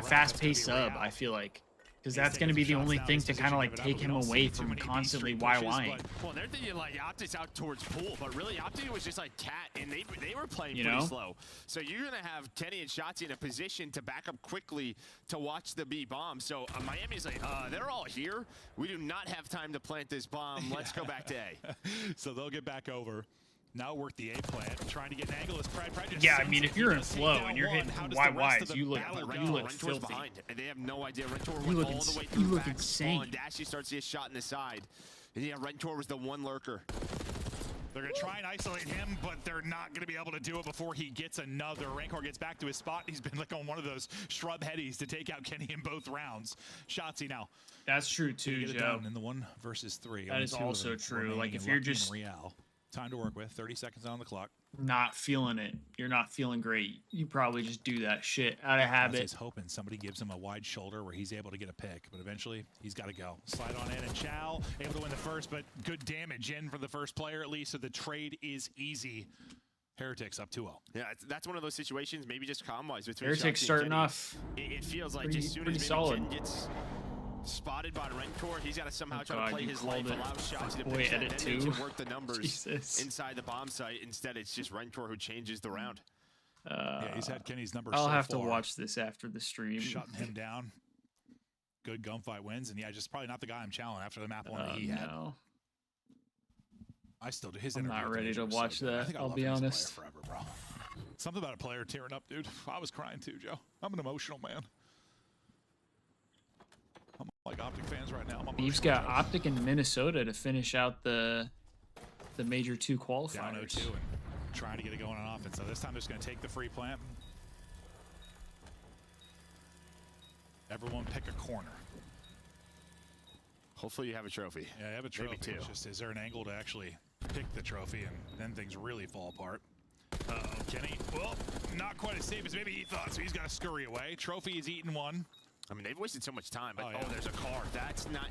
fast-paced sub. I feel like because that's going to be the only thing to kind of like take him away from constantly YYing. Well, they're thinking like Optic's out towards pool, but really Optic was just like cat, and they were playing You pretty know? slow. So you're gonna have Kenny and Shotzi in a position to back up quickly to watch the B bomb. So Miami's like, they're all here. We do not have time to plant this bomb. Let's go back to A. So they'll get back over. Now work the A plant, trying to get an angle. Pride just Yeah, I mean, if you're in flow and you're hitting YYs, you look Rentor's filthy. behind, and they have no idea. Rentor You went look all the way you through look back insane. spawn. Dashy starts to get shot in the side. And yeah, Rentor was the one lurker. They're going to try and isolate him, but they're not going to be able to do it before he gets another. Rancor gets back to his spot. He's been like on one of those shrub headies to take out Kenny in both rounds. Shotzi now. That's true too, Joe. In the 1 versus 3. That is also true. Like if you're just Real. Time to work with. 30 seconds on the clock. not feeling it, you're not feeling great, you probably just do that shit out of habit. He's hoping somebody gives him a wide shoulder where he's able to get a pick, but eventually he's got to go. Slide on in, and Chow able to win the first, but good damage in for the first player at least, so the trade is easy. Heretics up 2-0. Yeah, that's one of those situations, maybe just calm-wise between Heretics starting off. It feels like pretty, as soon pretty as solid. Ken gets spotted by Rentor, he's got to somehow try to play his called life, it. allow shots to Boy, pitch that, edit and then they too. can work the numbers Jesus. inside the bomb site. Instead, it's just Rentor who changes the round. Yeah, he's had Kenny's number I'll so have to far. watch this after the stream. Shutting him down. Good gunfight wins, and yeah, just probably not the guy I'm challenging after the map one that he had. No. I still do. His I'm interview not with ready Major to was so watch good. I that, think I I'll love be him as a player honest. Forever, bro. Something about a player tearing up, dude. I was crying too, Joe. I'm an emotional man. I'm like Optic fans right now. Thieves got Optic in Minnesota to finish out the Major 2 qualifiers. Down 0-2 and trying to get it going on offense. So this time they're just going to take the free plant. Everyone pick a corner. Hopefully you have a trophy. Yeah, I have a trophy. Maybe two. It's just, is there an angle to actually pick the trophy, and then things really fall apart. Uh-oh, Kenny. Well, not quite as safe as maybe he thought, so he's got to scurry away. Trophy is eaten one. I mean, they've wasted so much time, but yeah. there's a car. That's not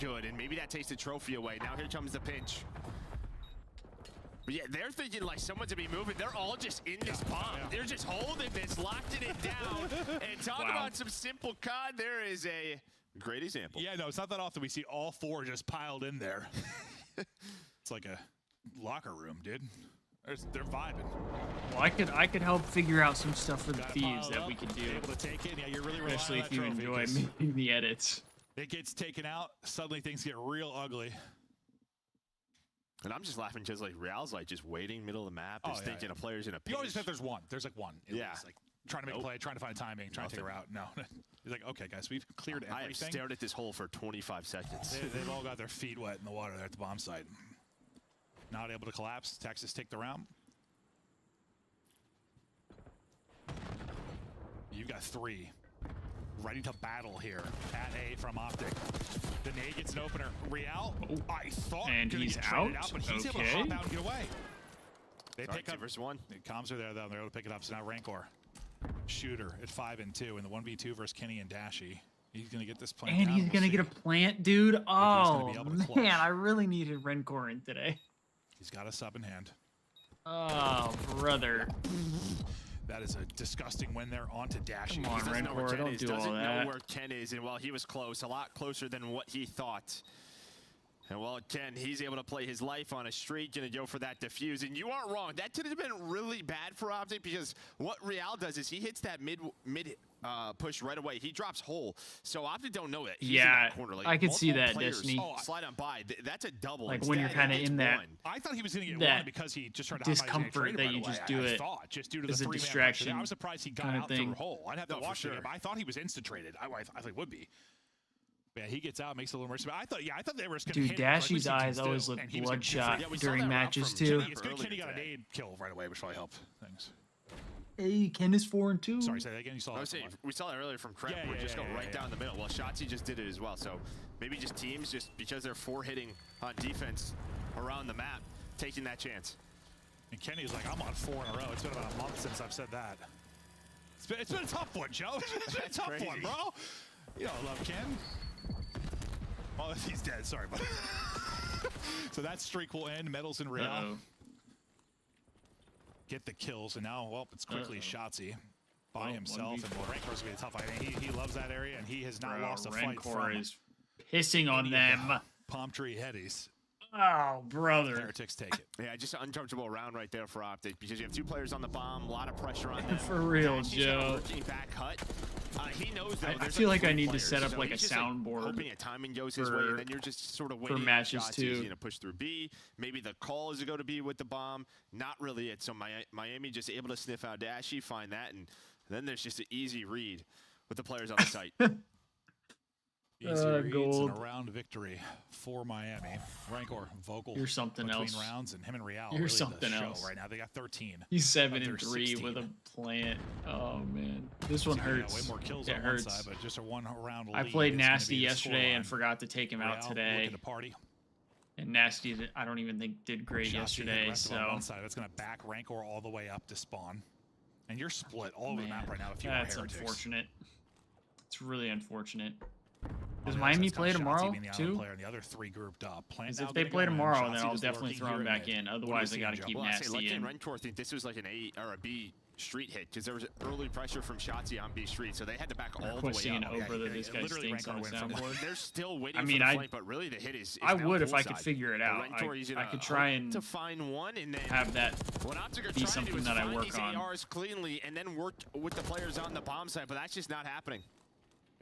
good, and maybe that takes the trophy away. Now here comes the pinch. But yeah, they're thinking like someone's gonna be moving. They're all just in this bomb. They're just holding this, locking it down. And talk about some simple COD. There is a great example. Yeah, no, it's not that often we see all four just piled in there. It's like a locker room, dude. They're vibing. Well, I could help figure out some stuff for the Thieves that we could do. Able to take it. Yeah, you're really relying Especially on if that you trophy, enjoy 'cause making the edits. It gets taken out. Suddenly things get real ugly. And I'm just laughing because like Real's like just waiting middle of the map, just thinking a player's in a pinch. You always think there's one. There's like one. At Yeah. least. Like trying to make a play, trying to find timing, trying to take a route. No. He's like, okay, guys, we've cleared everything. I have stared at this hole for 25 seconds. They've all got their feet wet in the water there at the bomb site. Not able to collapse. Texas take the round. You've got three. Ready to battle here at A from Optic. The nade gets an opener. Real, I thought And gonna he's get traded out? but he's able to Okay. hop out and get away. They Sorry, pick up 2-1. The comms are there though. They're able to pick it up. So now Rancor, shooter at 5 and 2 in the 1v2 versus Kenny and Dashy. He's gonna get this plant. And down. he's We'll gonna see. get a plant, dude. gonna Oh be able to clutch. man, I really needed Rencor in today. He's got a sub in hand. Oh brother. That is a disgusting win there onto Dashy. Come on, He doesn't know where Rancor, Ken don't is. do Doesn't all know that. where Ken is, and while he was close, a lot closer than what he thought. And while Ken, he's able to play his life on a streak, gonna go for that defuse. And you aren't wrong. That could have been really bad for Optic because what Real does is he hits that mid push right away. He drops hole. So Optic don't know it. He's in Yeah, that corner. Like, I could see multiple that, players Destiny. slide on by. That's a double. Like when you're Instead, kind of he gets in that one. I thought he was going to get that one because he just tried to discomfort that you just do I it thought just due to the as a 3-man pressure. distraction I was surprised he got kinda out thing. through hole. I'd have to No, for watch sure. it, but I thought he was insta-traded. I think would be. Yeah, he gets out, makes a little mercy. But I thought they were just going to Dude, hit him, like we've Dashy's seen eyes teams always do, look and he was gonna shoot bloodshot for it. we saw during that round matches from too. Jenny. It's good earlier Kenny got a today. nade kill right away, which probably helped things. Hey, Ken is 4 and 2. Sorry, say that again. You saw I that was saying, from we saw that earlier from Kremp. Yeah, We're yeah, just yeah, going yeah, right yeah. down the middle. Well, Shotzi just did it as well. So maybe just teams, just because they're 4 hitting on defense around the map, taking that chance. And Kenny's like, I'm on 4 in a row. It's been about a month since I've said that. It's been a tough one, Joe. It's been a tough crazy. one, bro. You don't love Ken. Oh, he's dead. Sorry, buddy. So that streak will end. Medals in Real. Uh-oh. Get the kills, and now, well, it's quickly Shotzi. by himself, and Rancor's gonna be a tough fight. I mean, he loves that area, and he has not lost a fight Rancor from is pissing on them. Palm Tree Headies. Oh, brother. Heretics take it. Yeah, just an uncomfortable round right there for Optic because you have 2 players on the bomb, a lot of pressure on them. For real, Joe. Back hut. He knows though, I feel like I need to set up like a soundboard hoping a timing goes his way, and then you're just sort of waiting for matches shots. too. He's gonna push through B. Maybe the call is to go to B with the bomb. Not really it. So Miami just able to sniff out Dashy, find that, and then there's just an easy read with the players on the site. Easy reads gold. and a round victory for Miami. Rancor vocal. You're something between else. rounds, and him and Real You're really something the show else right now. They got 13. He's 7 of and their 3 16. with a plant. Oh man, this one So, hurts. way more kills it on hurts. one side, but just a 1 round lead. I played is gonna Nasty be the yesterday and scoreline. forgot to take him out Real today. looking to party. And Nasty, I don't even think did great Shotzi hit yesterday. aggressive on So one side. That's going to back Rancor all the way up to spawn. And you're split all over the Man, map right now if you are that's Heretics. unfortunate. It's really unfortunate. On Does the Miami outside, play Shotzi tomorrow being the island too? player, and the other 3 grouped up. Plant Because now if they gonna play go in. tomorrow, Shotzi then I'll just definitely lurking throw here him at back mid. in. What do we Otherwise, I see, got to Joe? keep Well, I say Nasty Lucky in. and Rancor think this was like an A or a B street hit because there was early pressure from Shotzi on B street, so they had to back all the way Requesting up. an over that this guy literally stinks on the Rancor went from- soundboard. They're still waiting I mean, for the flank, but really the hit is I now would if I could poolside. figure it out. Rancor, he's I gonna could try hope and to find one and then have that what Optic are be trying to do something is that I find work these on. ARs cleanly and then work with the players on the bomb side, but that's just not happening.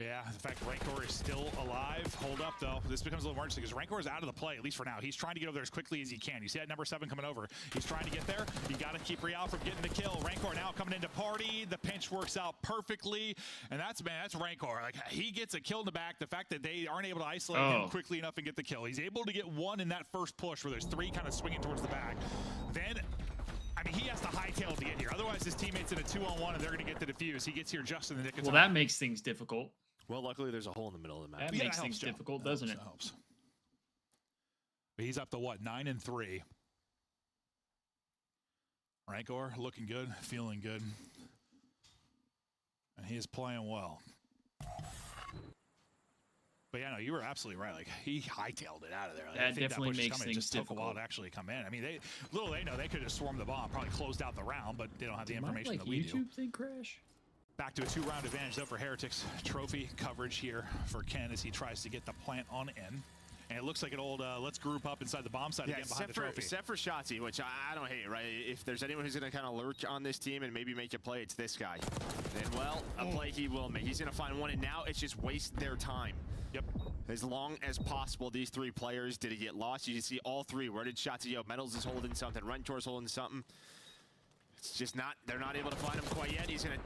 Yeah, the fact Rancor is still alive. Hold up, though. This becomes a little emergency because Rancor is out of the play, at least for now. He's trying to get over there as quickly as he can. You see that number 7 coming over. He's trying to get there. You got to keep Real from getting the kill. Rancor now coming into party. The pinch works out perfectly. And that's Rancor. Like, he gets a kill in the back. The fact that they aren't able to isolate him quickly enough and get the kill. He's able to get 1 in that first push where there's 3 kind of swinging towards the back. Then... I mean, he has to hightail to get here. Otherwise, his teammates in a 2-on-1 and they're going to get the defuse. He gets here just in the nick of time. Well, that makes things difficult. Well, luckily there's a hole in the middle of the map. That makes things difficult, doesn't it? That helps. But he's up to what, 9 and 3. Rancor looking good, feeling good, and he is playing well. But yeah, no, you were absolutely right. Like, he hightailed it out of there. Like, That definitely makes coming. things It just took a while difficult. to actually come in. I mean, little they know they could have swarmed the bomb, probably closed out the round, but they don't have the Did my, information like, that we do. YouTube thing crash? Back to a 2-round advantage, though, for Heretics. Trophy coverage here for Ken as he tries to get the plant on in. And it looks like an old, let's group up inside the bomb side again behind the trophy. Except for Shotzi, which I don't hate, right? If there's anyone who's going to kind of lurk on this team and maybe make a play, it's this guy. And, well, a play he will make. He's going to find one, and now it's just waste their time. Yep. As long as possible, these 3 players, did he get lost? You can see all 3. Where did Shotzi go? Metals is holding something. Rentor's holding something. It's just not, they're not able to find him quite yet. He's going to...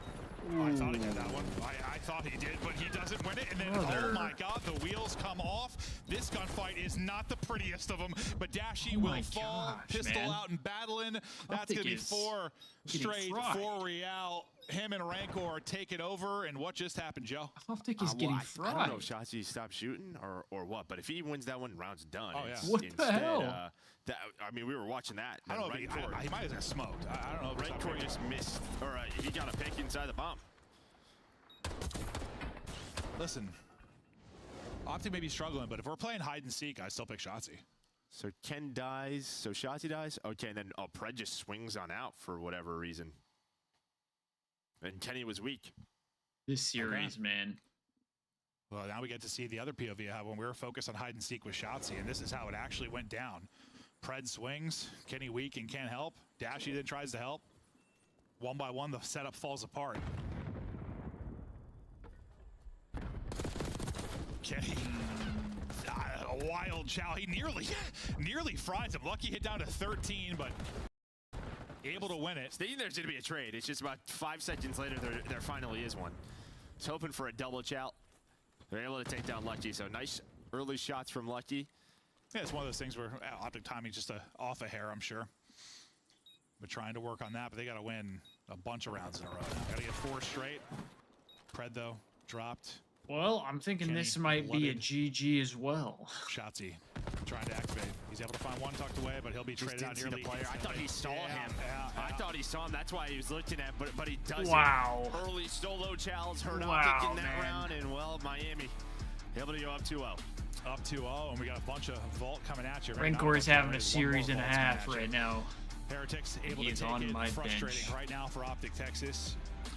I thought he had that one. I thought he did, but he doesn't win it. And then, oh my God, the wheels come off. This gunfight is not the prettiest of them, but Dashy will fall. Pistol out and battling. That's going to be 4 straight for Real. Him and Rancor are taking over. And what just happened, Joe? Optic is getting fried. I don't know if Shotzi stopped shooting or what, but if he wins that one, round's done. Oh, yeah. It's What the hell? I mean, we were watching that. I don't know if he might have got smoked. I don't know if Rancor just missed, or he got a pick inside the bomb. Listen, Optic may be struggling, but if we're playing hide and seek, I still pick Shotzi. So Ken dies, so Shotzi dies? Okay, and then Pred just swings on out for whatever reason. And Kenny was weak. This series, man. Well, now we get to see the other POV I have when we were focused on hide and seek with Shotzi, and this is how it actually went down. Pred swings, Kenny weak and can't help. Dashy then tries to help. 1 by 1, the setup falls apart. Kenny, a wild chow. He nearly fries him. Lucky hit down to 13, but able to win it. Thinking there's going to be a trade. It's just about 5 seconds later, there finally is one. It's hoping for a double chow. They're able to take down Lucky, so nice early shots from Lucky. Yeah, it's one of those things where Optic timing just off a hair, I'm sure. But trying to work on that, but they got to win a bunch of rounds in a row. Got to get 4 straight. Pred, though, dropped. Well, I'm thinking Kenny this might be a GG as well. Shotzi trying to activate. He's able to find one tucked away, but he'll be traded out nearly. I thought he saw him. I thought he saw him. That's why he was looking at, but he doesn't. Wow. Early solo chows hurt Optic in that round, and well, Miami able to go up 2-0. Up 2-0, and we got a bunch of vault coming at you. Rancor is having a series and a half right now. Heretics able He's to take on it. my Frustrating bench. right now for Optic Texas.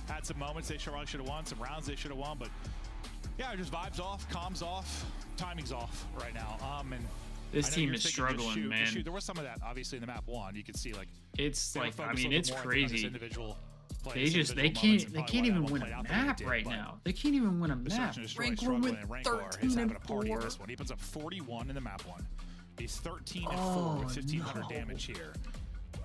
had some moments they probably should have won, some rounds they should have won, but yeah, just vibes off, comms off, timing's off right now. And this team is struggling, man. There was some of that obviously in the map 1. You could see like it's like, I mean, it's more, crazy. Individual they can't even win a map right now. They can't even win a map. Rancor with 13 and 4. He puts up 41 in the map 1. He's 13 and 4 with 1,500 damage here.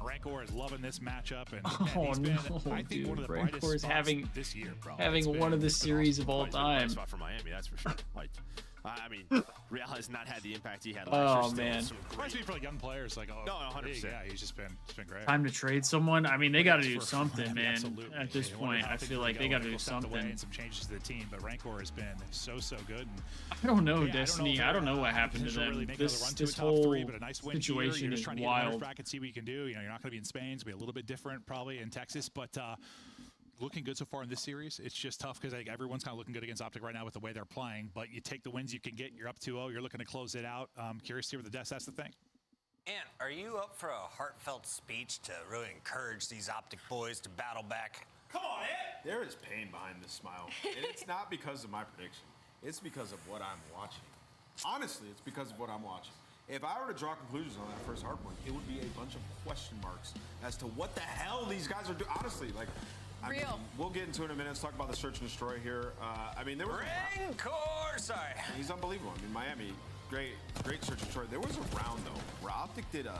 Rancor is loving this matchup, and he's been, I think, one of the brightest spots this year. Having one of the series of all time. Spot for Miami, that's for sure. Like, I mean, Real has not had the impact he had last year. Oh man, reminds me for like young players, like no, 100%. Yeah, he's been great. Time to trade someone. I mean, they got to do something, man. Absolutely. At this point, I feel like they got to do something. And some changes to the team, but Rancor has been so good. And I don't know, Destiny. I don't know what happened to them. This whole situation is wild. I can see what you can do. You know, you're not going to be in Spain. It's going to be a little bit different probably in Texas, but looking good so far in this series. It's just tough because everyone's kind of looking good against Optic right now with the way they're playing, but you take the wins you can get. You're up 2-0. You're looking to close it out. Curious to hear what the that's the thing. And are you up for a heartfelt speech to really encourage these Optic boys to battle back? Come on, Ed! There is pain behind this smile, and it's not because of my prediction. It's because of what I'm watching. Honestly, it's because of what I'm watching. If I were to draw conclusions on that first hard point, it would be a bunch of question marks as to what the hell these guys are doing. Honestly, like, I mean, we'll get into it in a minute. Let's talk about the search and destroy here. I mean, there was Rancor, sorry. He's unbelievable. I mean, Miami, great search and destroy. There was a round though where Optic did a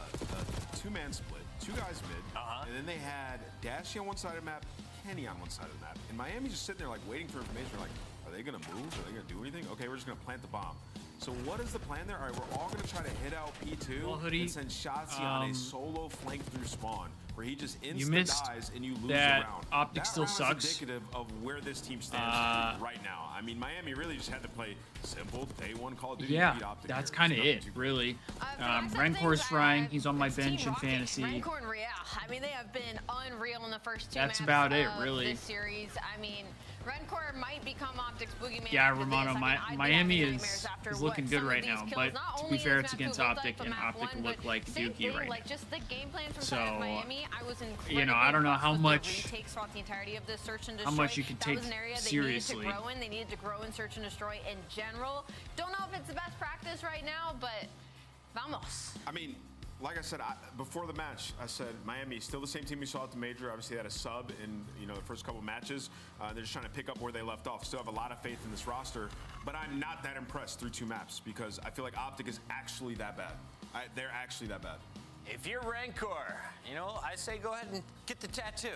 two-man split, 2 guys mid, and then they had Dashy on one side of the map, Kenny on one side of the map, and Miami just sitting there like waiting for information. We're like, are they gonna move? Are they gonna do anything? Okay, we're just gonna plant the bomb. So what is the plan there? All right, we're all going to try to hit out P2 and send Shotzi on a solo flank through spawn, where he just insta-dies and you lose the round. Optic still sucks. Is indicative of where this team stands right now. I mean, Miami really just had to play simple day 1 Call of Duty to beat Optic. That's kind of it, really. Rancor's frying. He's on my bench in fantasy. Rancor and Real, I mean, they have been unreal in the first 2 That's maps about it, of really. this series. I mean, Rancor might become Optic's boogeyman. Yeah, Romano, Miami is looking good right now, but to be fair, it's against Optic, and Optic look like Dookie right now. Just the game plan from so, Miami, I was you know, I don't know how much throughout the entirety of the search and destroy. How much you can take seriously. They needed to grow in search and destroy in general. Don't know if it's the best practice right now, but vamos. I mean, like I said, before the match, I said Miami still the same team we saw at the major. Obviously, they had a sub in the first couple matches. They're just trying to pick up where they left off. Still have a lot of faith in this roster, but I'm not that impressed through 2 maps because I feel like Optic is actually that bad. They're actually that bad. If you're Rancor, you know, I say go ahead and get the tattoo.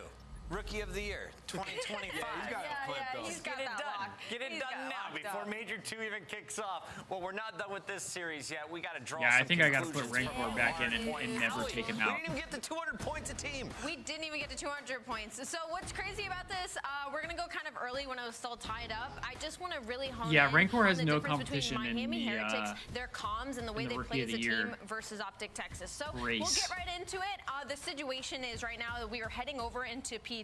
Rookie of the Year, 2025. He's got it clipped, though. Get it done. Get it done now before Major 2 even kicks off. Well, we're not done with this series yet. We got to draw some I think I got to put Rancor back in and never take him out. We didn't even get to 200 points a team. We didn't even get to 200 points. So what's crazy about this, we're going to go kind of early when it was still tied up. I just want to really hone in Rancor has on the no difference competition between Miami in the, Heretics, their comms, and the way they play as a team versus Optic Texas. So we'll get right into it. The situation is right now that we are heading over into P2.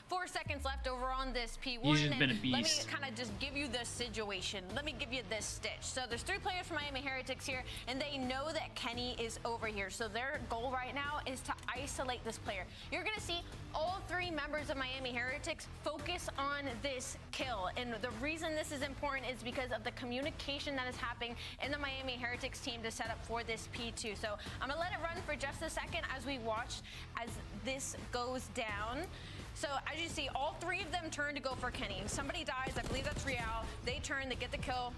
4 seconds left over on this P1. He's just been a beast. Let me kind of just give you the situation. Let me give you this stitch. So there's 3 players from Miami Heretics here, and they know that Kenny is over here. So their goal right now is to isolate this player. You're going to see all 3 members of Miami Heretics focus on this kill. And the reason this is important is because of the communication that is happening in the Miami Heretics team to set up for this P2. So I'm going to let it run for just a second as we watch as this goes down. So as you see, all 3 of them turn to go for Kenny. Somebody dies, I believe that's Real. They turn, they get the kill.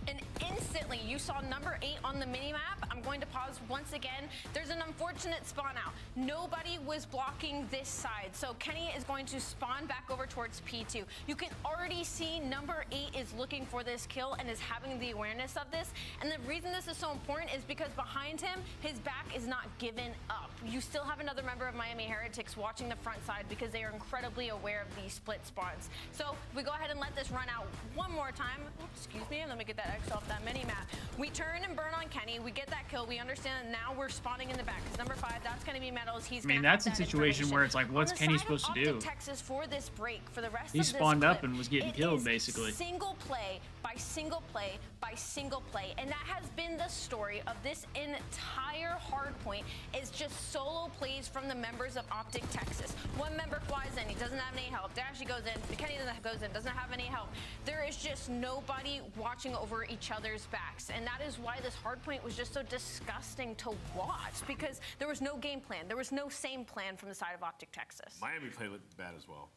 And instantly, you saw number 8 on the minimap. I'm going to pause once again. There's an unfortunate spawn out. Nobody was blocking this side. So Kenny is going to spawn back over towards P2. You can already see number 8 is looking for this kill and is having the awareness of this. And the reason this is so important is because behind him, his back is not given up. You still have another member of Miami Heretics watching the front side because they are incredibly aware of these split spawns. So if we go ahead and let this run out one more time. Oops, excuse me, let me get that X off that mini map. We turn and burn on Kenny. We get that kill. We understand that now we're spawning in the back because number 5, that's going to be Metals. He's that's a situation where it's like, what's Kenny supposed to do? Texas for this break for the rest he of this spawned up clip, and was getting killed basically. Single play by single play by single play. And that has been the story of this entire hardpoint, is just solo plays from the members of Optic Texas. One member flies in, he doesn't have any help. Dashy goes in, Kenny goes in, doesn't have any help. There is just nobody watching over each other's backs. And that is why this hardpoint was just so disgusting to watch, because there was no game plan. There was no same plan from the side of Optic Texas. Miami played bad as well.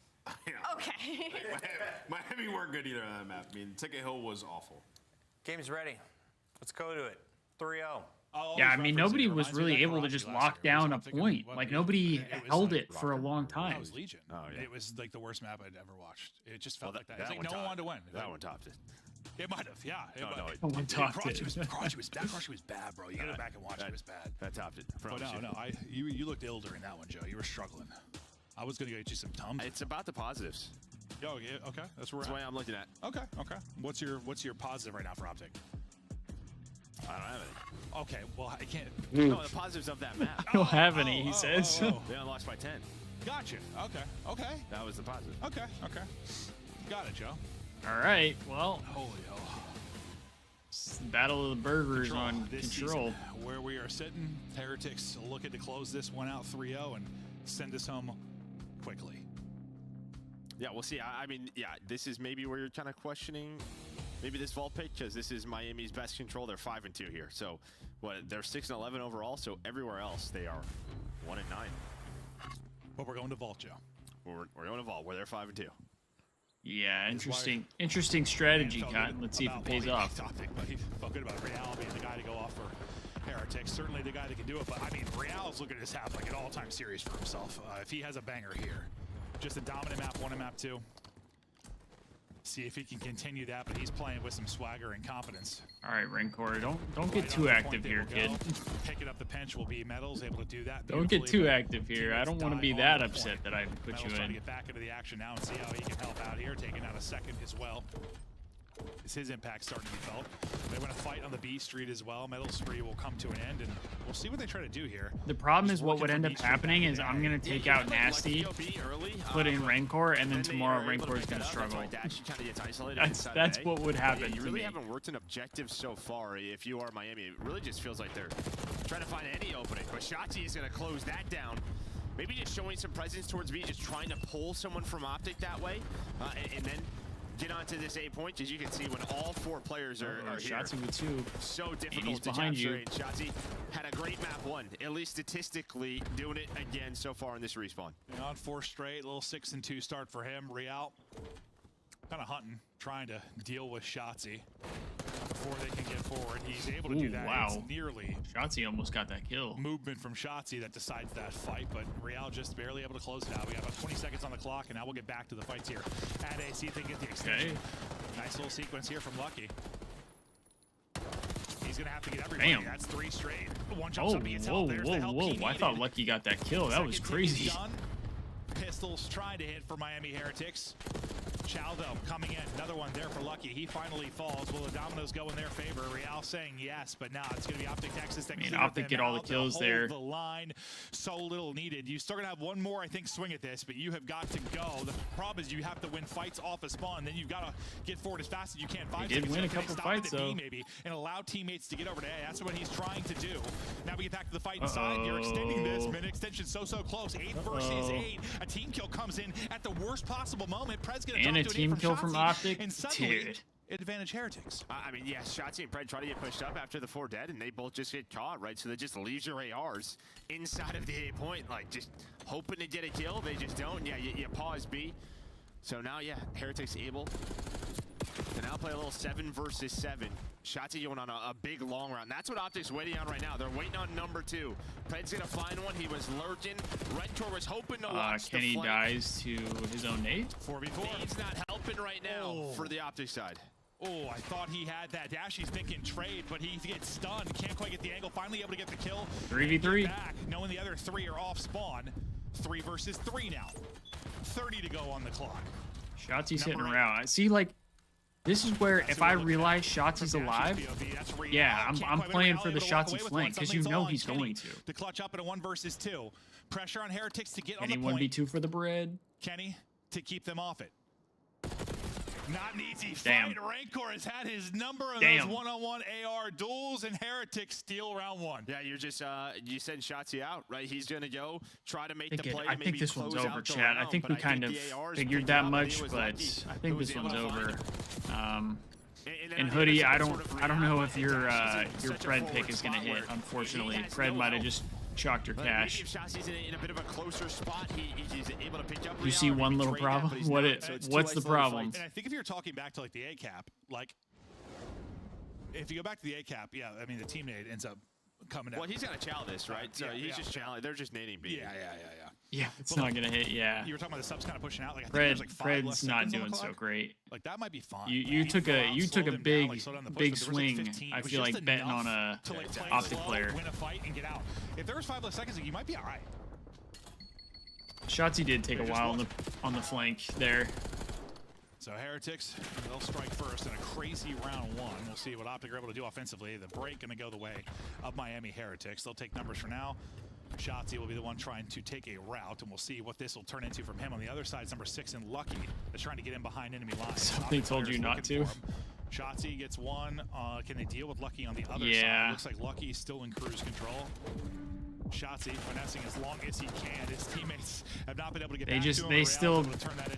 Okay. Miami weren't good either on that map. I mean, Ticket Hill was awful. Game's ready. Let's go to it. 3-0. Yeah, I mean, nobody was really able to just lock down a point. Like, nobody held it for a long time. That was Legion. Oh, yeah. It was like the worst map I'd ever watched. It just felt like that. That It's like no one wanted to win. That one topped it. It might have, yeah. No one topped it. That Crush was bad, bro. You gotta go back and watch it. It was bad. That topped it. But no. You looked ill during that one, Joe. You were struggling. I was gonna get you some Tums. It's about the positives. Oh, yeah, okay. That's where That's the way I'm looking at. Okay. What's your positive right now for Optic? I don't have any. Okay, well, I can't. No, the positives of that map. I don't have any, he says. They only lost by 10. Gotcha. Okay. That was the positive. Okay. Got it, Joe. All right, well, Holy hell. it's the Battle of the Burgers on This Control. season, where we are sitting, Heretics looking to close this one out 3-0 and send us home quickly. Yeah, we'll see. I mean, yeah, this is maybe where you're kind of questioning maybe this vault pick, because this is Miami's best control. They're 5-2 here. So, they're 6-11 overall. So everywhere else they are 1-9. But we're going to vault, Joe. We're going to vault where they're 5-2. Yeah, interesting strategy, Cotton. Let's see if it pays off. He felt good about Real being the guy to go off for Heretics. Certainly the guy that can do it. But I mean, Real's looking at this half like an all-time series for himself. If he has a banger here, just a dominant map 1 and map 2. See if he can continue that, but he's playing with some swagger and confidence. All right, Rancor, don't get too active here, kid. Picking up the pinch will be Metals, able to do that. Don't get too active here. I don't want to be that upset that I put Metals you trying to in. get back into the action now and see how he can help out here, taking out a second as well. Is his impact starting to be felt? They want to fight on the B Street as well. Metal Spree will come to an end, and we'll see what they try to do here. The problem is what would end up happening is I'm going to take out Nasty, put in Rancor, and then tomorrow Rancor is going to struggle. That's what would happen You to really me. haven't worked an objective so far. If you are Miami, it really just feels like they're trying to find any opening. But Shotzi is going to close that down. Maybe just showing some presence towards B, just trying to pull someone from Optic that way, and then get onto this 8 point. As you can see, when all 4 players are here, Shotzi with 2. so he's difficult to behind you. capture. Shotzi had a great map 1, at least statistically, doing it again so far in this respawn. On 4 straight, little 6-2 start for him. Real kind of hunting, trying to deal with Shotzi before they can get forward. He's able to do that. Wow. It's nearly Shotzi almost got that kill. movement from Shotzi that decides that fight, but Real just barely able to close it out. We got about 20 seconds on the clock, and now we'll get back to the fights here at A. See if they can get the extension. Okay. Nice little sequence here from Lucky. He's gonna have to get everybody. Damn. That's 3 straight. One jumps Oh, up, he gets help. There's the help he whoa. I needed. thought Lucky got that kill. That was Second crazy. team is done. Pistols trying to hit for Miami Heretics. Chaldo coming in, another one there for Lucky. He finally falls. Will the dominoes go in their favor? Real saying yes, but now it's going to be Optic Texas that can Optic get all the kills there. The line, so little needed. You're still going to have one more, I think, swing at this, but you have got to go. The problem is you have to win fights off a spawn. Then you've got to get forward as fast as you can. 5 He did seconds win a left. couple Stop fights, it at B, though. maybe, and allow teammates to get over to A. That's what he's trying to do. Now we get back to the fight inside. You're extending this. Minute extension so close. 8 versus 8. A team kill comes in at the worst possible moment. Pred's going to And a drop to team an 8 kill from Shotzi, Optic? and suddenly, Dude. advantage Heretics. I mean, yeah, Shotzi and Pred try to get pushed up after the 4 dead, and they both just get caught, right? So that just leaves your ARs inside of the 8 point, like just hoping to get a kill. They just don't. Yeah, you pause B. So now, yeah, Heretics able to now play a little 7 versus 7. Shotzi going on a big long round. That's what Optic's waiting on right now. They're waiting on number 2. Pred's gonna find one. He was lurking. Rentor was hoping to watch Kenny the flank. dies to his own nade. 4v4. He's not helping right now for the Optic side. Oh, I thought he had that dash. He's thinking trade, but he gets stunned. Can't quite get the angle. Finally able to get the kill. 3v3. Back, knowing the other 3 are off spawn. 3 versus 3 now. 30 to go on the clock. Shotzi's hitting around. I see, like, this is where if I realize Shotzi's alive, yeah, I'm playing for the Shotzi flank because you know he's going to. The clutch up in a 1 versus 2. Pressure on Heretics to get on Kenny the point. 1v2 for the bread. Kenny to keep them off it. Not an easy Damn. fight. Rancor has had his number of Damn. those one-on-one AR duels, and Heretic steal round 1. Yeah, you're just you send Shotzi out, right? He's gonna go try to make the I play. think maybe this one's close over, out the chat. I round, think but we kind of the ARs figured picked that up, much, it was but Lucky I who think was this able one's to find over. it. And Hoodie, I don't know if your Fred pick is gonna hit. Unfortunately, Fred might have just chalked your cash. In a bit of a closer spot, he's able to pick up. You see one little problem? What's the problem? And I think if you're talking back to like the A cap, like if you go back to the A cap, yeah, I mean the team nade ends up coming out. Well, he's gonna chow this, right? So he's just challenging. They're just nading B. Yeah, it's not gonna hit. Yeah. You were talking about the subs kind of pushing out. Like I think there's like 5 less Fred's not seconds on the doing so clock. great. Like that might be fine. You took a big swing. I feel like betting on a optic player. Win a fight and get out. If there was 5 less seconds, you might be all right. Shotzi did take a while on the flank there. So Heretics, they'll strike first in a crazy round 1. We'll see what Optic are able to do offensively. The break going to go the way of Miami Heretics. They'll take numbers for now. Shotzi will be the one trying to take a route, and we'll see what this will turn into from him. On the other side is number 6 and Lucky. They're trying to get in behind enemy lines. Something told you not to. Shotzi gets one. Can they deal with Lucky on the other side? Looks like Lucky is still in cruise control. Shotzi finessing as long as he can. His teammates have not been able to get back to him.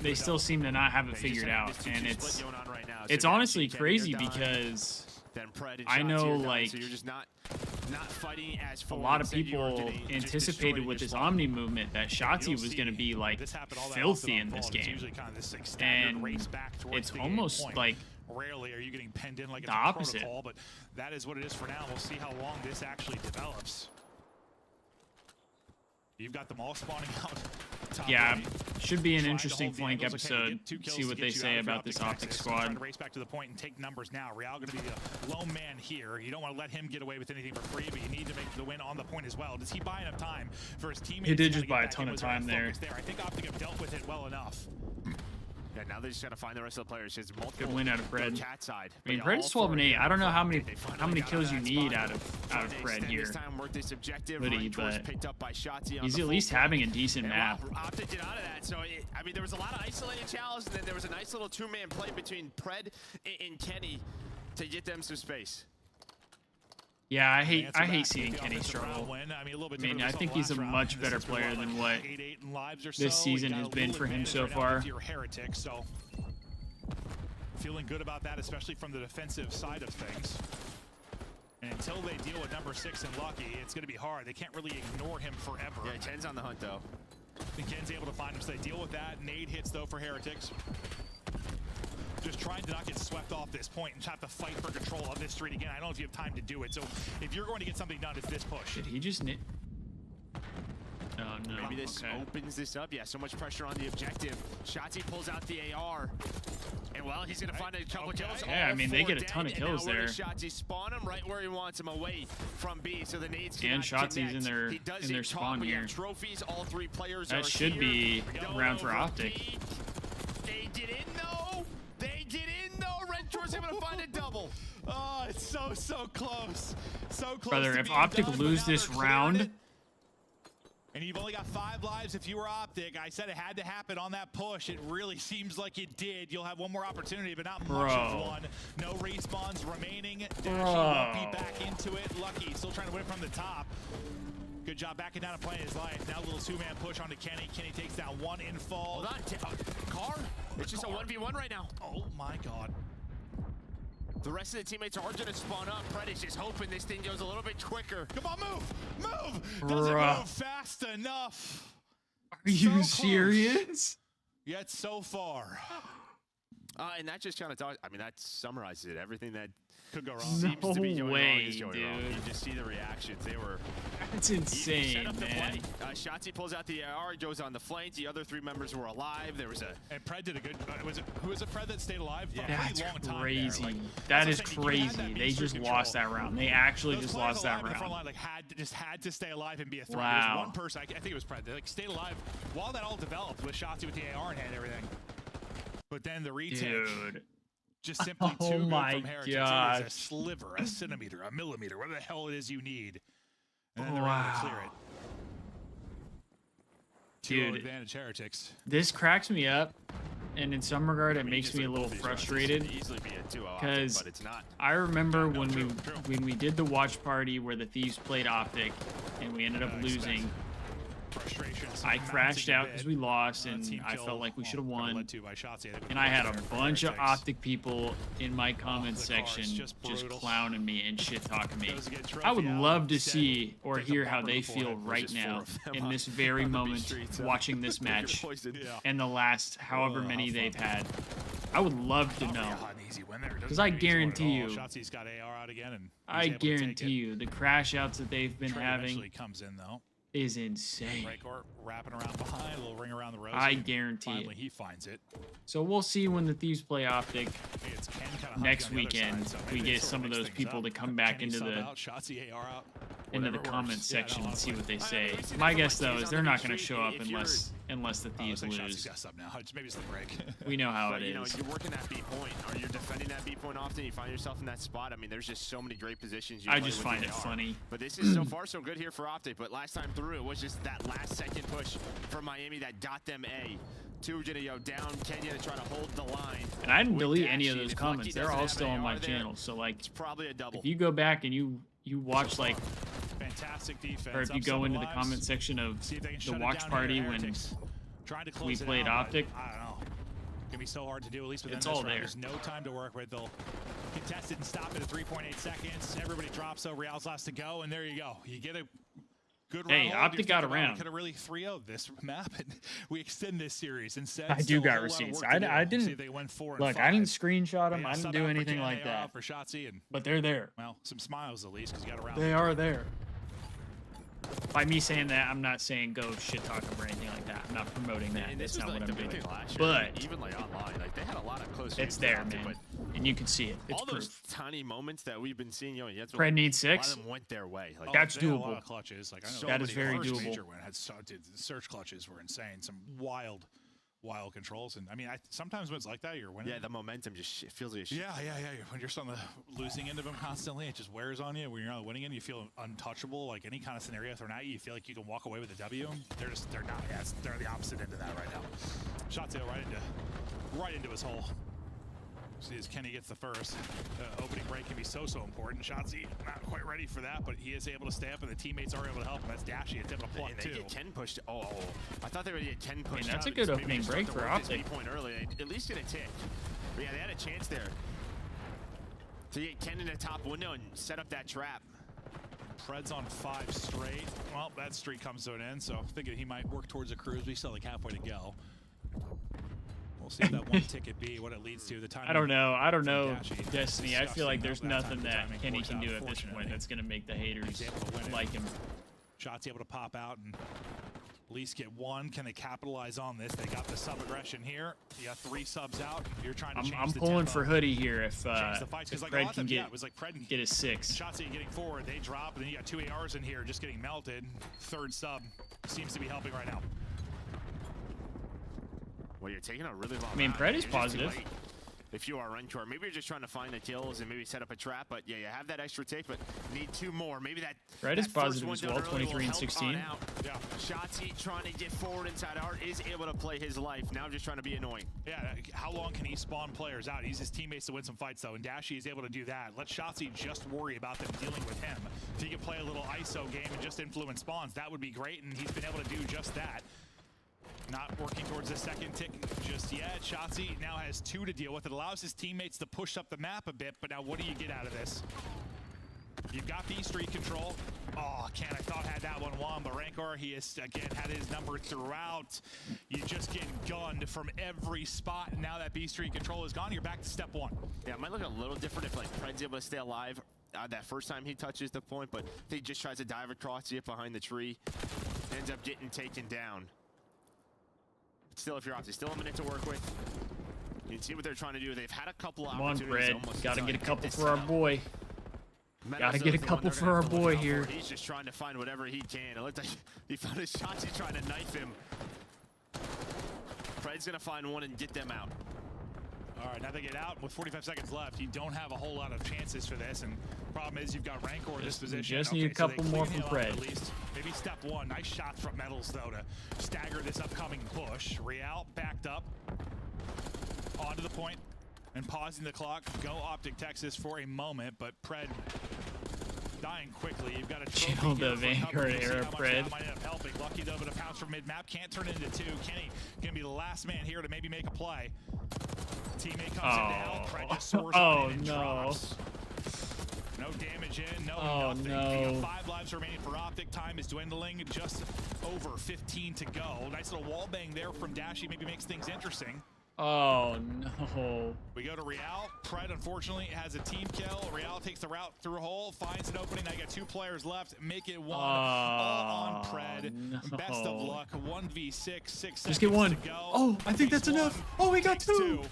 They still seem to not have it figured out, and it's honestly crazy because I know like you're just not fighting as a lot of people anticipated with this Omni movement that Shotzi was going to be like filthy in this game, and it's almost like rarely are you getting penned in like the opposite. Protocol, but that is what it is for now. We'll see how long this actually develops. You've got them all spawning out. Yeah, should be an interesting flank episode. See what they say about this Optic squad. Trying to race back to the point and take numbers now. Real going to be the lone man here. You don't want to let him get away with anything for free, but you need to make the win on the point as well. Does he buy enough time for his teammates? He did just buy a ton of time there. I think Optic have dealt with it well enough. Yeah, now they just gotta find the rest of the players. It's multiple. Good win out of Fred. Cat side. I mean, Fred's 12-8. I don't know how many kills you need out of Fred here. Hoodie, but he's at least having a decent map. Optic did out of that, so I mean, there was a lot of isolated challenges, and then there was a nice little 2-man play between Pred and Kenny to get them some space. Yeah, I hate seeing Kenny struggle. I mean, I think he's a much better player than what this season has been for him so far. So feeling good about that, especially from the defensive side of things. And until they deal with number 6 and Lucky, it's going to be hard. They can't really ignore him forever. Yeah, Ken's on the hunt though. And Ken's able to find him, so they deal with that. Nade hits though for Heretics. Just trying to not get swept off this point and have to fight for control of this street again. I don't know if you have time to do it. So if you're going to get something done, it's this push. Did he just knit? Oh, no. Maybe this opens this up. Yeah, so much pressure on the objective. Shotzi pulls out the AR. And well, he's going to find a couple kills. Yeah, I mean, they get a ton of kills there. Shotzi spawn him right where he wants him, away from B. So the nades and Shotzi's in their spawn here. Trophies, all 3 players that should be round for Optic. They get in though. They get in though. Red Tor's able to find a double. Oh, it's so close. So close. Brother, if Optic lose this round. And you've only got 5 lives if you were Optic. I said it had to happen on that push. It really seems like it did. You'll have one more opportunity, but not much of one. No respawns remaining. Dashy won't be back into it. Lucky still trying to win from the top. Good job backing down and playing his life. Now a little 2-man push onto Kenny. Kenny takes down one in fall. Hold on, Car. It's just a 1v1 right now. Oh my God. The rest of the teammates are going to spawn up. Pred is just hoping this thing goes a little bit quicker. Come on, move! Doesn't move fast enough. Are you serious? Yet so far. And that just kind of talks. I mean, that summarizes it. Everything that could go wrong seems to be going wrong is dude. wrong. You just see the reactions. They were. That's insane, man. Shotzi pulls out the AR, goes on the flank. The other 3 members were alive. There was a. And Pred did a good. Who was it? Pred that stayed alive. Yeah, that's crazy. That is crazy. They just lost that round. They actually just lost that round. The front line, like had to stay alive and be a threat. Wow. There was one person. I think it was Pred. They stayed alive while that all developed with Shotzi with the AR in hand and everything. But then the retake. Dude. Just simply too good from Heritage. God. It is a sliver, a centimeter, a millimeter, whatever the hell it is you need. And then they're able to clear it. Dude, advantage Heretics. This cracks me up. and in some regard, it makes me a little frustrated because I remember when we did the watch party where the Thieves played Optic and we ended up losing. I crashed out because we lost, and I felt like we should have won. And I had a bunch of Optic people in my comments section just clowning me and shit talking me. I would love to see or hear how they feel right now in this very moment watching this match and the last however many they've had. I would love to know, because I guarantee you, the crash outs that they've been having is insane. Wrapping around behind, a little ring around the rose. I guarantee finally it. He finds it. So we'll see when the Thieves play Optic next weekend. We get some of those people to come back into the comment section and see what they say. My guess though is they're not going to show up unless the Thieves lose. Maybe it's the break. We know how it is. You know, you're working that B point, or you're defending that B point often. You find yourself in that spot. I mean, there's just so many great positions. I just find it funny. But this is so far so good here for Optic. But last time through, it was just that last second push from Miami that got them A. Two gonna go down Kenya to try to hold the line. And I didn't delete any of those comments. They're all still on my channel. So like, it's probably a double. If you go back and you watch like, fantastic defense, or if you go into the comment section of the watch party when we played Optic, I don't know. It's gonna be so hard to do, at least within it's this all round. there. There's no time to work with. They'll contest it and stop it at 3.8 seconds. Everybody drops, so Real's last to go, and there you go. You get a good round. Hey, Optic got around. We could have really 3-0'd this map, and we extend this series instead. I do got receipts. I didn't look. I didn't screenshot them. I didn't do anything like that. For Shotzi and, but they're there. Well, some smiles at least because you got around. They are there. By me saying that, I'm not saying go shit talk them or anything like that. I'm not promoting that. That's not what I'm doing. But even like online, like they had a lot of close. It's there, man, and you can see it. It's all proof. Those tiny moments that we've been seeing, Fred needs 6. A lot of them went their way. Like, that's doable. A lot of clutches. Like, I know that is very doable. Major win had the search clutches were insane. Some wild controls, and I mean, sometimes when it's like that, you're winning. Yeah, the momentum just it feels like yeah. When you're on the losing end of them constantly, it just wears on you. When you're on the winning end, you feel untouchable. Like any kind of scenario thrown at you, you feel like you can walk away with a W. They're not. Yeah, they're the opposite end of that right now. Shot tail right into his hole. See as Kenny gets the first. Opening break can be so important. Shotzi not quite ready for that, but he is able to stay up, and the teammates are able to help him. That's Dashy attempting to pluck too. They get 10 pushed. Oh, I thought they would get 10 pushed. That's a good opening break for Optic. Point early, at least get a tick. But yeah, they had a chance there to get Ken in the top window and set up that trap. Fred's on 5 straight. Well, that streak comes to an end, so thinking he might work towards a cruise. We still like halfway to go. We'll see if that one ticket be what it leads to. The time. I don't know, Destiny. I feel like there's nothing that Kenny can do at this point that's going to make the haters like him. Shot's able to pop out and at least get one. Can they capitalize on this? They got the sub aggression here. You got 3 subs out. You're trying to change I'm the pulling tempo. for Hoodie here if Fred can get his 6. Shotzi getting forward. They drop, and then you got 2 ARs in here just getting melted. 3rd sub seems to be helping right now. Well, you're taking a really long. I mean, Fred is positive. If you are Rancor, maybe you're just trying to find the kills and maybe set up a trap. But yeah, you have that extra tick, but need 2 more. Maybe that. Fred is positive as well, 23 and 16. Yeah. Shotzi trying to get forward inside Art is able to play his life. Now just trying to be annoying. Yeah, how long can he spawn players out? He's his teammates to win some fights though, and Dashy is able to do that. Let Shotzi just worry about them dealing with him. If he can play a little ISO game and just influence spawns, that would be great, and he's been able to do just that. Not working towards the second tick just yet. Shotzi now has 2 to deal with. It allows his teammates to push up the map a bit, but now what do you get out of this? You've got B streak control. Oh, Ken, I thought had that one won, but Rancor, he has, again, had his number throughout. You just get gunned from every spot, and now that B streak control is gone, you're back to step 1. Yeah, it might look a little different if, like, Fred's able to stay alive that first time he touches the point, but if he just tries to dive across it behind the tree, ends up getting taken down. Still, if you're Optic, still a minute to work with. You can see what they're trying to do. They've had a couple opportunities. Come on, Fred. Gotta get a couple for our boy. Gotta get a couple for our boy here. He's just trying to find whatever he can. It looked like he found his shots. He's trying to knife him. Fred's gonna find one and get them out. All right, now they get out with 45 seconds left. You don't have a whole lot of chances for this, and problem is you've got Rancor in this position. Just need a couple more from Fred. At least. Maybe step 1. Nice shots from Metals, though, to stagger this upcoming push. Real backed up. onto the point and pausing the clock. Go Optic Texas for a moment, but Pred dying quickly. You've got a Chill the Vanguard era, Pred. Might end up helping. Lucky though, but a pounce from mid-map can't turn it into two. Kenny gonna be the last man here to maybe make a play. Teammate comes in now. Pred just soars on in and drops. No damage in, nothing. No. 5 lives remaining for Optic. Time is dwindling, just over 15 to go. Nice little wall bang there from Dashy, maybe makes things interesting. Oh no. We go to Real. Pred unfortunately has a team kill. Real takes the route through a hole, finds an opening. Now you got 2 players left. Make it 1. All on Pred. No. Best of luck. 1v6. 6 Just get 1. to go. Oh, I think that's enough. Oh, we got 2.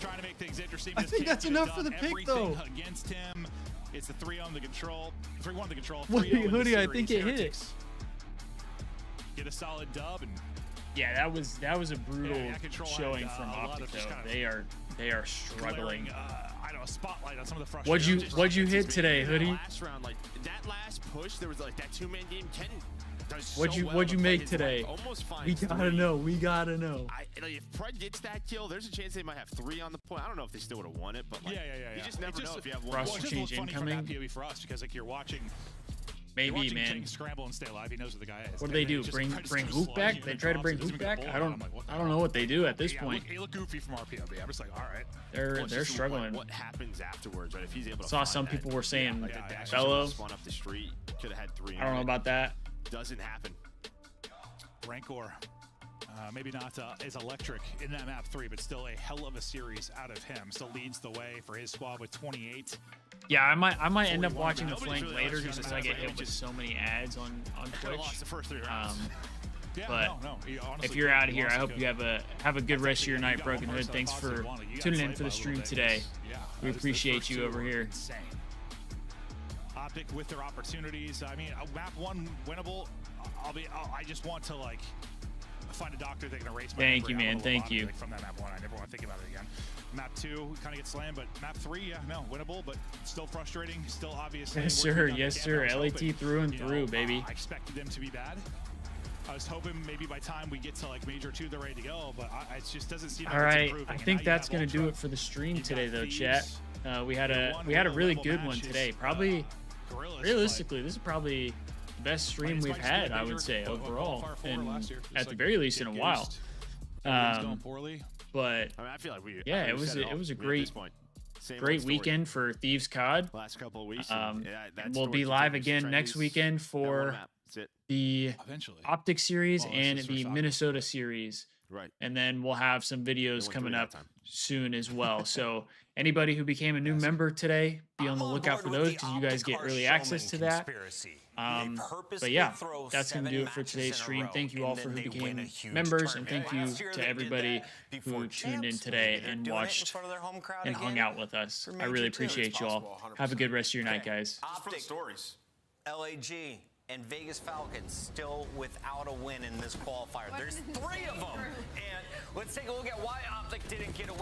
Trying to make things interesting. I think that's enough for the pick, though. Against him. It's the 3-on the control. 3-1 the control. Wait, Hoodie, I think it hit it. Get a solid dub and yeah, that was a brutal showing from Optic though. They are struggling. I don't know, spotlight on some of the frustration. What'd you hit today, Hoodie? Last round, like that last push, there was like that 2-man game. Ken does What'd you make today? We gotta know. We gotta know. Like, if Pred gets that kill, there's a chance they might have 3 on the point. I don't know if they still would have won it, but like, you just never know if you have one. Frost change incoming. POV for us because like you're watching. Maybe, man. Scramble and stay alive. He knows who the guy is. What do they do? Bring Hoop back? They try to bring Hoop back? I don't know what they do at this point. He look goofy from our POV. I'm just like, all right. They're struggling. What happens afterwards, right? If he's able to saw some people were saying fellow. Spawn up the street. Could have had 3. I don't know about that. Doesn't happen. Rancor. Maybe not as electric in that map 3, but still a hell of a series out of him. Still leads the way for his squad with 28. Yeah, I might end up watching the flank later just because I get hit with so many ads on Twitch. Lost the first 3 rounds. But if you're out of here, I hope you have a good rest of your night, Broken Hood. Thanks for tuning in for the stream today. We appreciate you over here. Optic with their opportunities. I mean, map 1 winnable. I just want to like find a doctor that can erase my Thank you, man. Thank you. From that map 1, I never want to think about it again. Map 2, we kind of get slammed, but map 3, yeah, no, winnable, but still frustrating, still obviously. Yes, sir. Yes, sir. LAT through and through, baby. I expected them to be bad. I was hoping maybe by time we get to like Major 2, they're ready to go, but it just doesn't seem like it's improving. I think that's gonna do it for the stream today, though, chat. We had a really good one today. Probably, realistically, this is probably the best stream we've had, I would say, overall, and at the very least in a while. But I mean, I feel like yeah, it was a great weekend for Thieves COD. Last couple of weeks. We'll be live again next weekend for the Optic series and the Minnesota series. Right. And then we'll have some videos coming up soon as well. So anybody who became a new member today, be on the lookout for those because you guys get early access to that. But yeah, that's going to do it for today's stream. Thank you all for who became members, and thank you to everybody who tuned in today and watched and hung out with us. I really appreciate you all. Have a good rest of your night, guys. Optic stories. LAG and Vegas Falcons still without a win in this qualifier. There's 3 of them. And let's take a look at why Optic didn't get a win.